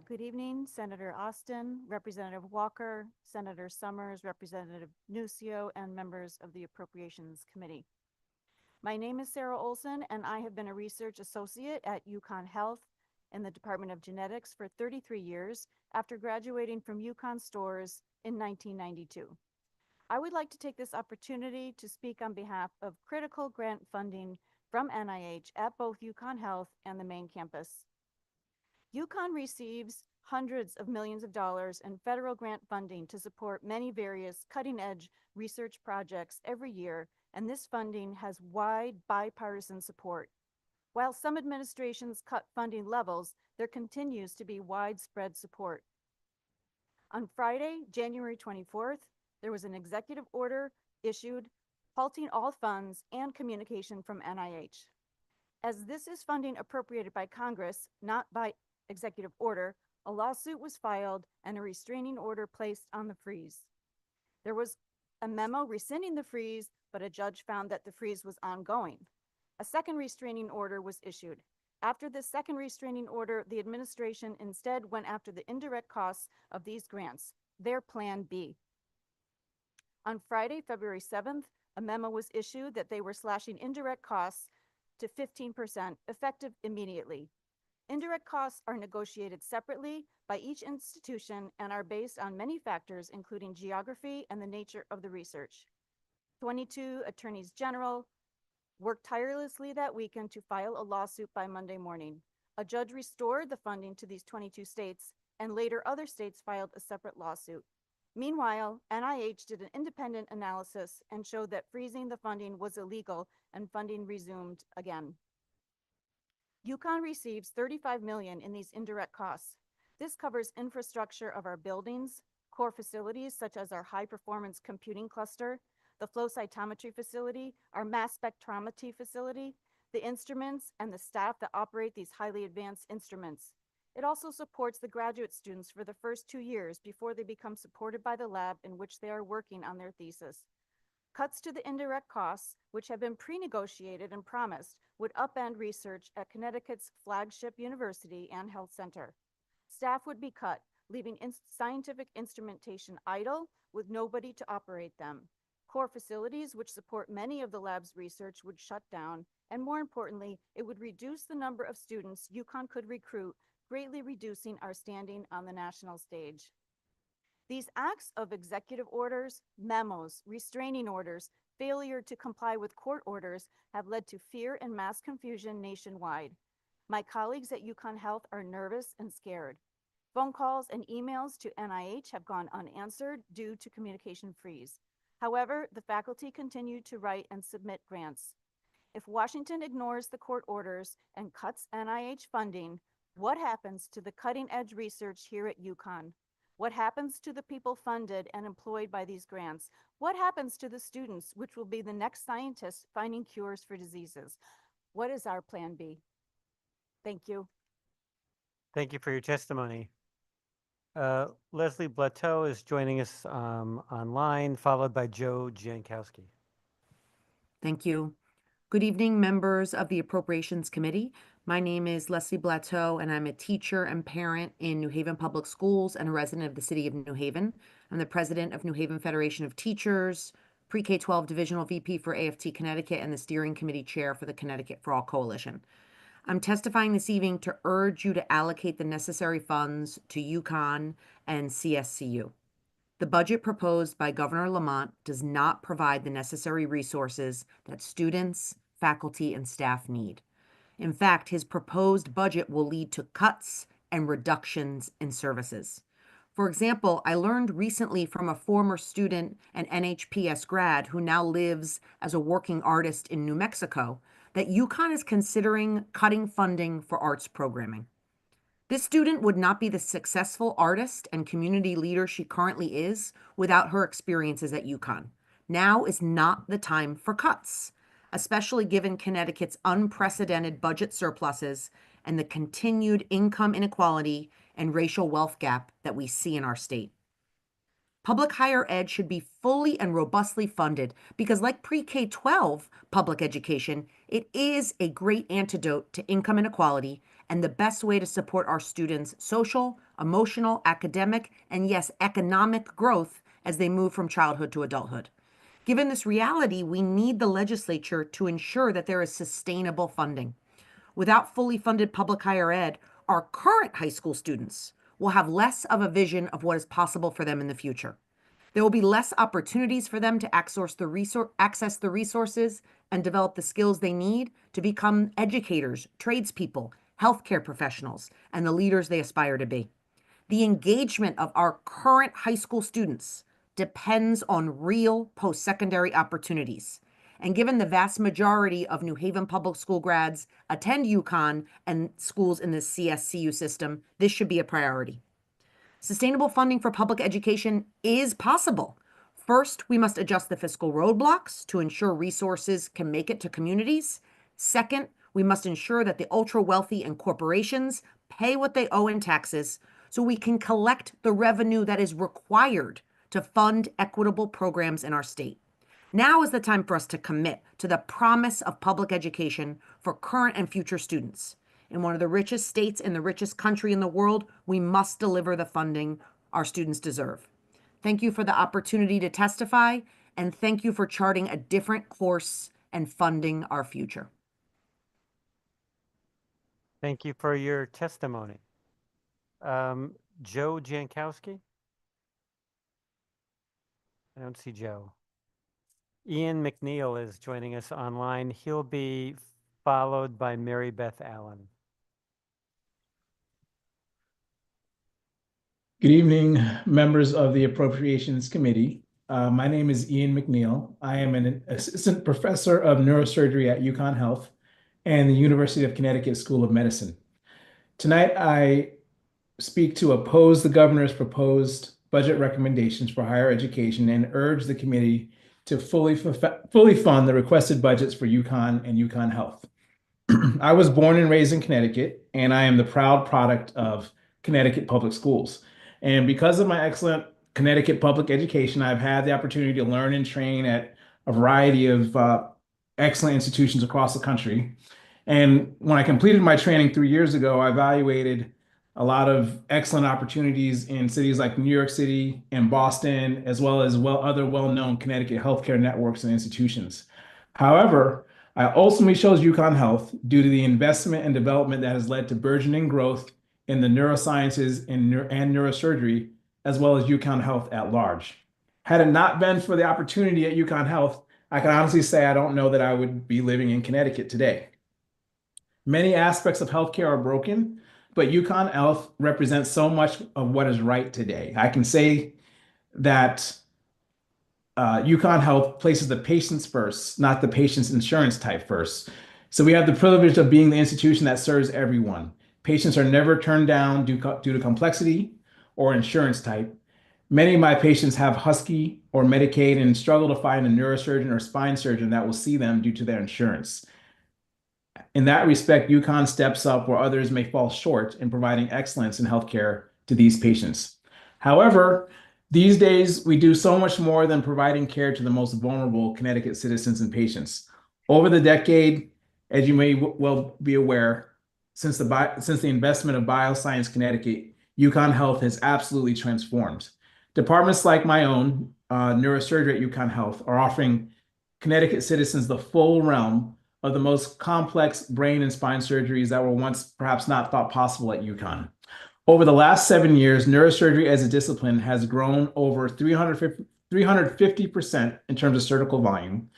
[SPEAKER 2] Good evening, Senator Austin, Representative Walker, Senator Summers, Representative Nucio, and members of the Appropriations Committee. My name is Sarah Olson, and I have been a research associate at UConn Health in the Department of Genetics for 33 years after graduating from UConn Stores in 1992. I would like to take this opportunity to speak on behalf of critical grant funding from NIH at both UConn Health and the main campus. UConn receives hundreds of millions of dollars in federal grant funding to support many various cutting-edge research projects every year, and this funding has wide bipartisan support. While some administrations cut funding levels, there continues to be widespread support. On Friday, January 24th, there was an executive order issued halting all funds and communication from NIH. As this is funding appropriated by Congress, not by executive order, a lawsuit was filed and a restraining order placed on the freeze. There was a memo rescinding the freeze, but a judge found that the freeze was ongoing. A second restraining order was issued. After this second restraining order, the administration instead went after the indirect costs of these grants, their Plan B. On Friday, February 7th, a memo was issued that they were slashing indirect costs to 15%, effective immediately. Indirect costs are negotiated separately by each institution and are based on many factors, including geography and the nature of the research. 22 attorneys general worked tirelessly that weekend to file a lawsuit by Monday morning. A judge restored the funding to these 22 states, and later other states filed a separate lawsuit. Meanwhile, NIH did an independent analysis and showed that freezing the funding was illegal and funding resumed again. UConn receives $35 million in these indirect costs. This covers infrastructure of our buildings, core facilities such as our high-performance computing cluster, the flow cytometry facility, our mass spectrometry facility, the instruments, and the staff that operate these highly advanced instruments. It also supports the graduate students for the first 2 years before they become supported by the lab in which they are working on their thesis. Cuts to the indirect costs, which have been pre-negotiated and promised, would upend research at Connecticut's flagship university and health center. Staff would be cut, leaving scientific instrumentation idle with nobody to operate them. Core facilities, which support many of the lab's research, would shut down, and more importantly, it would reduce the number of students UConn could recruit, greatly reducing our standing on the national stage. These acts of executive orders, memos, restraining orders, failure to comply with court orders have led to fear and mass confusion nationwide. My colleagues at UConn Health are nervous and scared. Phone calls and emails to NIH have gone unanswered due to communication freeze. However, the faculty continue to write and submit grants. If Washington ignores the court orders and cuts NIH funding, what happens to the cutting-edge research here at UConn? What happens to the people funded and employed by these grants? What happens to the students, which will be the next scientists finding cures for diseases? What is our Plan B? Thank you.
[SPEAKER 18] Thank you for your testimony. Leslie Blateau is joining us online, followed by Joe Jankowski.
[SPEAKER 8] Thank you. Good evening, members of the Appropriations Committee. My name is Leslie Blateau, and I'm a teacher and parent in New Haven Public Schools and a resident of the city of New Haven. I'm the president of New Haven Federation of Teachers, Pre-K-12 Divisional VP for AFT Connecticut, and the steering committee chair for the Connecticut for All Coalition. I'm testifying this evening to urge you to allocate the necessary funds to UConn and CSCU. The budget proposed by Governor Lamont does not provide the necessary resources that students, faculty, and staff need. In fact, his proposed budget will lead to cuts and reductions in services. For example, I learned recently from a former student and NHPS grad who now lives as a working artist in New Mexico that UConn is considering cutting funding for arts programming. This student would not be the successful artist and community leader she currently is without her experiences at UConn. Now is not the time for cuts, especially given Connecticut's unprecedented budget surpluses and the continued income inequality and racial wealth gap that we see in our state. Public higher ed should be fully and robustly funded because, like pre-K-12 public education, it is a great antidote to income inequality and the best way to support our students' social, emotional, academic, and yes, economic growth as they move from childhood to adulthood. Given this reality, we need the legislature to ensure that there is sustainable funding. Without fully funded public higher ed, our current high school students will have less of a vision of what is possible for them in the future. There will be less opportunities for them to access the resources and develop the skills they need to become educators, tradespeople, healthcare professionals, and the leaders they aspire to be. The engagement of our current high school students depends on real post-secondary opportunities. And given the vast majority of New Haven public school grads attend UConn and schools in the CSCU system, this should be a priority. Sustainable funding for public education is possible. First, we must adjust the fiscal roadblocks to ensure resources can make it to communities. Second, we must ensure that the ultra-wealthy and corporations pay what they owe in taxes so we can collect the revenue that is required to fund equitable programs in our state. Now is the time for us to commit to the promise of public education for current and future students. In one of the richest states in the richest country in the world, we must deliver the funding our students deserve. Thank you for the opportunity to testify, and thank you for charting a different course and funding our future.
[SPEAKER 18] Thank you for your testimony. Joe Jankowski? I don't see Joe. Ian McNeil is joining us online. He'll be followed by Mary Beth Allen.
[SPEAKER 12] Good evening, members of the Appropriations Committee. My name is Ian McNeil. I am an assistant professor of neurosurgery at UConn Health and the University of Connecticut School of Medicine. Tonight, I speak to oppose the governor's proposed budget recommendations for higher education and urge the committee to fully fund the requested budgets for UConn and UConn Health. I was born and raised in Connecticut, and I am the proud product of Connecticut public schools. And because of my excellent Connecticut public education, I've had the opportunity to learn and train at a variety of excellent institutions across the country. And when I completed my training 3 years ago, I evaluated a lot of excellent opportunities in cities like New York City and Boston, as well as other well-known Connecticut healthcare networks and institutions. However, I ultimately chose UConn Health due to the investment and development that has led to burgeoning growth in the neurosciences and neurosurgery, as well as UConn Health at large. Had it not been for the opportunity at UConn Health, I can honestly say I don't know that I would be living in Connecticut today. Many aspects of healthcare are broken, but UConn Health represents so much of what is right today. I can say that UConn Health places the patients first, not the patient's insurance type first. So we have the privilege of being the institution that serves everyone. Patients are never turned down due to complexity or insurance type. Many of my patients have Husky or Medicaid and struggle to find a neurosurgeon or spine surgeon that will see them due to their insurance. In that respect, UConn steps up where others may fall short in providing excellence in healthcare to these patients. However, these days, we do so much more than providing care to the most vulnerable Connecticut citizens and patients. Over the decade, as you may well be aware, since the investment of Bioscience Connecticut, UConn Health has absolutely transformed. Departments like my own, neurosurgery at UConn Health, are offering Connecticut citizens the full realm of the most complex brain and spine surgeries that were once perhaps not thought possible at UConn. Over the last 7 years, neurosurgery as a discipline has grown over 350% in terms of surgical volume,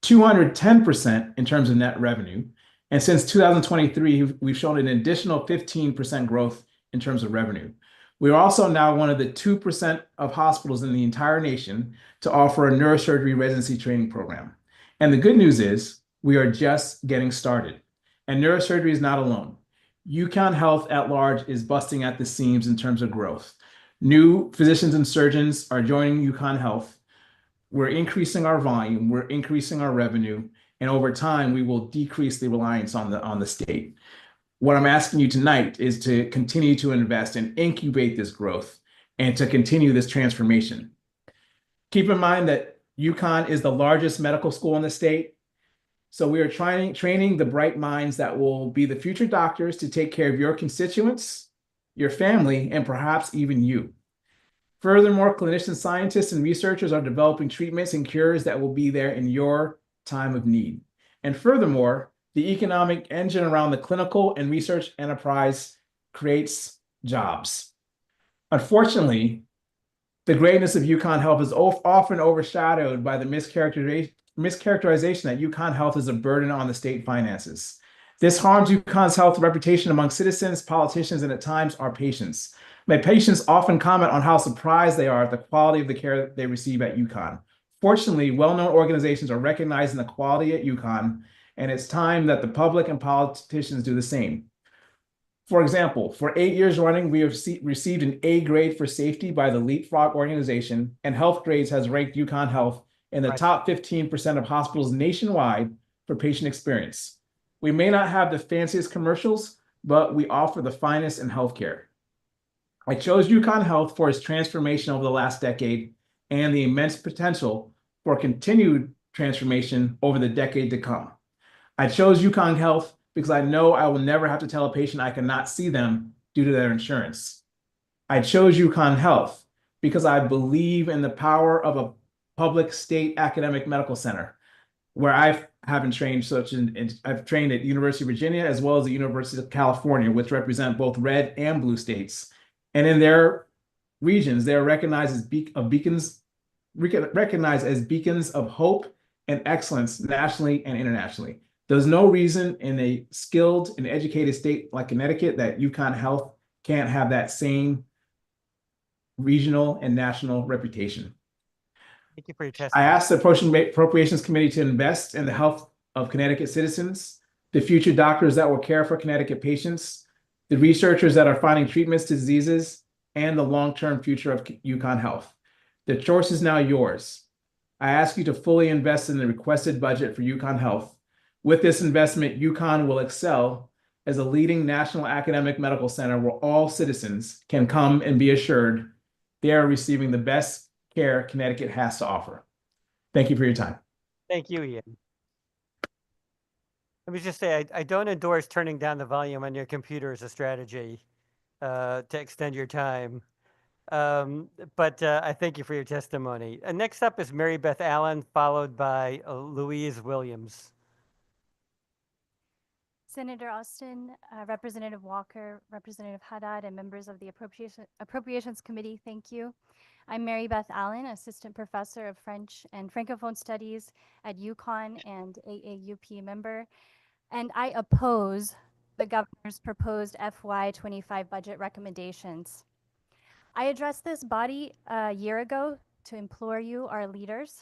[SPEAKER 12] 210% in terms of net revenue. And since 2023, we've shown an additional 15% growth in terms of revenue. We are also now one of the 2% of hospitals in the entire nation to offer a neurosurgery residency training program. And the good news is we are just getting started. And neurosurgery is not alone. UConn Health at large is busting at the seams in terms of growth. New physicians and surgeons are joining UConn Health. We're increasing our volume, we're increasing our revenue, and over time, we will decrease the reliance on the state. What I'm asking you tonight is to continue to invest and incubate this growth and to continue this transformation. Keep in mind that UConn is the largest medical school in the state. So we are training the bright minds that will be the future doctors to take care of your constituents, your family, and perhaps even you. Furthermore, clinicians, scientists, and researchers are developing treatments and cures that will be there in your time of need. And furthermore, the economic engine around the clinical and research enterprise creates jobs. Unfortunately, the greatness of UConn Health is often overshadowed by the mischaracterization that UConn Health is a burden on the state finances. This harms UConn's health reputation among citizens, politicians, and at times our patients. My patients often comment on how surprised they are at the quality of the care they receive at UConn. Fortunately, well-known organizations are recognizing the quality at UConn, and it's time that the public and politicians do the same. For example, for 8 years running, we have received an A grade for safety by the Leapfrog organization, and Health Grades has ranked UConn Health in the top 15% of hospitals nationwide for patient experience. We may not have the fanciest commercials, but we offer the finest in healthcare. I chose UConn Health for its transformation over the last decade and the immense potential for continued transformation over the decade to come. I chose UConn Health because I know I will never have to tell a patient I cannot see them due to their insurance. I chose UConn Health because I believe in the power of a public state academic medical center, where I haven't trained I've trained at University of Virginia as well as the University of California, which represent both red and blue states. And in their regions, they are recognized as beacons of hope and excellence nationally and internationally. There's no reason in a skilled and educated state like Connecticut that UConn Health can't have that same regional and national reputation.
[SPEAKER 18] Thank you for your
[SPEAKER 12] I
[SPEAKER 18] testimony.
[SPEAKER 12] asked the Appropriations Committee to invest in the health of Connecticut citizens, the future doctors that will care for Connecticut patients, the researchers that are finding treatments to diseases, and the long-term future of UConn Health. The choice is now yours. I ask you to fully invest in the requested budget for UConn Health. With this investment, UConn will excel as a leading national academic medical center where all citizens can come and be assured they are receiving the best care Connecticut has to offer. Thank you for your time.
[SPEAKER 18] Thank you, Ian. Let me just say, I don't endorse turning down the volume on your computer as a strategy to extend your time. But I thank you for your testimony. Next up is Mary Beth Allen, followed by Louise Williams.
[SPEAKER 10] Senator Austin, Representative Walker, Representative Haddad, and members of the Appropriations Committee, thank you. I'm Mary Beth Allen, Assistant Professor of French and Francophone Studies at UConn and AAUP member, and I oppose the governor's proposed FY25 budget recommendations. I addressed this body a year ago to implore you, our leaders,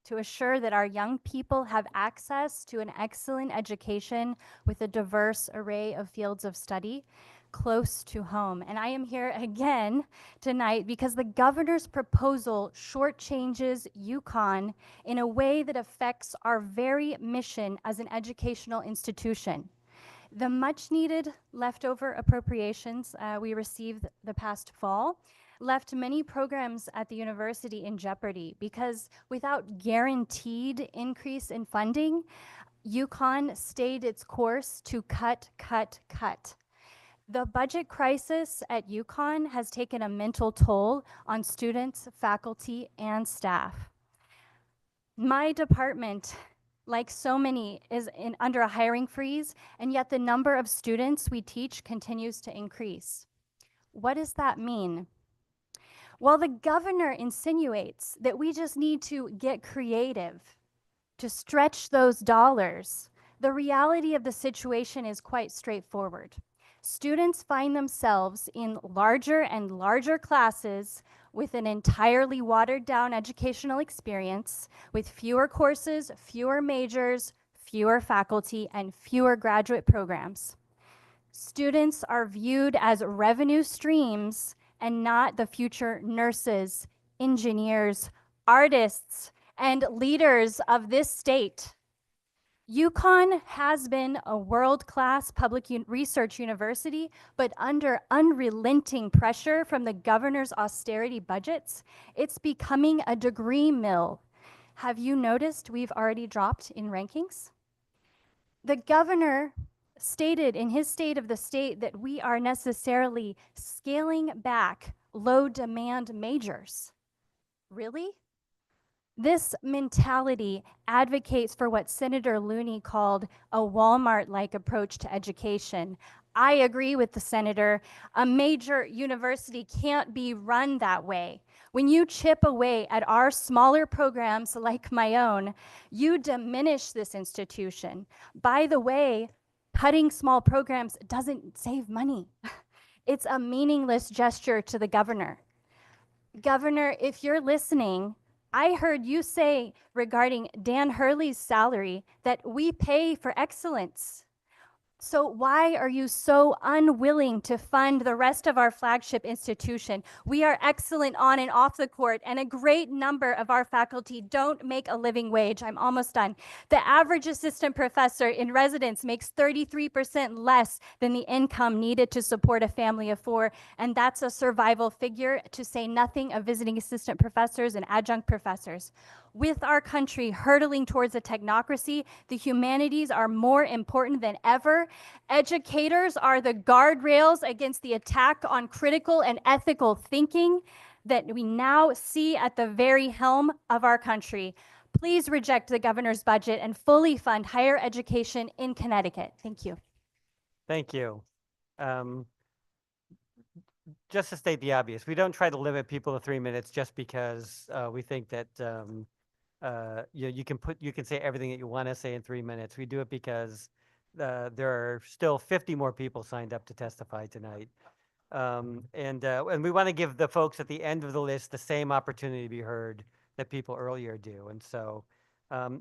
[SPEAKER 10] to assure that our young people have access to an excellent education with a diverse array of fields of study, close to home. And I am here again tonight because the governor's proposal shortchanges UConn in a way that affects our very mission as an educational institution. The much needed leftover appropriations we received the past fall left many programs at the university in jeopardy because without guaranteed increase in funding, UConn stayed its course to cut, cut, cut. The budget crisis at UConn has taken a mental toll on students, faculty, and staff. My department, like so many, is under a hiring freeze, and yet the number of students we teach continues to increase. What does that mean? Well, the governor insinuates that we just need to get creative to stretch those dollars. The reality of the situation is quite straightforward. Students find themselves in larger and larger classes with an entirely watered down educational experience, with fewer courses, fewer majors, fewer faculty, and fewer graduate programs. Students are viewed as revenue streams and not the future nurses, engineers, artists, and leaders of this state. UConn has been a world-class public research university, but under unrelenting pressure from the governor's austerity budgets, it's becoming a degree mill. Have you noticed we've already dropped in rankings? The governor stated in his state of the state that we are necessarily scaling back low-demand majors. Really? This mentality advocates for what Senator Looney called a Walmart-like approach to education. I agree with the senator. A major university can't be run that way. When you chip away at our smaller programs like my own, you diminish this institution. By the way, cutting small programs doesn't save money. It's a meaningless gesture to the governor. Governor, if you're listening, I heard you say regarding Dan Hurley's salary that we pay for excellence. So why are you so unwilling to fund the rest of our flagship institution? We are excellent on and off the court, and a great number of our faculty don't make a living wage. I'm almost done. The average assistant professor in residence makes 33% less than the income needed to support a family of 4, and that's a survival figure, to say nothing of visiting assistant professors and adjunct professors. With our country hurtling towards a technocracy, the humanities are more important than ever. Educators are the guardrails against the attack on critical and ethical thinking that we now see at the very helm of our country. Please reject the governor's budget and fully fund higher education in Connecticut. Thank you.
[SPEAKER 18] Thank you. Just to state the obvious, we don't try to limit people to 3 minutes just because we think that you can say everything that you want to say in 3 minutes. We do it because there are still 50 more people signed up to testify tonight. And we want to give the folks at the end of the list the same opportunity to be heard that people earlier do. And so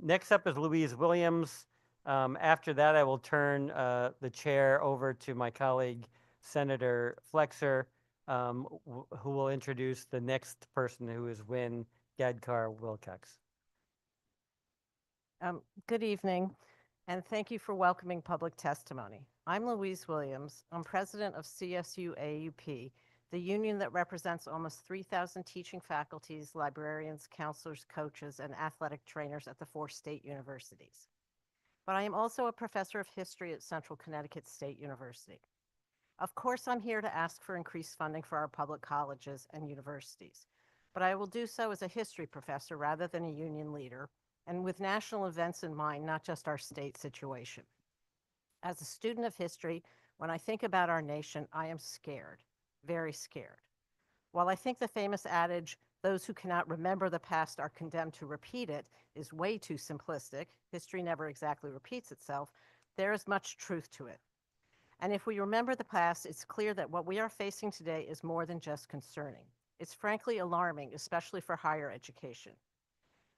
[SPEAKER 18] next up is Louise Williams. After that, I will turn the chair over to my colleague, Senator Flexer, who will introduce the next person, who is Wynn Gadkar-Wilcox.
[SPEAKER 11] Good evening, and thank you for welcoming public testimony. I'm Louise Williams. I'm president of CSU AUP, the union that represents almost 3,000 teaching faculties, librarians, counselors, coaches, and athletic trainers at the 4 state universities. But I am also a professor of history at Central Connecticut State University. Of course, I'm here to ask for increased funding for our public colleges and universities, but I will do so as a history professor rather than a union leader, and with national events in mind, not just our state situation. As a student of history, when I think about our nation, I am scared, very scared. While I think the famous adage, those who cannot remember the past are condemned to repeat it, is way too simplistic, history never exactly repeats itself, there is much truth to it. And if we remember the past, it's clear that what we are facing today is more than just concerning. It's frankly alarming, especially for higher education.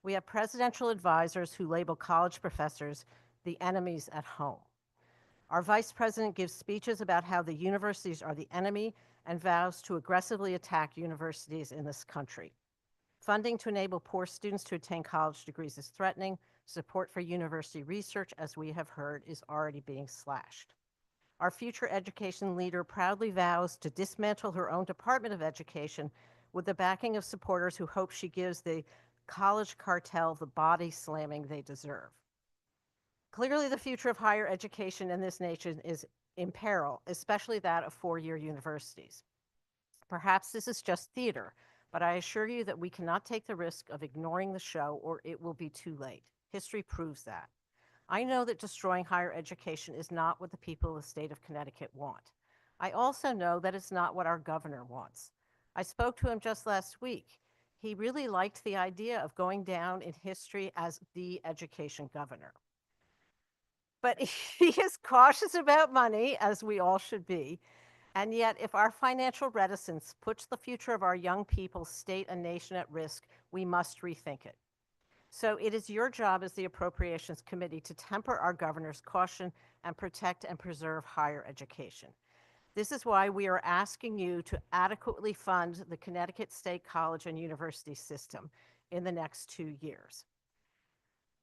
[SPEAKER 11] We have presidential advisors who label college professors the enemies at home. Our vice president gives speeches about how the universities are the enemy and vows to aggressively attack universities in this country. Funding to enable poor students to attain college degrees is threatening. Support for university research, as we have heard, is already being slashed. Our future education leader proudly vows to dismantle her own Department of Education with the backing of supporters who hope she gives the college cartel the body slamming they deserve. Clearly, the future of higher education in this nation is in peril, especially that of four-year universities. Perhaps this is just theater, but I assure you that we cannot take the risk of ignoring the show or it will be too late. History proves that. I know that destroying higher education is not what the people of the state of Connecticut want. I also know that it's not what our governor wants. I spoke to him just last week. He really liked the idea of going down in history as the education governor. But he is cautious about money, as we all should be. And yet, if our financial reticence puts the future of our young people, state, and nation at risk, we must rethink it. So it is your job as the Appropriations Committee to temper our governor's caution and protect and preserve higher education. This is why we are asking you to adequately fund the Connecticut State College and University system in the next 2 years.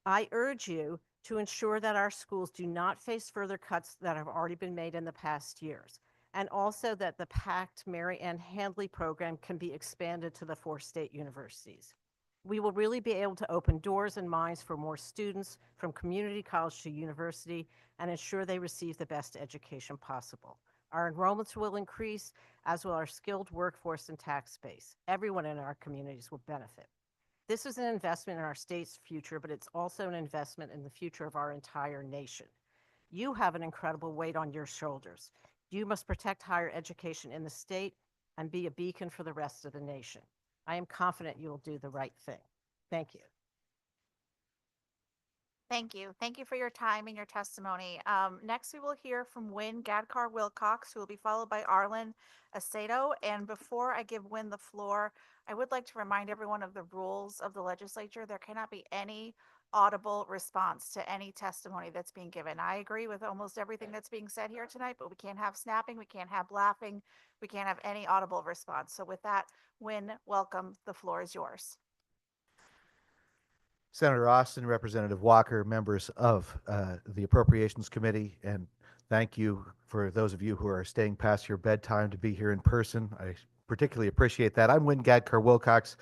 [SPEAKER 11] I urge you to ensure that our schools do not face further cuts that have already been made in the past years, and also that the PACT Mary Ann Handley program can be expanded to the 4 state universities. We will really be able to open doors and minds for more students from community college to university and ensure they receive the best education possible. Our enrollments will increase, as will our skilled workforce and tax base. Everyone in our communities will benefit. This is an investment in our state's future, but it's also an investment in the future of our entire nation. You have an incredible weight on your shoulders. You must protect higher education in the state and be a beacon for the rest of the nation. I am confident you will do the right thing. Thank you.
[SPEAKER 13] Thank you. Thank you for your time and your testimony. Next, we will hear from Wynn Gadkar-Wilcox, who will be followed by Arlen Aceto. And before I give Wynn the floor, I would like to remind everyone of the rules of the legislature. There cannot be any audible response to any testimony that's being given. I agree with almost everything that's being said here tonight, but we can't have snapping, we can't have laughing, we can't have any audible response. So with that, Wynn, welcome. The floor is yours.
[SPEAKER 14] Senator Austin, Representative Walker, members of the Appropriations Committee, and thank you for those of you who are staying past your bedtime to be here in person. I particularly appreciate that. I'm Wynn Gadkar-Wilcox.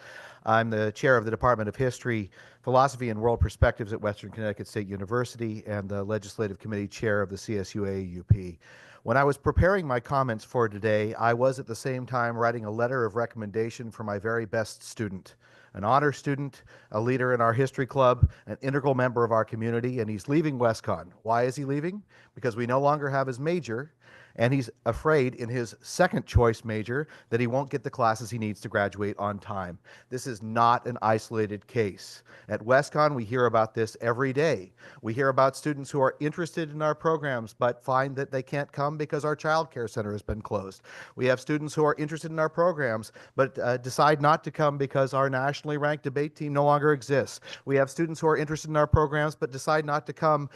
[SPEAKER 14] I'm the chair of the Department of History, Philosophy, and World Perspectives at Western Connecticut State University and the Legislative Committee chair of the CSU-AUP. When I was preparing my comments for today, I was at the same time writing a letter of recommendation for my very best student, an honor student, a leader in our history club, an integral member of our community, and he's leaving WestCon. Why is he leaving? Because we no longer have his major, and he's afraid in his second choice major that he won't get the classes he needs to graduate on time. This is not an isolated case. At WestCon, we hear about this every day. We hear about students who are interested in our programs but find that they can't come because our child care center has been closed. We have students who are interested in our programs but decide not to come because our nationally ranked debate team no longer exists. We have students who are interested in our programs but decide not to come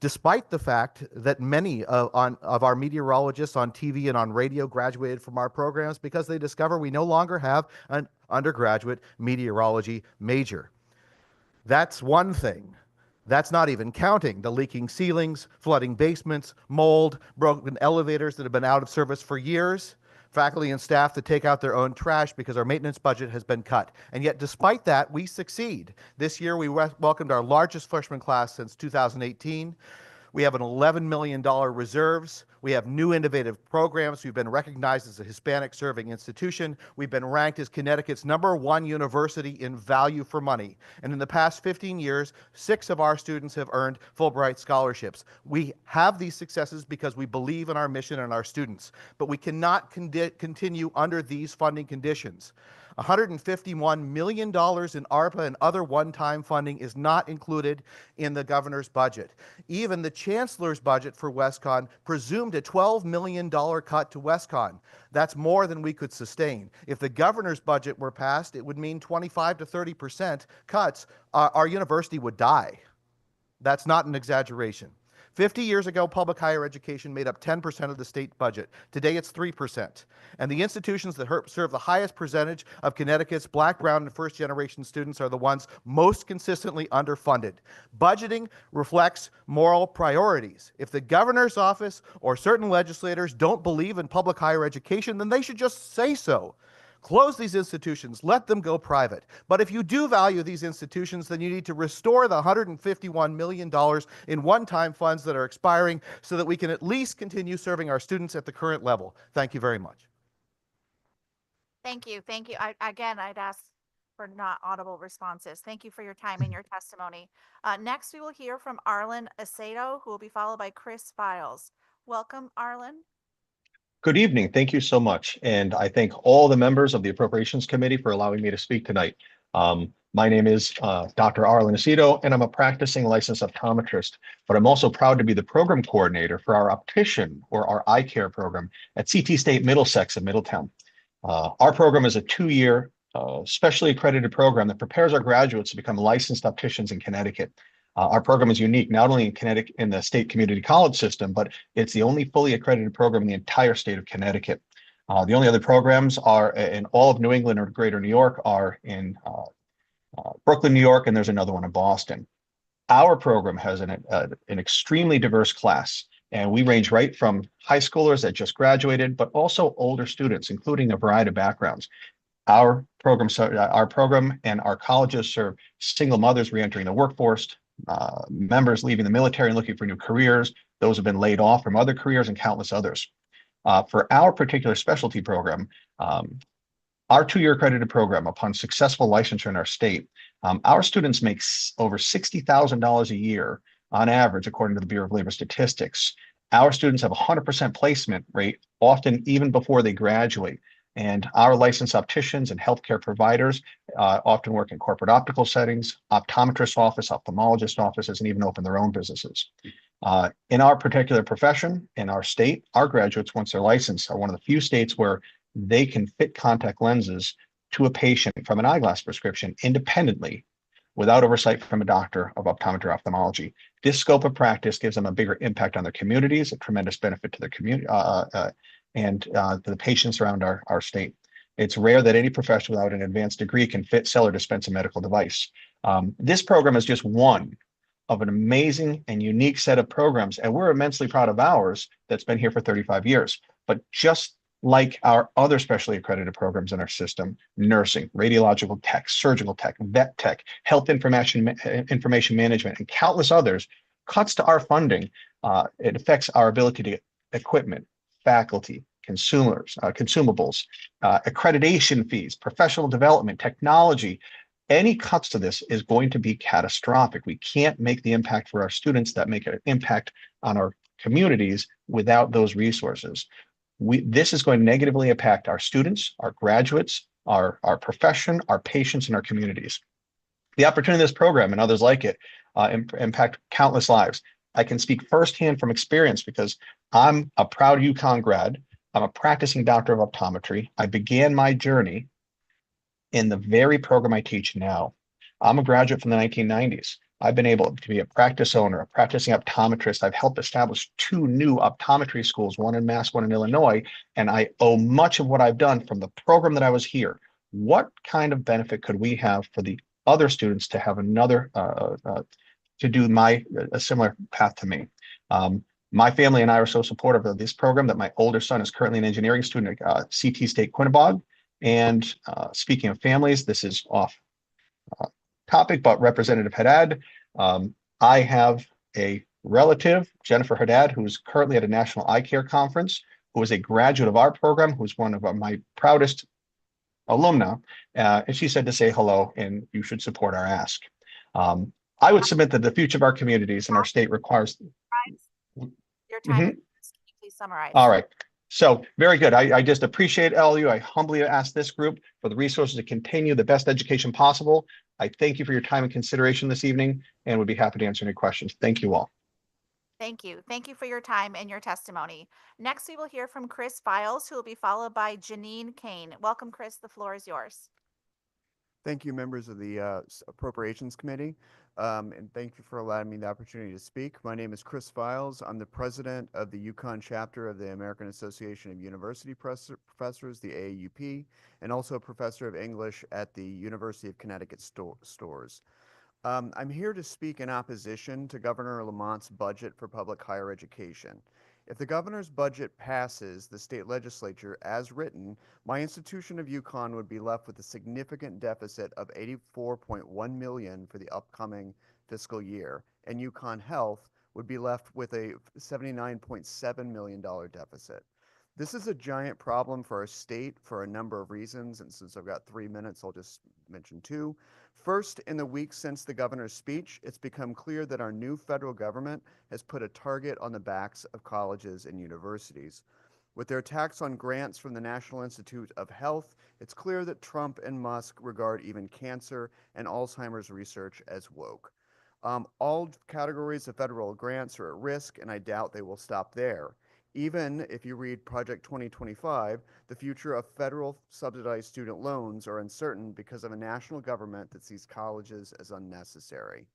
[SPEAKER 14] despite the fact that many of our meteorologists on TV and on radio graduated from our programs because they discover we no longer have an undergraduate meteorology major. That's one thing. That's not even counting the leaking ceilings, flooding basements, mold, broken elevators that have been out of service for years, faculty and staff to take out their own trash because our maintenance budget has been cut. And yet, despite that, we succeed. This year, we welcomed our largest freshman class since 2018. We have an $11 million reserves. We have new innovative programs. We've been recognized as a Hispanic serving institution. We've been ranked as Connecticut's #1 university in value for money. And in the past 15 years, 6 of our students have earned Fulbright scholarships. We have these successes because we believe in our mission and our students, but we cannot continue under these funding conditions. $151 million in ARPA and other one-time funding is not included in the governor's budget. Even the chancellor's budget for WestCon presumed a $12 million cut to WestCon. That's more than we could sustain. If the governor's budget were passed, it would mean 25 to 30% cuts. Our university would die. That's not an exaggeration. 50 years ago, public higher education made up 10% of the state budget. Today, it's 3%. And the institutions that serve the highest percentage of Connecticut's Black, Brown, and first-generation students are the ones most consistently underfunded. Budgeting reflects moral priorities. If the governor's office or certain legislators don't believe in public higher education, then they should just say so. Close these institutions, let them go private. But if you do value these institutions, then you need to restore the $151 million in one-time funds that are expiring so that we can at least continue serving our students at the current level. Thank you very much.
[SPEAKER 13] Thank you. Thank you. I'd ask for not audible responses. Thank you for your time and your testimony. Next, we will hear from Arlen Acedo, who will be followed by Chris Files. Welcome, Arlen.
[SPEAKER 16] Good evening. Thank you so much. And I thank all the members of the Appropriations Committee for allowing me to speak tonight. My name is Dr. Arlen Acedo, and I'm a practicing licensed optometrist, but I'm also proud to be the program coordinator for our optician or our eye care program at CT State Middlesex in Middletown. Our program is a 2-year specially accredited program that prepares our graduates to become licensed opticians in Connecticut. Our program is unique, not only in Connecticut, in the state community college system, but it's the only fully accredited program in the entire state of Connecticut. The only other programs are in all of New England or greater New York are in Brooklyn, New York, and there's another one in Boston. Our program has an extremely diverse class, and we range right from high schoolers that just graduated, but also older students, including a variety of backgrounds. Our program and our colleges serve single mothers reentering the workforce, members leaving the military and looking for new careers, those who have been laid off from other careers, and countless others. For our particular specialty program, our 2-year accredited program, upon successful licensure in our state, our students make over $60,000 a year on average, according to the Bureau of Labor Statistics. Our students have a 100% placement rate, often even before they graduate. And our licensed opticians and healthcare providers often work in corporate optical settings, optometrist office, ophthalmologist offices, and even open their own businesses. In our particular profession, in our state, our graduates, once they're licensed, are one of the few states where they can fit contact lenses to a patient from an eyeglass prescription independently without oversight from a doctor of optometry or ophthalmology. This scope of practice gives them a bigger impact on their communities, a tremendous benefit to their community, and to the patients around our state. It's rare that any professional without an advanced degree can fit, sell, or dispense a medical device. This program is just one of an amazing and unique set of programs, and we're immensely proud of ours that's been here for 35 years. But just like our other specially accredited programs in our system, nursing, radiological tech, surgical tech, vet tech, health information management, and countless others, cuts to our funding, it affects our ability to get equipment, faculty, consumables, accreditation fees, professional development, technology. Any cuts to this is going to be catastrophic. We can't make the impact for our students that make an impact on our communities without those resources. This is going to negatively impact our students, our graduates, our profession, our patients, and our communities. The opportunity of this program and others like it impact countless lives. I can speak firsthand from experience because I'm a proud UConn grad. I'm a practicing doctor of optometry. I began my journey in the very program I teach now. I'm a graduate from the 1990s. I've been able to be a practice owner, a practicing optometrist. I've helped establish 2 new optometry schools, one in Mass, one in Illinois, and I owe much of what I've done from the program that I was here. What kind of benefit could we have for the other students to have another, to do a similar path to me? My family and I are so supportive of this program that my older son is currently an engineering student at CT State Quinnebog. And speaking of families, this is off topic, but Representative Haddad, I have a relative, Jennifer Haddad, who's currently at a national eye care conference, who is a graduate of our program, who's one of my proudest alumna, and she said to say hello, and you should support our ask. I would submit that the future of our communities and our state requires.
[SPEAKER 13] Your time. Can you please summarize?
[SPEAKER 16] All right. So very good. I just appreciate all of you. I humbly ask this group for the resources to continue the best education possible. I thank you for your time and consideration this evening and would be happy to answer any questions. Thank you all.
[SPEAKER 13] Thank you. Thank you for your time and your testimony. Next, we will hear from Chris Files, who will be followed by Janine Kane. Welcome, Chris. The floor is yours.
[SPEAKER 9] Thank you, members of the Appropriations Committee, and thank you for allowing me the opportunity to speak. My name is Chris Files. I'm the president of the Yukon chapter of the American Association of University Professors, the AAUP, and also a professor of English at the University of Connecticut Stores. I'm here to speak in opposition to Governor Lamont's budget for public higher education. If the governor's budget passes the state legislature as written, my institution of UConn would be left with a significant deficit of $84.1 million for the upcoming fiscal year, and UConn Health would be left with a $79.7 million deficit. This is a giant problem for our state for a number of reasons, and since I've got 3 minutes, I'll just mention two. First, in the weeks since the governor's speech, it's become clear that our new federal government has put a target on the backs of colleges and universities. With their attacks on grants from the National Institute of Health, it's clear that Trump and Musk regard even cancer and Alzheimer's research as woke. All categories of federal grants are at risk, and I doubt they will stop there. Even if you read Project 2025, the future of federal subsidized student loans are uncertain because of a national government that sees colleges as unnecessary.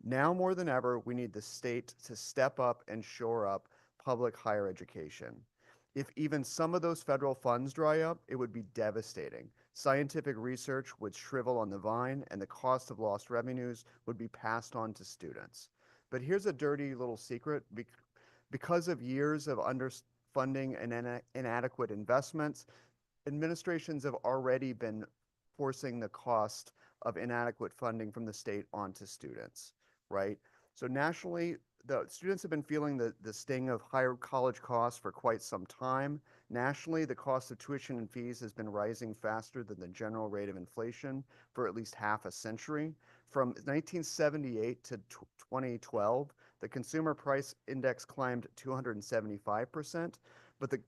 [SPEAKER 9] Now more than ever, we need the state to step up and shore up public higher education. If even some of those federal funds dry up, it would be devastating. Scientific research would shrivel on the vine, and the cost of lost revenues would be passed on to students. But here's a dirty little secret. Because of years of underfunding and inadequate investments, administrations have already been forcing the cost of inadequate funding from the state onto students, right? So nationally, the students have been feeling the sting of higher college costs for quite some time. Nationally, the cost of tuition and fees has been rising faster than the general rate of inflation for at least half a century. From 1978 to 2012, the consumer price index climbed 275%, but the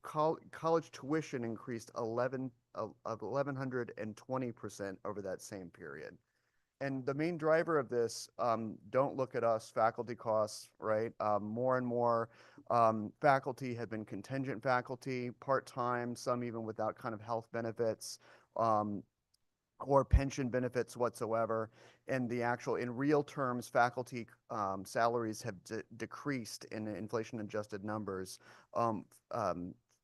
[SPEAKER 9] college tuition increased 1,120% over that same period. And the main driver of this, don't look at us, faculty costs, right? More and more faculty have been contingent faculty, part-time, some even without kind of health benefits. Or pension benefits whatsoever. And the actual, in real terms, faculty salaries have decreased in inflation-adjusted numbers by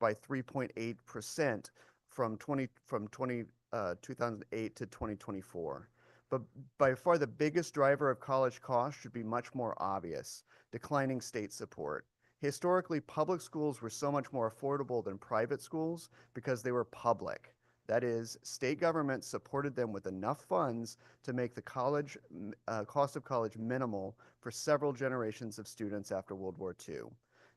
[SPEAKER 9] 3.8% from 2008 to 2024. But by far the biggest driver of college costs should be much more obvious: declining state support. Historically, public schools were so much more affordable than private schools because they were public. That is, state governments supported them with enough funds to make the college cost of college minimal for several generations of students after World War II.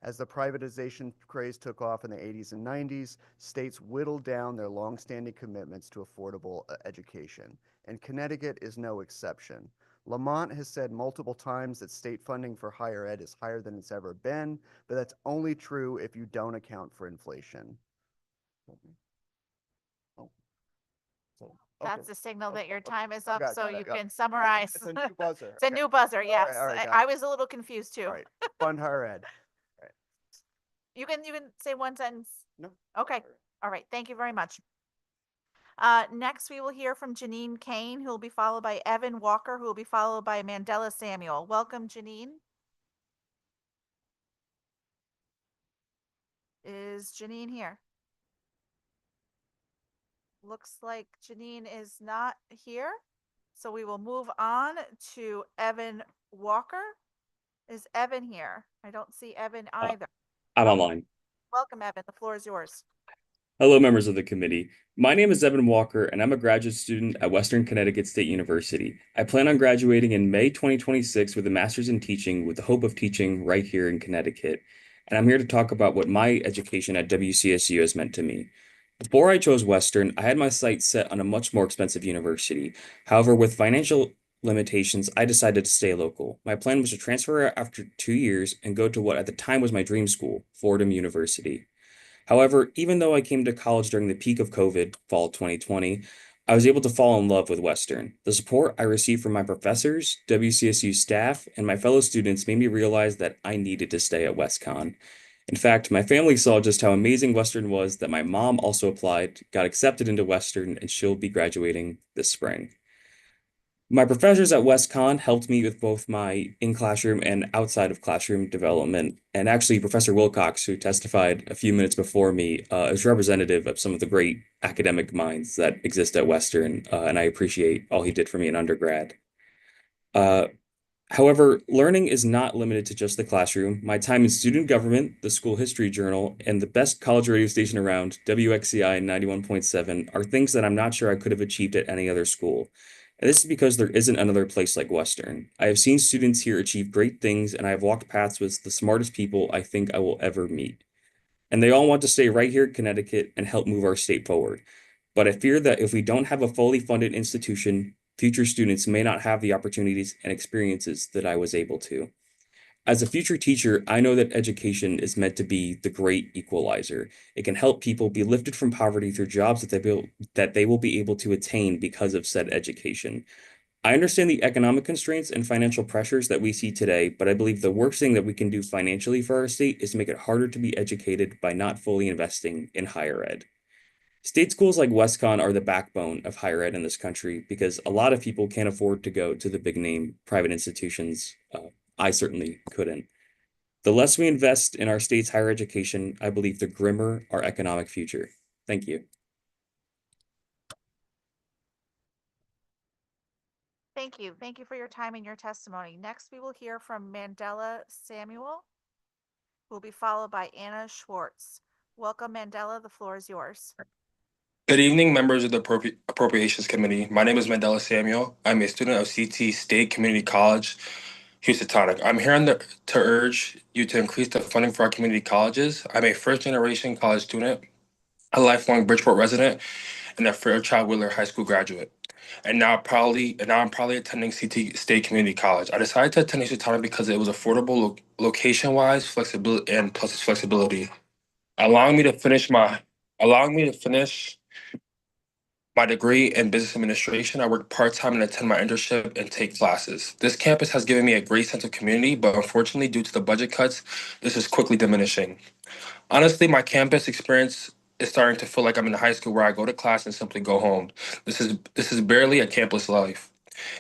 [SPEAKER 9] As the privatization craze took off in the 80s and 90s, states whittled down their longstanding commitments to affordable education, and Connecticut is no exception. Lamont has said multiple times that state funding for higher ed is higher than it's ever been, but that's only true if you don't account for inflation.
[SPEAKER 13] That's a signal that your time is up,
[SPEAKER 9] Got it,
[SPEAKER 13] so
[SPEAKER 9] got it,
[SPEAKER 13] you
[SPEAKER 9] got it.
[SPEAKER 13] can summarize.
[SPEAKER 9] It's a new buzzer.
[SPEAKER 13] It's a
[SPEAKER 9] Okay.
[SPEAKER 13] new buzzer,
[SPEAKER 9] All right,
[SPEAKER 13] yes.
[SPEAKER 9] all right, got
[SPEAKER 13] I
[SPEAKER 9] it.
[SPEAKER 13] was a little confused too.
[SPEAKER 9] All right, fund higher ed.
[SPEAKER 13] You can say one sentence.
[SPEAKER 9] No.
[SPEAKER 13] Okay. All right. Thank you very much. Next, we will hear from Janine Kane, who will be followed by Evan Walker, who will be followed by Mandela Samuel. Welcome, Janine. Is Janine here? Looks like Janine is not here. So we will move on to Evan Walker. Is Evan here? I don't see Evan either.
[SPEAKER 17] I'm online.
[SPEAKER 13] Welcome, Evan. The floor is yours.
[SPEAKER 17] Hello, members of the committee. My name is Evan Walker, and I'm a graduate student at Western Connecticut State University. I plan on graduating in May 2026 with a master's in teaching with the hope of teaching right here in Connecticut. And I'm here to talk about what my education at WCSU has meant to me. Before I chose Western, I had my sights set on a much more expensive university. However, with financial limitations, I decided to stay local. My plan was to transfer after 2 years and go to what at the time was my dream school, Fordham University. However, even though I came to college during the peak of COVID, fall 2020, I was able to fall in love with Western. The support I received from my professors, WCSU staff, and my fellow students made me realize that I needed to stay at WestCon. In fact, my family saw just how amazing Western was that my mom also applied, got accepted into Western, and she'll be graduating this spring. My professors at WestCon helped me with both my in-classroom and outside of classroom development. And actually, Professor Wilcox, who testified a few minutes before me, is representative of some of the great academic minds that exist at Western, and I appreciate all he did for me in undergrad. Uh, However, learning is not limited to just the classroom. My time in student government, the school history journal, and the best college radio station around, WXCI 91.7, are things that I'm not sure I could have achieved at any other school. And this is because there isn't another place like Western. I have seen students here achieve great things, and I have walked paths with the smartest people I think I will ever meet. And they all want to stay right here in Connecticut and help move our state forward. But I fear that if we don't have a fully funded institution, future students may not have the opportunities and experiences that I was able to. As a future teacher, I know that education is meant to be the great equalizer. It can help people be lifted from poverty through jobs that they will be able to attain because of said education. I understand the economic constraints and financial pressures that we see today, but I believe the worst thing that we can do financially for our state is to make it harder to be educated by not fully investing in higher ed. State schools like WestCon are the backbone of higher ed in this country because a lot of people can't afford to go to the big name private institutions. I certainly couldn't. The less we invest in our state's higher education, I believe the grimmer our economic future. Thank you.
[SPEAKER 13] Thank you. Thank you for your time and your testimony. Next, we will hear from Mandela Samuel, who will be followed by Anna Schwartz. Welcome, Mandela. The floor is yours.
[SPEAKER 4] Good evening, members of the Appropriations Committee. My name is Mandela Samuel. I'm a student of CT State Community College, Housatonic. I'm here to urge you to increase the funding for our community colleges. I'm a first-generation college student, a lifelong Bridgeport resident, and a Fairchild Wheeler High School graduate. And now I'm proudly attending CT State Community College. I decided to attend Housatonic because it was affordable, location-wise, flexibility, and plus its flexibility, allowing me to finish my degree in business administration. I work part-time and attend my internship and take classes. This campus has given me a great sense of community, but unfortunately, due to the budget cuts, this is quickly diminishing. Honestly, my campus experience is starting to feel like I'm in high school where I go to class and simply go home. This is barely a campus life.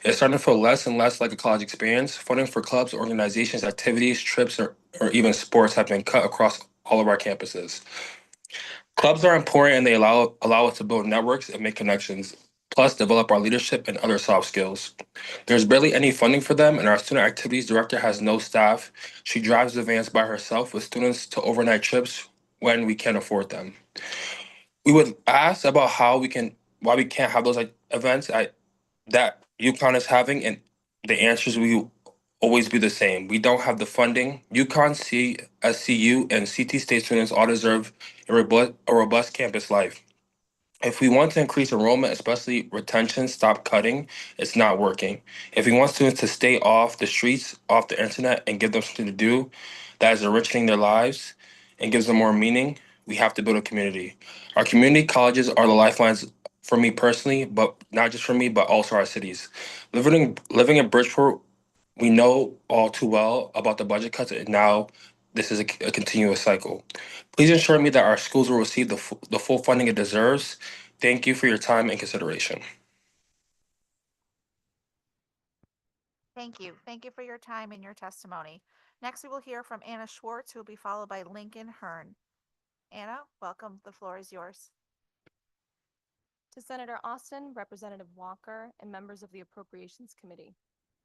[SPEAKER 4] It's starting to feel less and less like a college experience. Funding for clubs, organizations, activities, trips, or even sports have been cut across all of our campuses. Clubs are important and they allow us to build networks and make connections, plus develop our leadership and other soft skills. There's barely any funding for them, and our student activities director has no staff. She drives the vans by herself with students to overnight trips when we can't afford them. We would ask about why we can't have those like events that UConn is having, and the answers will always be the same. We don't have the funding. UConn, CSCU, and CT State students all deserve a robust campus life. If we want to increase enrollment, especially retention, stop cutting. It's not working. If we want students to stay off the streets, off the internet, and give them something to do that is enriching their lives and gives them more meaning, we have to build a community. Our community colleges are the lifelines for me personally, but not just for me, but also our cities. Living in Bridgeport, we know all too well about the budget cuts, and now this is a continuous cycle. Please ensure me that our schools will receive the full funding it deserves. Thank you for your time and consideration.
[SPEAKER 13] Thank you. Thank you for your time and your testimony. Next, we will hear from Anna Schwartz, who will be followed by Lincoln Hearn. Anna, welcome. The floor is yours.
[SPEAKER 22] To Senator Austin, Representative Walker, and members of the Appropriations Committee.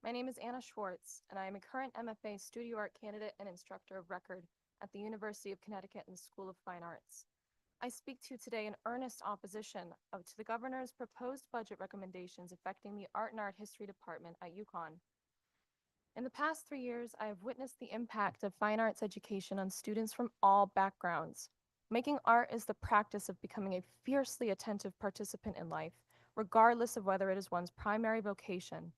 [SPEAKER 22] My name is Anna Schwartz, and I am a current MFA Studio Art candidate and instructor of record at the University of Connecticut in the School of Fine Arts. I speak to you today in earnest opposition to the governor's proposed budget recommendations affecting the Art and Art History Department at UConn. In the past 3 years, I have witnessed the impact of fine arts education on students from all backgrounds. Making art is the practice of becoming a fiercely attentive participant in life, regardless of whether it is one's primary vocation.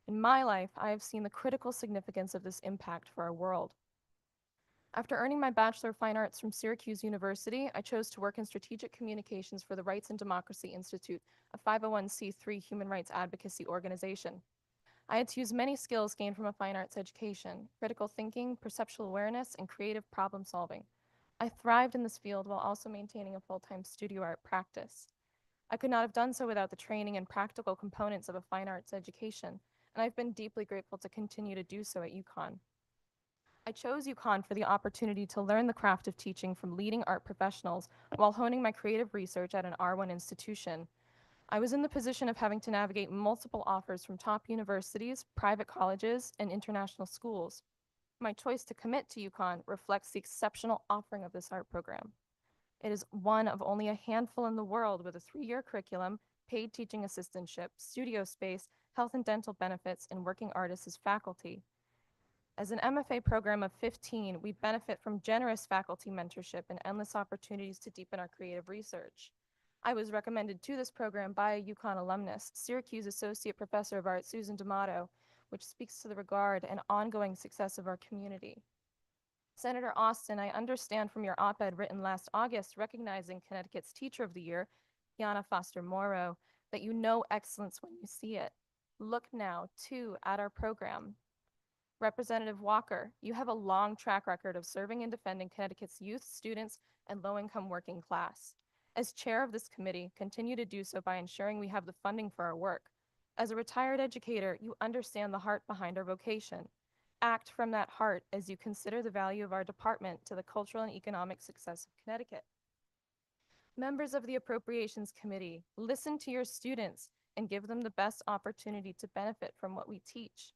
[SPEAKER 22] In my life, I have seen the critical significance of this impact for our world. After earning my Bachelor of Fine Arts from Syracuse University, I chose to work in strategic communications for the Rights and Democracy Institute, a 501c3 human rights advocacy organization. I had to use many skills gained from a fine arts education: critical thinking, perceptual awareness, and creative problem solving. I thrived in this field while also maintaining a full-time studio art practice. I could not have done so without the training and practical components of a fine arts education, and I've been deeply grateful to continue to do so at UConn. I chose UConn for the opportunity to learn the craft of teaching from leading art professionals while honing my creative research at an R1 institution. I was in the position of having to navigate multiple offers from top universities, private colleges, and international schools. My choice to commit to UConn reflects the exceptional offering of this art program. It is one of only a handful in the world with a 3-year curriculum, paid teaching assistantship, studio space, health and dental benefits, and working artists as faculty. As an MFA program of 15, we benefit from generous faculty mentorship and endless opportunities to deepen our creative research. I was recommended to this program by a UConn alumnus, Syracuse Associate Professor of Art Susan D'Amato, which speaks to the regard and ongoing success of our community. Senator Austin, I understand from your op-ed written last August recognizing Connecticut's Teacher of the Year, Kiana Foster Morrow, that you know excellence when you see it. Look now, too, at our program. Representative Walker, you have a long track record of serving and defending Connecticut's youth, students, and low-income working class. As chair of this committee, continue to do so by ensuring we have the funding for our work. As a retired educator, you understand the heart behind our vocation. Act from that heart as you consider the value of our department to the cultural and economic success of Connecticut. Members of the Appropriations Committee, listen to your students and give them the best opportunity to benefit from what we teach.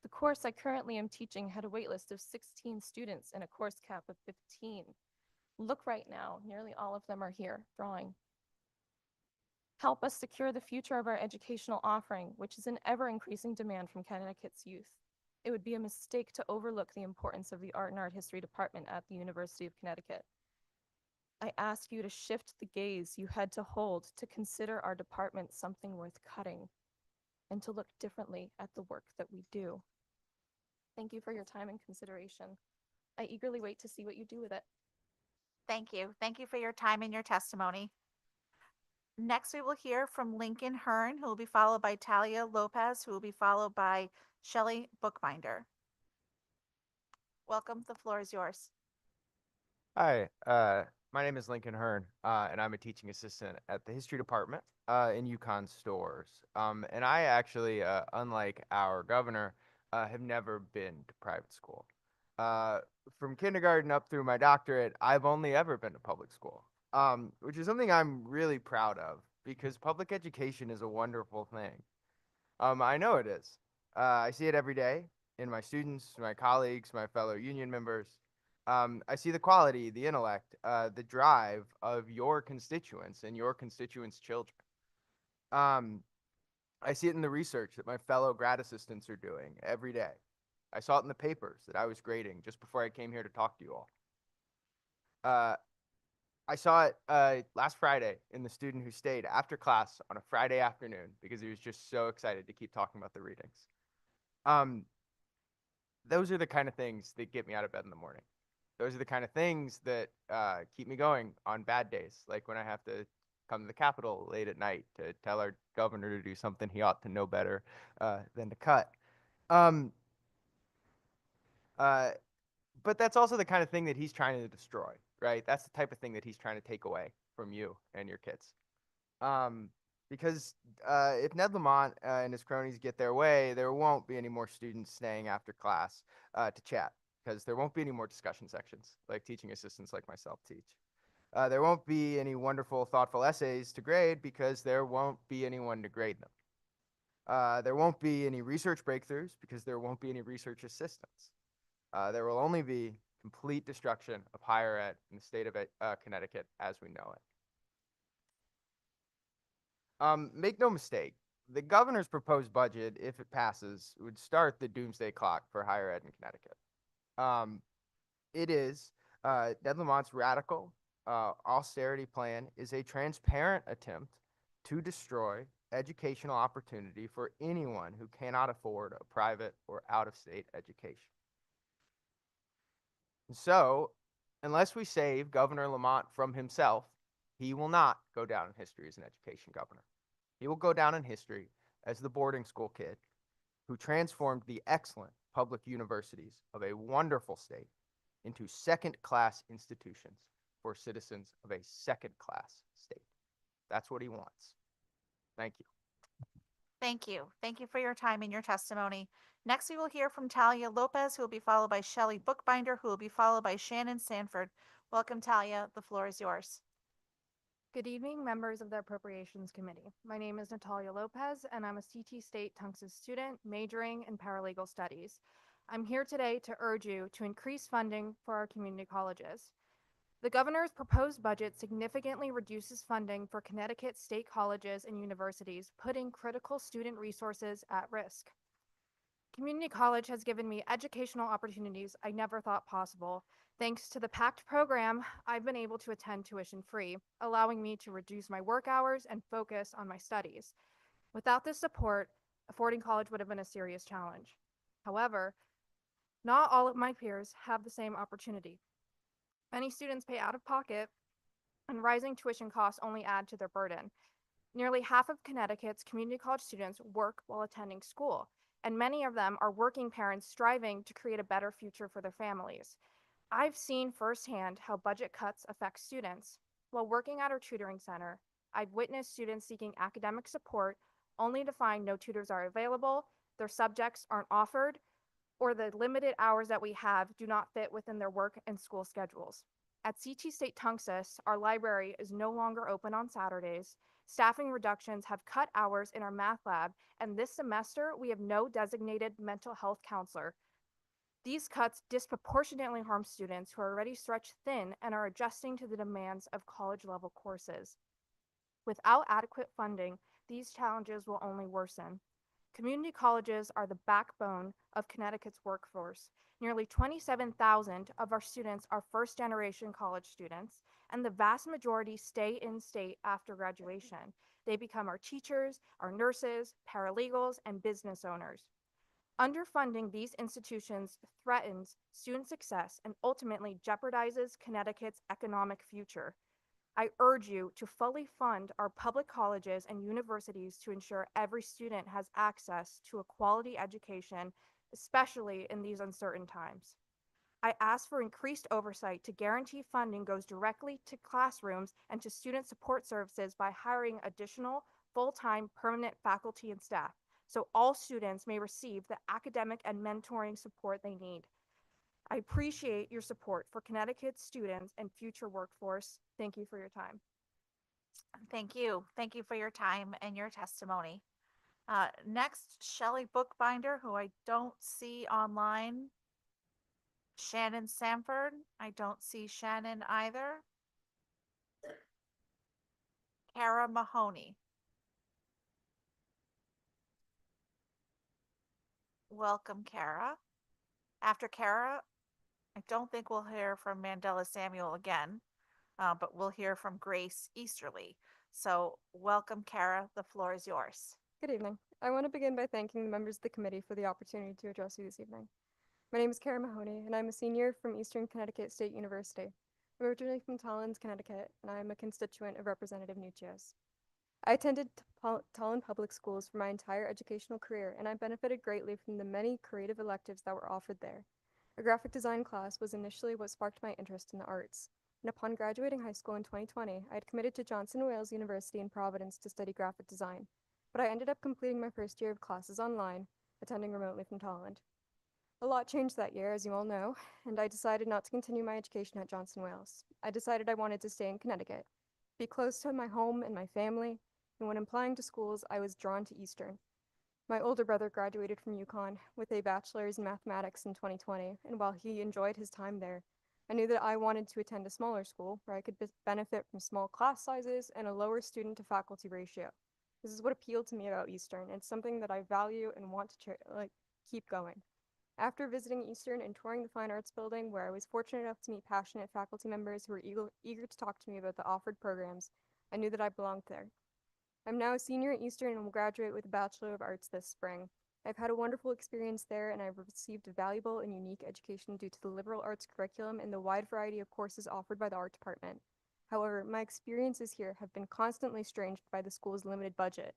[SPEAKER 22] The course I currently am teaching had a waitlist of 16 students and a course cap of 15. Look right now, nearly all of them are here, drawing. Help us secure the future of our educational offering, which is in ever-increasing demand from Connecticut's youth. It would be a mistake to overlook the importance of the Art and Art History Department at the University of Connecticut. I ask you to shift the gaze you had to hold to consider our department something worth cutting, and to look differently at the work that we do. Thank you for your time and consideration. I eagerly wait to see what you do with it.
[SPEAKER 13] Thank you. Thank you for your time and your testimony. Next, we will hear from Lincoln Hearn, who will be followed by Talia Lopez, who will be followed by Shelley Bookbinder. Welcome. The floor is yours.
[SPEAKER 1] Hi, my name is Lincoln Hearn, and I'm a teaching assistant at the history department in UConn stores. And I actually, unlike our governor, have never been to private school. From kindergarten up through my doctorate, I've only ever been to public school, which is something I'm really proud of because public education is a wonderful thing. I know it is. I see it every day in my students, my colleagues, my fellow union members. I see the quality, the intellect, the drive of your constituents and your constituents' children. I see it in the research that my fellow grad assistants are doing every day. I saw it in the papers that I was grading just before I came here to talk to you all. I saw it last Friday in the student who stayed after class on a Friday afternoon because he was just so excited to keep talking about the readings. Those are the kind of things that get me out of bed in the morning. Those are the kind of things that keep me going on bad days, like when I have to come to the Capitol late at night to tell our governor to do something he ought to know better than to cut. But that's also the kind of thing that he's trying to destroy, right? That's the type of thing that he's trying to take away from you and your kids. Because if Ned Lamont and his cronies get their way, there won't be any more students staying after class to chat, because there won't be any more discussion sections like teaching assistants like myself teach. There won't be any wonderful, thoughtful essays to grade because there won't be anyone to grade them. There won't be any research breakthroughs because there won't be any research assistants. There will only be complete destruction of higher ed in the state of Connecticut as we know it. Make no mistake, the governor's proposed budget, if it passes, would start the doomsday clock for higher ed in Connecticut. It is, Ned Lamont's radical austerity plan is a transparent attempt to destroy educational opportunity for anyone who cannot afford a private or out-of-state education. So, unless we save Governor Lamont from himself, he will not go down in history as an education governor. He will go down in history as the boarding school kid who transformed the excellent public universities of a wonderful state into second-class institutions for citizens of a second-class state. That's what he wants. Thank you.
[SPEAKER 13] Thank you. Thank you for your time and your testimony. Next, we will hear from Talia Lopez, who will be followed by Shelley Bookbinder, who will be followed by Shannon Sanford. Welcome, Talia. The floor is yours.
[SPEAKER 3] Good evening, members of the Appropriations Committee. My name is Natalia Lopez, and I'm a CT State Tunxus student majoring in paralegal studies. I'm here today to urge you to increase funding for our community colleges. The governor's proposed budget significantly reduces funding for Connecticut state colleges and universities, putting critical student resources at risk. Community college has given me educational opportunities I never thought possible. Thanks to the PACT program, I've been able to attend tuition free, allowing me to reduce my work hours and focus on my studies. Without this support, affording college would have been a serious challenge. However, not all of my peers have the same opportunity. Many students pay out of pocket, and rising tuition costs only add to their burden. Nearly half of Connecticut's community college students work while attending school, and many of them are working parents striving to create a better future for their families. I've seen firsthand how budget cuts affect students. While working at our tutoring center, I've witnessed students seeking academic support only to find no tutors are available, their subjects aren't offered, or the limited hours that we have do not fit within their work and school schedules. At CT State Tunxus, our library is no longer open on Saturdays. Staffing reductions have cut hours in our math lab, and this semester we have no designated mental health counselor. These cuts disproportionately harm students who are already stretched thin and are adjusting to the demands of college-level courses. Without adequate funding, these challenges will only worsen. Community colleges are the backbone of Connecticut's workforce. Nearly 27,000 of our students are first-generation college students, and the vast majority stay in state after graduation. They become our teachers, our nurses, paralegals, and business owners. Underfunding these institutions threatens student success and ultimately jeopardizes Connecticut's economic future. I urge you to fully fund our public colleges and universities to ensure every student has access to a quality education, especially in these uncertain times. I ask for increased oversight to guarantee funding goes directly to classrooms and to student support services by hiring additional full-time permanent faculty and staff, so all students may receive the academic and mentoring support they need. I appreciate your support for Connecticut students and future workforce. Thank you for your time.
[SPEAKER 13] Thank you. Thank you for your time and your testimony. Next, Shelley Bookbinder, who I don't see online. Shannon Sanford. I don't see Shannon either. Kara Mahoney. Welcome, Kara. After Kara, I don't think we'll hear from Mandela Samuel again, but we'll hear from Grace Easterly. So welcome, Kara. The floor is yours.
[SPEAKER 20] Good evening. I want to begin by thanking the members of the committee for the opportunity to address you this evening. My name is Kara Mahoney, and I'm a senior from Eastern Connecticut State University. I'm originally from Tallinn, Connecticut, and I am a constituent of Representative Nuccios. I attended Tallinn Public Schools for my entire educational career, and I benefited greatly from the many creative electives that were offered there. A graphic design class was initially what sparked my interest in the arts, and upon graduating high school in 2020, I had committed to Johnson & Wales University in Providence to study graphic design, but I ended up completing my first year of classes online, attending remotely from Tallinn. A lot changed that year, as you all know, and I decided not to continue my education at Johnson & Wales. I decided I wanted to stay in Connecticut, be close to my home and my family, and when applying to schools, I was drawn to Eastern. My older brother graduated from UConn with a bachelor's in mathematics in 2020, and while he enjoyed his time there, I knew that I wanted to attend a smaller school where I could benefit from small class sizes and a lower student to faculty ratio. This is what appealed to me about Eastern, and it's something that I value and want to keep going. After visiting Eastern and touring the Fine Arts Building, where I was fortunate enough to meet passionate faculty members who were eager to talk to me about the offered programs, I knew that I belonged there. I'm now a senior at Eastern and will graduate with a Bachelor of Arts this spring. I've had a wonderful experience there, and I've received a valuable and unique education due to the liberal arts curriculum and the wide variety of courses offered by the art department. However, my experiences here have been constantly strained by the school's limited budget.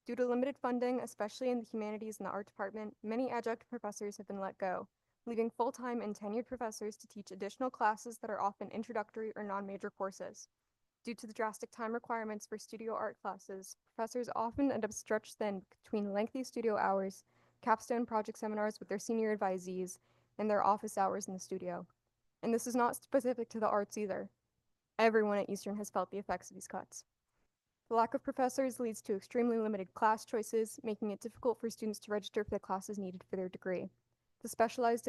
[SPEAKER 20] Due to limited funding, especially in the humanities and the art department, many adjunct professors have been let go, leaving full-time and tenured professors to teach additional classes that are often introductory or non-major courses. Due to the drastic time requirements for studio art classes, professors often end up stretched thin between lengthy studio hours, capstone project seminars with their senior advisees, and their office hours in the studio. And this is not specific to the arts either. Everyone at Eastern has felt the effects of these cuts. The lack of professors leads to extremely limited class choices, making it difficult for students to register for the classes needed for their degree. The specialized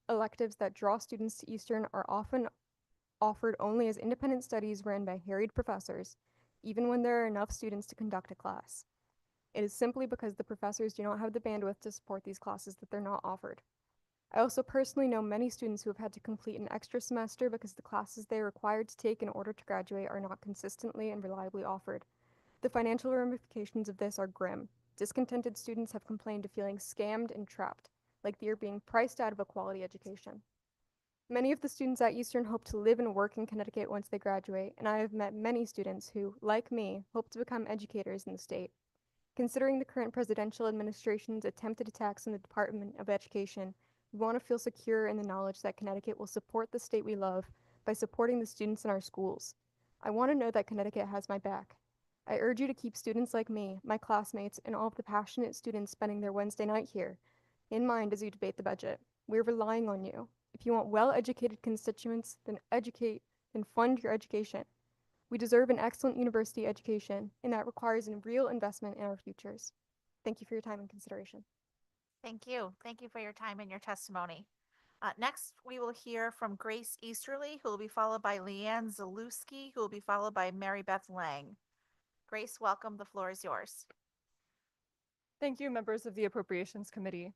[SPEAKER 20] electives that draw students to Eastern are often offered only as independent studies ran by harried professors, even when there are enough students to conduct a class. It is simply because the professors do not have the bandwidth to support these classes that they're not offered. I also personally know many students who have had to complete an extra semester because the classes they are required to take in order to graduate are not consistently and reliably offered. The financial ramifications of this are grim. Discontented students have complained of feeling scammed and trapped, like they are being priced out of a quality education. Many of the students at Eastern hope to live and work in Connecticut once they graduate, and I have met many students who, like me, hope to become educators in the state. Considering the current presidential administration's attempted attacks on the Department of Education, we want to feel secure in the knowledge that Connecticut will support the state we love by supporting the students in our schools. I want to know that Connecticut has my back. I urge you to keep students like me, my classmates, and all of the passionate students spending their Wednesday night here in mind as you debate the budget. We're relying on you. If you want well-educated constituents, then fund your education. We deserve an excellent university education, and that requires a real investment in our futures. Thank you for your time and consideration.
[SPEAKER 13] Thank you. Thank you for your time and your testimony. Next, we will hear from Grace Easterly, who will be followed by Leanne Zalewski, who will be followed by Mary Beth Lang. Grace, welcome. The floor is yours.
[SPEAKER 5] Thank you, members of the Appropriations Committee.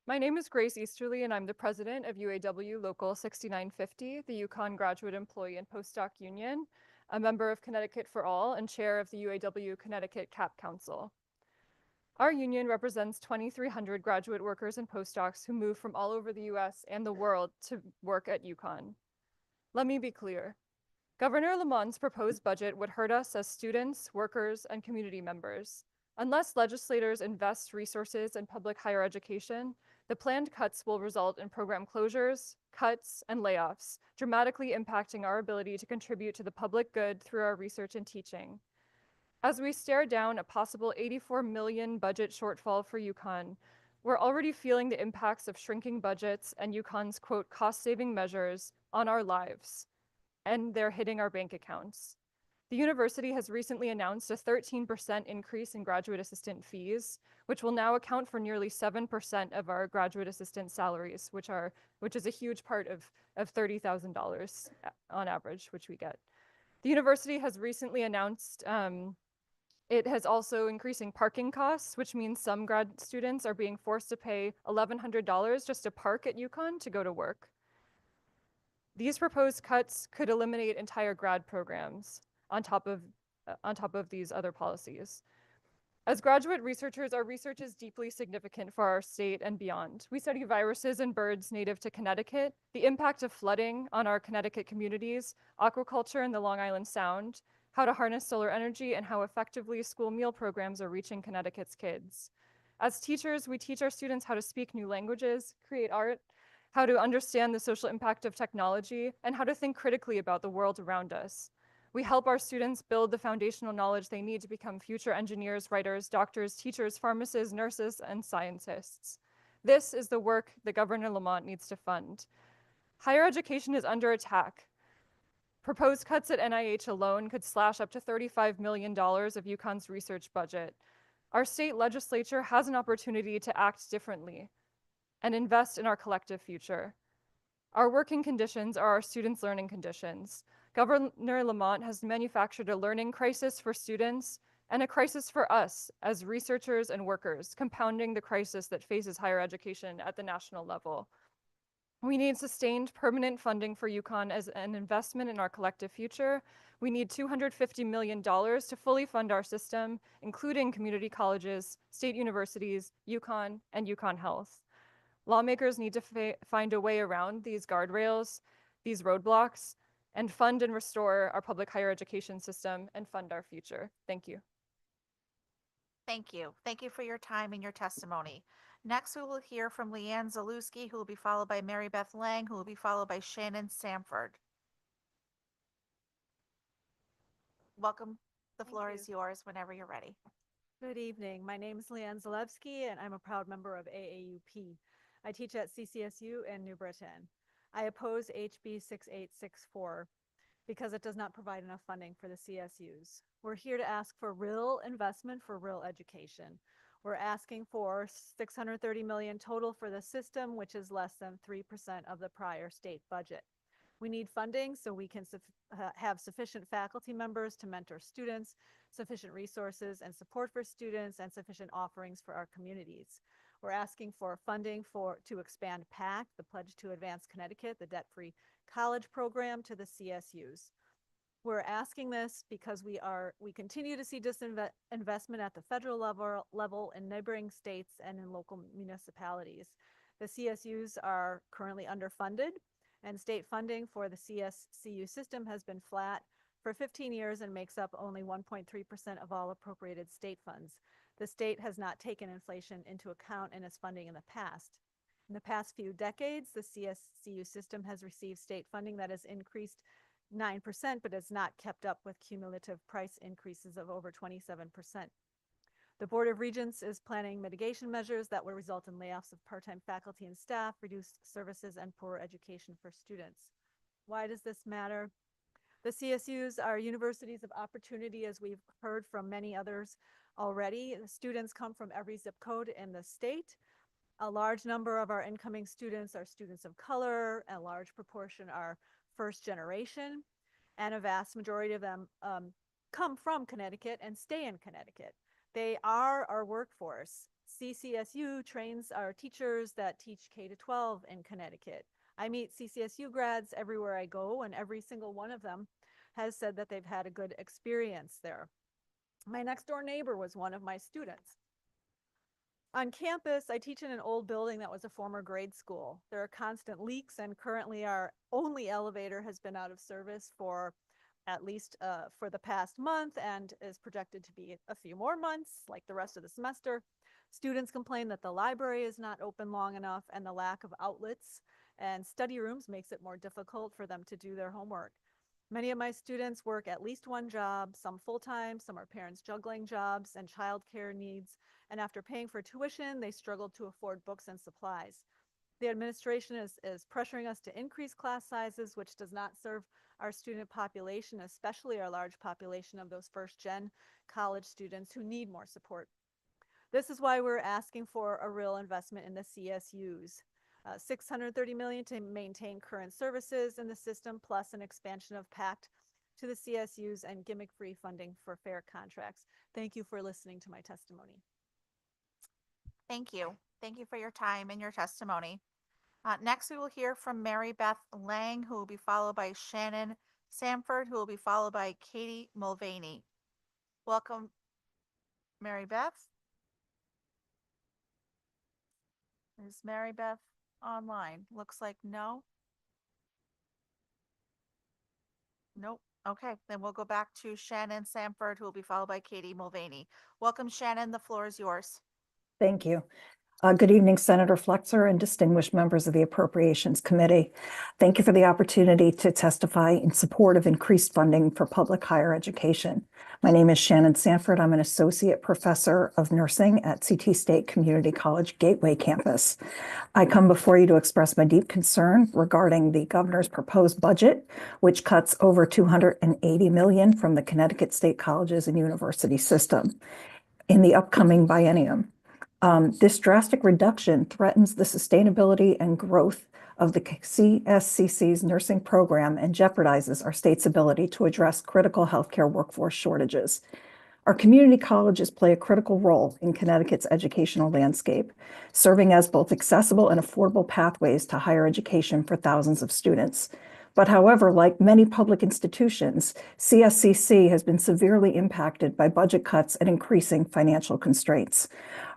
[SPEAKER 5] My name is Grace Easterly, and I'm the president of UAW Local 6950, the Yukon Graduate Employee and Postdoc Union, a member of Connecticut for All, and chair of the UAW Connecticut CAP Council. Our union represents 2,300 graduate workers and postdocs who move from all over the US and the world to work at UConn. Let me be clear. Governor Lamont's proposed budget would hurt us as students, workers, and community members. Unless legislators invest resources in public higher education, the planned cuts will result in program closures, cuts, and layoffs, dramatically impacting our ability to contribute to the public good through our research and teaching. As we stare down a possible $84 million budget shortfall for UConn, we're already feeling the impacts of shrinking budgets and UConn's, quote, cost-saving measures on our lives, and they're hitting our bank accounts. The university has recently announced a 13% increase in graduate assistant fees, which will now account for nearly 7% of our graduate assistant salaries, which is a huge part of $30,000 on average, which we get. The university has recently announced it has also increasing parking costs, which means some grad students are being forced to pay $1,100 just to park at UConn to go to work. These proposed cuts could eliminate entire grad programs on top of these other policies. As graduate researchers, our research is deeply significant for our state and beyond. We study viruses and birds native to Connecticut, the impact of flooding on our Connecticut communities, aquaculture in the Long Island Sound, how to harness solar energy, and how effectively school meal programs are reaching Connecticut's kids. As teachers, we teach our students how to speak new languages, create art, how to understand the social impact of technology, and how to think critically about the world around us. We help our students build the foundational knowledge they need to become future engineers, writers, doctors, teachers, pharmacists, nurses, and scientists. This is the work that Governor Lamont needs to fund. Higher education is under attack. Proposed cuts at NIH alone could slash up to $35 million of UConn's research budget. Our state legislature has an opportunity to act differently and invest in our collective future. Our working conditions are our students' learning conditions. Governor Lamont has manufactured a learning crisis for students and a crisis for us as researchers and workers, compounding the crisis that faces higher education at the national level. We need sustained permanent funding for UConn as an investment in our collective future. We need $250 million to fully fund our system, including community colleges, state universities, UConn, and UConn Health. Lawmakers need to find a way around these guardrails, these roadblocks, and fund and restore our public higher education system and fund our future. Thank you.
[SPEAKER 13] Thank you. Thank you for your time and your testimony. Next, we will hear from Leanne Zalewski, who will be followed by Mary Beth Lang, who will be followed by Shannon Samford. Welcome. The
[SPEAKER 15] Thank
[SPEAKER 13] floor
[SPEAKER 15] you.
[SPEAKER 13] is yours whenever you're ready.
[SPEAKER 15] Good evening. My name is Leanne Zalewski, and I'm a proud member of AAUP. I teach at CCSU in New Britain. I oppose HB 6864 because it does not provide enough funding for the CSUs. We're here to ask for real investment for real education. We're asking for $630 million total for the system, which is less than 3% of the prior state budget. We need funding so we can have sufficient faculty members to mentor students, sufficient resources and support for students, and sufficient offerings for our communities. We're asking for funding to expand PAC, the Pledge to Advance Connecticut, the debt-free college program, to the CSUs. We're asking this because we continue to see disinvestment at the federal level in neighboring states and in local municipalities. The CSUs are currently underfunded, and state funding for the CSCU system has been flat for 15 years and makes up only 1.3% of all appropriated state funds. The state has not taken inflation into account in its funding in the past. In the past few decades, the CSCU system has received state funding that has increased 9%, but has not kept up with cumulative price increases of over 27%. The Board of Regents is planning mitigation measures that will result in layoffs of part-time faculty and staff, reduced services, and poorer education for students. Why does this matter? The CSUs are universities of opportunity, as we've heard from many others already. The students come from every zip code in the state. A large number of our incoming students are students of color, a large proportion are first generation, and a vast majority of them come from Connecticut and stay in Connecticut. They are our workforce. CCSU trains our teachers that teach K-12 in Connecticut. I meet CCSU grads everywhere I go, and every single one of them has said that they've had a good experience there. My next door neighbor was one of my students. On campus, I teach in an old building that was a former grade school. There are constant leaks, and currently our only elevator has been out of service for at least for the past month and is projected to be a few more months, like the rest of the semester. Students complain that the library is not open long enough, and the lack of outlets and study rooms makes it more difficult for them to do their homework. Many of my students work at least one job, some full-time, some are parents juggling jobs and childcare needs, and after paying for tuition, they struggle to afford books and supplies. The administration is pressuring us to increase class sizes, which does not serve our student population, especially our large population of those first-gen college students who need more support. This is why we're asking for a real investment in the CSUs. $630 million to maintain current services in the system, plus an expansion of PACT to the CSUs and gimmick-free funding for fair contracts. Thank you for listening to my testimony.
[SPEAKER 13] Thank you. Thank you for your time and your testimony. Next, we will hear from Mary Beth Lang, who will be followed by Shannon Sanford, who will be followed by Katie Mulvaney. Welcome, Mary Beth. Is Mary Beth online? Looks like no. Nope. Okay, then we'll go back to Shannon Sanford, who will be followed by Katie Mulvaney. Welcome, Shannon. The floor is yours.
[SPEAKER 19] Thank you. Good evening, Senator Flexer and distinguished members of the Appropriations Committee. Thank you for the opportunity to testify in support of increased funding for public higher education. My name is Shannon Sanford. I'm an associate professor of nursing at CT State Community College Gateway campus. I come before you to express my deep concern regarding the governor's proposed budget, which cuts over $280 million from the Connecticut State Colleges and University system in the upcoming biennium. This drastic reduction threatens the sustainability and growth of the CSCC's nursing program and jeopardizes our state's ability to address critical healthcare workforce shortages. Our community colleges play a critical role in Connecticut's educational landscape, serving as both accessible and affordable pathways to higher education for thousands of students. But however, like many public institutions, CSCC has been severely impacted by budget cuts and increasing financial constraints.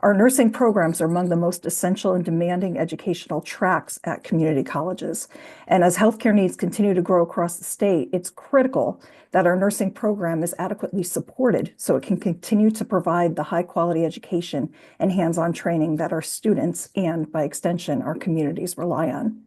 [SPEAKER 19] Our nursing programs are among the most essential and demanding educational tracks at community colleges. And as healthcare needs continue to grow across the state, it's critical that our nursing program is adequately supported so it can continue to provide the high-quality education and hands-on training that our students and, by extension, our communities rely on.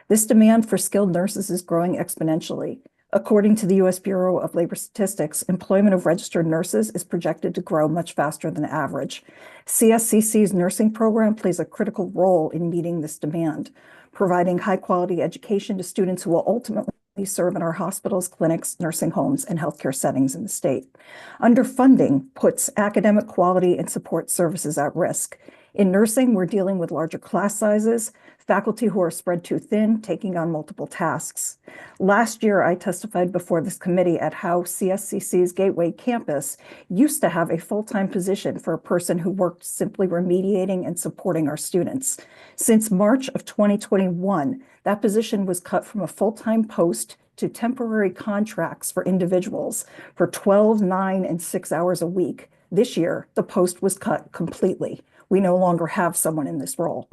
[SPEAKER 19] This demand for skilled nurses is growing exponentially. According to the U.S. Bureau of Labor Statistics, employment of registered nurses is projected to grow much faster than average. CSCC's nursing program plays a critical role in meeting this demand, providing high-quality education to students who will ultimately serve in our hospitals, clinics, nursing homes, and healthcare settings in the state. Underfunding puts academic quality and support services at risk. In nursing, we're dealing with larger class sizes, faculty who are spread too thin, taking on multiple tasks. Last year, I testified before this committee at how CSCC's Gateway campus used to have a full-time position for a person who worked simply remediating and supporting our students. Since March of 2021, that position was cut from a full-time post to temporary contracts for individuals for 12, 9, and 6 hours a week. This year, the post was cut completely. We no longer have someone in this role.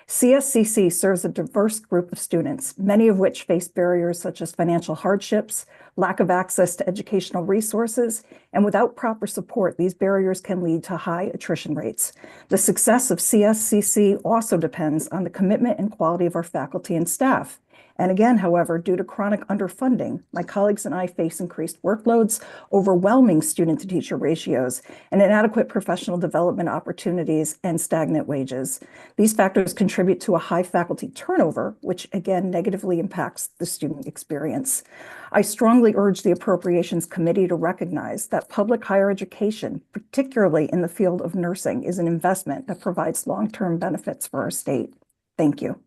[SPEAKER 19] CSCC serves a diverse group of students, many of which face barriers such as financial hardships, lack of access to educational resources, and without proper support, these barriers can lead to high attrition rates. The success of CSCC also depends on the commitment and quality of our faculty and staff. And again, however, due to chronic underfunding, my colleagues and I face increased workloads, overwhelming student-to-teacher ratios, and inadequate professional development opportunities and stagnant wages. These factors contribute to a high faculty turnover, which again negatively impacts the student experience. I strongly urge the Appropriations Committee to recognize that public higher education, particularly in the field of nursing, is an investment that provides long-term benefits for our state. Thank you.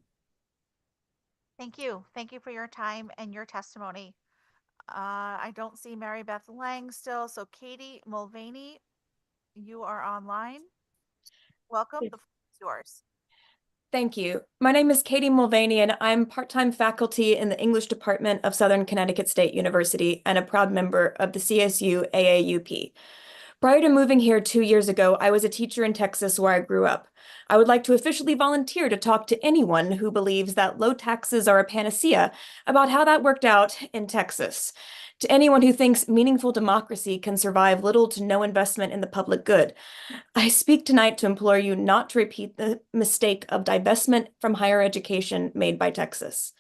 [SPEAKER 13] Thank you. Thank you for your time and your testimony. I don't see Mary Beth Lang still, so Katie Mulvaney, you are online. Welcome. The floor is yours.
[SPEAKER 6] Thank you. My name is Katie Mulvaney, and I'm part-time faculty in the English Department of Southern Connecticut State University and a proud member of the CSU AAUP. Prior to moving here 2 years ago, I was a teacher in Texas where I grew up. I would like to officially volunteer to talk to anyone who believes that low taxes are a panacea about how that worked out in Texas. To anyone who thinks meaningful democracy can survive little to no investment in the public good, I speak tonight to implore you not to repeat the mistake of divestment from higher education made by Texas.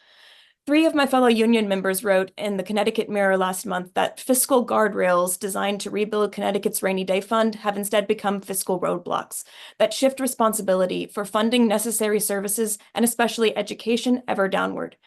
[SPEAKER 6] 3 of my fellow union members wrote in the Connecticut Mirror last month that fiscal guardrails designed to rebuild Connecticut's rainy day fund have instead become fiscal roadblocks that shift responsibility for funding necessary services and especially education ever downward.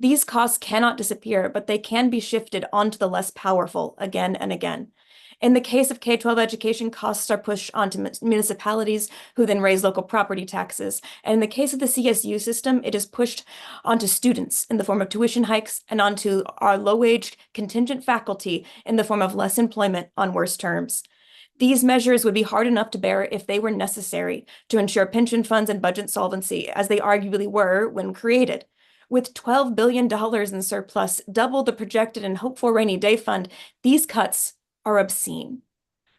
[SPEAKER 6] These costs cannot disappear, but they can be shifted onto the less powerful again and again. In the case of K-12 education, costs are pushed onto municipalities who then raise local property taxes. And in the case of the CSU system, it is pushed onto students in the form of tuition hikes and onto our low-wage contingent faculty in the form of less employment on worse terms. These measures would be hard enough to bear if they were necessary to ensure pension funds and budget solvency, as they arguably were when created. With $12 billion in surplus, double the projected and hoped-for rainy day fund, these cuts are obscene.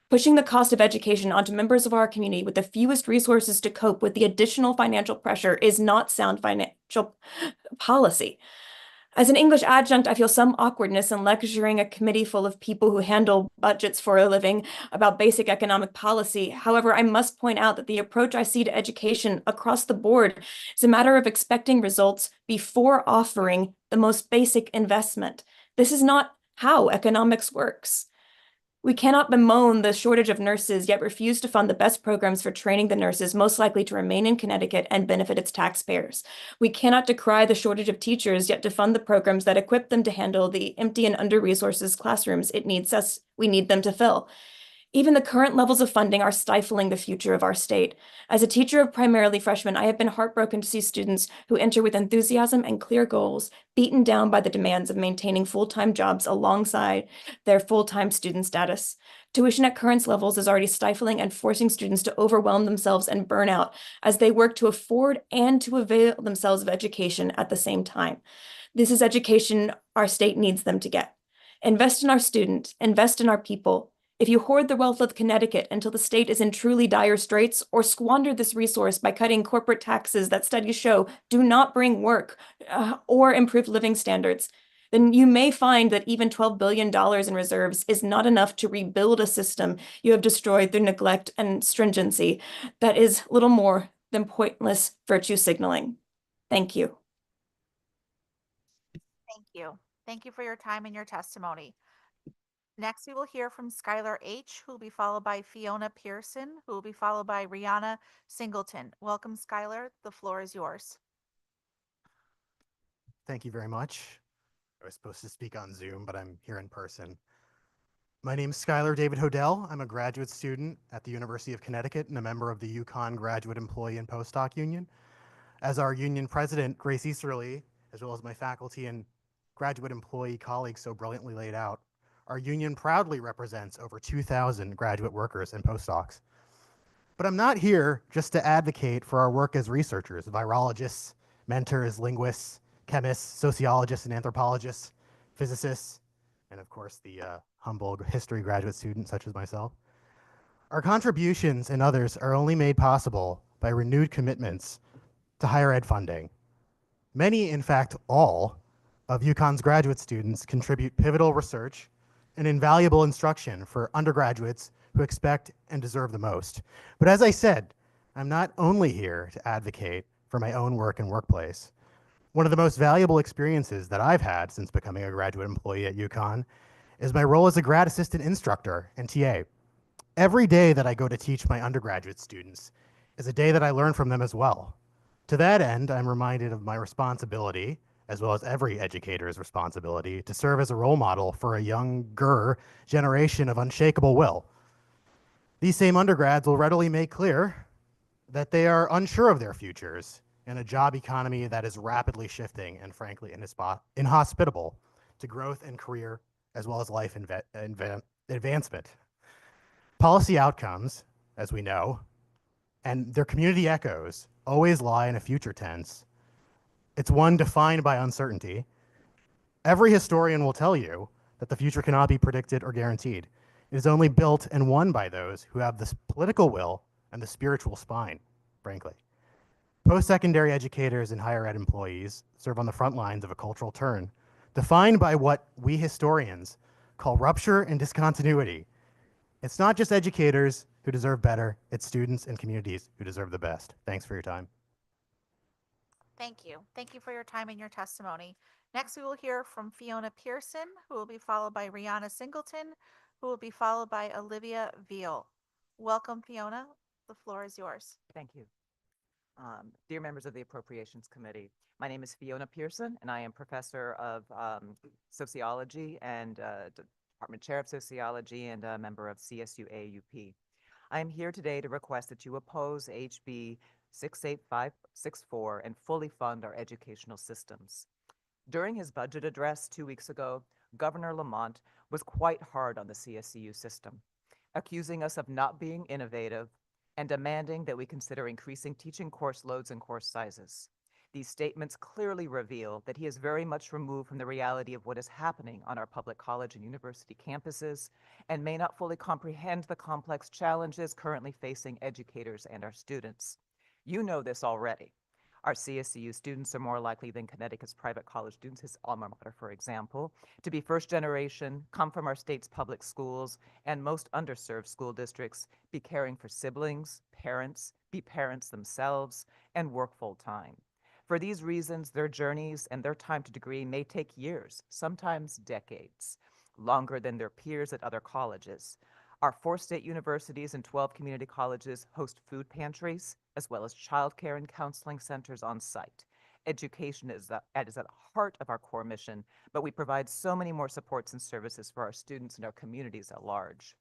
[SPEAKER 6] Pushing the cost of education onto members of our community with the fewest resources to cope with the additional financial pressure is not sound financial policy. As an English adjunct, I feel some awkwardness in lecturing a committee full of people who handle budgets for a living about basic economic policy. However, I must point out that the approach I see to education across the board is a matter of expecting results before offering the most basic investment. This is not how economics works. We cannot bemoan the shortage of nurses, yet refuse to fund the best programs for training the nurses most likely to remain in Connecticut and benefit its taxpayers. We cannot decry the shortage of teachers, yet defund the programs that equip them to handle the empty and under-resourced classrooms we need them to fill. Even the current levels of funding are stifling the future of our state. As a teacher of primarily freshmen, I have been heartbroken to see students who enter with enthusiasm and clear goals beaten down by the demands of maintaining full-time jobs alongside their full-time student status. Tuition at current levels is already stifling and forcing students to overwhelm themselves and burn out as they work to afford and to avail themselves of education at the same time. This is education our state needs them to get. Invest in our students, invest in our people. If you hoard the wealth of Connecticut until the state is in truly dire straits, or squander this resource by cutting corporate taxes that studies show do not bring work or improve living standards, then you may find that even $12 billion in reserves is not enough to rebuild a system you have destroyed through neglect and stringency that is little more than pointless virtue signaling. Thank you.
[SPEAKER 13] Thank you. Thank you for your time and your testimony. Next, we will hear from Skylar H., who will be followed by Fiona Pearson, who will be followed by Rihanna Singleton. Welcome, Skylar. The floor is yours.
[SPEAKER 7] Thank you very much. I was supposed to speak on Zoom, but I'm here in person. My name is Skylar David Hodell. I'm a graduate student at the University of Connecticut and a member of the UConn Graduate Employee and Postdoc Union. As our union president, Grace Easterly, as well as my faculty and graduate employee colleagues so brilliantly laid out, our union proudly represents over 2,000 graduate workers and postdocs. But I'm not here just to advocate for our work as researchers, virologists, mentors, linguists, chemists, sociologists, and anthropologists, physicists, and of course the humble history graduate student such as myself. Our contributions and others are only made possible by renewed commitments to higher ed funding. Many, in fact, all of UConn's graduate students contribute pivotal research and invaluable instruction for undergraduates who expect and deserve the most. But as I said, I'm not only here to advocate for my own work and workplace. One of the most valuable experiences that I've had since becoming a graduate employee at UConn is my role as a grad assistant instructor and TA. Every day that I go to teach my undergraduate students is a day that I learn from them as well. To that end, I'm reminded of my responsibility, as well as every educator's responsibility, to serve as a role model for a younger generation of unshakable will. These same undergrads will readily make clear that they are unsure of their futures in a job economy that is rapidly shifting and frankly inhospitable to growth and career, as well as life advancement. Policy outcomes, as we know, and their community echoes always lie in a future tense. It's one defined by uncertainty. Every historian will tell you that the future cannot be predicted or guaranteed. It is only built and won by those who have the political will and the spiritual spine, frankly. Post-secondary educators and higher ed employees serve on the front lines of a cultural turn, defined by what we historians call rupture and discontinuity. It's not just educators who deserve better, it's students and communities who deserve the best. Thanks for your time.
[SPEAKER 13] Thank you. Thank you for your time and your testimony. Next, we will hear from Fiona Pearson, who will be followed by Rihanna Singleton, who will be followed by Olivia Veal. Welcome, Fiona. The floor is yours.
[SPEAKER 21] Thank you. Dear members of the Appropriations Committee, my name is Fiona Pearson, and I am professor of sociology and department chair of sociology and a member of CSU AUP. I am here today to request that you oppose HB 68564 and fully fund our educational systems. During his budget address 2 weeks ago, Governor Lamont was quite hard on the CSU system, accusing us of not being innovative and demanding that we consider increasing teaching course loads and course sizes. These statements clearly reveal that he is very much removed from the reality of what is happening on our public college and university campuses and may not fully comprehend the complex challenges currently facing educators and our students. You know this already. Our CSU students are more likely than Connecticut's private college students, his alma mater, for example, to be first generation, come from our state's public schools, and most underserved school districts, be caring for siblings, parents, be parents themselves, and work full time. For these reasons, their journeys and their time to degree may take years, sometimes decades, longer than their peers at other colleges. Our 4 state universities and 12 community colleges host food pantries, as well as childcare and counseling centers on site. Education is at the heart of our core mission, but we provide so many more supports and services for our students and our communities at large.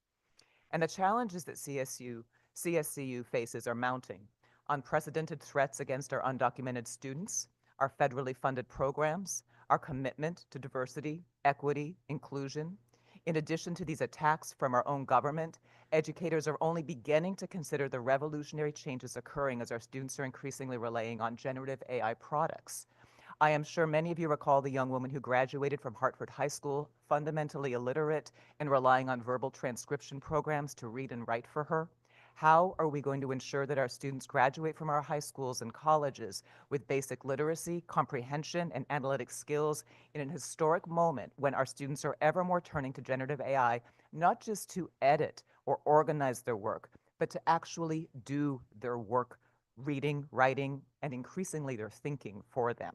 [SPEAKER 21] And the challenges that CSCU faces are mounting. Unprecedented threats against our undocumented students, our federally funded programs, our commitment to diversity, equity, inclusion. In addition to these attacks from our own government, educators are only beginning to consider the revolutionary changes occurring as our students are increasingly relying on generative AI products. I am sure many of you recall the young woman who graduated from Hartford High School, fundamentally illiterate and relying on verbal transcription programs to read and write for her. How are we going to ensure that our students graduate from our high schools and colleges with basic literacy, comprehension, and analytic skills in an historic moment when our students are ever more turning to generative AI, not just to edit or organize their work, but to actually do their work, reading, writing, and increasingly their thinking for them?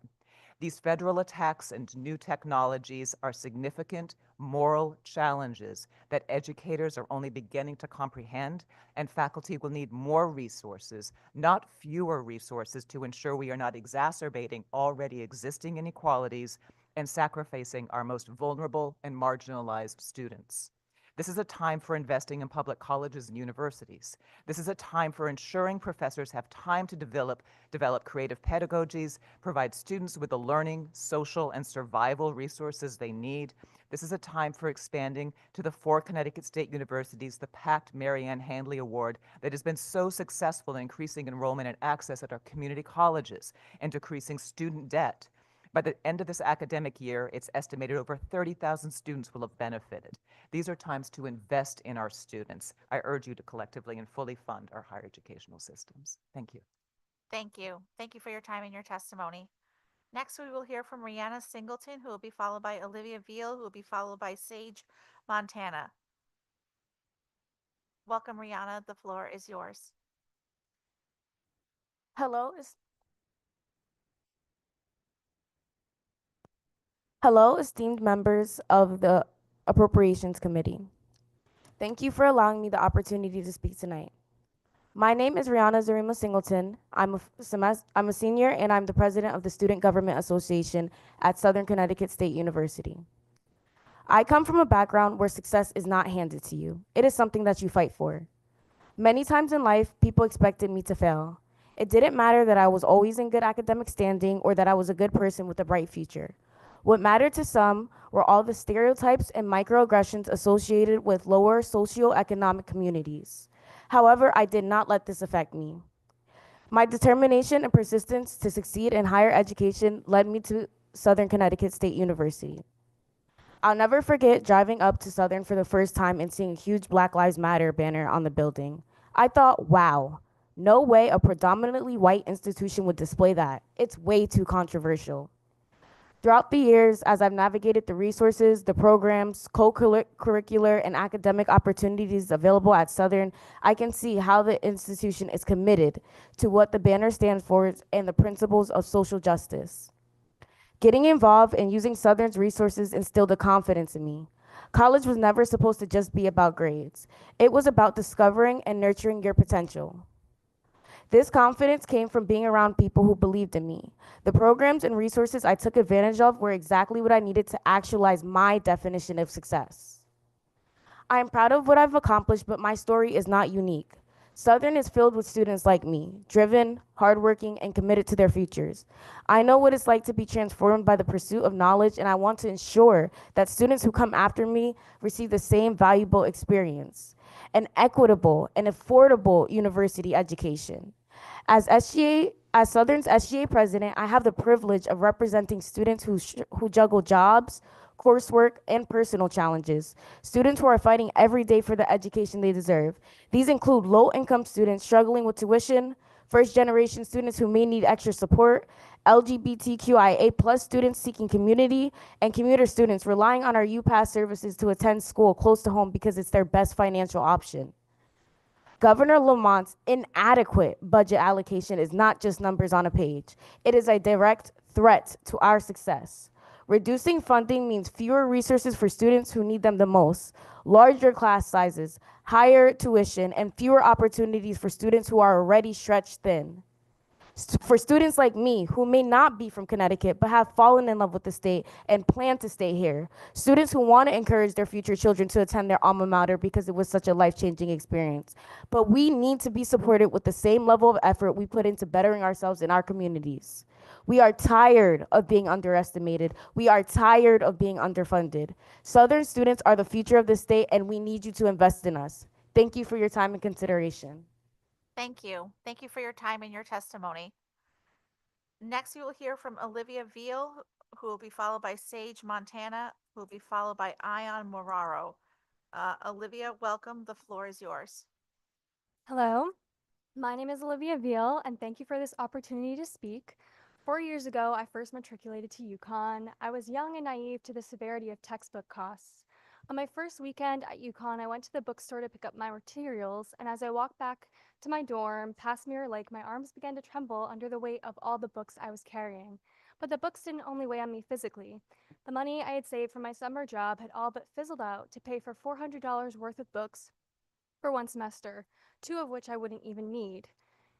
[SPEAKER 21] These federal attacks and new technologies are significant moral challenges that educators are only beginning to comprehend, and faculty will need more resources, not fewer resources, to ensure we are not exacerbating already existing inequalities and sacrificing our most vulnerable and marginalized students. This is a time for investing in public colleges and universities. This is a time for ensuring professors have time to develop creative pedagogies, provide students with the learning, social, and survival resources they need. This is a time for expanding to the 4 Connecticut State Universities the packed Mary Ann Handley Award that has been so successful in increasing enrollment and access at our community colleges and decreasing student debt. By the end of this academic year, it's estimated over 30,000 students will have benefited. These are times to invest in our students. I urge you to collectively and fully fund our higher educational systems. Thank you.
[SPEAKER 13] Thank you. Thank you for your time and your testimony. Next, we will hear from Rihanna Singleton, who will be followed by Olivia Veal, who will be followed by Sage Montana. Welcome, Rihanna. The floor is yours.
[SPEAKER 2] Hello, Hello, esteemed members of the Appropriations Committee. Thank you for allowing me the opportunity to speak tonight. My name is Rihanna Zarima Singleton. I'm a senior and I'm the president of the Student Government Association at Southern Connecticut State University. I come from a background where success is not handed to you. It is something that you fight for. Many times in life, people expected me to fail. It didn't matter that I was always in good academic standing or that I was a good person with a bright future. What mattered to some were all the stereotypes and microaggressions associated with lower socioeconomic communities. However, I did not let this affect me. My determination and persistence to succeed in higher education led me to Southern Connecticut State University. I'll never forget driving up to Southern for the first time and seeing a huge Black Lives Matter banner on the building. I thought, wow, no way a predominantly white institution would display that. It's way too controversial. Throughout the years, as I've navigated the resources, the programs, co-curricular, and academic opportunities available at Southern, I can see how the institution is committed to what the banner stands for and the principles of social justice. Getting involved and using Southern's resources instilled a confidence in me. College was never supposed to just be about grades. It was about discovering and nurturing your potential. This confidence came from being around people who believed in me. The programs and resources I took advantage of were exactly what I needed to actualize my definition of success. I am proud of what I've accomplished, but my story is not unique. Southern is filled with students like me, driven, hardworking, and committed to their futures. I know what it's like to be transformed by the pursuit of knowledge, and I want to ensure that students who come after me receive the same valuable experience, an equitable and affordable university education. As Southern's SGA president, I have the privilege of representing students who juggle jobs, coursework, and personal challenges. Students who are fighting every day for the education they deserve. These include low-income students struggling with tuition, first-generation students who may need extra support, LGBTQIA+ students seeking community, and commuter students relying on our UPass services to attend school close to home because it's their best financial option. Governor Lamont's inadequate budget allocation is not just numbers on a page. It is a direct threat to our success. Reducing funding means fewer resources for students who need them the most, larger class sizes, higher tuition, and fewer opportunities for students who are already stretched thin. For students like me, who may not be from Connecticut, but have fallen in love with the state and plan to stay here. Students who want to encourage their future children to attend their alma mater because it was such a life-changing experience. But we need to be supported with the same level of effort we put into bettering ourselves in our communities. We are tired of being underestimated. We are tired of being underfunded. Southern students are the future of the state, and we need you to invest in us. Thank you for your time and consideration.
[SPEAKER 13] Thank you. Thank you for your time and your testimony. Next, we will hear from Olivia Veal, who will be followed by Sage Montana, who will be followed by Ion Moraro. Olivia, welcome. The floor is yours.
[SPEAKER 8] Hello, my name is Olivia Veal, and thank you for this opportunity to speak. 4 years ago, I first matriculated to UConn. I was young and naive to the severity of textbook costs. On my first weekend at UConn, I went to the bookstore to pick up my materials, and as I walked back to my dorm, past Mirror Lake, my arms began to tremble under the weight of all the books I was carrying. But the books didn't only weigh on me physically. The money I had saved from my summer job had all but fizzled out to pay for $400 worth of books for one semester, two of which I wouldn't even need.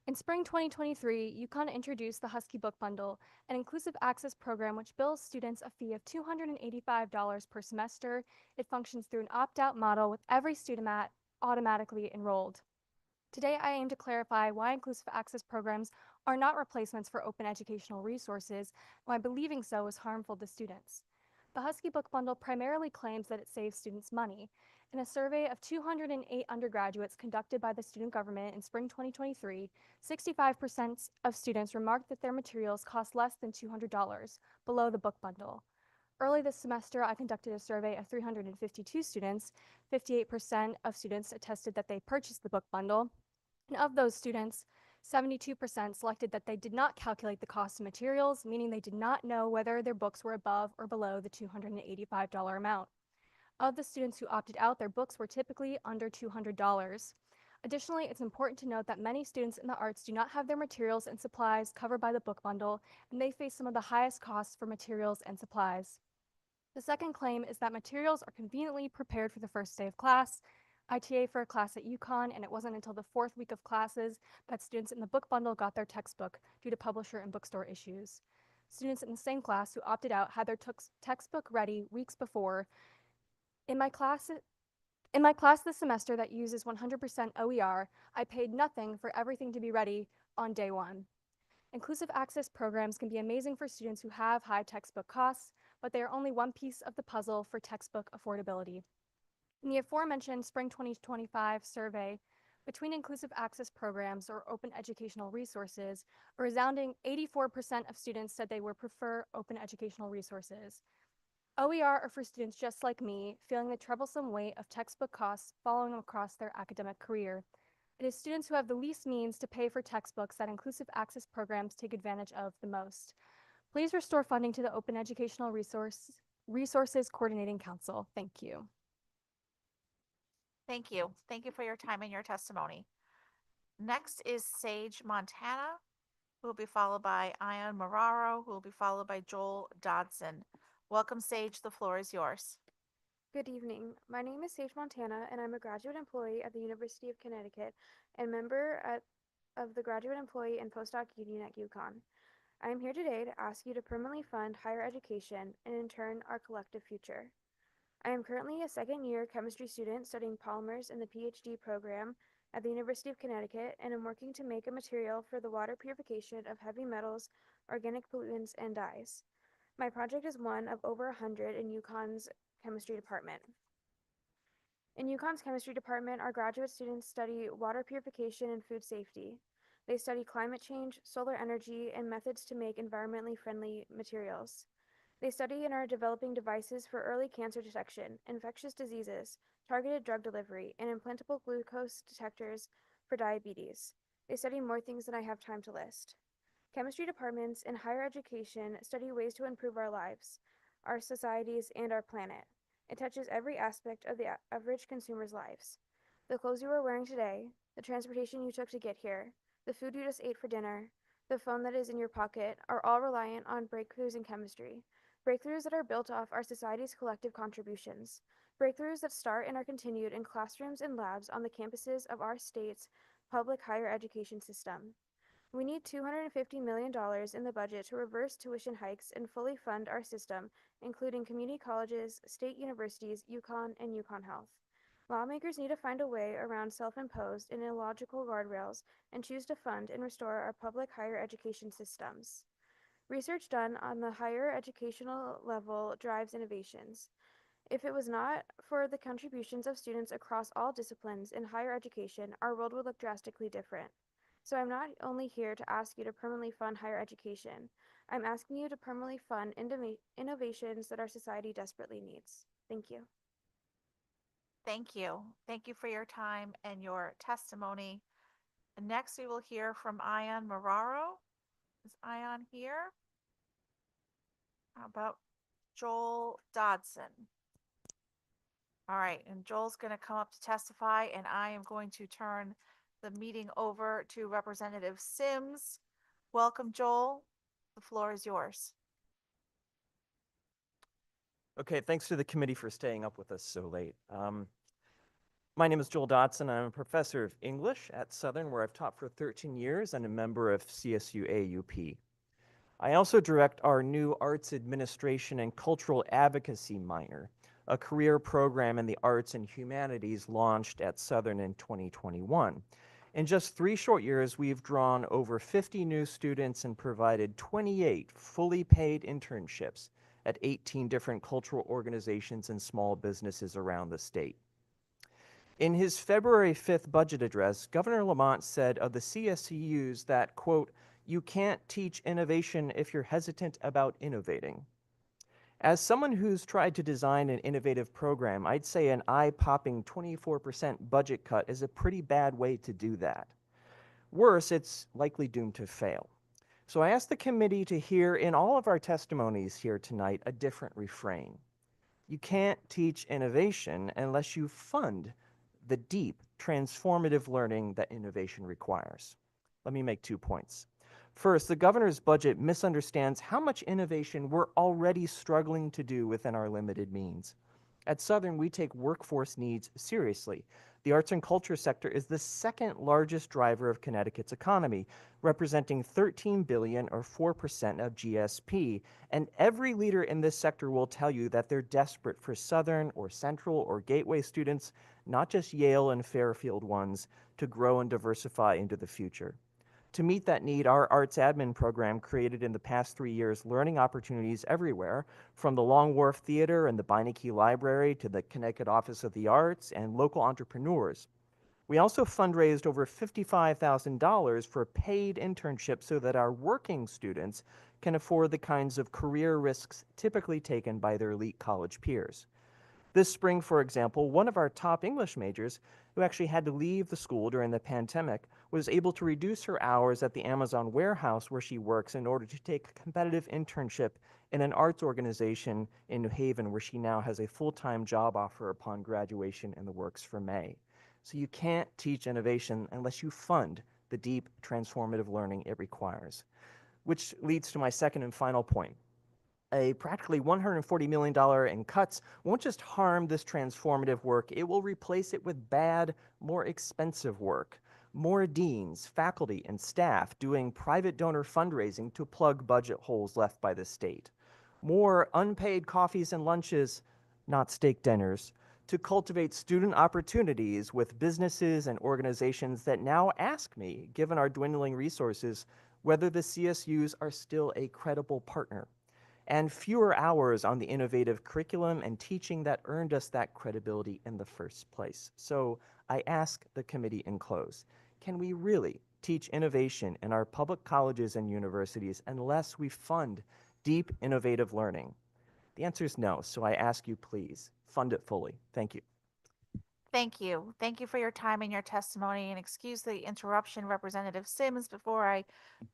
[SPEAKER 8] In spring 2023, UConn introduced the Husky Book Bundle, an inclusive access program which bills students a fee of $285 per semester. It functions through an opt-out model with every student automatically enrolled. Today, I aim to clarify why inclusive access programs are not replacements for open educational resources, and why believing so is harmful to students. The Husky Book Bundle primarily claims that it saves students money. In a survey of 208 undergraduates conducted by the student government in spring 2023, 65% of students remarked that their materials cost less than $200, below the book bundle. Early this semester, I conducted a survey of 352 students. 58% of students attested that they purchased the book bundle. And of those students, 72% selected that they did not calculate the cost of materials, meaning they did not know whether their books were above or below the $285 amount. Of the students who opted out, their books were typically under $200. Additionally, it's important to note that many students in the arts do not have their materials and supplies covered by the book bundle, and they face some of the highest costs for materials and supplies. The second claim is that materials are conveniently prepared for the first day of class. I TA for a class at UConn, and it wasn't until the fourth week of classes that students in the book bundle got their textbook due to publisher and bookstore issues. Students in the same class who opted out had their textbook ready weeks before. In my class this semester that uses 100% OER, I paid nothing for everything to be ready on day one. Inclusive access programs can be amazing for students who have high textbook costs, but they are only one piece of the puzzle for textbook affordability. In the aforementioned spring 2025 survey, between inclusive access programs or open educational resources, a resounding 84% of students said they would prefer open educational resources. OER are for students just like me, feeling the troublesome weight of textbook costs following across their academic career. It is students who have the least means to pay for textbooks that inclusive access programs take advantage of the most. Please restore funding to the Open Educational Resources Coordinating Council. Thank you.
[SPEAKER 13] Thank you. Thank you for your time and your testimony. Next is Sage Montana, who will be followed by Ion Marraro, who will be followed by Joel Dodson. Welcome, Sage. The floor is yours.
[SPEAKER 10] Good evening. My name is Sage Montana, and I'm a graduate employee at the University of Connecticut and member of the Graduate Employee and Postdoc Union at UConn. I am here today to ask you to permanently fund higher education and, in turn, our collective future. I am currently a second-year chemistry student studying polymers in the PhD program at the University of Connecticut, and am working to make a material for the water purification of heavy metals, organic pollutants, and dyes. My project is one of over 100 in UConn's chemistry department. In UConn's chemistry department, our graduate students study water purification and food safety. They study climate change, solar energy, and methods to make environmentally friendly materials. They study and are developing devices for early cancer detection, infectious diseases, targeted drug delivery, and implantable glucose detectors for diabetes. They study more things than I have time to list. Chemistry departments in higher education study ways to improve our lives, our societies, and our planet. It touches every aspect of the average consumer's lives. The clothes you are wearing today, the transportation you took to get here, the food you just ate for dinner, the phone that is in your pocket are all reliant on breakthroughs in chemistry. Breakthroughs that are built off our society's collective contributions. Breakthroughs that start and are continued in classrooms and labs on the campuses of our state's public higher education system. We need $250 million in the budget to reverse tuition hikes and fully fund our system, including community colleges, state universities, UConn, and UConn Health. Lawmakers need to find a way around self-imposed and illogical guardrails and choose to fund and restore our public higher education systems. Research done on the higher educational level drives innovations. If it was not for the contributions of students across all disciplines in higher education, our world would look drastically different. So I'm not only here to ask you to permanently fund higher education, I'm asking you to permanently fund innovations that our society desperately needs. Thank you.
[SPEAKER 13] Thank you. Thank you for your time and your testimony. Next, we will hear from Ion Marraro. Is Ion here? How about Joel Dodson? All right, and Joel's going to come up to testify, and I am going to turn the meeting over to Representative Sims. Welcome, Joel. The floor is yours.
[SPEAKER 12] Okay, thanks to the committee for staying up with us so late. My name is Joel Dotson. I'm a professor of English at Southern, where I've taught for 13 years and a member of CSU AUP. I also direct our new Arts Administration and Cultural Advocacy minor, a career program in the arts and humanities launched at Southern in 2021. In just 3 short years, we've drawn over 50 new students and provided 28 fully paid internships at 18 different cultural organizations and small businesses around the state. In his February 5th budget address, Governor Lamont said of the CSUs that, quote, "You can't teach innovation if you're hesitant about innovating." As someone who's tried to design an innovative program, I'd say an eye-popping 24% budget cut is a pretty bad way to do that. Worse, it's likely doomed to fail. So I asked the committee to hear in all of our testimonies here tonight a different refrain. You can't teach innovation unless you fund the deep, transformative learning that innovation requires. Let me make 2 points. First, the governor's budget misunderstands how much innovation we're already struggling to do within our limited means. At Southern, we take workforce needs seriously. The arts and culture sector is the second largest driver of Connecticut's economy, representing $13 billion or 4% of GSP. And every leader in this sector will tell you that they're desperate for Southern or Central or Gateway students, not just Yale and Fairfield ones, to grow and diversify into the future. To meet that need, our arts admin program created in the past 3 years learning opportunities everywhere, from the Long Wharf Theater and the Beinecke Library to the Connecticut Office of the Arts and local entrepreneurs. We also fundraised over $55,000 for paid internships so that our working students can afford the kinds of career risks typically taken by their elite college peers. This spring, for example, one of our top English majors, who actually had to leave the school during the pandemic, was able to reduce her hours at the Amazon warehouse where she works in order to take a competitive internship in an arts organization in New Haven, where she now has a full-time job offer upon graduation in the works for May. So you can't teach innovation unless you fund the deep, transformative learning it requires. Which leads to my second and final point. A practically $140 million in cuts won't just harm this transformative work, it will replace it with bad, more expensive work. More deans, faculty, and staff doing private donor fundraising to plug budget holes left by the state. More unpaid coffees and lunches, not steak dinners, to cultivate student opportunities with businesses and organizations that now ask me, given our dwindling resources, whether the CSUs are still a credible partner. And fewer hours on the innovative curriculum and teaching that earned us that credibility in the first place. So I ask the committee in close, can we really teach innovation in our public colleges and universities unless we fund deep, innovative learning? The answer is no, so I ask you, please, fund it fully. Thank you.
[SPEAKER 13] Thank you. Thank you for your time and your testimony, and excuse the interruption, Representative Sims. Before I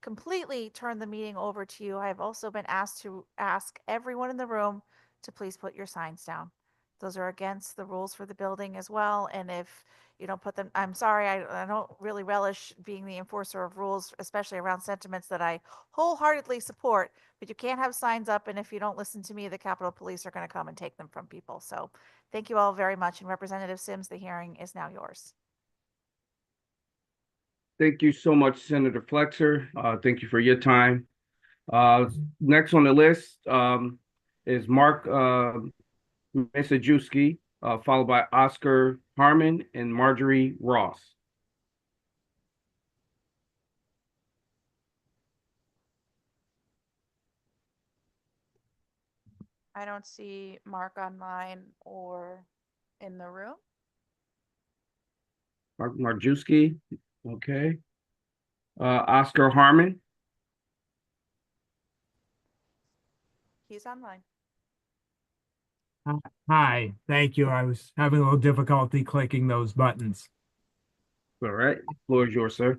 [SPEAKER 13] completely turn the meeting over to you, I have also been asked to ask everyone in the room to please put your signs down. Those are against the rules for the building as well, and if you don't put them, I'm sorry, I don't really relish being the enforcer of rules, especially around sentiments that I wholeheartedly support, but you can't have signs up, and if you don't listen to me, the Capitol Police are going to come and take them from people. So thank you all very much, and Representative Sims, the hearing is now yours.
[SPEAKER 18] Thank you so much, Senator Flexer. Thank you for your time. Next on the list is Mark Masajewski, followed by Oscar Harmon and Marjorie Ross.
[SPEAKER 13] I don't see Mark online or in the room.
[SPEAKER 18] Mark Marjewski, okay. Oscar Harmon.
[SPEAKER 13] He's online.
[SPEAKER 23] Hi, thank you. I was having a little difficulty clicking those buttons.
[SPEAKER 18] All right, floor is yours, sir.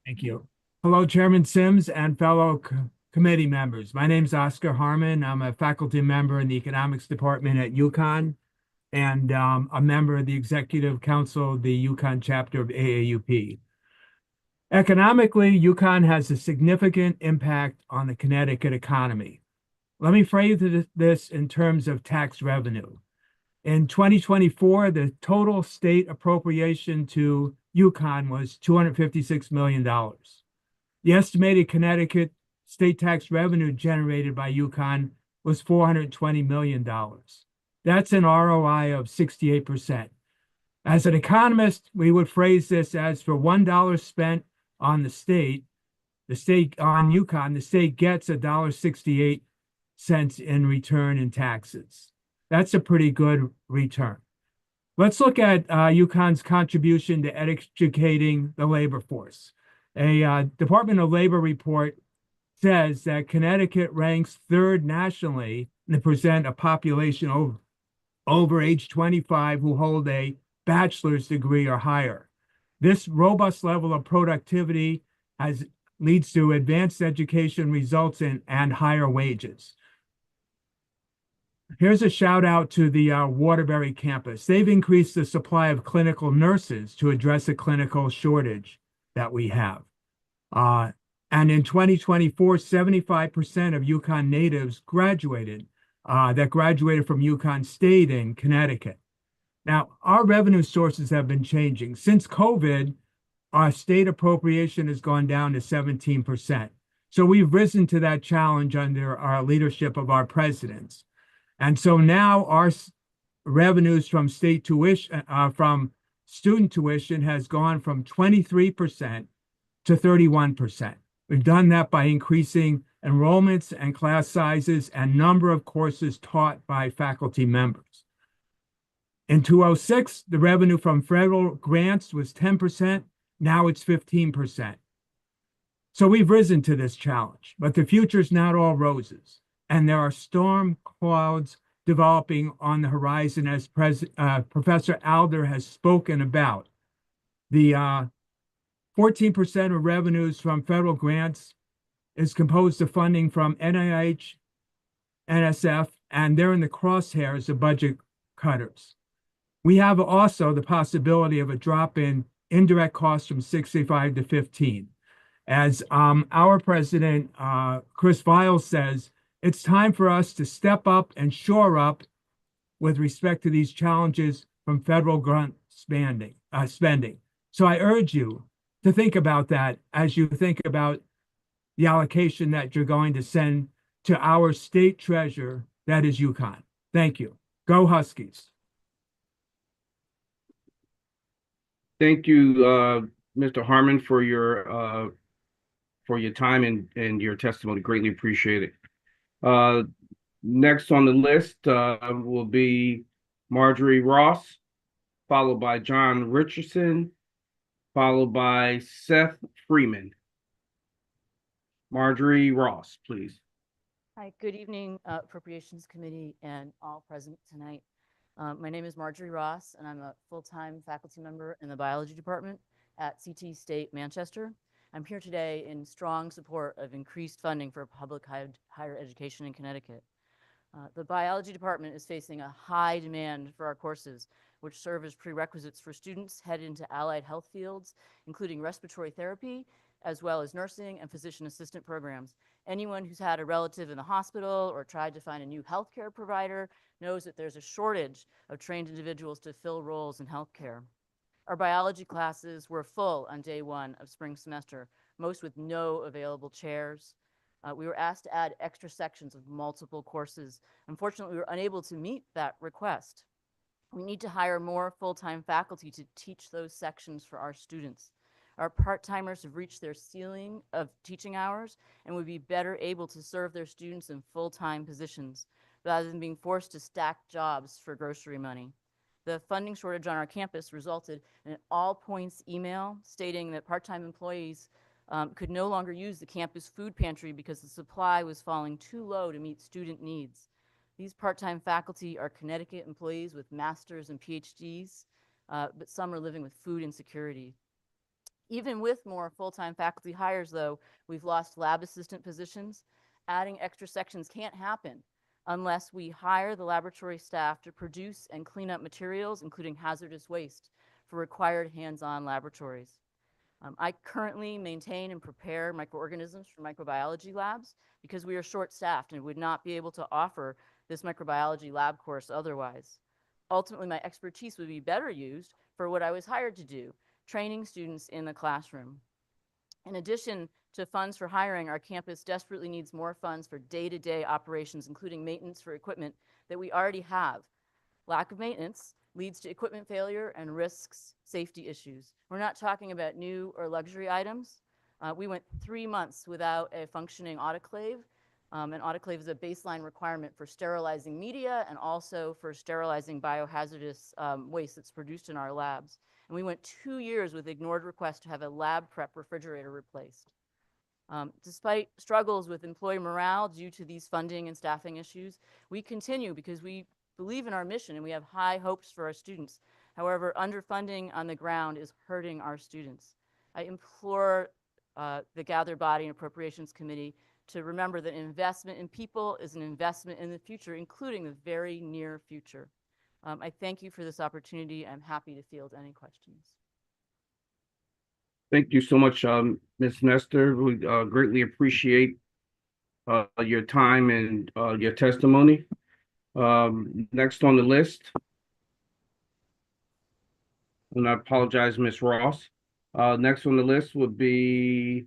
[SPEAKER 23] Thank you. Hello, Chairman Sims and fellow committee members. My name is Oscar Harmon. I'm a faculty member in the economics department at UConn and a member of the executive council of the UConn chapter of AAUP. Economically, UConn has a significant impact on the Connecticut economy. Let me phrase this in terms of tax revenue. In 2024, the total state appropriation to UConn was $256 million. The estimated Connecticut state tax revenue generated by UConn was $420 million. That's an ROI of 68%. As an economist, we would phrase this as for $1 spent on the state on UConn, the state gets $1.68 in return in taxes. That's a pretty good return. Let's look at UConn's contribution to educating the labor force. A Department of Labor report says that Connecticut ranks third nationally in the percent of population over age 25 who hold a bachelor's degree or higher. This robust level of productivity leads to advanced education results in and higher wages. Here's a shout out to the Waterbury campus. They've increased the supply of clinical nurses to address a clinical shortage that we have. And in 2024, 75% of UConn natives graduated from UConn State in Connecticut. Now, our revenue sources have been changing. Since COVID, our state appropriation has gone down to 17%. So we've risen to that challenge under our leadership of our presidents. And so now our revenues from state tuition, from student tuition has gone from 23% to 31%. We've done that by increasing enrollments and class sizes and number of courses taught by faculty members. In 2006, the revenue from federal grants was 10%. Now it's 15%. So we've risen to this challenge, but the future's not all roses. And there are storm clouds developing on the horizon, as Professor Alder has spoken about. The 14% of revenues from federal grants is composed of funding from NIH, NSF, and they're in the crosshairs of budget cutters. We have also the possibility of a drop in indirect costs from 65 to 15. As our president, Chris Viles, says, it's time for us to step up and shore up with respect to these challenges from federal grant spending. So I urge you to think about that as you think about the allocation that you're going to send to our state treasurer, that is UConn. Thank you. Go Huskies.
[SPEAKER 18] Thank you, Mr. Harmon, for your time and your testimony. Greatly appreciate it. Next on the list will be Marjorie Ross, followed by John Richardson, followed by Seth Freeman. Marjorie Ross, please.
[SPEAKER 11] Hi, good evening, Appropriations Committee and all present tonight. My name is Marjorie Ross, and I'm a full-time faculty member in the biology department at CT State Manchester. I'm here today in strong support of increased funding for public higher education in Connecticut. The biology department is facing a high demand for our courses, which serve as prerequisites for students headed into allied health fields, including respiratory therapy, as well as nursing and physician assistant programs. Anyone who's had a relative in the hospital or tried to find a new healthcare provider knows that there's a shortage of trained individuals to fill roles in healthcare. Our biology classes were full on day one of spring semester, most with no available chairs. We were asked to add extra sections of multiple courses. Unfortunately, we were unable to meet that request. We need to hire more full-time faculty to teach those sections for our students. Our part-timers have reached their ceiling of teaching hours and would be better able to serve their students in full-time positions rather than being forced to stack jobs for grocery money. The funding shortage on our campus resulted in an all-points email stating that part-time employees could no longer use the campus food pantry because the supply was falling too low to meet student needs. These part-time faculty are Connecticut employees with masters and PhDs, but some are living with food insecurity. Even with more full-time faculty hires, though, we've lost lab assistant positions. Adding extra sections can't happen unless we hire the laboratory staff to produce and clean up materials, including hazardous waste, for required hands-on laboratories. I currently maintain and prepare microorganisms for microbiology labs because we are short-staffed and would not be able to offer this microbiology lab course otherwise. Ultimately, my expertise would be better used for what I was hired to do, training students in the classroom. In addition to funds for hiring, our campus desperately needs more funds for day-to-day operations, including maintenance for equipment that we already have. Lack of maintenance leads to equipment failure and risks safety issues. We're not talking about new or luxury items. We went 3 months without a functioning autoclave. An autoclave is a baseline requirement for sterilizing media and also for sterilizing biohazardous waste that's produced in our labs. And we went 2 years with ignored requests to have a lab prep refrigerator replaced. Despite struggles with employee morale due to these funding and staffing issues, we continue because we believe in our mission and we have high hopes for our students. However, underfunding on the ground is hurting our students. I implore the gathered body and appropriations committee to remember that investment in people is an investment in the future, including the very near future. I thank you for this opportunity. I'm happy to field any questions.
[SPEAKER 18] Thank you so much, Ms. Nestor. We greatly appreciate your time and your testimony. Next on the list, and I apologize, Ms. Ross. Next on the list would be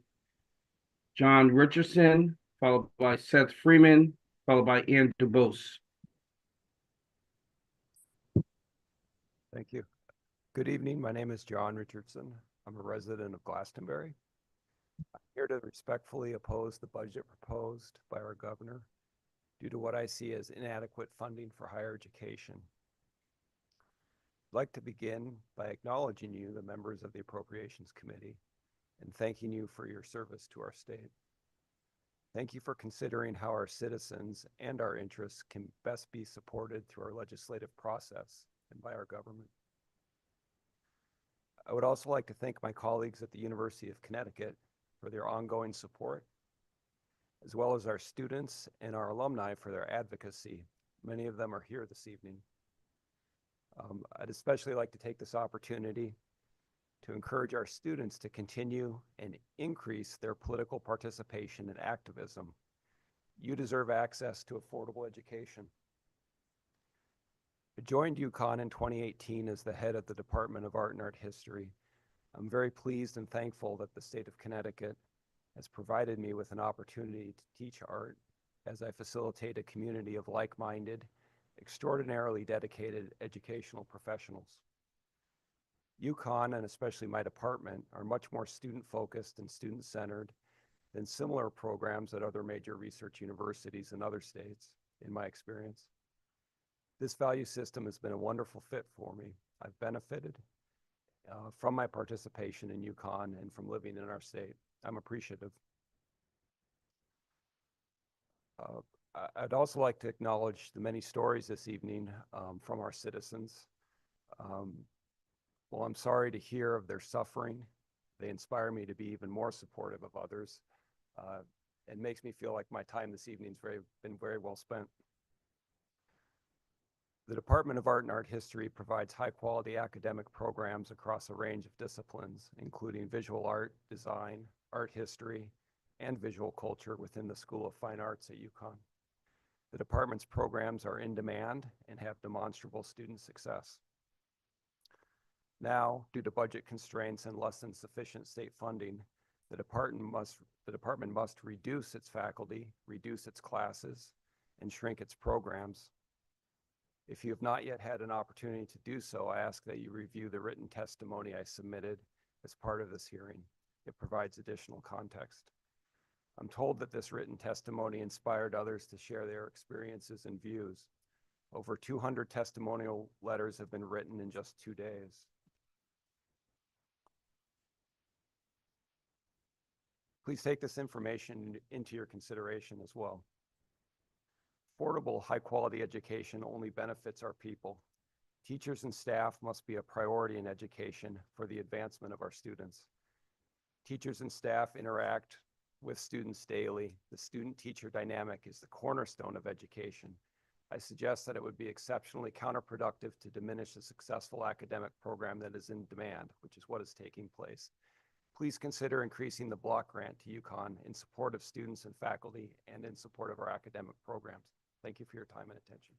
[SPEAKER 18] John Richardson, followed by Seth Freeman, followed by Ann DuBose.
[SPEAKER 9] Thank you. Good evening. My name is John Richardson. I'm a resident of Glastonbury. I'm here to respectfully oppose the budget proposed by our governor due to what I see as inadequate funding for higher education. I'd like to begin by acknowledging you, the members of the Appropriations Committee, and thanking you for your service to our state. Thank you for considering how our citizens and our interests can best be supported through our legislative process and by our government. I would also like to thank my colleagues at the University of Connecticut for their ongoing support, as well as our students and our alumni for their advocacy. Many of them are here this evening. I'd especially like to take this opportunity to encourage our students to continue and increase their political participation and activism. You deserve access to affordable education. I joined UConn in 2018 as the head of the Department of Art and Art History. I'm very pleased and thankful that the state of Connecticut has provided me with an opportunity to teach art as I facilitate a community of like-minded, extraordinarily dedicated educational professionals. UConn, and especially my department, are much more student-focused and student-centered than similar programs at other major research universities in other states, in my experience. This value system has been a wonderful fit for me. I've benefited from my participation in UConn and from living in our state. I'm appreciative. I'd also like to acknowledge the many stories this evening from our citizens. Well, I'm sorry to hear of their suffering. They inspire me to be even more supportive of others. It makes me feel like my time this evening's been very well spent. The Department of Art and Art History provides high-quality academic programs across a range of disciplines, including visual art, design, art history, and visual culture within the School of Fine Arts at UConn. The department's programs are in demand and have demonstrable student success. Now, due to budget constraints and less than sufficient state funding, the department must reduce its faculty, reduce its classes, and shrink its programs. If you have not yet had an opportunity to do so, I ask that you review the written testimony I submitted as part of this hearing. It provides additional context. I'm told that this written testimony inspired others to share their experiences and views. Over 200 testimonial letters have been written in just 2 days. Please take this information into your consideration as well. Affordable, high-quality education only benefits our people. Teachers and staff must be a priority in education for the advancement of our students. Teachers and staff interact with students daily. The student-teacher dynamic is the cornerstone of education. I suggest that it would be exceptionally counterproductive to diminish a successful academic program that is in demand, which is what is taking place. please consider increasing the block grant to UConn in support of students and faculty and in support of our academic programs. Thank you for your time and attention.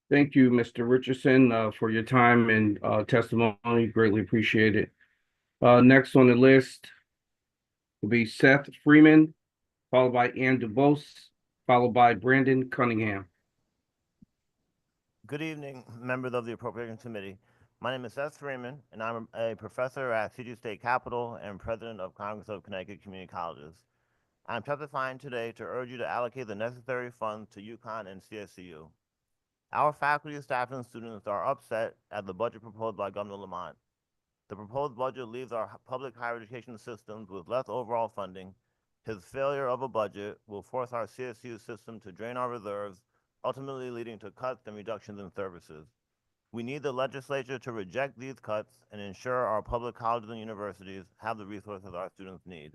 [SPEAKER 18] Thank you, Mr. Richardson, for your time and testimony. Greatly appreciate it. Next on the list will be Seth Freeman, followed by Ann DeBose, followed by Brandon Cunningham.
[SPEAKER 14] Good evening, members of the Appropriations Committee. My name is Seth Freeman, and I'm a professor at CT State Capitol and president of Congress of Connecticut Community Colleges. I'm testifying today to urge you to allocate the necessary funds to UConn and CSCU. Our faculty, staff, and students are upset at the budget proposed by Governor Lamont. The proposed budget leaves our public higher education systems with less overall funding. His failure of a budget will force our CSU system to drain our reserves, ultimately leading to cuts and reductions in services. We need the legislature to reject these cuts and ensure our public colleges and universities have the resources our students need.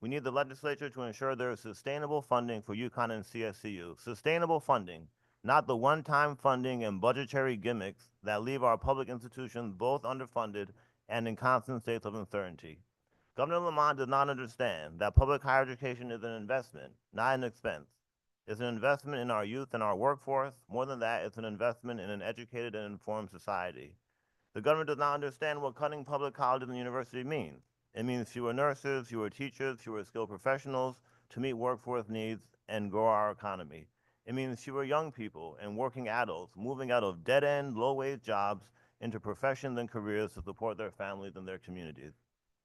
[SPEAKER 14] We need the legislature to ensure there is sustainable funding for UConn and CSCU. Sustainable funding, not the one-time funding and budgetary gimmicks that leave our public institutions both underfunded and in constant states of uncertainty. Governor Lamont does not understand that public higher education is an investment, not an expense. It's an investment in our youth and our workforce. More than that, it's an investment in an educated and informed society. The government does not understand what cutting public colleges and universities means. It means fewer nurses, fewer teachers, fewer skilled professionals to meet workforce needs and grow our economy. It means fewer young people and working adults moving out of dead-end, low-wage jobs into professions and careers to support their families and their communities.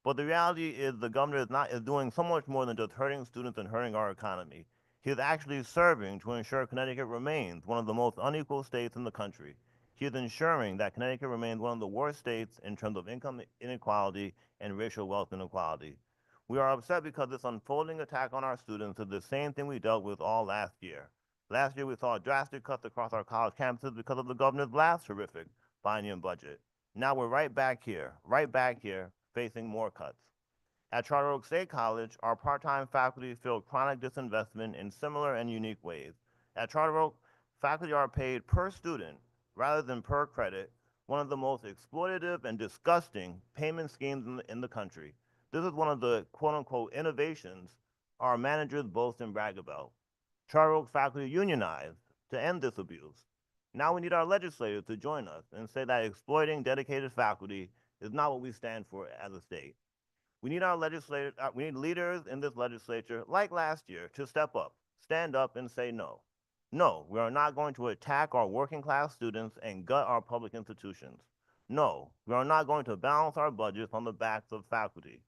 [SPEAKER 14] But the reality is the governor is doing so much more than just hurting students and hurting our economy. He is actually serving to ensure Connecticut remains one of the most unequal states in the country. He is ensuring that Connecticut remains one of the worst states in terms of income inequality and racial wealth inequality. We are upset because this unfolding attack on our students is the same thing we dealt with all last year. Last year, we saw drastic cuts across our college campuses because of the governor's last horrific biennium budget. Now we're right back here, facing more cuts. At Charter Oak State College, our part-time faculty feel chronic disinvestment in similar and unique ways. At Charter Oak, faculty are paid per student rather than per credit, one of the most exploitative and disgusting payment schemes in the country. This is one of the quote-unquote innovations our managers boast and brag about. Charter Oak faculty unionized to end this abuse. Now we need our legislators to join us and say that exploiting dedicated faculty is not what we stand for as a state. We need we need leaders in this legislature, like last year, to step up, stand up, and say no. No, we are not going to attack our working class students and gut our public institutions. No, we are not going to balance our budgets on the backs of faculty.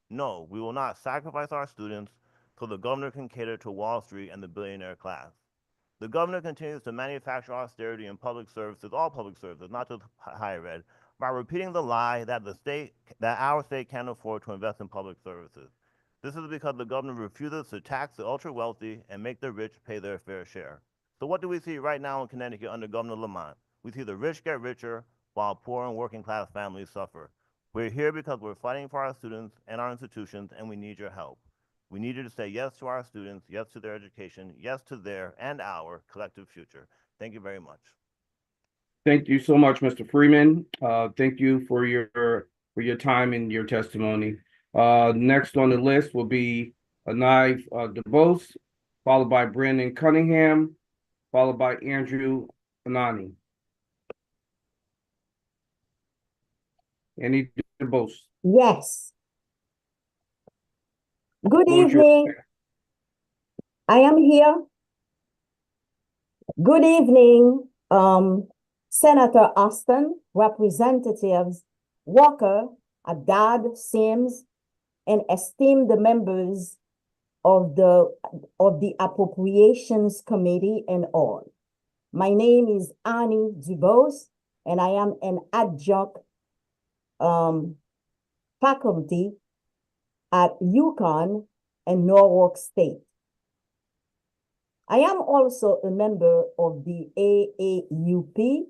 [SPEAKER 14] No, we will not sacrifice our students so the governor can cater to Wall Street and the billionaire class. The governor continues to manufacture austerity in public services, all public services, not just higher ed, by repeating the lie that our state can't afford to invest in public services. This is because the governor refuses to tax the ultra wealthy and make the rich pay their fair share. So what do we see right now in Connecticut under Governor Lamont? We see the rich get richer while poor and working class families suffer. We're here because we're fighting for our students and our institutions, and we need your help. We need you to say yes to our students, yes to their education, yes to their and our collective future. Thank you very much.
[SPEAKER 18] Thank you so much, Mr. Freeman. Thank you for your time and your testimony. Next on the list will be Anai DeBose, followed by Brandon Cunningham, followed by Andrew Anani. Annie DeBose.
[SPEAKER 16] Yes. Good evening. I am here. Good evening, Senator Austin, Representatives Walker, Haddad, Sims, and esteemed members of the Appropriations Committee and all. My name is Annie DuBose, and I am an adjunct faculty at UConn and Norwalk State. I am also a member of the AAUP,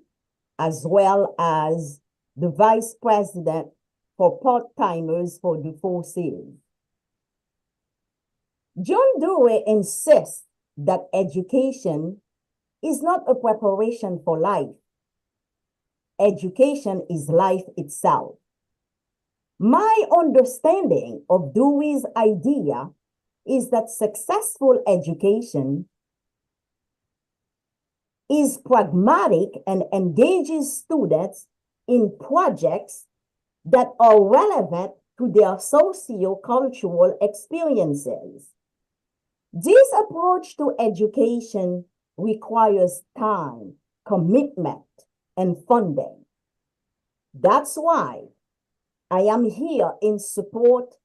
[SPEAKER 16] as well as the vice president for part-timers for the Four Cities. John Dewey insists that education is not a preparation for life. Education is life itself. My understanding of Dewey's idea is that successful education is pragmatic and engages students in projects that are relevant to their socio-cultural experiences. This approach to education requires time, commitment, and funding. That's why I am here in support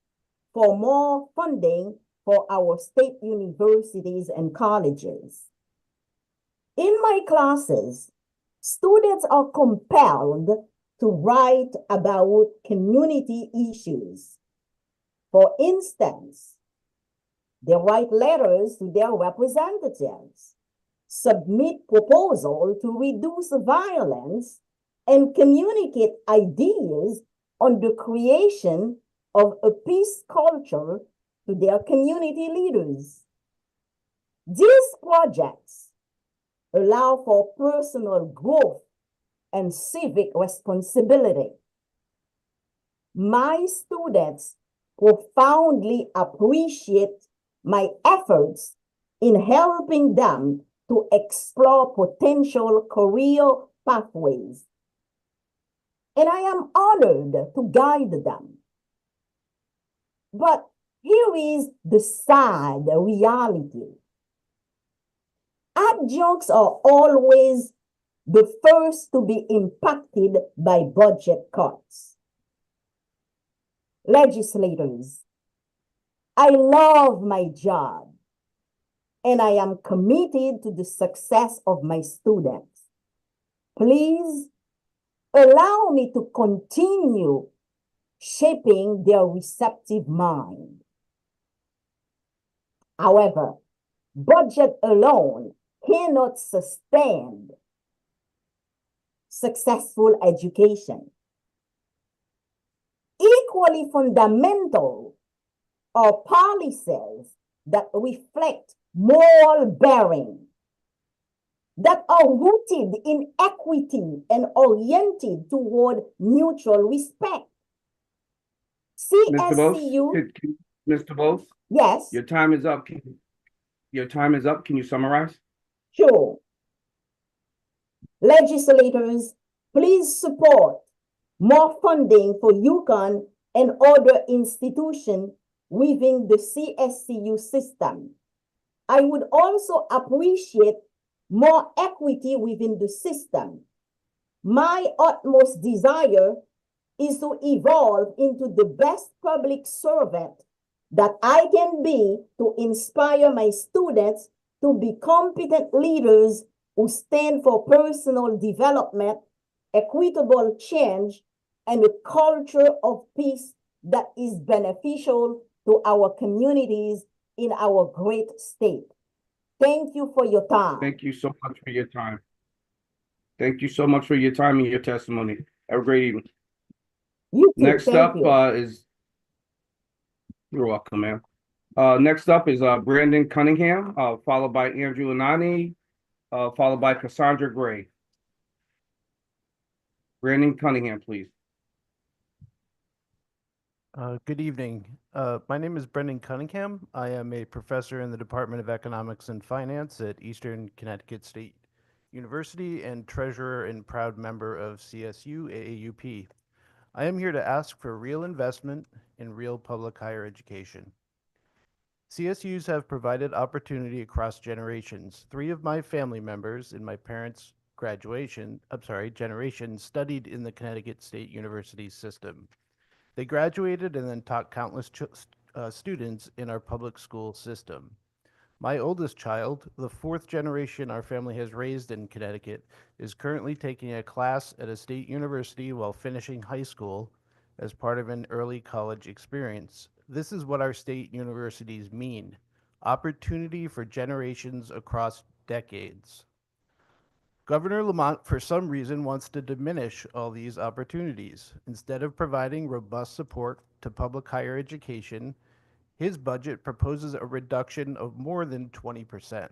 [SPEAKER 16] for more funding for our state universities and colleges. In my classes, students are compelled to write about community issues. For instance, they write letters to their representatives, submit proposals to reduce violence, and communicate ideas on the creation of a peace culture to their community leaders. These projects allow for personal growth and civic responsibility. My students profoundly appreciate my efforts in helping them to explore potential career pathways. And I am honored to guide them. But here is the sad reality. Adjuncts are always the first to be impacted by budget cuts. Legislators, I love my job and I am committed to the success of my students. Please allow me to continue shaping their receptive mind. However, budget alone cannot sustain successful education. Equally fundamental are policies that reflect moral bearing, that are rooted in equity and oriented toward mutual respect.
[SPEAKER 18] Mr. Bose,
[SPEAKER 16] CSCU,
[SPEAKER 18] Mr. Bose,
[SPEAKER 16] yes,
[SPEAKER 18] your time is up. Your time is up. Can you summarize?
[SPEAKER 16] sure. Legislators, please support more funding for UConn and other institutions within the CSCU system. I would also appreciate more equity within the system. My utmost desire is to evolve into the best public servant that I can be to inspire my students to be competent leaders who stand for personal development, equitable change, and a culture of peace that is beneficial to our communities in our great state. Thank you for your time.
[SPEAKER 18] Thank you so much for your time. Thank you so much for your time and your testimony. Have a great evening.
[SPEAKER 16] You too.
[SPEAKER 18] Next
[SPEAKER 16] Thank
[SPEAKER 18] up
[SPEAKER 16] you.
[SPEAKER 18] is, you're welcome, ma'am. Next up is Brandon Cunningham, followed by Andrew Anani, followed by Cassandra Gray. Brandon Cunningham, please.
[SPEAKER 4] Good evening. My name is Brendan Cunningham. I am a professor in the Department of Economics and Finance at Eastern Connecticut State University and treasurer and proud member of CSU AAUP. I am here to ask for real investment in real public higher education. CSUs have provided opportunity across generations. 3 of my family members in my parents' generation studied in the Connecticut State University system. They graduated and then taught countless students in our public school system. My oldest child, the 4th generation our family has raised in Connecticut, is currently taking a class at a state university while finishing high school as part of an early college experience. This is what our state universities mean: opportunity for generations across decades. Governor Lamont, for some reason, wants to diminish all these opportunities. Instead of providing robust support to public higher education, his budget proposes a reduction of more than 20%.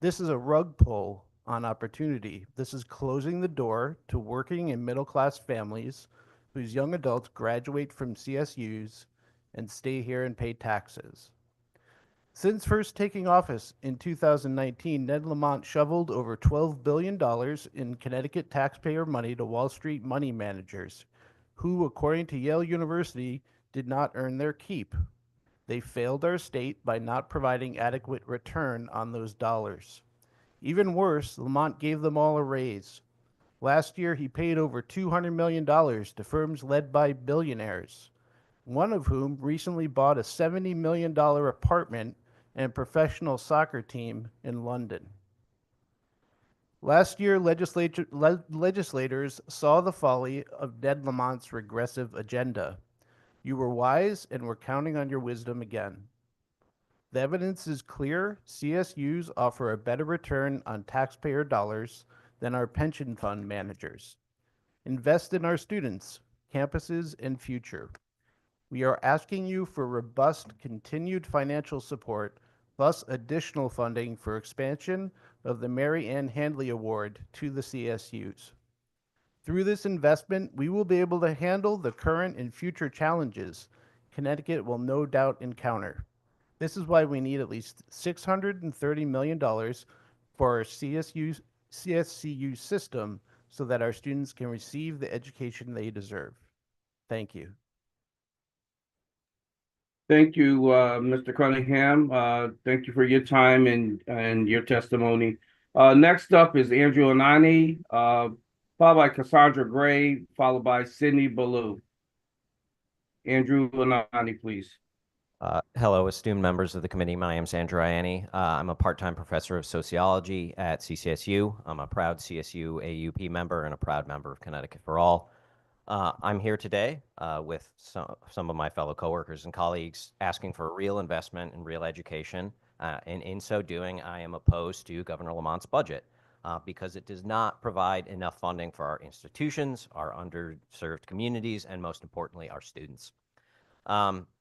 [SPEAKER 4] This is a rug pull on opportunity. This is closing the door to working and middle-class families whose young adults graduate from CSUs and stay here and pay taxes. Since first taking office in 2019, Ned Lamont shoveled over $12 billion in Connecticut taxpayer money to Wall Street money managers, who, according to Yale University, did not earn their keep. They failed our state by not providing adequate return on those dollars. Even worse, Lamont gave them all a raise. Last year, he paid over $200 million to firms led by billionaires, one of whom recently bought a $70 million apartment and professional soccer team in London. Last year, legislators saw the folly of Ned Lamont's regressive agenda. You were wise, and we're counting on your wisdom again. The evidence is clear. CSUs offer a better return on taxpayer dollars than our pension fund managers. Invest in our students, campuses, and future. We are asking you for robust, continued financial support, plus additional funding for expansion of the Mary Ann Handley Award to the CSUs. Through this investment, we will be able to handle the current and future challenges Connecticut will no doubt encounter. This is why we need at least $630 million for our CSCU system so that our students can receive the education they deserve. Thank you.
[SPEAKER 18] Thank you, Mr. Cunningham. Thank you for your time and your testimony. Next up is Andrew Anani, followed by Cassandra Gray, followed by Sydney Ballou. Andrew Anani, please.
[SPEAKER 1] Hello, esteemed members of the committee. My name is Andrew Ianni. I'm a part-time professor of sociology at CCSU. I'm a proud CSU AUP member and a proud member of Connecticut for All. I'm here today with some of my fellow coworkers and colleagues asking for a real investment in real education. And in so doing, I am opposed to Governor Lamont's budget because it does not provide enough funding for our institutions, our underserved communities, and most importantly, our students.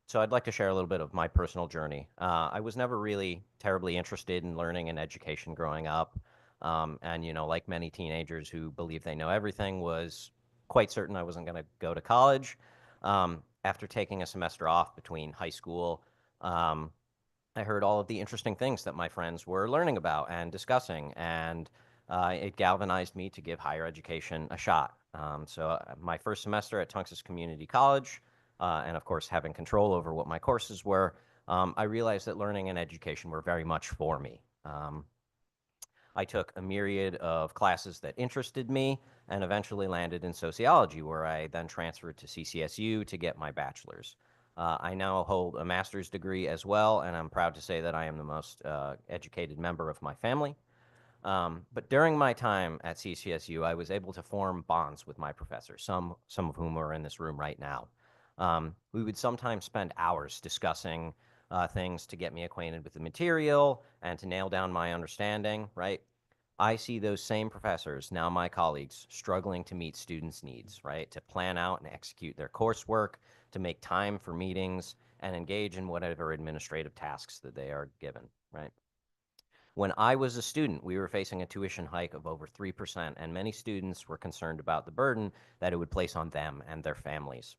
[SPEAKER 1] So I'd like to share a little bit of my personal journey. I was never really terribly interested in learning and education growing up. And, you know, like many teenagers who believe they know everything, was quite certain I wasn't going to go to college. After taking a semester off between high school, I heard all of the interesting things that my friends were learning about and discussing, and it galvanized me to give higher education a shot. So my first semester at Tunxus Community College, and of course having control over what my courses were, I realized that learning and education were very much for me. I took a myriad of classes that interested me and eventually landed in sociology, where I then transferred to CCSU to get my bachelor's. I now hold a master's degree as well, and I'm proud to say that I am the most educated member of my family. But during my time at CCSU, I was able to form bonds with my professors, some of whom are in this room right now. We would sometimes spend hours discussing things to get me acquainted with the material and to nail down my understanding, right? I see those same professors, now my colleagues, struggling to meet students' needs, right? To plan out and execute their coursework, to make time for meetings, and engage in whatever administrative tasks that they are given, right? When I was a student, we were facing a tuition hike of over 3%, and many students were concerned about the burden that it would place on them and their families.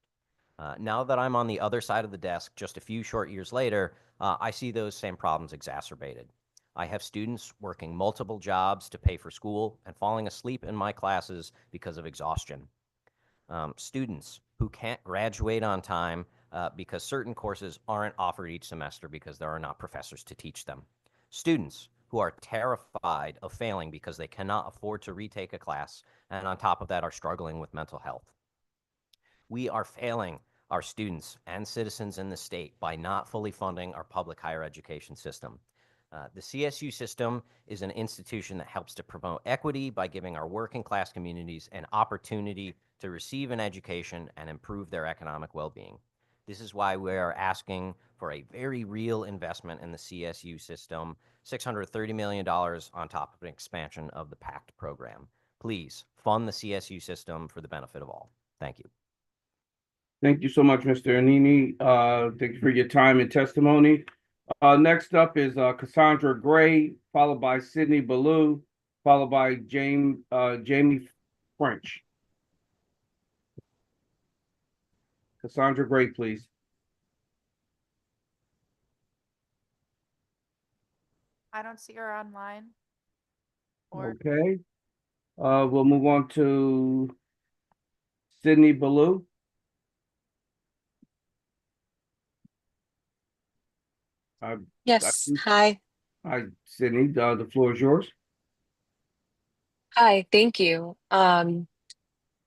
[SPEAKER 1] Now that I'm on the other side of the desk, just a few short years later, I see those same problems exacerbated. I have students working multiple jobs to pay for school and falling asleep in my classes because of exhaustion. Students who can't graduate on time because certain courses aren't offered each semester because there are not professors to teach them. Students who are terrified of failing because they cannot afford to retake a class, and on top of that are struggling with mental health. We are failing our students and citizens in the state by not fully funding our public higher education system. The CSU system is an institution that helps to promote equity by giving our working class communities an opportunity to receive an education and improve their economic well-being. This is why we are asking for a very real investment in the CSU system, $630 million on top of an expansion of the PACT program. Please fund the CSU system for the benefit of all. Thank you.
[SPEAKER 18] Thank you so much, Mr. Anini. Thank you for your time and testimony. Next up is Cassandra Gray, followed by Sydney Ballou, followed by Jamie French. Cassandra Gray, please.
[SPEAKER 13] I don't see her online. Or
[SPEAKER 18] Okay. We'll move on to Sydney Ballou.
[SPEAKER 3] Yes, hi.
[SPEAKER 18] Hi, Sydney. The floor is yours.
[SPEAKER 3] Hi, thank you.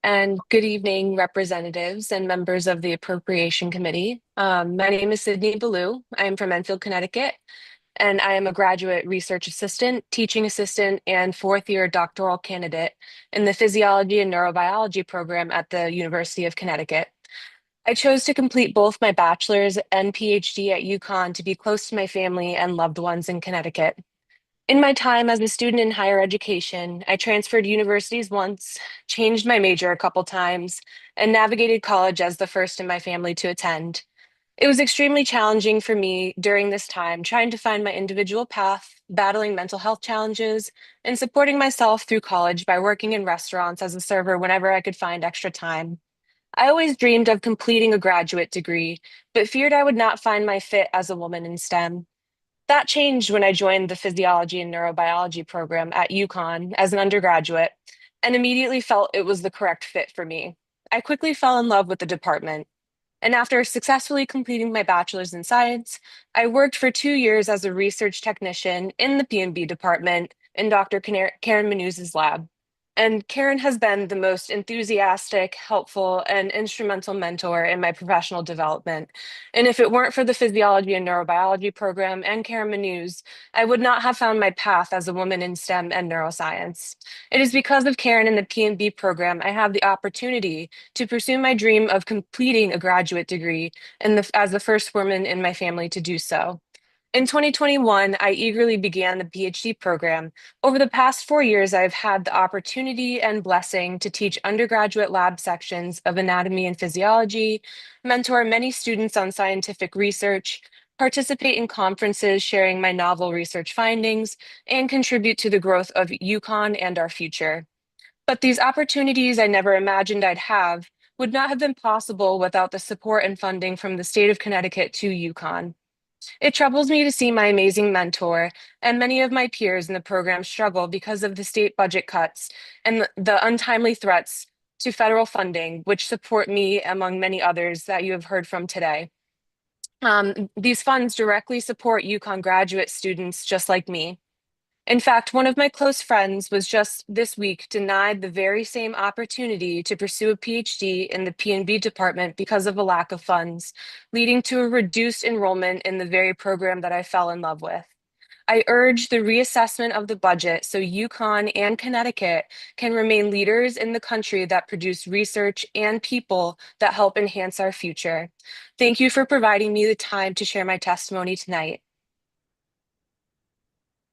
[SPEAKER 3] And good evening, representatives and members of the Appropriation Committee. My name is Sydney Ballou. I am from Enfield, Connecticut, and I am a graduate research assistant, teaching assistant, and fourth-year doctoral candidate in the Physiology and Neurobiology program at the University of Connecticut. I chose to complete both my bachelor's and PhD at UConn to be close to my family and loved ones in Connecticut. In my time as a student in higher education, I transferred universities once, changed my major a couple times, and navigated college as the first in my family to attend. It was extremely challenging for me during this time, trying to find my individual path, battling mental health challenges, and supporting myself through college by working in restaurants as a server whenever I could find extra time. I always dreamed of completing a graduate degree, but feared I would not find my fit as a woman in STEM. That changed when I joined the Physiology and Neurobiology program at UConn as an undergraduate and immediately felt it was the correct fit for me. I quickly fell in love with the department. And after successfully completing my bachelor's in science, I worked for 2 years as a research technician in the P&B department in Dr. Karen Manuz's lab. And Karen has been the most enthusiastic, helpful, and instrumental mentor in my professional development. And if it weren't for the Physiology and Neurobiology program and Karen Manuz, I would not have found my path as a woman in STEM and neuroscience. It is because of Karen and the P&B program I have the opportunity to pursue my dream of completing a graduate degree as the first woman in my family to do so. In 2021, I eagerly began the PhD program. Over the past 4 years, I've had the opportunity and blessing to teach undergraduate lab sections of anatomy and physiology, mentor many students on scientific research, participate in conferences sharing my novel research findings, and contribute to the growth of UConn and our future. But these opportunities I never imagined I'd have would not have been possible without the support and funding from the state of Connecticut to UConn. It troubles me to see my amazing mentor and many of my peers in the program struggle because of the state budget cuts and the untimely threats to federal funding, which support me among many others that you have heard from today. These funds directly support UConn graduate students just like me. In fact, one of my close friends was just this week denied the very same opportunity to pursue a PhD in the P&B department because of a lack of funds, leading to a reduced enrollment in the very program that I fell in love with. I urge the reassessment of the budget so UConn and Connecticut can remain leaders in the country that produce research and people that help enhance our future. Thank you for providing me the time to share my testimony tonight.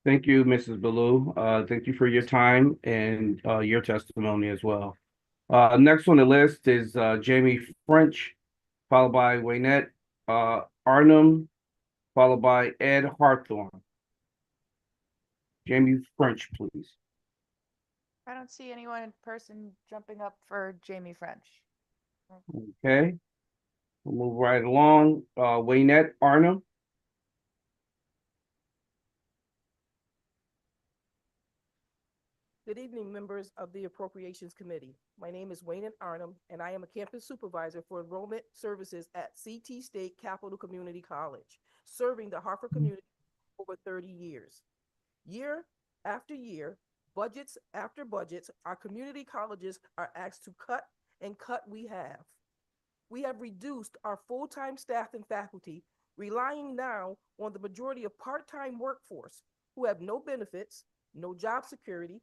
[SPEAKER 18] Thank you, Mrs. Ballou. Thank you for your time and your testimony as well. Next on the list is Jamie French, followed by Waynette Arnhem, followed by Ed Harthorne. Jamie French, please.
[SPEAKER 13] I don't see anyone in person jumping up for Jamie French.
[SPEAKER 18] Okay. We'll move right along. Waynette Arnhem.
[SPEAKER 17] Good evening, members of the Appropriations Committee. My name is Wayne Arnhem, and I am a campus supervisor for enrollment services at CT State Capital Community College, serving the Hartford community for over 30 years. Year after year, budgets after budgets, our community colleges are asked to cut, and cut we have. We have reduced our full-time staff and faculty, relying now on the majority of part-time workforce who have no benefits, no job security,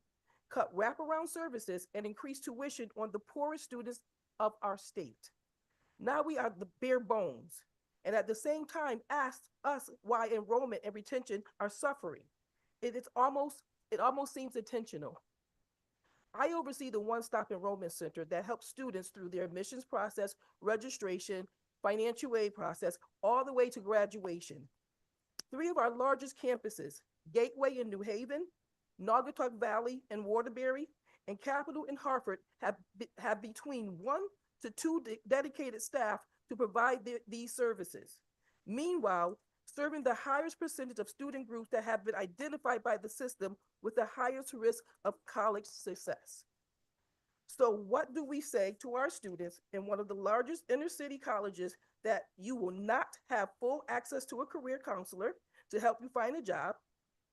[SPEAKER 17] cut wraparound services, and increase tuition on the poorest students of our state. Now we are the bare bones, and at the same time ask us why enrollment and retention are suffering. It almost seems intentional. I oversee the one-stop enrollment center that helps students through their admissions process, registration, financial aid process, all the way to graduation. 3 of our largest campuses, Gateway in New Haven, Naugatuck Valley and Waterbury, and Capital in Hartford have between 1 to 2 dedicated staff to provide these services. Meanwhile, serving the highest percentage of student groups that have been identified by the system with the highest risk of college success. So what do we say to our students in one of the largest inner city colleges that you will not have full access to a career counselor to help you find a job?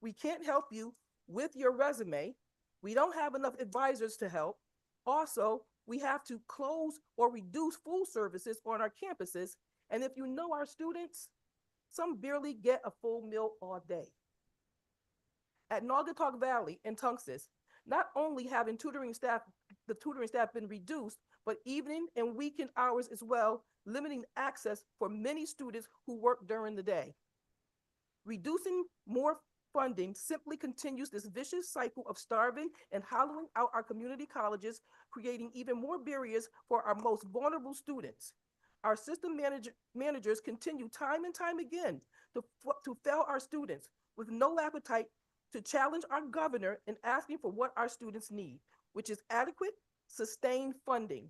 [SPEAKER 17] We can't help you with your resume. We don't have enough advisors to help. Also, we have to close or reduce food services on our campuses. And if you know our students, some barely get a full meal all day. At Naugatuck Valley in Tunxis, not only having the tutoring staff been reduced, but evening and weekend hours as well, limiting access for many students who work during the day. Reducing more funding simply continues this vicious cycle of starving and hollowing out our community colleges, creating even more barriers for our most vulnerable students. Our system managers continue time and time again to fail our students with no appetite to challenge our governor in asking for what our students need, which is adequate, sustained funding.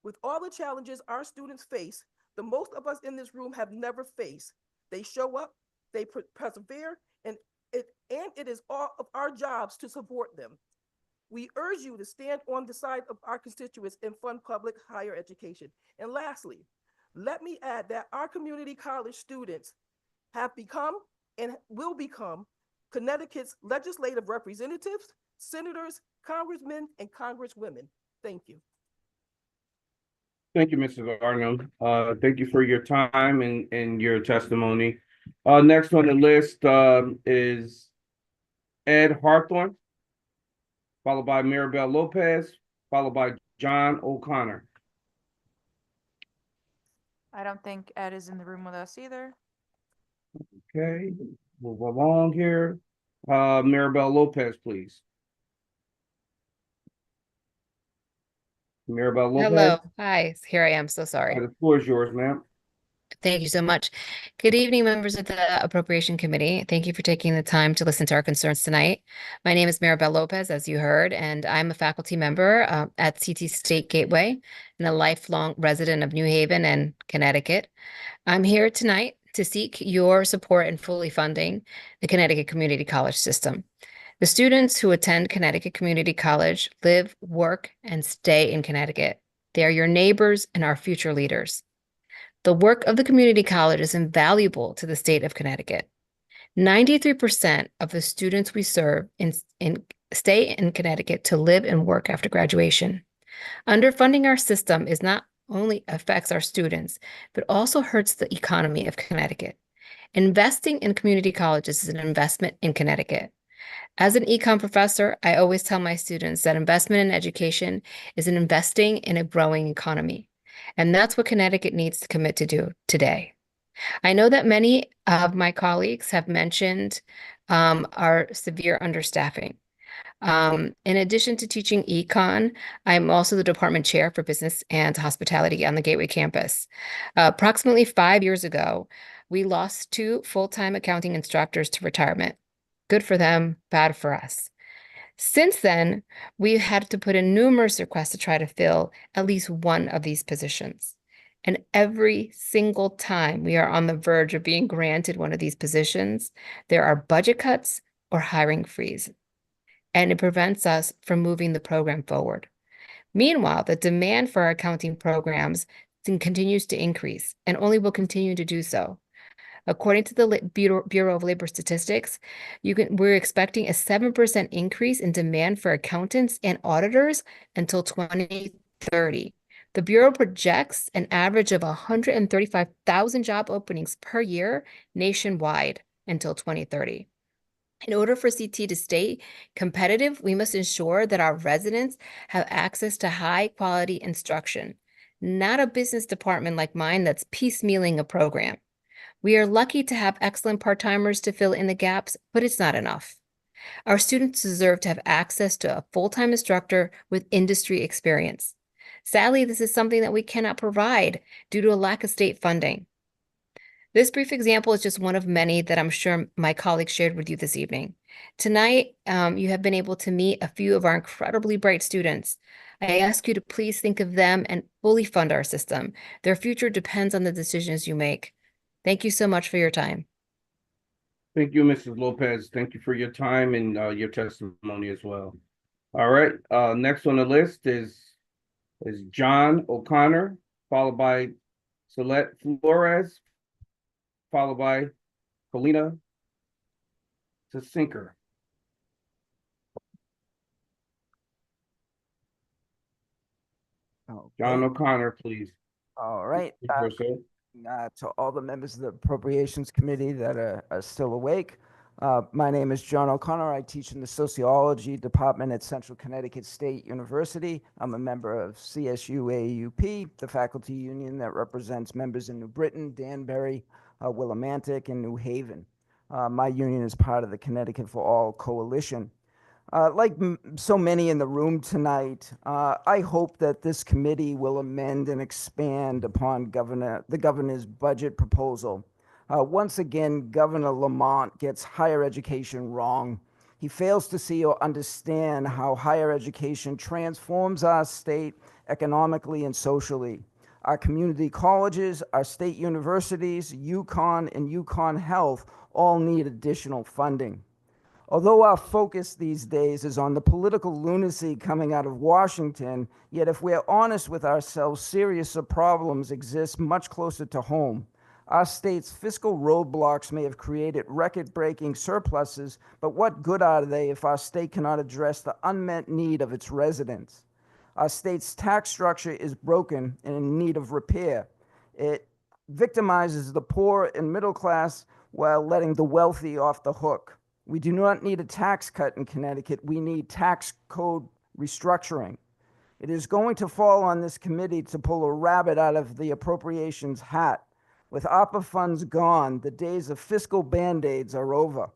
[SPEAKER 17] With all the challenges our students face, the most of us in this room have never faced. They show up, they persevere, and it is all of our jobs to support them. We urge you to stand on the side of our constituents and fund public higher education. And lastly, let me add that our community college students have become and will become Connecticut's legislative representatives, senators, congressmen, and congresswomen. Thank you.
[SPEAKER 18] Thank you, Mrs. Arnhem. Thank you for your time and your testimony. Next on the list is Ed Harthorne, followed by Maribel Lopez, followed by John O'Connor.
[SPEAKER 5] I don't think Ed is in the room with us either.
[SPEAKER 18] Okay, move along here. Maribel Lopez, please. Maribel Lopez.
[SPEAKER 20] Hello. Hi. Here I am. So sorry.
[SPEAKER 18] The floor is yours, ma'am.
[SPEAKER 20] Thank you so much. Good evening, members of the Appropriation Committee. Thank you for taking the time to listen to our concerns tonight. My name is Maribel Lopez, as you heard, and I'm a faculty member at CT State Gateway and a lifelong resident of New Haven and Connecticut. I'm here tonight to seek your support in fully funding the Connecticut Community College system. The students who attend Connecticut Community College live, work, and stay in Connecticut. They are your neighbors and our future leaders. The work of the community college is invaluable to the state of Connecticut. 93% of the students we serve stay in Connecticut to live and work after graduation. Underfunding our system is not only affects our students, but also hurts the economy of Connecticut. Investing in community colleges is an investment in Connecticut. As an econ professor, I always tell my students that investment in education is an investing in a growing economy. And that's what Connecticut needs to commit to do today. I know that many of my colleagues have mentioned our severe understaffing. In addition to teaching econ, I'm also the department chair for business and hospitality on the Gateway campus. Approximately 5 years ago, we lost 2 full-time accounting instructors to retirement. Good for them, bad for us. Since then, we've had to put in numerous requests to try to fill at least one of these positions. And every single time we are on the verge of being granted one of these positions, there are budget cuts or hiring freeze. And it prevents us from moving the program forward. Meanwhile, the demand for our accounting programs continues to increase and only will continue to do so. According to the Bureau of Labor Statistics, we're expecting a 7% increase in demand for accountants and auditors until 2030. The Bureau projects an average of 135,000 job openings per year nationwide until 2030. In order for CT to stay competitive, we must ensure that our residents have access to high-quality instruction, not a business department like mine that's piecemealing a program. We are lucky to have excellent part-timers to fill in the gaps, but it's not enough. Our students deserve to have access to a full-time instructor with industry experience. Sadly, this is something that we cannot provide due to a lack of state funding. This brief example is just one of many that I'm sure my colleagues shared with you this evening. Tonight, you have been able to meet a few of our incredibly bright students. I ask you to please think of them and fully fund our system. Their future depends on the decisions you make. Thank you so much for your time.
[SPEAKER 18] Thank you, Mrs. Lopez. Thank you for your time and your testimony as well. All right, next on the list is John O'Connor, followed by Celeste Flores, followed by Paulina Sinker. John O'Connor, please.
[SPEAKER 15] All right.
[SPEAKER 18] Yes, sir.
[SPEAKER 15] To all the members of the Appropriations Committee that are still awake, my name is John O'Connor. I teach in the Sociology Department at Central Connecticut State University. I'm a member of CSU AUP, the faculty union that represents members in New Britain, Danbury, Willimantic, and New Haven. My union is part of the Connecticut for All Coalition. Like so many in the room tonight, I hope that this committee will amend and expand upon the governor's budget proposal. Once again, Governor Lamont gets higher education wrong. He fails to see or understand how higher education transforms our state economically and socially. Our community colleges, our state universities, UConn, and UConn Health all need additional funding. Although our focus these days is on the political lunacy coming out of Washington, yet if we're honest with ourselves, serious problems exist much closer to home. Our state's fiscal roadblocks may have created record-breaking surpluses, but what good are they if our state cannot address the unmet need of its residents? Our state's tax structure is broken and in need of repair. It victimizes the poor and middle class while letting the wealthy off the hook. We do not need a tax cut in Connecticut. We need tax code restructuring. It is going to fall on this committee to pull a rabbit out of the appropriations hat. With ARPA funds gone, the days of fiscal band-aids are over.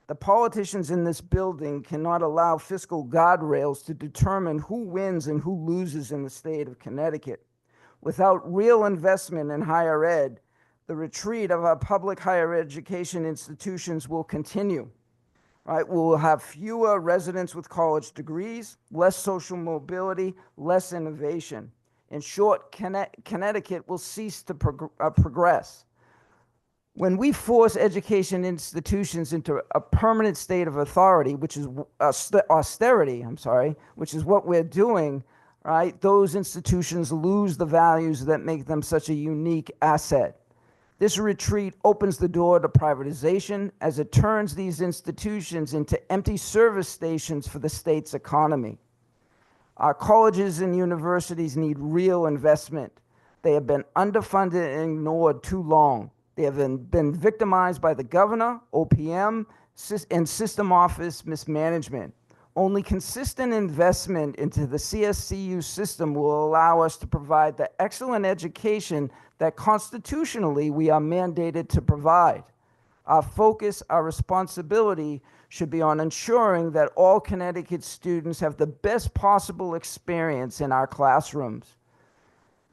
[SPEAKER 15] The politicians in this building cannot allow fiscal guardrails to determine who wins and who loses in the state of Connecticut. Without real investment in higher ed, the retreat of our public higher education institutions will continue. Right, we will have fewer residents with college degrees, less social mobility, less innovation. In short, Connecticut will cease to progress. When we force education institutions into a permanent state of authority, which is austerity, which is what we're doing, right, those institutions lose the values that make them such a unique asset. This retreat opens the door to privatization as it turns these institutions into empty service stations for the state's economy. Our colleges and universities need real investment. They have been underfunded and ignored too long. They have been victimized by the governor, OPM, and system office mismanagement. Only consistent investment into the CSCU system will allow us to provide the excellent education that constitutionally we are mandated to provide. Our focus, our responsibility should be on ensuring that all Connecticut students have the best possible experience in our classrooms.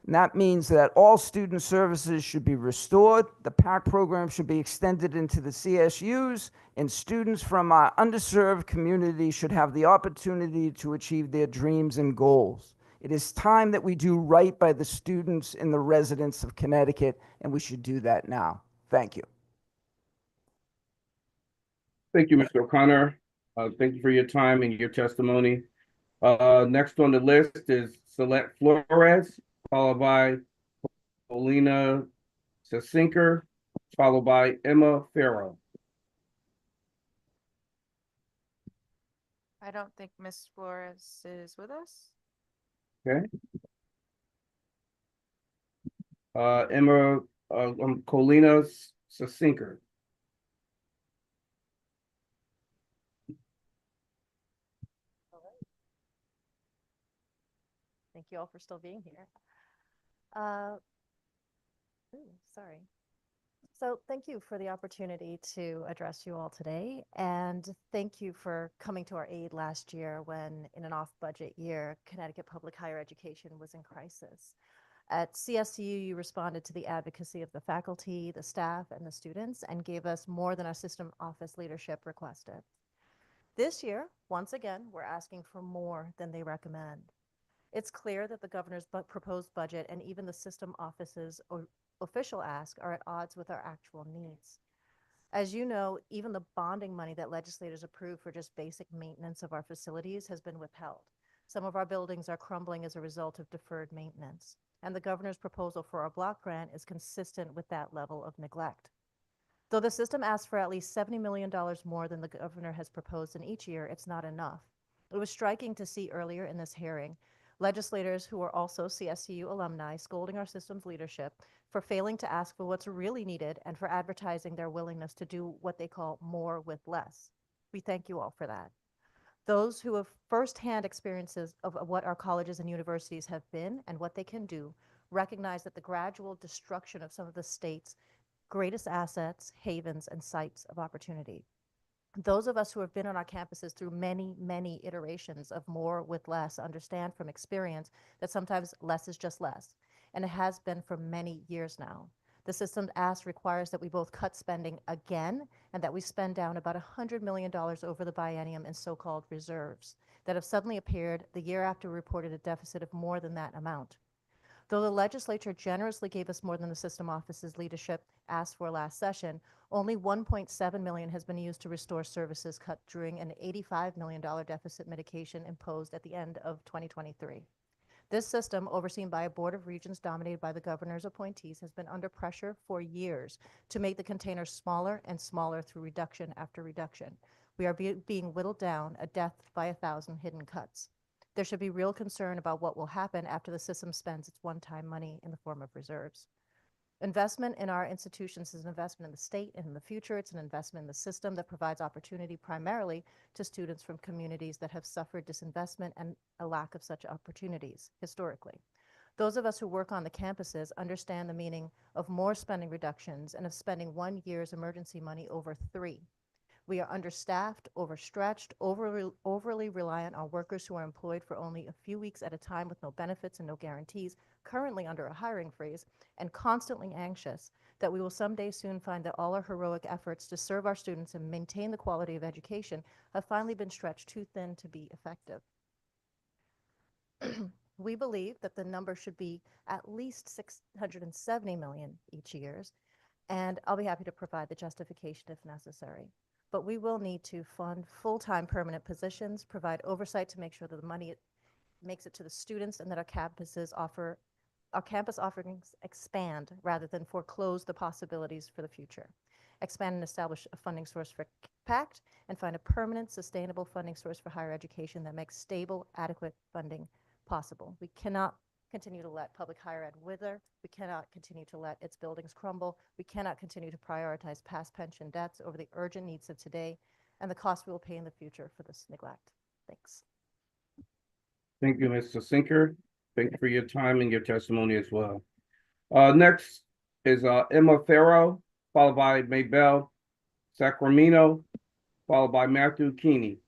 [SPEAKER 15] And that means that all student services should be restored, the PAC program should be extended into the CSUs, and students from our underserved community should have the opportunity to achieve their dreams and goals. It is time that we do right by the students and the residents of Connecticut, and we should do that now. Thank you.
[SPEAKER 18] Thank you, Mr. O'Connor. Thank you for your time and your testimony. Next on the list is Celeste Flores, followed by Paulina Sinker, followed by Emma Farrow.
[SPEAKER 5] I don't think Miss Flores is with us.
[SPEAKER 18] Okay. Emma, Paulina Sinker.
[SPEAKER 19] Thank you all for still being here. Sorry. So thank you for the opportunity to address you all today, and thank you for coming to our aid last year when, in an off-budget year, Connecticut public higher education was in crisis. At CSU, you responded to the advocacy of the faculty, the staff, and the students, and gave us more than our system office leadership requested. This year, once again, we're asking for more than they recommend. It's clear that the governor's proposed budget and even the system office's official ask are at odds with our actual needs. As you know, even the bonding money that legislators approve for just basic maintenance of our facilities has been withheld. Some of our buildings are crumbling as a result of deferred maintenance, and the governor's proposal for our block grant is consistent with that level of neglect. Though the system asks for at least $70 million more than the governor has proposed in each year, it's not enough. It was striking to see earlier in this hearing legislators who are also CSU alumni scolding our system's leadership for failing to ask for what's really needed and for advertising their willingness to do what they call more with less. We thank you all for that. Those who have firsthand experiences of what our colleges and universities have been and what they can do recognize that the gradual destruction of some of the state's greatest assets, havens, and sites of opportunity. Those of us who have been on our campuses through many, many iterations of more with less understand from experience that sometimes less is just less, and it has been for many years now. The system's ask requires that we both cut spending again and that we spend down about $100 million over the biennium in so-called reserves that have suddenly appeared the year after we reported a deficit of more than that amount. Though the legislature generously gave us more than the system office's leadership asked for last session, only $1.7 million has been used to restore services cut during an $85 million deficit mitigation imposed at the end of 2023. This system, overseen by a board of regents dominated by the governor's appointees, has been under pressure for years to make the container smaller and smaller through reduction after reduction. We are being whittled down, a death by 1,000 hidden cuts. There should be real concern about what will happen after the system spends its one-time money in the form of reserves. Investment in our institutions is an investment in the state and in the future. It's an investment in the system that provides opportunity primarily to students from communities that have suffered disinvestment and a lack of such opportunities historically. Those of us who work on the campuses understand the meaning of more spending reductions and of spending 1 year's emergency money over 3. We are understaffed, overstretched, overly reliant on workers who are employed for only a few weeks at a time with no benefits and no guarantees, currently under a hiring freeze, and constantly anxious that we will someday soon find that all our heroic efforts to serve our students and maintain the quality of education have finally been stretched too thin to be effective. We believe that the number should be at least $670 million each year, and I'll be happy to provide the justification if necessary. But we will need to fund full-time permanent positions, provide oversight to make sure that the money makes it to the students, and that our campus offerings expand rather than foreclose the possibilities for the future. Expand and establish a funding source for PACT, and find a permanent, sustainable funding source for higher education that makes stable, adequate funding possible. We cannot continue to let public higher ed wither. We cannot continue to let its buildings crumble. We cannot continue to prioritize past pension debts over the urgent needs of today and the cost we will pay in the future for this neglect. Thanks.
[SPEAKER 18] Thank you, Mr. Sinker. Thank you for your time and your testimony as well. Next is Emma Farrow, followed by Maybell Sacramento, followed by Matthew Keeney.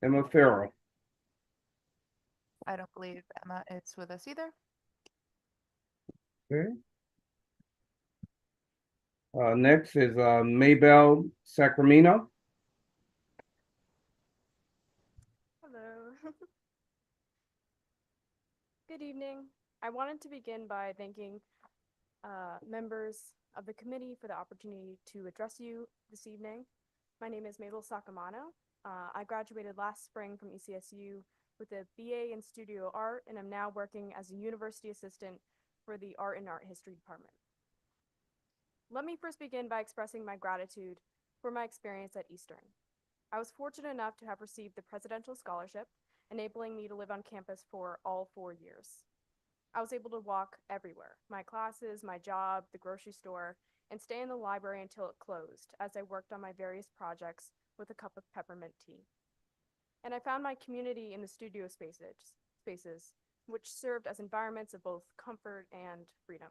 [SPEAKER 18] Emma Farrow.
[SPEAKER 5] I don't believe Emma is with us either.
[SPEAKER 18] Okay. Next is Maybell Sacramento.
[SPEAKER 6] Hello. Good evening. I wanted to begin by thanking members of the committee for the opportunity to address you this evening. My name is Mabel Sacamano. I graduated last spring from ECSU with a BA in Studio Art, and I'm now working as a university assistant for the Art and Art History Department. Let me first begin by expressing my gratitude for my experience at Eastern. I was fortunate enough to have received the Presidential Scholarship, enabling me to live on campus for all 4 years. I was able to walk everywhere, my classes, my job, the grocery store, and stay in the library until it closed as I worked on my various projects with a cup of peppermint tea. And I found my community in the studio spaces, which served as environments of both comfort and freedom.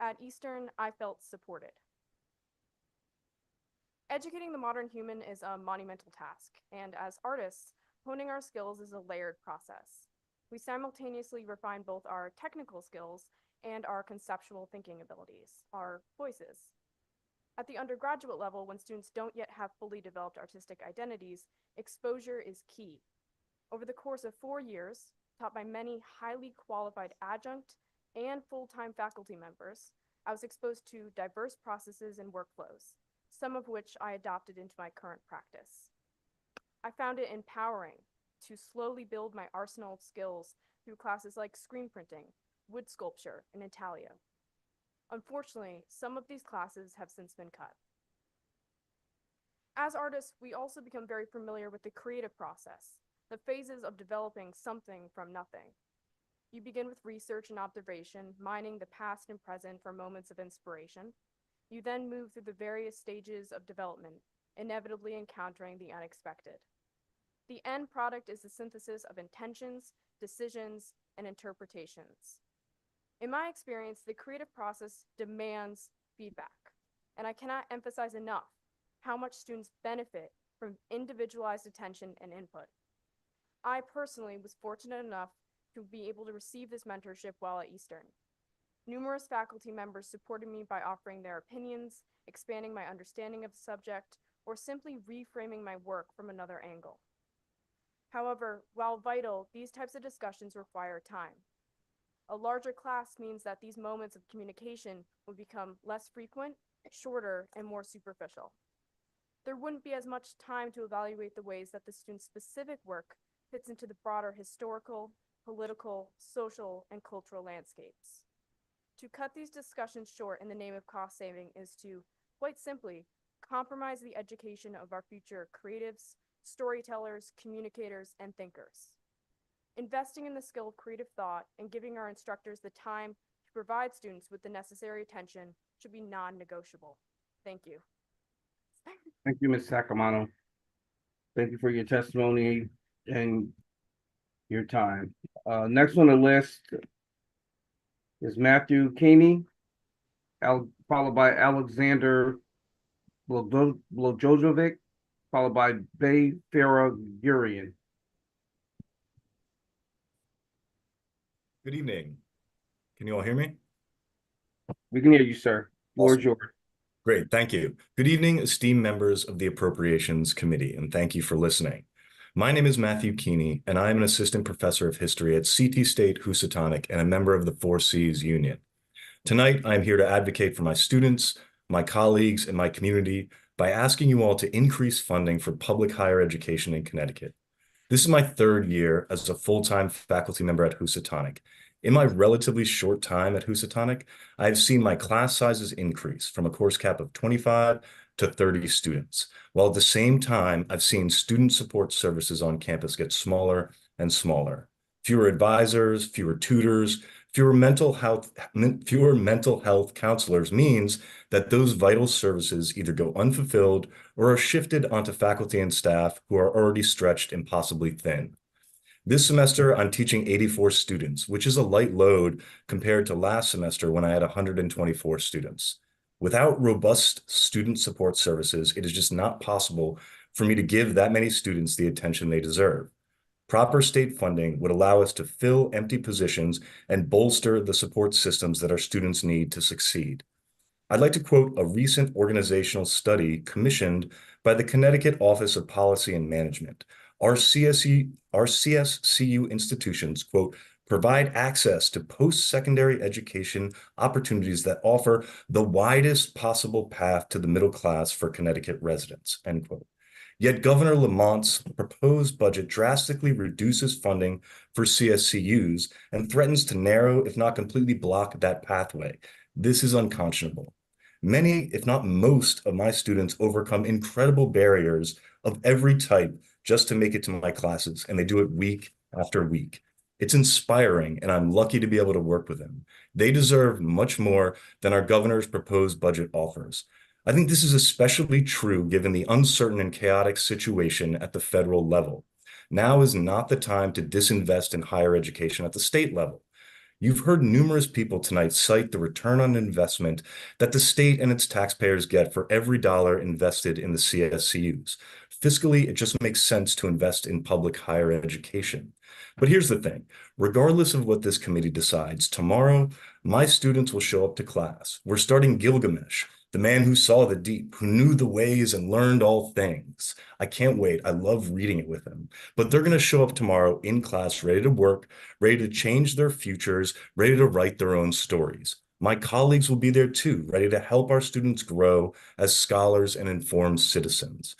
[SPEAKER 6] At Eastern, I felt supported. Educating the modern human is a monumental task, and as artists, honing our skills is a layered process. We simultaneously refine both our technical skills and our conceptual thinking abilities, our voices. At the undergraduate level, when students don't yet have fully developed artistic identities, exposure is key. Over the course of 4 years, taught by many highly qualified adjunct and full-time faculty members, I was exposed to diverse processes and workflows, some of which I adopted into my current practice. I found it empowering to slowly build my arsenal of skills through classes like screen printing, wood sculpture, and intaglio. Unfortunately, some of these classes have since been cut. As artists, we also become very familiar with the creative process, the phases of developing something from nothing. You begin with research and observation, mining the past and present for moments of inspiration. You then move through the various stages of development, inevitably encountering the unexpected. The end product is the synthesis of intentions, decisions, and interpretations. In my experience, the creative process demands feedback, and I cannot emphasize enough how much students benefit from individualized attention and input. I personally was fortunate enough to be able to receive this mentorship while at Eastern. Numerous faculty members supported me by offering their opinions, expanding my understanding of the subject, or simply reframing my work from another angle. However, while vital, these types of discussions require time. A larger class means that these moments of communication would become less frequent, shorter, and more superficial. There wouldn't be as much time to evaluate the ways that the student's specific work fits into the broader historical, political, social, and cultural landscapes. To cut these discussions short in the name of cost saving is to, quite simply, compromise the education of our future creatives, storytellers, communicators, and thinkers. Investing in the skill of creative thought and giving our instructors the time to provide students with the necessary attention should be non-negotiable. Thank you.
[SPEAKER 18] Thank you, Ms. Sacamano. Thank you for your testimony and your time. Next on the list is Matthew Keeney, followed by Alexander Blojojovic, followed by Bay Farah-Gurian.
[SPEAKER 7] Good evening. Can you all hear me?
[SPEAKER 18] We can hear you, sir. Floor is yours.
[SPEAKER 7] Great, thank you. Good evening, esteemed members of the Appropriations Committee, and thank you for listening. My name is Matthew Keeney, and I am an assistant professor of history at CT State Housatonic and a member of the 4Cs Union. Tonight, I am here to advocate for my students, my colleagues, and my community by asking you all to increase funding for public higher education in Connecticut. This is my third year as a full-time faculty member at Housatonic. In my relatively short time at Housatonic, I have seen my class sizes increase from a course cap of 25 to 30 students, while at the same time, I've seen student support services on campus get smaller and smaller. Fewer advisors, fewer tutors, fewer mental health counselors means that those vital services either go unfulfilled or are shifted onto faculty and staff who are already stretched impossibly thin. This semester, I'm teaching 84 students, which is a light load compared to last semester when I had 124 students. Without robust student support services, it is just not possible for me to give that many students the attention they deserve. Proper state funding would allow us to fill empty positions and bolster the support systems that our students need to succeed. I'd like to quote a recent organizational study commissioned by the Connecticut Office of Policy and Management. Our CSCU institutions, quote, provide access to post-secondary education opportunities that offer the widest possible path to the middle class for Connecticut residents, end quote. Yet Governor Lamont's proposed budget drastically reduces funding for CSCUs and threatens to narrow, if not completely block, that pathway. This is unconscionable. Many, if not most, of my students overcome incredible barriers of every type just to make it to my classes, and they do it week after week. It's inspiring, and I'm lucky to be able to work with them. They deserve much more than our governor's proposed budget offers. I think this is especially true given the uncertain and chaotic situation at the federal level. Now is not the time to disinvest in higher education at the state level. You've heard numerous people tonight cite the return on investment that the state and its taxpayers get for every dollar invested in the CSCUs. Fiscally, it just makes sense to invest in public higher education. But here's the thing, regardless of what this committee decides, tomorrow, my students will show up to class. We're starting Gilgamesh, the man who saw the deep, who knew the ways and learned all things. I can't wait. I love reading it with him. But they're going to show up tomorrow in class, ready to work, ready to change their futures, ready to write their own stories. My colleagues will be there too, ready to help our students grow as scholars and informed citizens.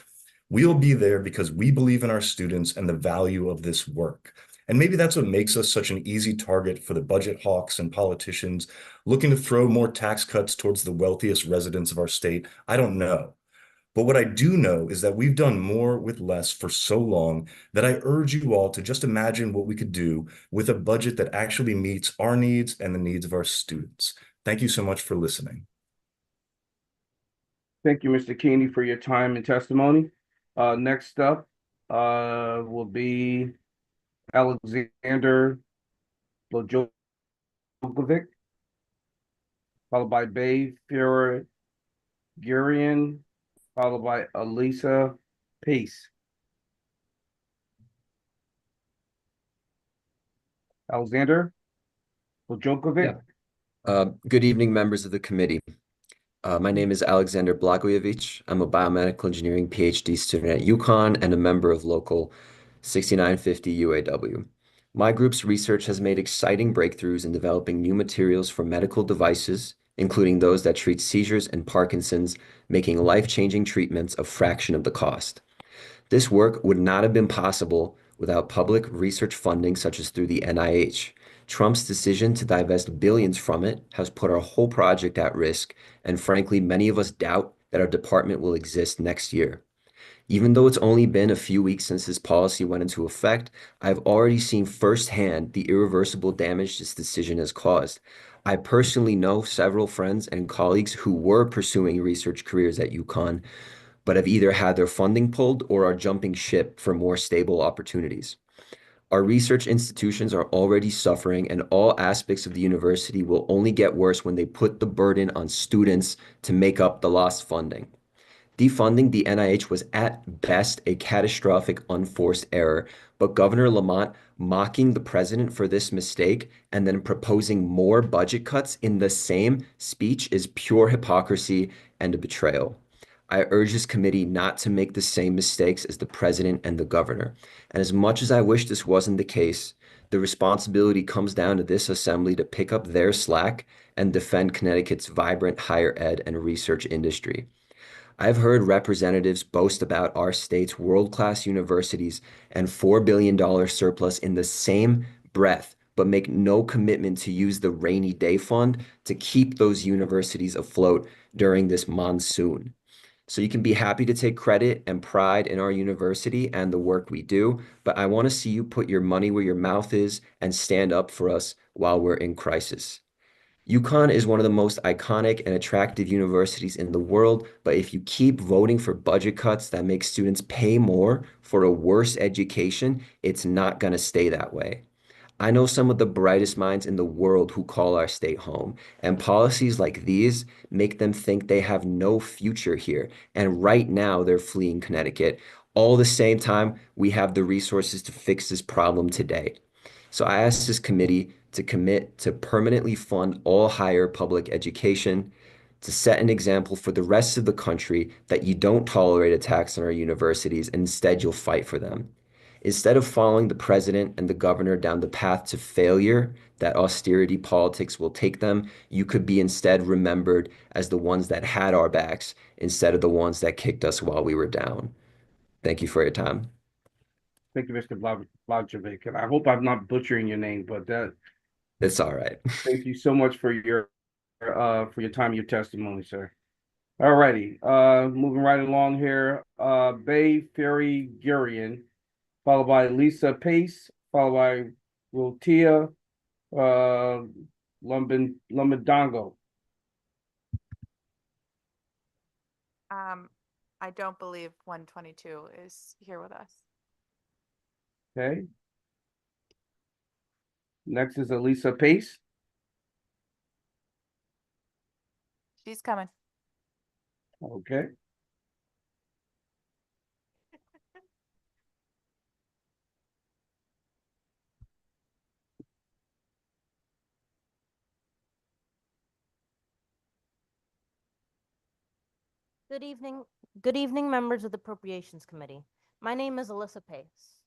[SPEAKER 7] We'll be there because we believe in our students and the value of this work. And maybe that's what makes us such an easy target for the budget hawks and politicians looking to throw more tax cuts towards the wealthiest residents of our state. I don't know. But what I do know is that we've done more with less for so long that I urge you all to just imagine what we could do with a budget that actually meets our needs and the needs of our students. Thank you so much for listening.
[SPEAKER 18] Thank you, Mr. Keeney, for your time and testimony. Next up will be Alexander Blojovic, followed by Bay Furigurian, followed by Elisa Pace. Alexander Blojovic.
[SPEAKER 2] Good evening, members of the committee. My name is Alexander Blagojevic. I'm a biomedical engineering PhD student at UConn and a member of Local 6950 UAW. My group's research has made exciting breakthroughs in developing new materials for medical devices, including those that treat seizures and Parkinson's, making life-changing treatments a fraction of the cost. This work would not have been possible without public research funding such as through the NIH. Trump's decision to divest billions from it has put our whole project at risk, and frankly, many of us doubt that our department will exist next year. Even though it's only been a few weeks since this policy went into effect, I've already seen firsthand the irreversible damage this decision has caused. I personally know several friends and colleagues who were pursuing research careers at UConn, but have either had their funding pulled or are jumping ship for more stable opportunities. Our research institutions are already suffering, and all aspects of the university will only get worse when they put the burden on students to make up the lost funding. Defunding the NIH was at best a catastrophic unforced error, but Governor Lamont mocking the president for this mistake and then proposing more budget cuts in the same speech is pure hypocrisy and a betrayal. I urge this committee not to make the same mistakes as the president and the governor. And as much as I wish this wasn't the case, the responsibility comes down to this assembly to pick up their slack and defend Connecticut's vibrant higher ed and research industry. I've heard representatives boast about our state's world-class universities and $4 billion surplus in the same breath, but make no commitment to use the rainy day fund to keep those universities afloat during this monsoon. So you can be happy to take credit and pride in our university and the work we do, but I want to see you put your money where your mouth is and stand up for us while we're in crisis. UConn is one of the most iconic and attractive universities in the world, but if you keep voting for budget cuts that make students pay more for a worse education, it's not going to stay that way. I know some of the brightest minds in the world who call our state home, and policies like these make them think they have no future here. And right now, they're fleeing Connecticut. All the same time, we have the resources to fix this problem today. So I ask this committee to commit to permanently fund all higher public education, to set an example for the rest of the country that you don't tolerate attacks on our universities, and instead you'll fight for them. Instead of following the president and the governor down the path to failure that austerity politics will take them, you could be instead remembered as the ones that had our backs instead of the ones that kicked us while we were down. Thank you for your time.
[SPEAKER 18] Thank you, Mr. Blagojevic. And I hope I'm not butchering your name, but
[SPEAKER 2] It's all right.
[SPEAKER 18] Thank you so much for your time, your testimony, sir. All righty. Moving right along here. Bay Furigurian, followed by Lisa Pace, followed by Rotia Lumbadongo.
[SPEAKER 13] I don't believe 122 is here with us.
[SPEAKER 18] Okay. Next is Elisa Pace.
[SPEAKER 13] She's coming.
[SPEAKER 18] Okay.
[SPEAKER 8] Good evening. Good evening, members of the Appropriations Committee. My name is Alyssa Pace.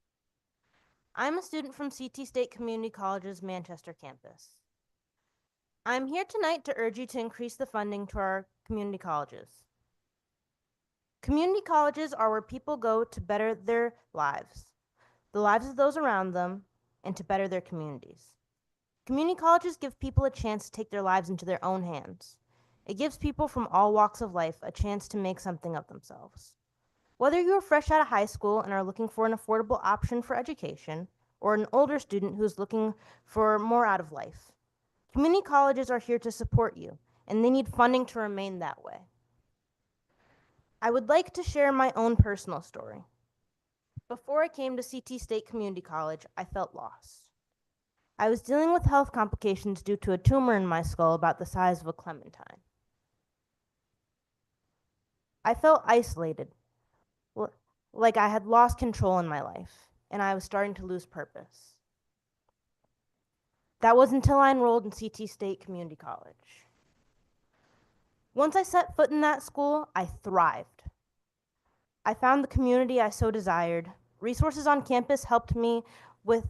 [SPEAKER 8] I'm a student from CT State Community College's Manchester campus. I'm here tonight to urge you to increase the funding to our community colleges. Community colleges are where people go to better their lives, the lives of those around them, and to better their communities. Community colleges give people a chance to take their lives into their own hands. It gives people from all walks of life a chance to make something of themselves. Whether you are fresh out of high school and are looking for an affordable option for education, or an older student who's looking for more out of life, community colleges are here to support you, and they need funding to remain that way. I would like to share my own personal story. Before I came to CT State Community College, I felt lost. I was dealing with health complications due to a tumor in my skull about the size of a clementine. I felt isolated, like I had lost control in my life, and I was starting to lose purpose. That was until I enrolled in CT State Community College. Once I set foot in that school, I thrived. I found the community I so desired. Resources on campus helped me with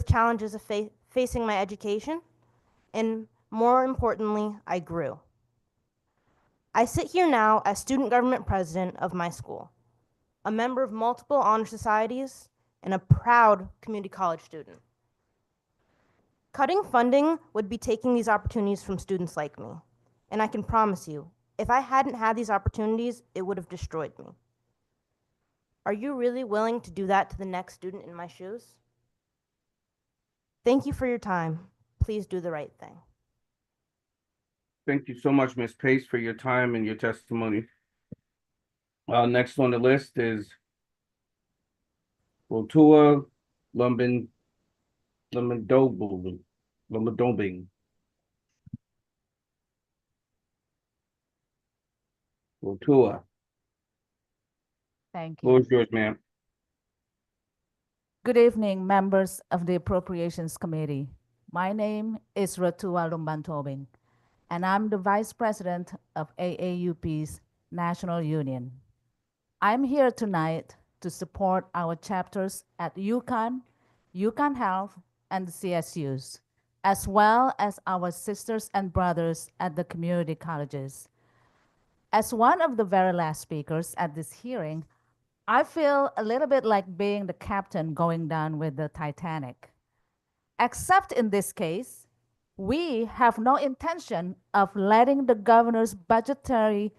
[SPEAKER 8] challenges of facing my education, and more importantly, I grew. I sit here now as student government president of my school, a member of multiple honor societies, and a proud community college student. Cutting funding would be taking these opportunities from students like me, and I can promise you, if I hadn't had these opportunities, it would have destroyed me. Are you really willing to do that to the next student in my shoes? Thank you for your time. Please do the right thing.
[SPEAKER 18] Thank you so much, Ms. Pace, for your time and your testimony. Next on the list is Rotua Lumendobing. Rotua,
[SPEAKER 21] Thank
[SPEAKER 18] floor
[SPEAKER 21] you.
[SPEAKER 18] is yours, ma'am.
[SPEAKER 21] Good evening, members of the Appropriations Committee. My name is Rotua Lumbantobing, and I'm the Vice President of AAUP's National Union. I'm here tonight to support our chapters at UConn, UConn Health, and the CSUs, as well as our sisters and brothers at the community colleges. As one of the very last speakers at this hearing, I feel a little bit like being the captain going down with the Titanic. Except in this case, we have no intention of letting the governor's budgetary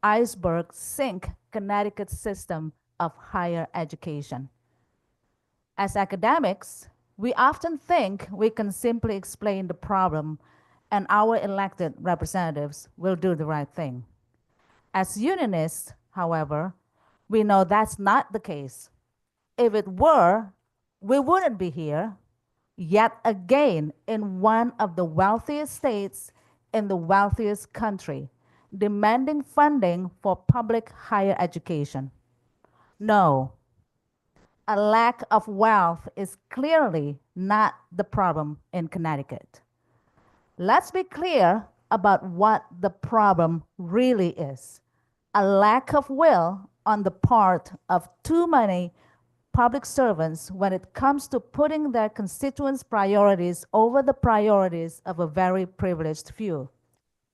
[SPEAKER 21] iceberg sink Connecticut's system of higher education. As academics, we often think we can simply explain the problem and our elected representatives will do the right thing. As unionists, however, we know that's not the case. If it were, we wouldn't be here, yet again in one of the wealthiest states in the wealthiest country, demanding funding for public higher education. No, a lack of wealth is clearly not the problem in Connecticut. Let's be clear about what the problem really is. A lack of will on the part of too many public servants when it comes to putting their constituents' priorities over the priorities of a very privileged few.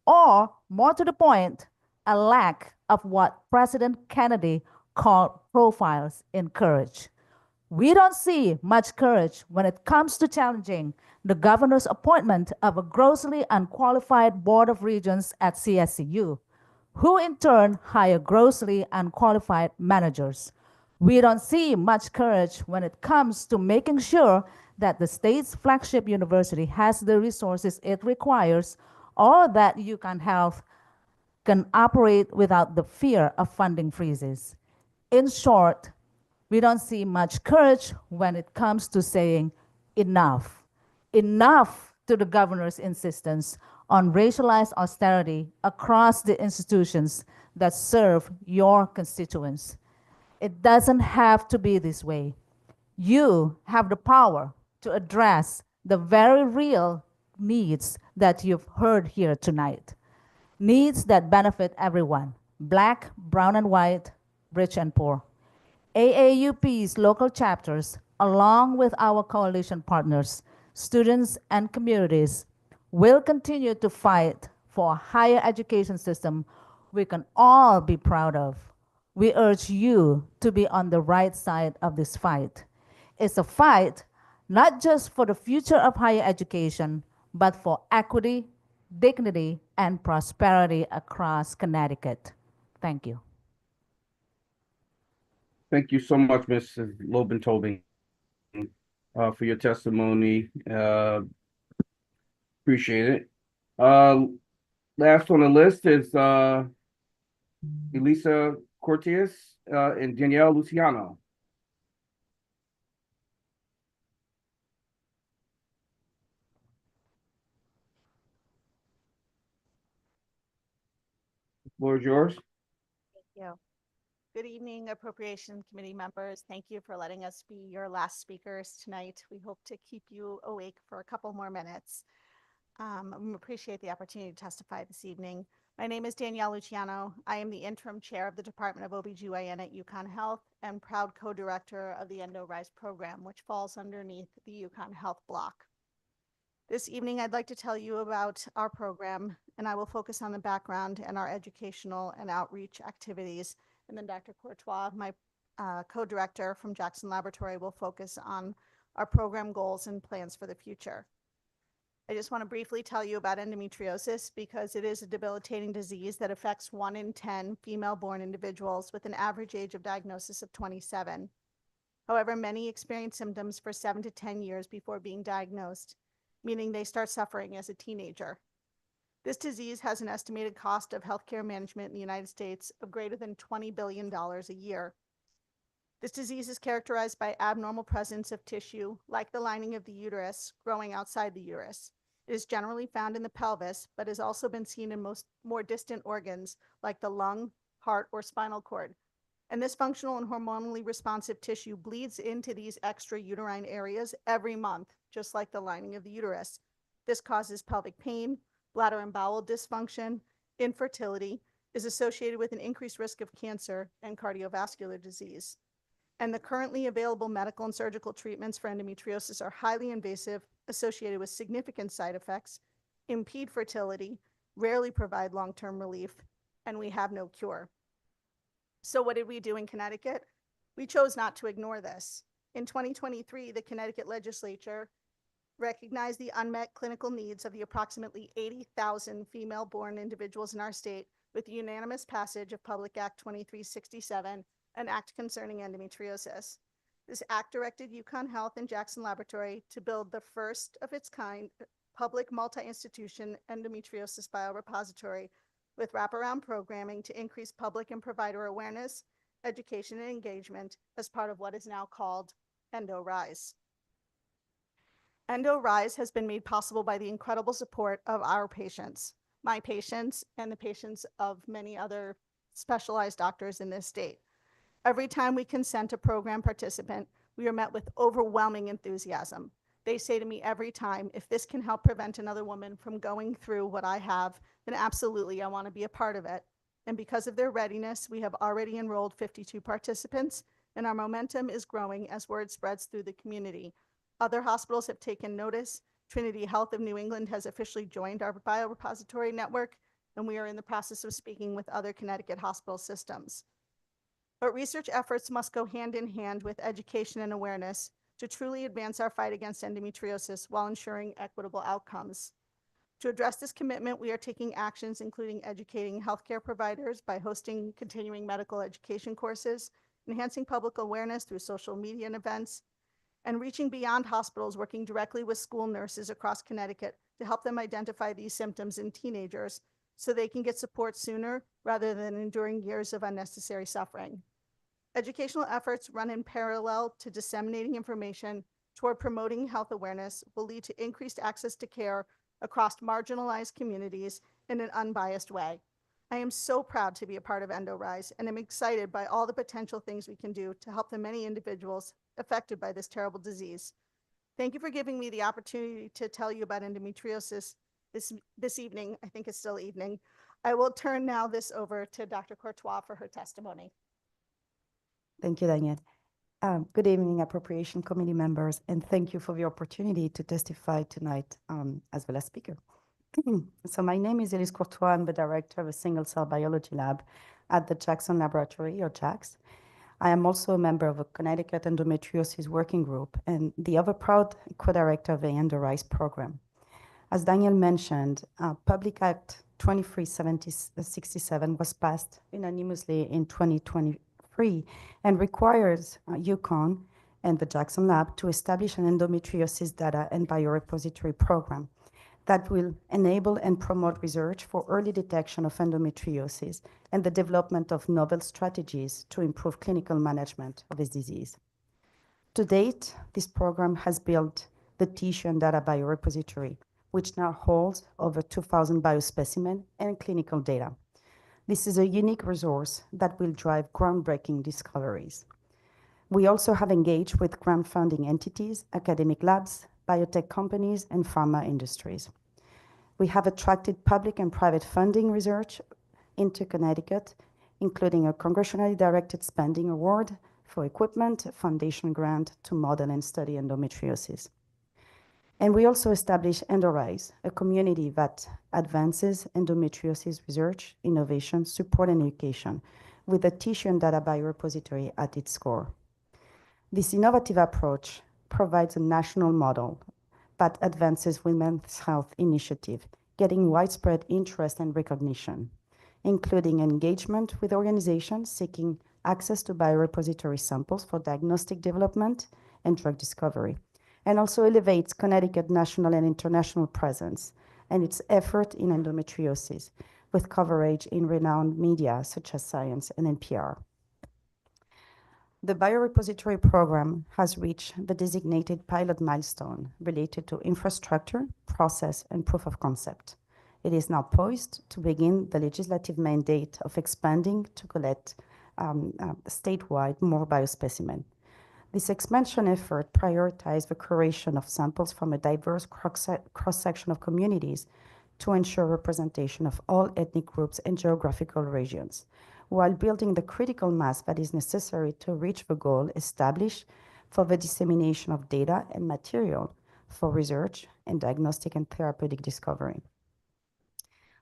[SPEAKER 21] Or, more to the point, a lack of what President Kennedy called profiles in courage. We don't see much courage when it comes to challenging the governor's appointment of a grossly unqualified board of regents at CSCU, who in turn hire grossly unqualified managers. We don't see much courage when it comes to making sure that the state's flagship university has the resources it requires, or that UConn Health can operate without the fear of funding freezes. In short, we don't see much courage when it comes to saying enough. Enough to the governor's insistence on racialized austerity across the institutions that serve your constituents. It doesn't have to be this way. You have the power to address the very real needs that you've heard here tonight. Needs that benefit everyone, Black, brown and white, rich and poor. AAUP's local chapters, along with our coalition partners, students, and communities, will continue to fight for a higher education system we can all be proud of. We urge you to be on the right side of this fight. It's a fight not just for the future of higher education, but for equity, dignity, and prosperity across Connecticut. Thank you.
[SPEAKER 18] Thank you so much, Mrs. Loban-Tobin, for your testimony. Appreciate it. Last on the list is Elisa Cortez and Danielle Luciano. The floor is yours.
[SPEAKER 13] Thank you. Good evening, Appropriation Committee members. Thank you for letting us be your last speakers tonight. We hope to keep you awake for a couple more minutes. We appreciate the opportunity to testify this evening. My name is Danielle Luciano. I am the interim chair of the Department of OBGYN at UConn Health and proud co-director of the EndoRise program, which falls underneath the UConn Health block. This evening, I'd like to tell you about our program, and I will focus on the background and our educational and outreach activities. And then Dr. Courtois, my co-director from Jackson Laboratory, will focus on our program goals and plans for the future. I just want to briefly tell you about endometriosis because it is a debilitating disease that affects 1 in 10 female-born individuals with an average age of diagnosis of 27. However, many experience symptoms for 7 to 10 years before being diagnosed, meaning they start suffering as a teenager. This disease has an estimated cost of healthcare management in the United States of greater than $20 billion a year. This disease is characterized by abnormal presence of tissue, like the lining of the uterus, growing outside the uterus. It is generally found in the pelvis, but has also been seen in most more distant organs, like the lung, heart, or spinal cord. And this functional and hormonally responsive tissue bleeds into these extra uterine areas every month, just like the lining of the uterus. This causes pelvic pain, bladder and bowel dysfunction, infertility, is associated with an increased risk of cancer and cardiovascular disease. And the currently available medical and surgical treatments for endometriosis are highly invasive, associated with significant side effects, impede fertility, rarely provide long-term relief, and we have no cure. So what did we do in Connecticut? We chose not to ignore this. In 2023, the Connecticut legislature recognized the unmet clinical needs of the approximately 80,000 female-born individuals in our state with the unanimous passage of Public Act 2367, an act concerning endometriosis. This act directed UConn Health and Jackson Laboratory to build the first of its kind public multi-institution endometriosis biorepository with wraparound programming to increase public and provider awareness, education, and engagement as part of what is now called EndoRise. EndoRise has been made possible by the incredible support of our patients, my patients, and the patients of many other specialized doctors in this state. Every time we consent a program participant, we are met with overwhelming enthusiasm. They say to me every time, if this can help prevent another woman from going through what I have, then absolutely, I want to be a part of it. And because of their readiness, we have already enrolled 52 participants, and our momentum is growing as word spreads through the community. Other hospitals have taken notice. Trinity Health of New England has officially joined our biorepository network, and we are in the process of speaking with other Connecticut hospital systems. But research efforts must go hand in hand with education and awareness to truly advance our fight against endometriosis while ensuring equitable outcomes. To address this commitment, we are taking actions including educating healthcare providers by hosting continuing medical education courses, enhancing public awareness through social media and events, and reaching beyond hospitals, working directly with school nurses across Connecticut to help them identify these symptoms in teenagers so they can get support sooner rather than enduring years of unnecessary suffering. Educational efforts run in parallel to disseminating information toward promoting health awareness will lead to increased access to care across marginalized communities in an unbiased way. I am so proud to be a part of EndoRise, and I'm excited by all the potential things we can do to help the many individuals affected by this terrible disease. Thank you for giving me the opportunity to tell you about endometriosis this evening. I think it's still evening.
[SPEAKER 10] I will turn now this over to Dr. Courtois for her testimony.
[SPEAKER 12] Thank you, Daniel. Good evening, Appropriation Committee members, and thank you for the opportunity to testify tonight as well as speaker. So my name is Elise Courtois. I'm the director of a single-cell biology lab at the Jackson Laboratory, or JAX. I am also a member of a Connecticut endometriosis working group and the other proud co-director of the EndoRISE program. As Daniel mentioned, Public Act 2367 was passed unanimously in 2023 and requires UConn and the Jackson Lab to establish an endometriosis data and biorepository program that will enable and promote research for early detection of endometriosis and the development of novel strategies to improve clinical management of this disease. To date, this program has built the tissue and data biorepository, which now holds over 2,000 biospecimens and clinical data. This is a unique resource that will drive groundbreaking discoveries. We also have engaged with grant funding entities, academic labs, biotech companies, and pharma industries. We have attracted public and private funding research into Connecticut, including a congressionally directed spending award for equipment, a foundation grant to model and study endometriosis. And we also established EndoRISE, a community that advances endometriosis research, innovation, support, and education, with a tissue and data biorepository at its core. This innovative approach provides a national model that advances women's health initiative, getting widespread interest and recognition, including engagement with organizations seeking access to biorepository samples for diagnostic development and drug discovery, and also elevates Connecticut national and international presence and its effort in endometriosis, with coverage in renowned media such as Science and NPR. The biorepository program has reached the designated pilot milestone related to infrastructure, process, and proof of concept. It is now poised to begin the legislative mandate of expanding to collect statewide more biospecimen. This expansion effort prioritizes the curation of samples from a diverse cross-section of communities to ensure representation of all ethnic groups and geographical regions, while building the critical mass that is necessary to reach the goal established for the dissemination of data and material for research and diagnostic and therapeutic discovery.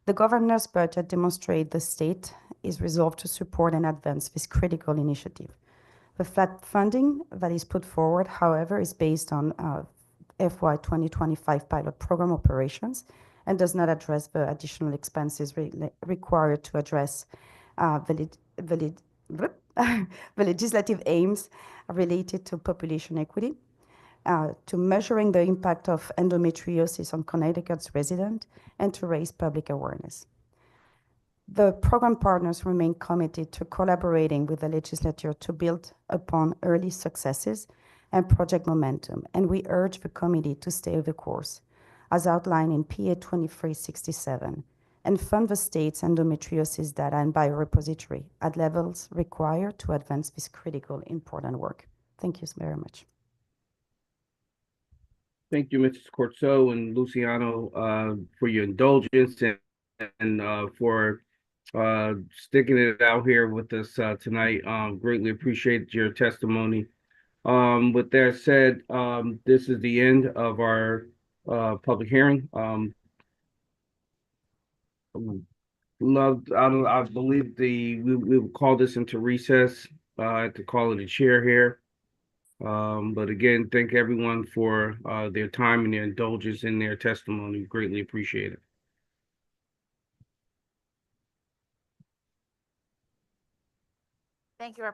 [SPEAKER 12] The governor's budget demonstrates the state is resolved to support and advance this critical initiative. The flat funding that is put forward, however, is based on FY 2025 pilot program operations and does not address the additional expenses required to address the legislative aims related to population equity, to measuring the impact of endometriosis on Connecticut's residents, and to raise public awareness. The program partners remain committed to collaborating with the legislature to build upon early successes and project momentum, and we urge the committee to stay the course, as outlined in PA 2367, and fund the state's endometriosis data and biorepository at levels required to advance this critical, important work. Thank you very much.
[SPEAKER 18] Thank you, Mrs. Corso and Luciano, for your indulgence and for sticking it out here with us tonight. Greatly appreciate your testimony. With that said, this is the end of our public hearing. I believe we will call this into recess. I have to call it a chair here. But again, thank everyone for their time and their indulgence in their testimony. Greatly appreciate it.
[SPEAKER 13] Thank you,